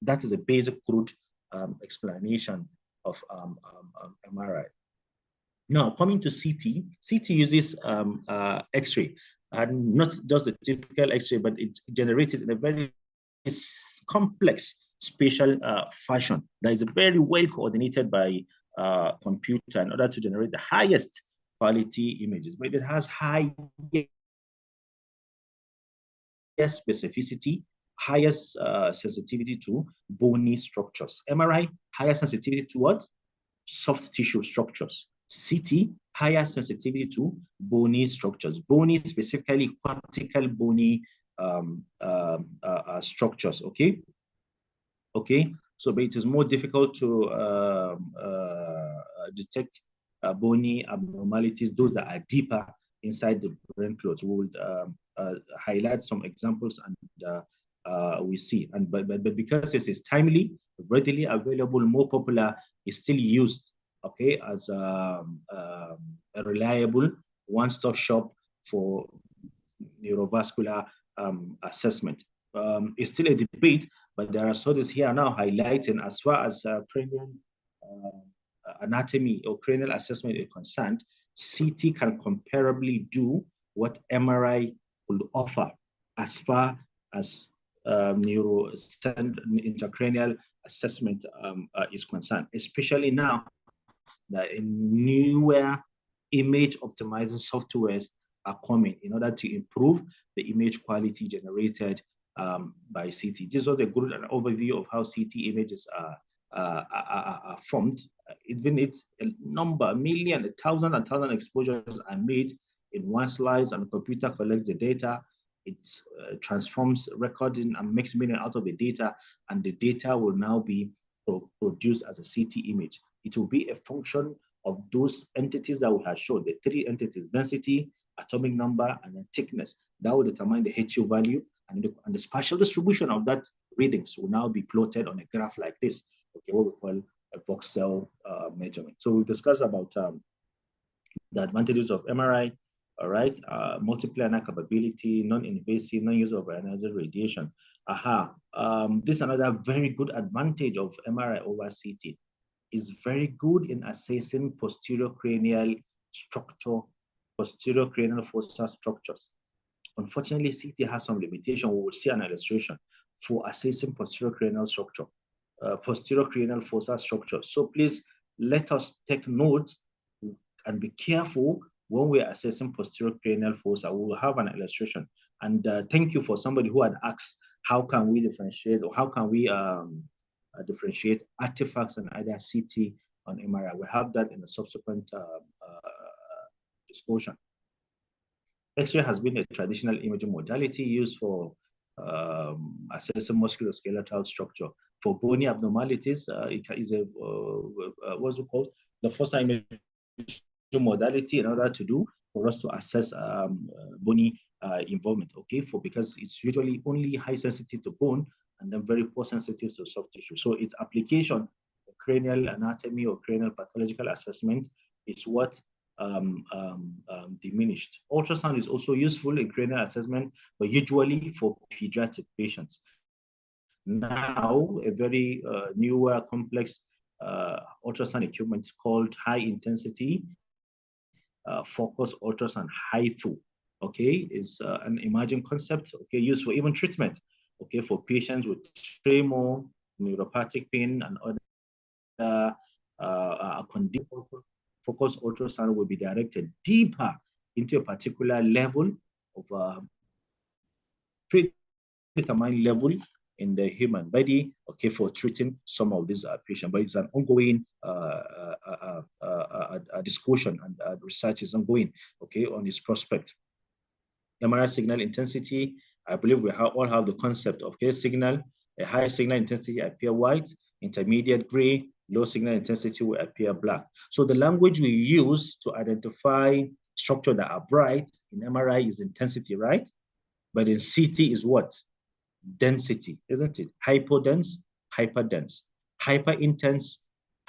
That is a basic crude explanation of MRI. Now, coming to CT, CT uses X-ray, and not just the typical X-ray, but it generates in a very complex spatial fashion that is very well coordinated by computer in order to generate the highest quality images. But it has high specificity, highest sensitivity to bony structures. MRI, higher sensitivity to what? Soft tissue structures. CT, higher sensitivity to bony structures. Bony, specifically cortical bony structures, okay? Okay, so but it is more difficult to detect bony abnormalities, those that are deeper inside the brain clots. We will highlight some examples and we see. And but because this is timely, readily available, more popular, is still used, okay, as a reliable one-stop shop for neurovascular assessment. It's still a debate, but there are studies here now highlighting, as far as cranial anatomy or cranial assessment is concerned, CT can comparably do what MRI could offer as far as intracranial assessment is concerned, especially now that newer image optimizing softwares are coming in order to improve the image quality generated by CT. This was a good overview of how CT images are formed. Even it's a number, million, 1,000 exposures are made in one slice, and the computer collects the data. It transforms recording and makes meaning out of the data, and the data will now be produced as a CT image. It will be a function of those entities that we have shown, the three entities: density, atomic number, and then thickness. That will determine the HU value, and the spatial distribution of that readings will now be plotted on a graph like this, okay, what we call a voxel measurement. So we've discussed about the advantages of MRI, all right, multiplanar capability, non-invasive, non-use of ionizing radiation. This is another very good advantage of MRI over CT. Is very good in assessing posterior cranial structure, posterior cranial fossa structures. Unfortunately, CT has some limitation. We will see an illustration for assessing posterior cranial structure, posterior cranial fossa structure. So please let us take note and be careful when we are assessing posterior cranial fossa. We will have an illustration. And thank you for somebody who had asked, how can we differentiate, or how can we differentiate artifacts and either CT on MRI? We have that in a subsequent discussion. X-ray has been a traditional imaging modality used for assessing musculoskeletal structure. For bony abnormalities, it is a what's it called? The first imaging modality in order to do for us to assess bony involvement. Okay, because it's usually only high sensitive to bone and then very poor sensitive to soft tissue. So its application, cranial anatomy or cranial pathological assessment, is what diminished. Ultrasound is also useful in cranial assessment, but usually for pediatric patients. Now, a very newer, complex ultrasound equipment called high intensity focus ultrasound, HIFU, okay, is an emerging concept, okay, used for even treatment, okay, for patients with tremor, neuropathic pain, and other conditions. Focus ultrasound will be directed deeper into a particular level of predetermined level in the human body, okay, for treating some of these patients. But it's an ongoing discussion, and research is ongoing, okay, on its prospect. MRI signal intensity, I believe we all have the concept of, okay, signal, a high signal intensity appear white, intermediate gray, low signal intensity will appear black. So the language we use to identify structure that are bright in MRI is intensity, right? But in CT is what? Density, isn't it? Hypodense, hyperdense, hyperintense,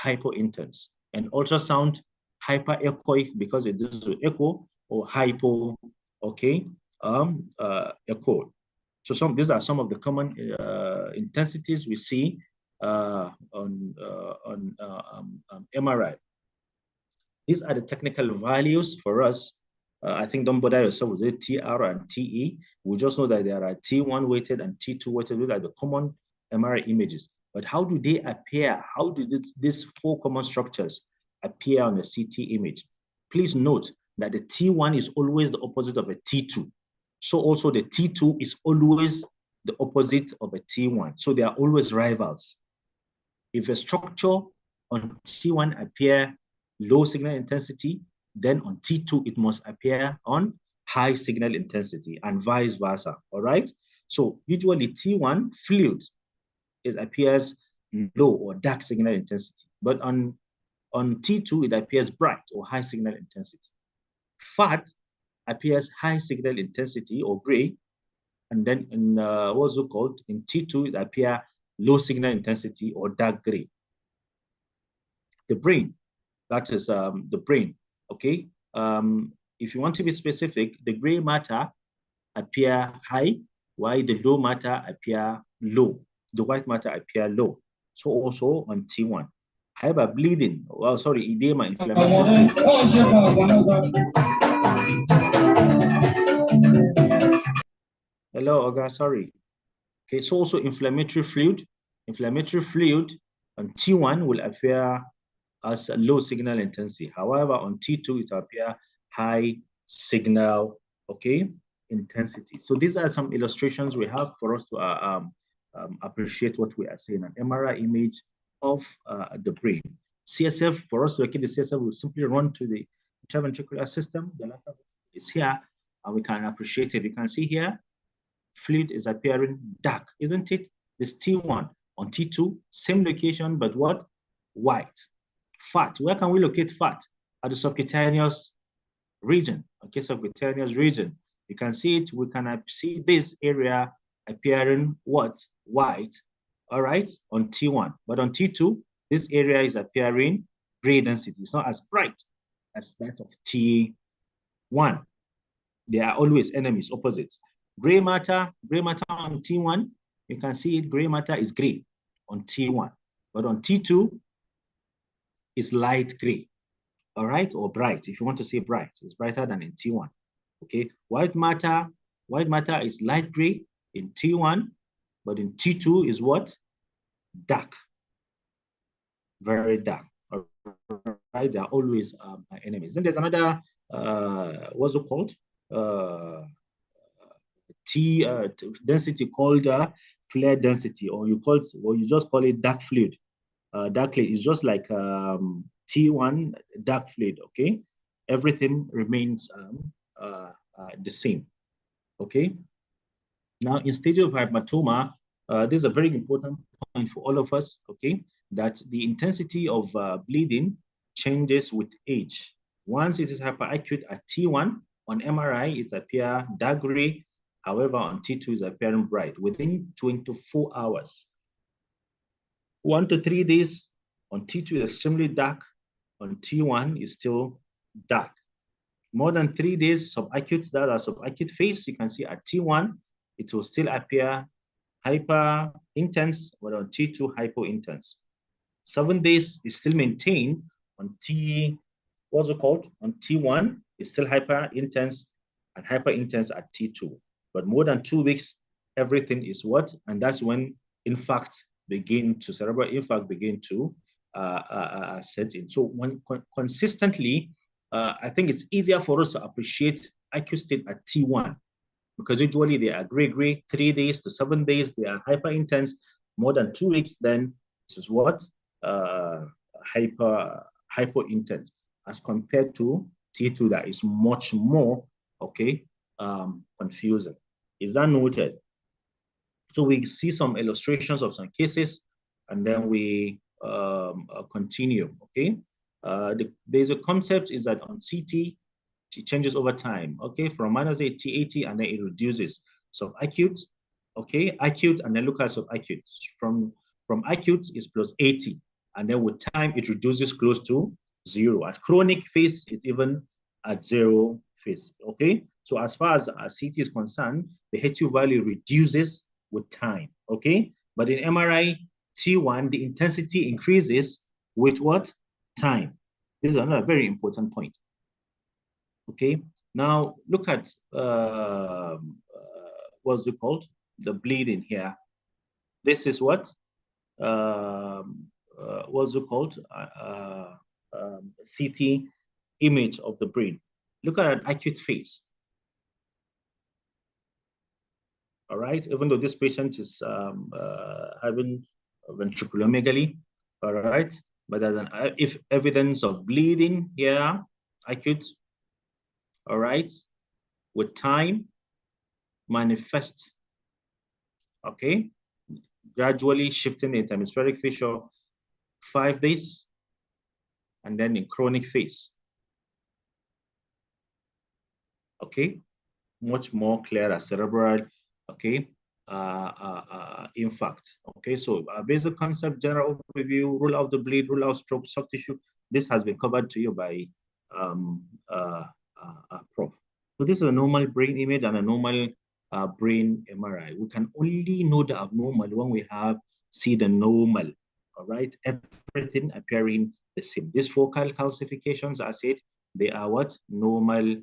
hypointense. And ultrasound, hyperechoic because it does echo, or hypo, okay, echo. So these are some of the common intensities we see on MRI. These are the technical values for us. I think don't bother yourself with it, TR and TE. We just know that there are T1 weighted and T2 weighted. Those are the common MRI images. But how do they appear? How do these four common structures appear on a CT image? Please note that the T1 is always the opposite of a T2. So also the T2 is always the opposite of a T1. So they are always rivals. If a structure on T1 appear low signal intensity, then on T2 it must appear on high signal intensity, and vice versa, all right? So usually T1 fluid, it appears low or dark signal intensity, but on T2 it appears bright or high signal intensity. Fat appears high signal intensity or gray, and then in what's it called? In T2 it appears low signal intensity or dark gray. The brain, that is the brain, okay? If you want to be specific, the gray matter appear high, while the low matter appear low. The white matter appear low. So also on T1. However, bleeding, well, sorry, edema, inflammation. Hello, Oga, sorry. Okay, so also inflammatory fluid on T1 will appear as a low signal intensity. However, on T2, it will appear high signal, okay, intensity. So these are some illustrations we have for us to appreciate what we are saying. An MRI image of the brain. CSF, for us to locate the CSF, we'll simply run to the interventricular system. The lateral is here, and we can appreciate it. You can see here, fluid is appearing dark, isn't it? This T1 on T2, same location, but what? White. Fat, where can we locate fat? At the subcutaneous region, okay, subcutaneous region. You can see it, we can see this area appearing what? White, all right, on T1. But on T2, this area is appearing gray density. It's not as bright as that of T1. They are always enemies, opposites. Gray matter on T1, you can see it, gray matter is gray on T1. But on T2, it's light gray, all right, or bright. If you want to say bright, it's brighter than in T1. Okay, white matter is light gray in T1, but in T2 is what? Dark, very dark. All right, they are always enemies. Then there's another, what's it called? Density called flare density, or you just call it dark fluid. Dark fluid is just like T1 dark fluid. Okay, everything remains the same. Okay. Now, in stage of hematoma, this is a very important point for all of us. Okay, that the intensity of bleeding changes with age. Once it is hyperacute at T1, on MRI, it appears dark gray. However, on T2, it's appearing bright within 24 hours. 1 to 3 days on T2 is extremely dark. On T1 is still dark. More than 3 days subacute, that are subacute phase, you can see at T1, it will still appear hyper intense, but on T2, hypo intense. 7 days is still maintained on what's it called? On T1, it's still hyper intense and hyper intense at T2. But more than 2 weeks, everything is what? And that's when cerebral infarct begin to set in. So when consistently, I think it's easier for us to appreciate acute state at T1, because usually they are gray, 3 days to 7 days, they are hyper intense. More than 2 weeks, then this is what? Hypo intense, as compared to T2 that is much more, okay, confusing. Is that noted? So we see some illustrations of some cases, and then we continue, okay? The basic concept is that on CT, it changes over time, okay? From -8 T80, and then it reduces. So acute, okay? Acute, and then look at subacute. From acute is +80, and then with time, it reduces close to 0. At chronic phase, it's even at 0 phase, okay? So as far as CT is concerned, the HU value reduces with time, okay? But in MRI, T1, the intensity increases with what? Time. This is another very important point. Okay, now look at what's it called? The bleeding here. This is what? What's it called? CT image of the brain. Look at an acute phase. All right, even though this patient is having ventriculomegaly, all right, but there's an evidence of bleeding here, acute, all right, with time manifests, okay, gradually shifting the interhemispheric fissure 5 days, and then in chronic phase, okay, much more clear as cerebral, okay, infarct. Okay, so basic concept, general overview, rule out the bleed, rule out stroke, soft tissue. This has been covered to you by Prof. So this is a normal brain image and a normal brain MRI. We can only know the abnormal when we see the normal. All right, everything appearing the same. These focal calcifications, I said, they are what? Normal,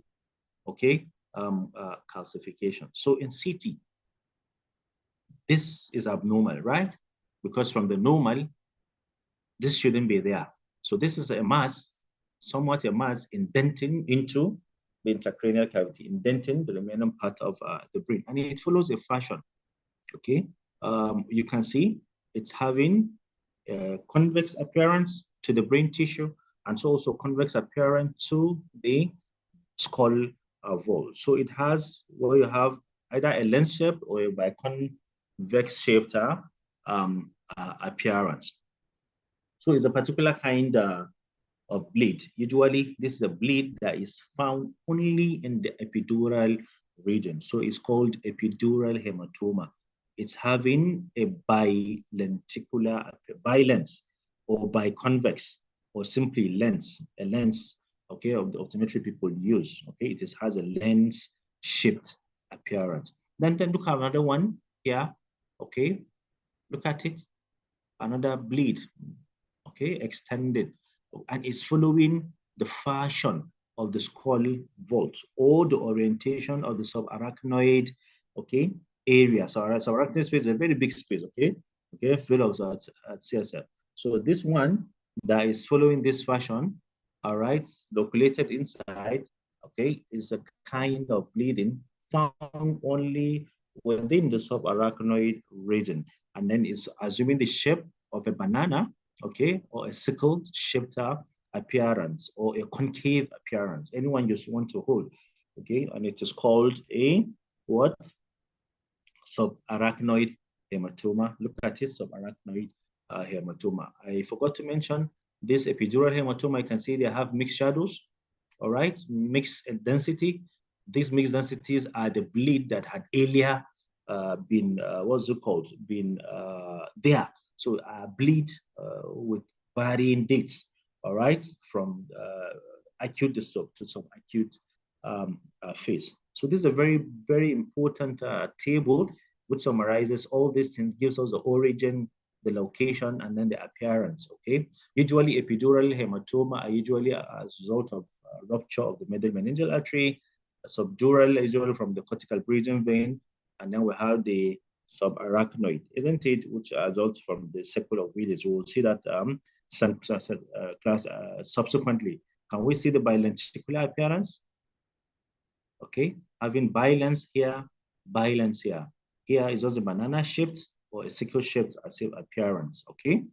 okay, calcification. So in CT, this is abnormal, right? Because from the normal, this shouldn't be there. So this is a mass, somewhat a mass indenting into the intracranial cavity, indenting the remaining part of the brain, and it follows a fashion. Okay, you can see it's having a convex appearance to the brain tissue, and so also convex appearance to the skull vault. So it has where you have either a lens shape or a biconvex shaped appearance. So it's a particular kind of bleed. Usually, this is a bleed that is found only in the epidural region. So it's called epidural hematoma. It's having a bilenticular, bilens, or biconvex, or simply lens, a lens, okay, of the optometry people use. Okay, it has a lens-shaped appearance. Then look at another one here. Okay, look at it. Another bleed. Okay, extended, and it's following the fashion of the skull vault or the orientation of the subarachnoid, okay, area. So subarachnoid space is a very big space, okay, fellows at CSF. So this one that is following this fashion, all right, loculated inside, okay, is a kind of bleeding found only within the subarachnoid region, and then it's assuming the shape of a banana, okay, or a sickle-shaped appearance, or a concave appearance. Anyone just want to hold, okay, and it is called a what? Subarachnoid hematoma. Look at it, subarachnoid hematoma. I forgot to mention this epidural hematoma. You can see they have mixed shadows, all right, mixed density. These mixed densities are the bleed that had earlier been, what's it called, been there. So bleed with varying dates, all right, from acute to subacute phase. So this is a very, very important table which summarizes all these things, gives us the origin, the location, and then the appearance, okay? Usually epidural hematoma are usually as a result of rupture of the middle meningeal artery, subdural usually from the cortical breathing vein, and then we have the subarachnoid, isn't it, which results from the sequel of village. We will see that subsequently. Can we see the bilenticular appearance? Okay, having bilens here, bilens here. Here is also a banana shaped or a sickle shaped appearance, okay?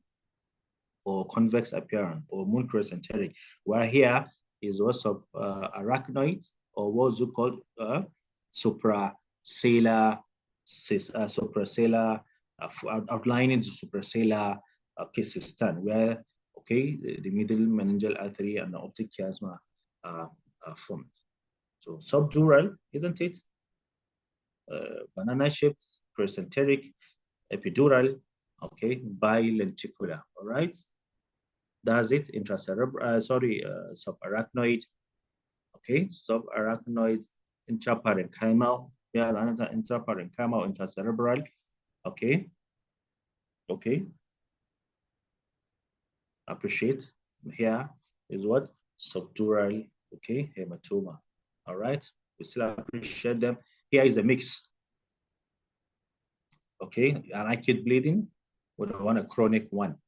Or convex appearance, or moon crescenteric, where here is also arachnoid, or what's it called suprasellar, outlining the suprasellar system, where okay the middle meningeal artery and the optic chiasma are formed. So subdural, isn't it? Banana shaped, crescenteric, epidural, okay, bilenticular, all right? That's it, intracerebral, subarachnoid, okay, subarachnoid, intraparenchymal, yeah, another intraparenchymal, intracerebral, okay, okay. Appreciate, here is what? Subdural, okay, hematoma, all right? We still appreciate them. Here is a mix, okay, an acute bleeding with a chronic one.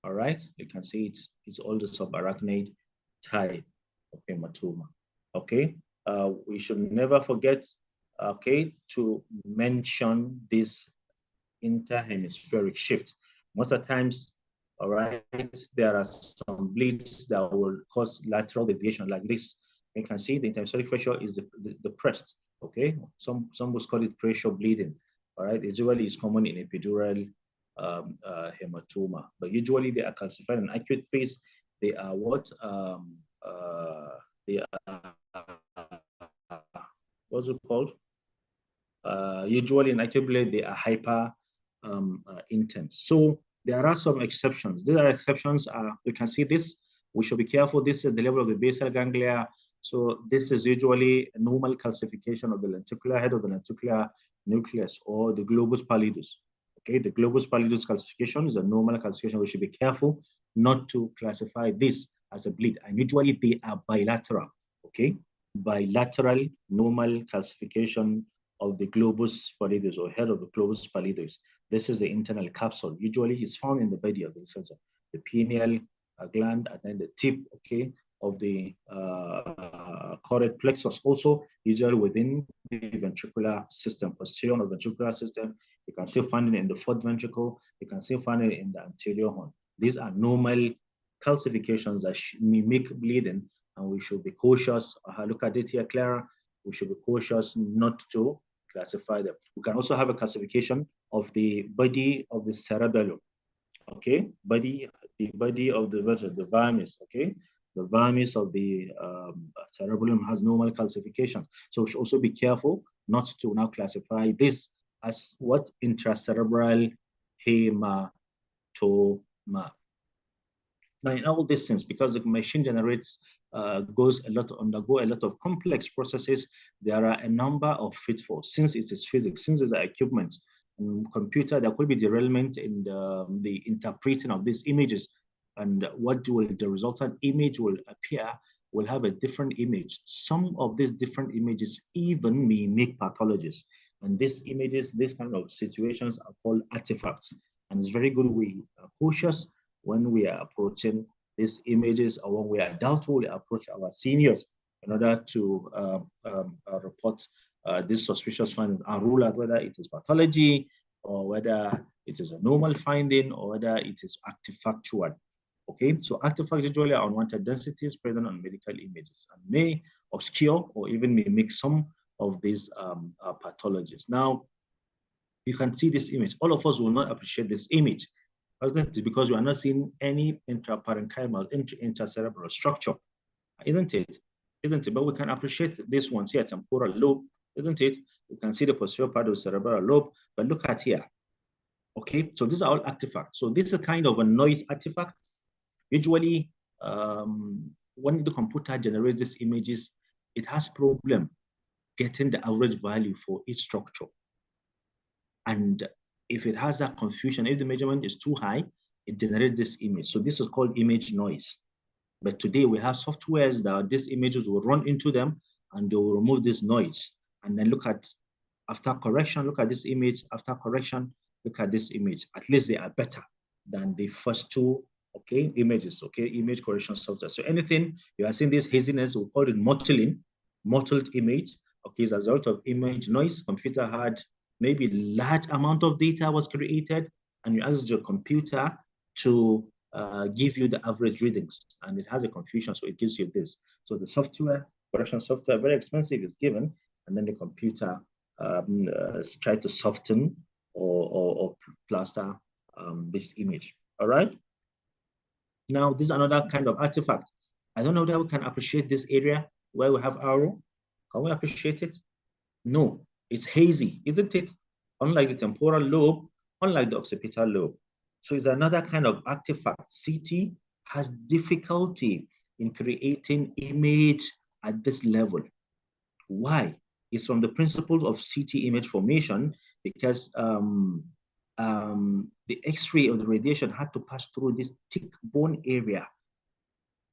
All right, you can see it's all the subarachnoid type of hematoma. Okay, we should never forget, okay, to mention this interhemispheric shift. Most of the times, all right, there are some bleeds that will cause lateral deviation like this. You can see the interhemispheric pressure is depressed. Okay, some will call it pressure bleeding. All right, usually it's common in epidural hematoma, but usually they are calcified in acute phase. They are what? They are, what's it called? Usually in acute bleed, they are hyper intense. So there are some exceptions. There are exceptions. You can see this. We should be careful. This is the level of the basal ganglia. So this is usually a normal calcification of the lenticular head of the lenticular nucleus, or the globus pallidus. Okay, the globus pallidus calcification is a normal calcification. We should be careful not to classify this as a bleed. And usually they are bilateral. Okay, bilateral normal calcification of the globus pallidus, or head of the globus pallidus. This is the internal capsule. Usually it's found in the body of the sensor, the pineal gland, and then the tip, okay, of the choroid plexus, also usually within the ventricular system, posterior of ventricular system. You can still find it in the fourth ventricle. You can still find it in the anterior horn. These are normal calcifications that mimic bleeding, and we should be cautious. Look at it here, Clara. We should be cautious not to classify them. We can also have a classification of the body of the cerebellum. Okay, the body of the vermis. Okay, the vermis of the cerebellum has normal calcification. So we should also be careful not to now classify this as what? Intracerebral hematoma. Now, in all these things, because the machine generates, undergo a lot of complex processes, there are a number of pitfalls. Since it is physics, since it's an equipment, computer, there could be derailment in the interpreting of these images, and what will the resultant image will appear will have a different image. Some of these different images even mimic pathologies, and these images, these kind of situations are called artifacts. And it's very good we are cautious when we are approaching these images, or when we are doubtful, we approach our seniors in order to report these suspicious findings and rule out whether it is pathology, or whether it is a normal finding, or whether it is artifactual. Okay, so artifacts usually are unwanted densities present on medical images and may obscure or even mimic some of these pathologies. Now, you can see this image. All of us will not appreciate this image, because we are not seeing any intraparenchymal, intracerebral structure, isn't it? Isn't it? But we can appreciate this one here, temporal lobe, isn't it? You can see the posterior part of the cerebral lobe, but look at here. Okay, so these are all artifacts. So this is kind of a noise artifact. Usually, when the computer generates these images, it has problem getting the average value for each structure. And if it has that confusion, if the measurement is too high, it generates this image. So this is called image noise. But today we have softwares that these images will run into them and they will remove this noise. And then look at, after correction, look at this image. After correction, look at this image. At least they are better than the first two, okay, images, okay, image correction software. So anything you are seeing this haziness, we call it mottled image, okay, as a result of image noise. Computer had maybe large amount of data was created, and you ask your computer to give you the average readings, and it has a confusion, so it gives you this. So the software, correction software, very expensive, is given, and then the computer try to soften or plaster this image. All right. Now, this is another kind of artifact. I don't know that we can appreciate this area where we have arrow. Can we appreciate it? No, it's hazy, isn't it? Unlike the temporal lobe, unlike the occipital lobe. So it's another kind of artifact. CT has difficulty in creating image at this level. Why? It's from the principles of CT image formation, because the X-ray or the radiation had to pass through this thick bone area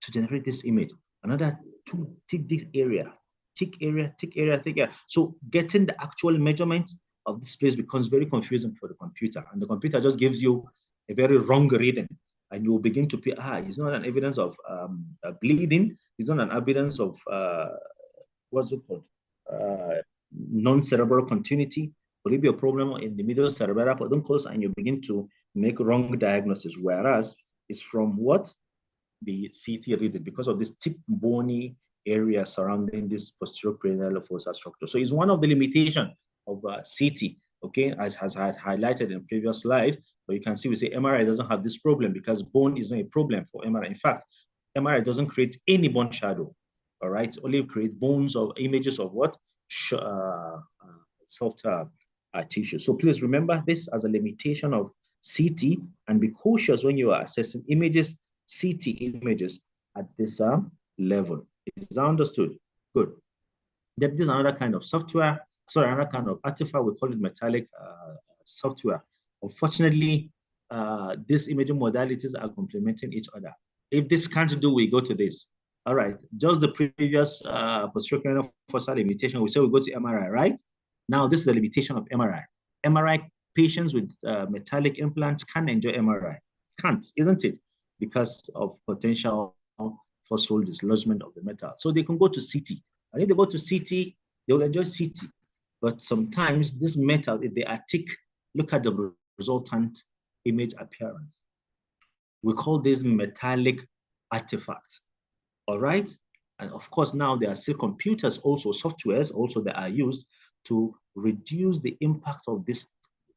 to generate this image. Another to thick this area, thick area, thick area, thick area. So getting the actual measurement of this place becomes very confusing for the computer, and the computer just gives you a very wrong reading, and you will begin to pay, it's not an evidence of bleeding, it's not an evidence of what's it called, non-cerebral continuity. Will it be a problem in the middle cerebral peduncles, and you begin to make wrong diagnosis, whereas it's from what? The CT reading, because of this thick bony area surrounding this posterior cranial fossa structure. So it's one of the limitations of CT, okay, as I highlighted in previous slide. But you can see we say MRI doesn't have this problem because bone is not a problem for MRI. In fact, MRI doesn't create any bone shadow, all right? Only create bones or images of what? Soft tissue. So please remember this as a limitation of CT, and be cautious when you are assessing images, CT images at this level. Is that understood? Good. Then this is another kind of software, sorry, another kind of artifact. We call it metallic software. Unfortunately, these imaging modalities are complementing each other. If this can't do, we go to this. All right, just the previous posterior cranial fossa limitation, we say we go to MRI, right? Now, this is a limitation of MRI. MRI patients with metallic implants can enjoy MRI. Can't, isn't it? Because of potential forceful dislodgement of the metal. So they can go to CT. And if they go to CT, they will enjoy CT. But sometimes this metal, if they are thick, look at the resultant image appearance. We call this metallic artifacts. All right? And of course, now there are still computers, also softwares, also that are used to reduce the impact of this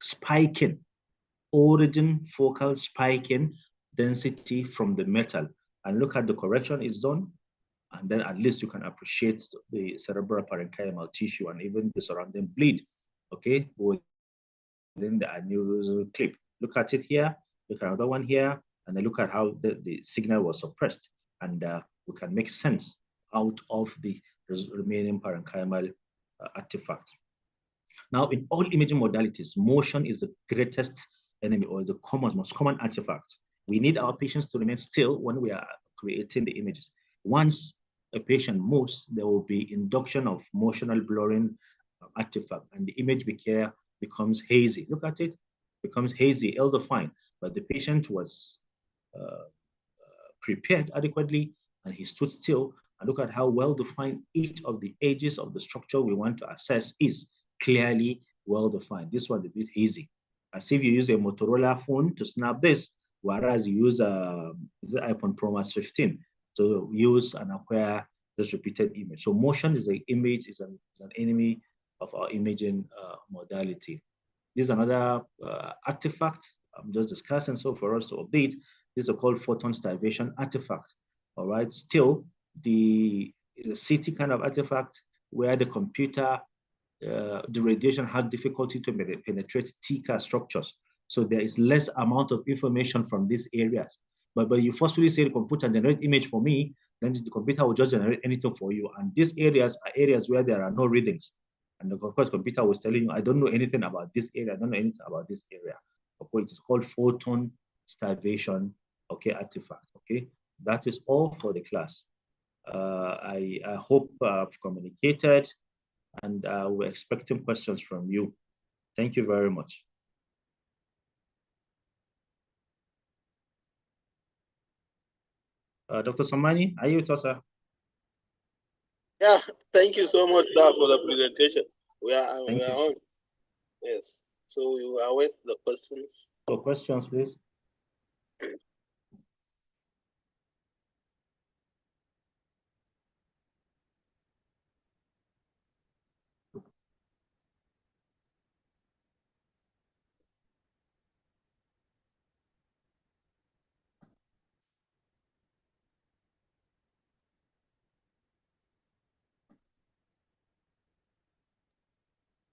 spiking, origin focal spiking density from the metal. And look at the correction is done. And then at least you can appreciate the cerebral parenchymal tissue and even the surrounding bleed, okay, within the aneurysmal clip. Look at it here, look at another one here, and then look at how the signal was suppressed. And we can make sense out of the remaining parenchymal artifact. Now, in all imaging modalities, motion is the greatest enemy or the most common artifact. We need our patients to remain still when we are creating the images. Once a patient moves, there will be induction of motional blurring artifact, and the image becomes hazy. Look at it, becomes hazy, ill-defined, but the patient was prepared adequately and he stood still. And look at how well-defined each of the edges of the structure we want to assess is clearly well-defined. This one is a bit hazy, as if you use a Motorola phone to snap this, whereas you use the iPhone Pro Max 15 to use and acquire this repeated image. So motion is an image, is an enemy of our imaging modality. This is another artifact I'm just discussing. So for us to update, these are called photon starvation artifact. All right, still the CT kind of artifact where the computer, the radiation has difficulty to penetrate thicker structures. So there is less amount of information from these areas. But you forcefully say the computer generate image for me, then the computer will just generate anything for you. And these areas are areas where there are no readings. And of course, computer was telling you, I don't know anything about this area. I don't know anything about this area. Okay, it is called photon starvation, okay, artifact. Okay, that is all for the class. I hope I've communicated, and we're expecting questions from you. Thank you very much. Dr. Samani, are you with us, sir? Yeah, thank you so much, sir, for the presentation. We are on. Yes. So we will await the questions. So questions, please.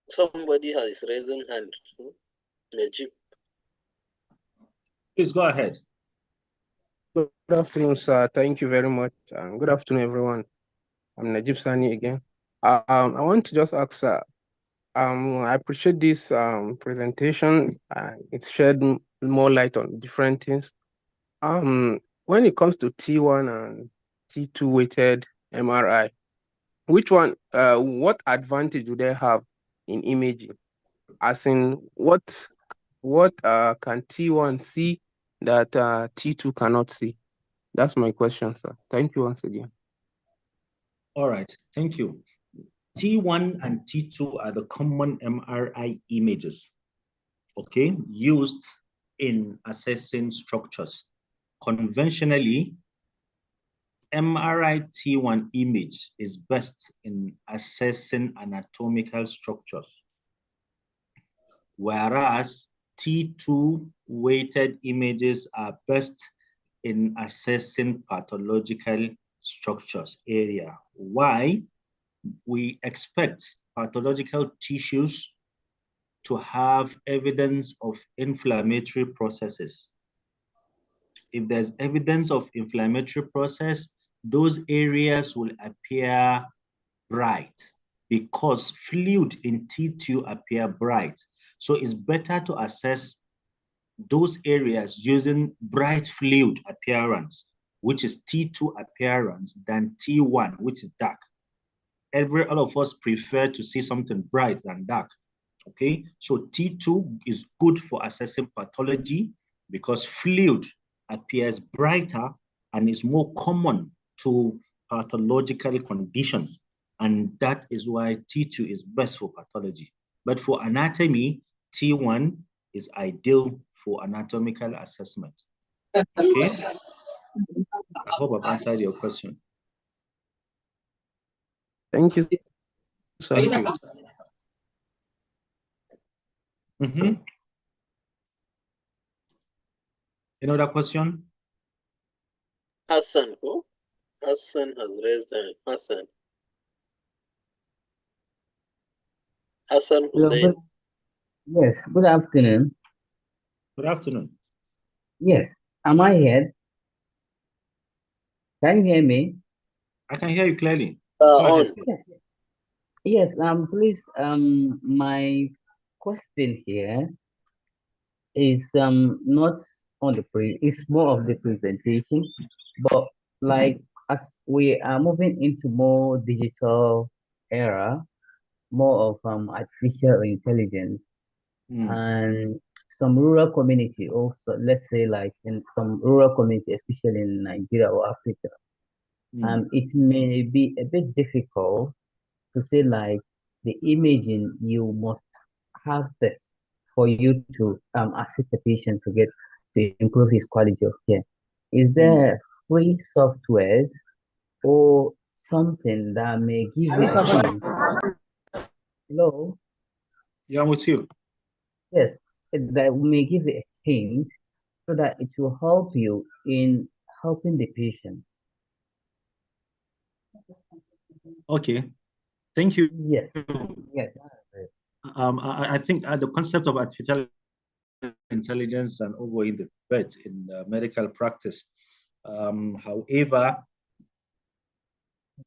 Somebody has raised hand. Najib. Please go ahead. Good afternoon, sir. Thank you very much. Good afternoon, everyone. I'm Najib Sani again. I want to just ask, sir, I appreciate this presentation. It shed more light on different things. When it comes to T1 and T2 weighted MRI, which one, what advantage do they have in imaging? As in, what can T1 see that T2 cannot see? That's my question, sir. Thank you once again. All right, thank you. T1 and T2 are the common MRI images, okay, used in assessing structures. Conventionally, MRI T1 image is best in assessing anatomical structures, whereas T2 weighted images are best in assessing pathological structures area. Why? We expect pathological tissues to have evidence of inflammatory processes. If there's evidence of inflammatory process, those areas will appear bright because fluid in T2 appear bright. So it's better to assess those areas using bright fluid appearance, which is T2 appearance, than T1, which is dark. All of us prefer to see something bright than dark, okay? So T2 is good for assessing pathology because fluid appears brighter and is more common to pathological conditions. And that is why T2 is best for pathology. But for anatomy, T1 is ideal for anatomical assessment. Okay? I hope I've answered your question. Thank you, sir. Thank you. Another question? Hassan, who? Hassan has raised hand. Hassan. Hassan Hussein. Yes, good afternoon. Good afternoon. Yes, am I here? Can you hear me? I can hear you clearly. On. Yes, please, my question here is not on the it's more of the presentation, but like as we are moving into more digital era, more of artificial intelligence, and some rural community also, let's say like in some rural community, especially in Nigeria or Africa, it may be a bit difficult to say like the imaging you must have this for you to assist the patient to get to improve his quality of care. Is there free softwares or something that may give you a hint? Hello? Yeah, I'm with you. Yes, that may give you a hint so that it will help you in helping the patient. Okay, thank you. Yes. Yes. I think the concept of artificial intelligence and ongoing debate in medical practice. However,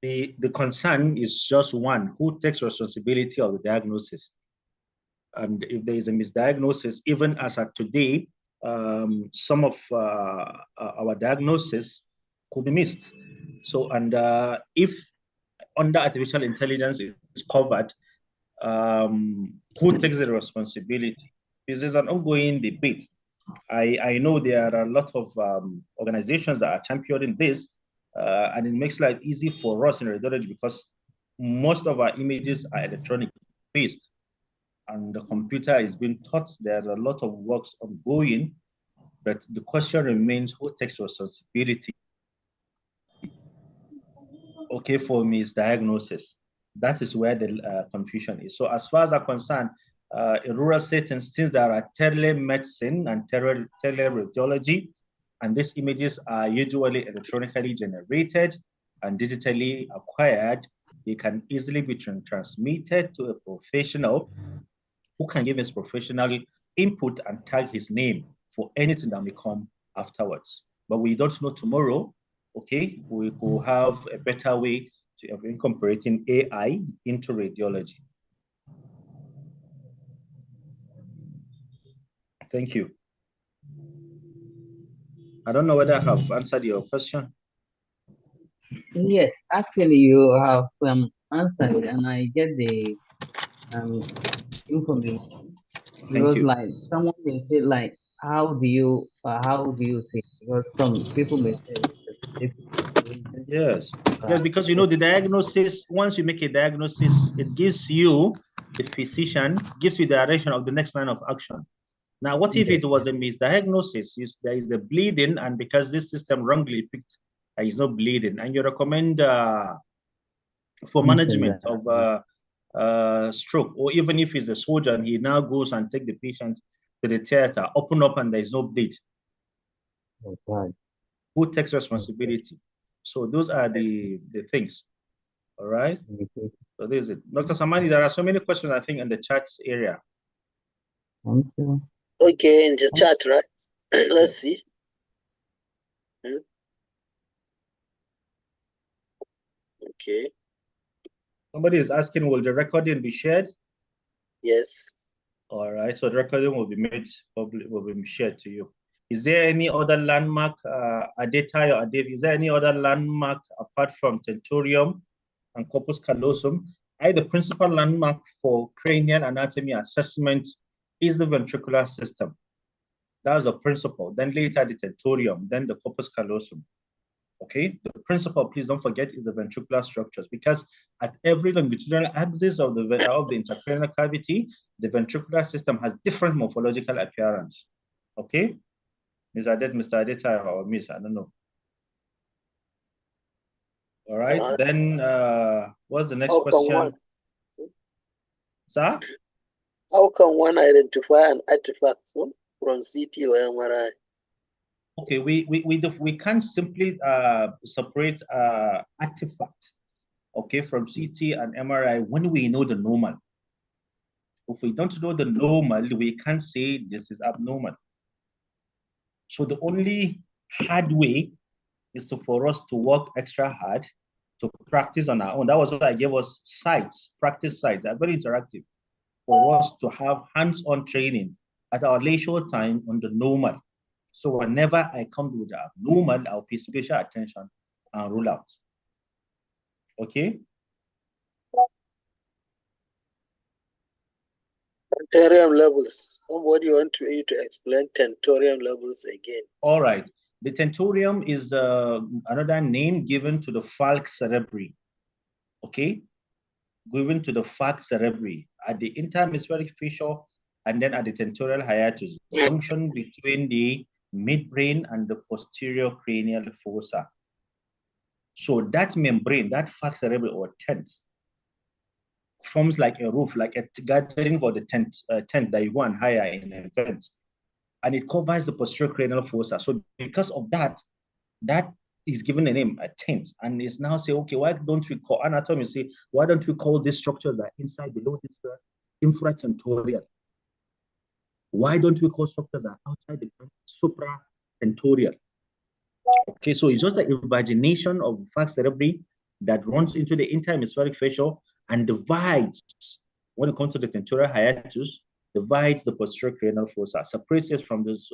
the concern is just one: who takes responsibility of the diagnosis? And if there is a misdiagnosis, even as of today, some of our diagnosis could be missed. So, and if under artificial intelligence is covered, who takes the responsibility? This is an ongoing debate. I know there are a lot of organizations that are championing this, and it makes life easy for us in radiology because most of our images are electronic based, and the computer is being taught. There are a lot of works ongoing, but the question remains: who takes responsibility? Okay, for misdiagnosis. That is where the confusion is. So as far as I'm concerned, in rural settings, since there are telemedicine and teleradiology, and these images are usually electronically generated and digitally acquired, they can easily be transmitted to a professional who can give his professional input and tag his name for anything that may come afterwards. But we don't know tomorrow. Okay, we could have a better way of incorporating AI into radiology. Thank you. I don't know whether I have answered your question. Yes, actually you have answered it, and I get the information. Because like someone may say like, how do you say? Because some people may say it's difficult. Yes, yes, because you know the diagnosis. Once you make a diagnosis, it gives you, the physician gives you the direction of the next line of action. Now, what if it was a misdiagnosis? There is a bleeding, and because this system wrongly picked, there is no bleeding, and you recommend for management of stroke, or even if he's a soldier and he now goes and take the patient to the theater, open up, and there is no bleed. Who takes responsibility? So those are the things. All right. So this is it. Dr. Samani, there are so many questions, I think, in the chats area. Thank you. Okay, in the chat, right? Let's see. Okay. Somebody is asking, will the recording be shared? Yes. All right. So the recording will be made public, will be shared to you. Is there any other landmark, Adeta or Adev, is there any other landmark apart from tentorium and corpus callosum? The principal landmark for cranial anatomy assessment is the ventricular system. That's the principle. Then later the tentorium, then the corpus callosum. Okay, the principle, please don't forget, is the ventricular structures, because at every longitudinal axis of the intracranial cavity, the ventricular system has different morphological appearance. Okay, Mr. Adeta or Miss, I don't know. All right, then what's the next question? Sir? How can one identify an artifact from CT or MRI? Okay, we can't simply separate artifact, okay, from CT and MRI when we know the normal. If we don't know the normal, we can't say this is abnormal. So the only hard way is for us to work extra hard to practice on our own. That was what I gave us sites, practice sites. They're very interactive for us to have hands-on training at our leisure time on the normal. So whenever I come with the abnormal, I'll pay special attention and rule out. Okay? Tentorium levels. Somebody want you to explain tentorium levels again. All right. The tentorium is another name given to the falx cerebri. Okay? Given to the falx cerebri at the interhemispheric fissure and then at the tentorial hiatus, the junction between the midbrain and the posterior cranial fossa. So that membrane, that falx cerebri or tent, forms like a roof, like a gathering for the tent that you go and hire in an event. And it covers the posterior cranial fossa. So because of that, that is given a name, a tent. And it's now say, okay, why don't we call anatomy? Say, why don't we call these structures that are inside below this infratentorial? Why don't we call structures that are outside the supratentorial? Okay, so it's just an invagination of falx cerebri that runs into the interhemispheric fissure and divides, when it comes to the tentorial hiatus, divides the posterior cranial fossa, separates it from this,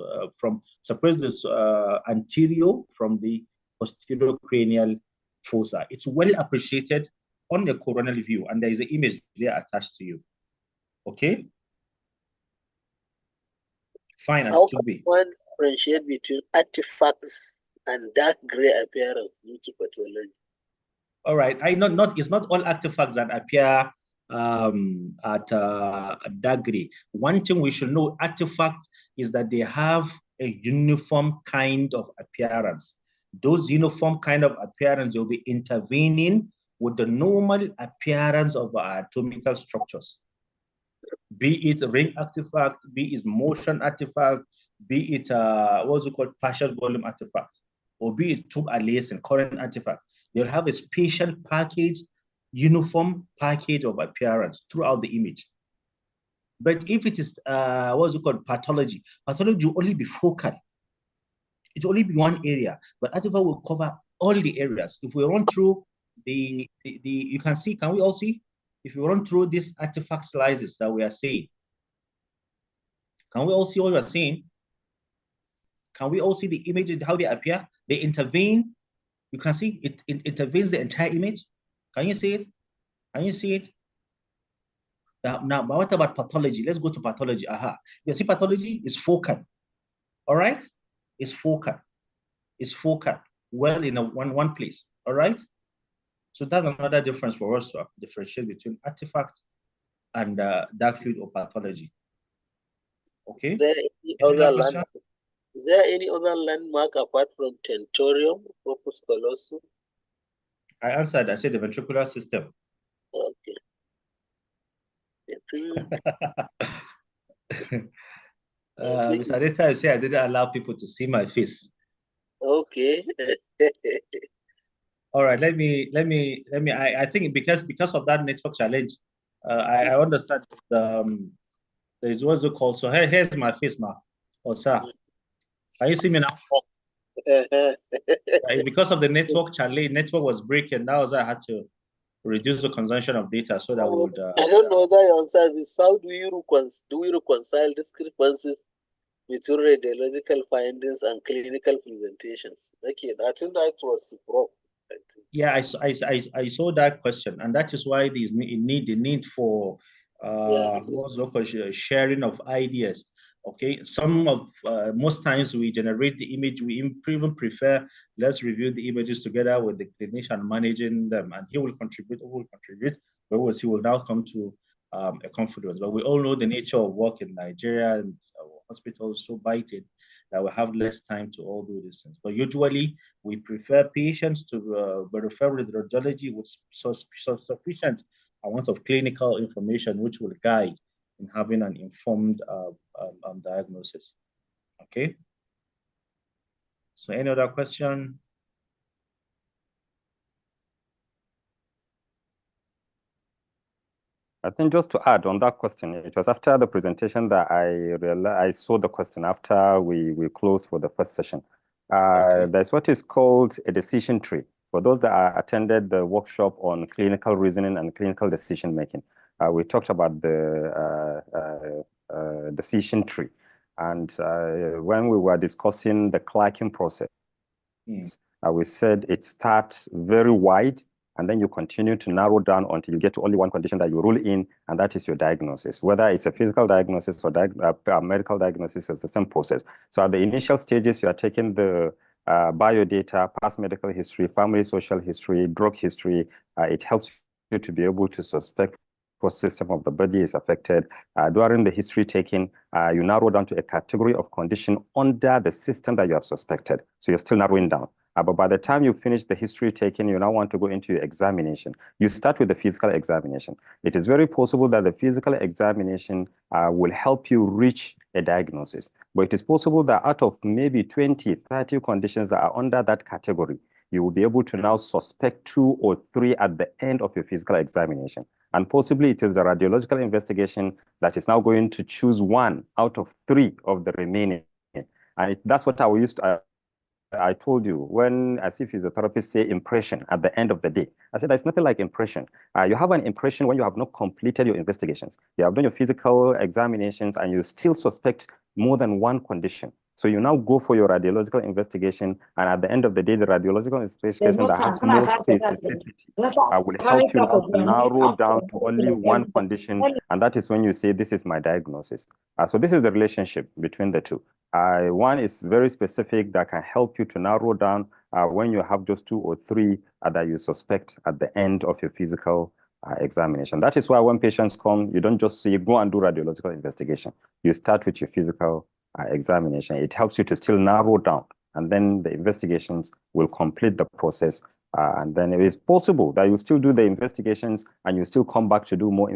anterior from the posterior cranial fossa. It's well appreciated on the coronal view, and there is an image there attached to you. Okay? Fine, as to be. How can one differentiate between artifacts and dark gray appearance due to pathology? All right, it's not all artifacts that appear at dark gray. One thing we should know, artifacts, is that they have a uniform kind of appearance. Those uniform kind of appearance will be intervening with the normal appearance of anatomical structures. Be it ring artifact, be it motion artifact, be it what's it called, partial volume artifact, or be it tube aliasing, current artifact. They'll have a spatial package, uniform package of appearance throughout the image. But if it is what's it called, pathology, pathology will only be focal. It will only be one area, but artifact will cover all the areas. If we run through the you can see, can we all see? If we run through these artifact slices that we are seeing, can we all see what we are seeing? Can we all see the images, how they appear? They intervene. You can see it intervenes the entire image. Can you see it? Can you see it? Now, but what about pathology? Let's go to pathology. You see, pathology is focal. All right? It's focal. It's focal. Well, in one place. All right? So that's another difference for us to differentiate between artifact and dark field or pathology. Okay? Is there any other landmark apart from tentorium, corpus callosum? I answered. I said the ventricular system. Okay. Mr. Adeta, I say I didn't allow people to see my face. Okay. All right. Let me. I think because of that network challenge, I understand. There is what's it called. So here's my face, ma. Oh, sir. Can you see me now? Because of the network challenge, network was breaking. That was why I had to reduce the consumption of data so that we would. I don't know that answer this. How do we reconcile discrepancies between radiological findings and clinical presentations? Okay, I think that was the problem. Yeah, I saw that question, and that is why the need for what's local sharing of ideas. Okay, most times we generate the image. We even prefer, let's review the images together with the clinician managing them, and he will contribute, but he will now come to a confidence. But we all know the nature of work in Nigeria, and our hospitals so biting that we have less time to all do these things. But usually we prefer patients to be referred with radiology with sufficient amount of clinical information, which will guide in having an informed diagnosis. Okay. So any other question? I think just to add on that question, it was after the presentation that I realized, I saw the question after we closed for the first session. There's what is called a decision tree. For those that attended the workshop on clinical reasoning and clinical decision making, we talked about the decision tree. And when we were discussing the clerking process, we said it starts very wide, and then you continue to narrow down until you get to only one condition that you rule in, and that is your diagnosis. Whether it's a physical diagnosis or a medical diagnosis, is the same process. So at the initial stages, you are taking the biodata, past medical history, family social history, drug history. It helps you to be able to suspect what system of the body is affected. During the history taking, you narrow down to a category of condition under the system that you have suspected. So you're still narrowing down. But by the time you finish the history taking, you now want to go into your examination. You start with the physical examination. It is very possible that the physical examination will help you reach a diagnosis. But it is possible that out of maybe 20, 30 conditions that are under that category, you will be able to now suspect 2 or 3 at the end of your physical examination. And possibly it is the radiological investigation that is now going to choose 1 out of 3 of the remaining. And that's what I told you when I see physiotherapists say impression at the end of the day. I said, there's nothing like impression. You have an impression when you have not completed your investigations. You have done your physical examinations and you still suspect more than 1 condition. So you now go for your radiological investigation, and at the end of the day, the radiological investigation that has more specificity will help you now to narrow down to only 1 condition, and that is when you say, this is my diagnosis. So this is the relationship between the two. One is very specific that can help you to narrow down when you have just 2 or 3 that you suspect at the end of your physical examination. That is why when patients come, you don't just say, go and do radiological investigation. You start with your physical examination. It helps you to still narrow down, and then the investigations will complete the process. And then it is possible that you still do the investigations and you still come back to do more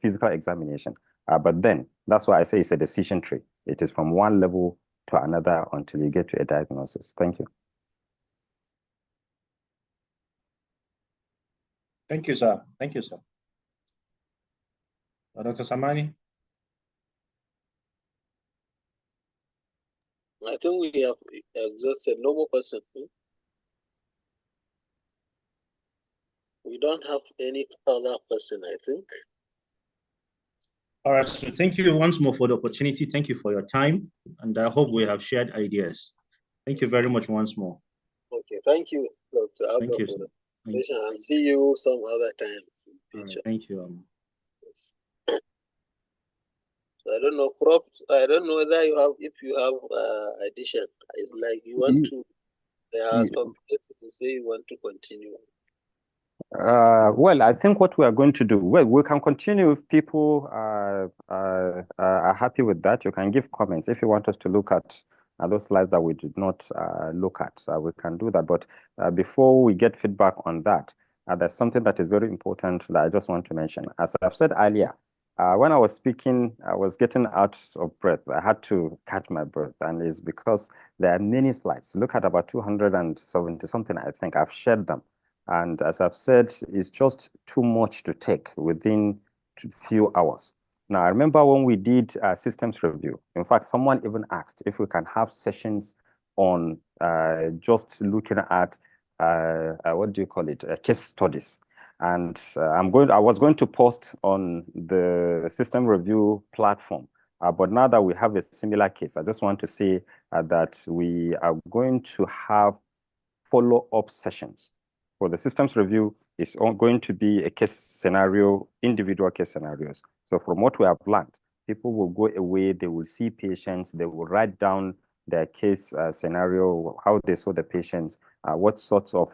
physical examination. But then that's why I say it's a decision tree. It is from one level to another until you get to a diagnosis. Thank you. Thank you, sir. Thank you, sir. Dr. Samani? I think we have exhausted. No more questions. We don't have any other question, I think. All right, so thank you once more for the opportunity. Thank you for your time, and I hope we have shared ideas. Thank you very much once more. Okay, thank you, Dr. Abba, Thank you, for the sir. presentation, and see you some other time in the future. Thank you. Yes. So I don't know, props. I don't know whether you have, if you have addition, like you want to. There are some places to say you want to continue. Well, I think what we are going to do, well, we can continue if people are happy with that. You can give comments. If you want us to look at those slides that we did not look at, we can do that. But before we get feedback on that, there's something that is very important that I just want to mention. As I've said earlier, when I was speaking, I was getting out of breath. I had to catch my breath, and it's because there are many slides. Look at about 270 something, I think. I've shared them. And as I've said, it's just too much to take within a few hours. Now, I remember when we did a systems review. In fact, someone even asked if we can have sessions on just looking at, what do you call it, case studies. And I was going to post on the system review platform. But now that we have a similar case, I just want to say that we are going to have follow-up sessions. For the systems review, it's going to be a case scenario, individual case scenarios. So from what we have learned, People will go away, they will see patients, they will write down their case scenario, how they saw the patients, what sorts of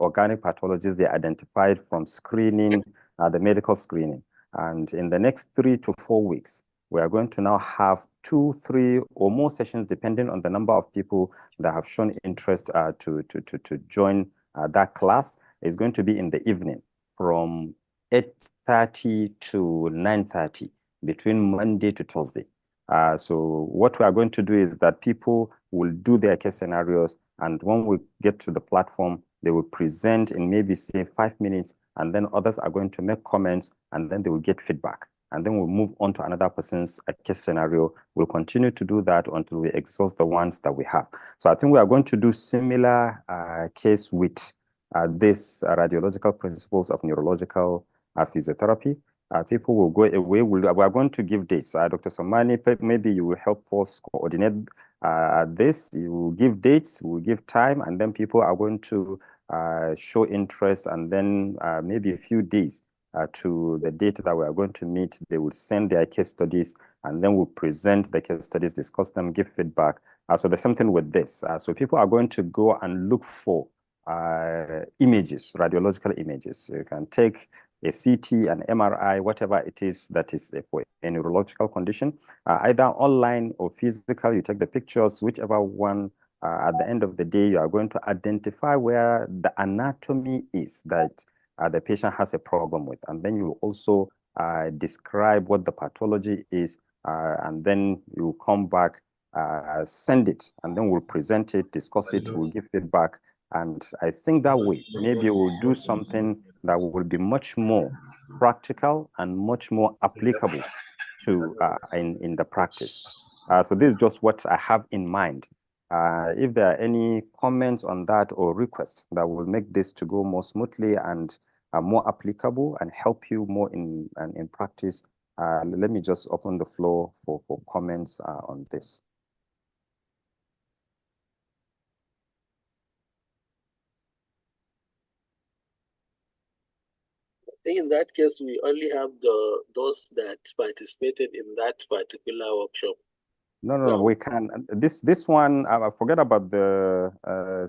organic pathologies they identified from screening, the medical screening. And in the next 3 to 4 weeks, we are going to now have 2, 3, or more sessions, depending on the number of people that have shown interest to join that class. It's going to be in the evening from 8:30 to 9:30, between Monday to Thursday. So what we are going to do is that people will do their case scenarios, and when we get to the platform, they will present in maybe say 5 minutes, and then others are going to make comments, and then they will get feedback. And then we'll move on to another person's case scenario. We'll continue to do that until we exhaust the ones that we have. So I think we are going to do similar case with this radiological principles of neurological physiotherapy. People will go away. We are going to give dates. Dr. Somani, maybe you will help us coordinate this. You will give dates, we will give time, and then people are going to show interest, and then maybe a few days to the date that we are going to meet, they will send their case studies, and then we'll present the case studies, discuss them, give feedback. So there's something with this. So people are going to go and look for images, radiological images. You can take a CT, an MRI, whatever it is that is for a neurological condition, either online or physical. You take the pictures, whichever one. At the end of the day, you are going to identify where the anatomy is that the patient has a problem with, and then you also describe what the pathology is, and then you come back, send it, and then we'll present it, discuss it, we'll give feedback. And I think that way, maybe we'll do something that will be much more practical and much more applicable to in the practice. So this is just what I have in mind. If there are any comments on that or requests that will make this to go more smoothly and more applicable and help you more in practice, let me just open the floor for comments on this. In that case, we only have those that participated in that particular workshop. No, we can. This one, I forget about the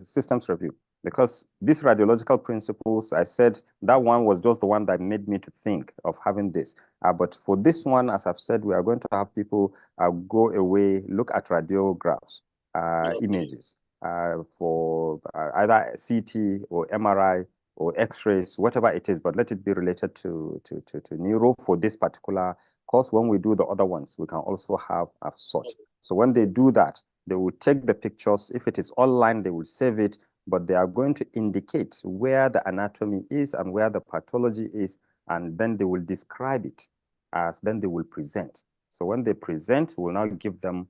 systems review, because these radiological principles, I said that one was just the one that made me to think of having this. But for this one, as I've said, we are going to have people go away, look at radiographs, images for either CT or MRI or X-rays, whatever it is, but let it be related to neuro for this particular course. When we do the other ones, we can also have such. So when they do that, they will take the pictures. If it is online, they will save it, but they are going to indicate where the anatomy is and where the pathology is, and then they will describe it, as then they will present. So when they present, we'll now give them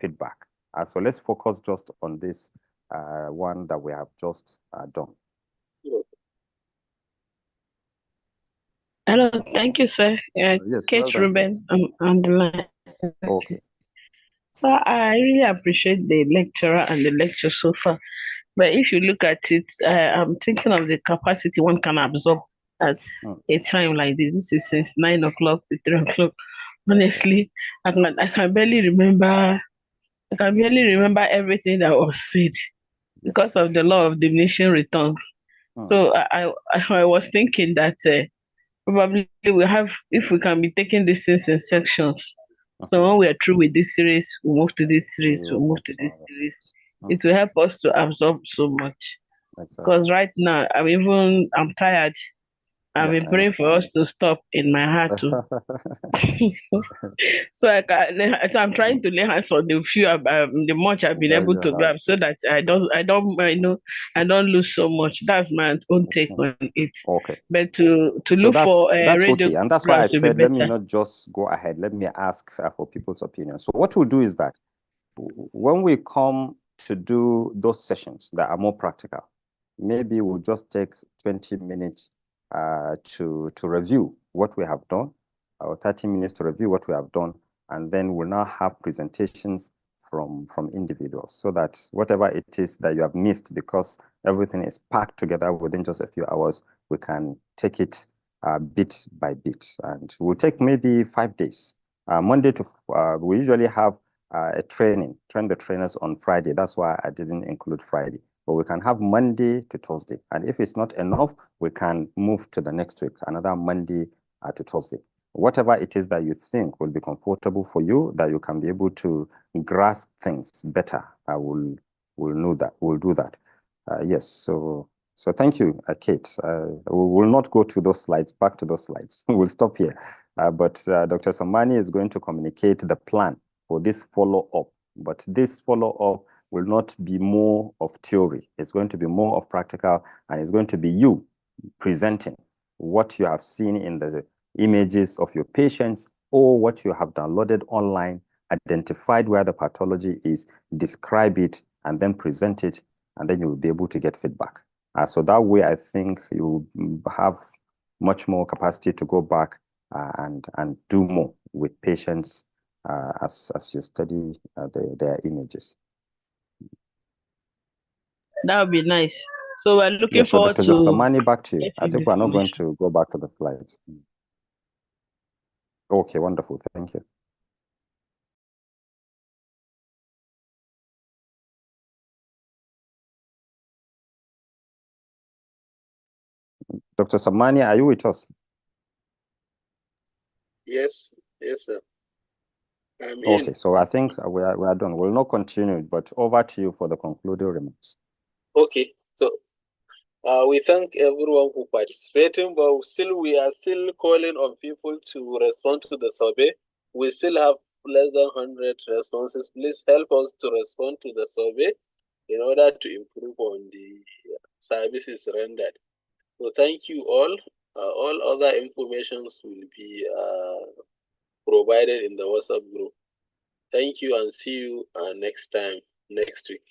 feedback. So let's focus just on this one that we have just done. Hello, thank you, sir. Yes, Kate well done, Ruben, I'm on the line. Okay. So I really appreciate the lecturer and the lecture so far. But if you look at it, I'm thinking of the capacity one can absorb at a time like this. This is since 9 o'clock to 3 o'clock. Honestly, I can barely remember. I can barely remember everything that was said because of the law of diminishing returns. So I was thinking that probably we have, if we can be taking these things in sections. So when we are through with this series, we move to this series, we move to this series. It will help us to absorb so much. Because right now, I'm tired. I've been praying for us to stop in my heart too. So I'm trying to lay hands on the few, the much I've been able to grab, so that I don't lose so much. That's my own take on it. Okay. But to So look for that's okay, and that's why I said let me better. not just go ahead. Let me ask for people's opinion. So what we'll do is that when we come to do those sessions that are more practical, maybe we'll just take 20 minutes to review what we have done, or 30 minutes to review what we have done, and then we'll now have presentations from individuals, so that whatever it is that you have missed, because everything is packed together within just a few hours, we can take it bit by bit. And we'll take maybe 5 days Monday to, we usually have a train the trainers on Friday. That's why I didn't include Friday. But we can have Monday to Thursday. And if it's not enough, we can move to the next week, another Monday to Thursday. Whatever it is that you think will be comfortable for you, that you can be able to grasp things better, I will know that. We'll do that. Yes, so thank you, Kate. We will not go to those slides, back to those slides. We'll stop here. But Dr. Samani is going to communicate the plan for this follow-up. But this follow-up will not be more of theory. It's going to be more of practical, and it's going to be you presenting what you have seen in the images of your patients or what you have downloaded online, identified where the pathology is, describe it, and then present it, and then you will be able to get feedback. So that way, I think you have much more capacity to go back and do more with patients as you study their images. That would be nice. So we're looking So forward Dr. to Samani, back to you. I think we're not going to go back to the slides. Okay, wonderful. Thank you. Dr. Samani, are you with us? Yes, sir. Okay, so I think we are done. We'll not continue, but over to you for the concluding remarks. Okay, so we thank everyone who participating, but we are still calling on people to respond to the survey. We still have less than 100 responses. Please help us to respond to the survey in order to improve on the services rendered. So thank you all. All other informations will be provided in the WhatsApp group. Thank you and see you next time, next week.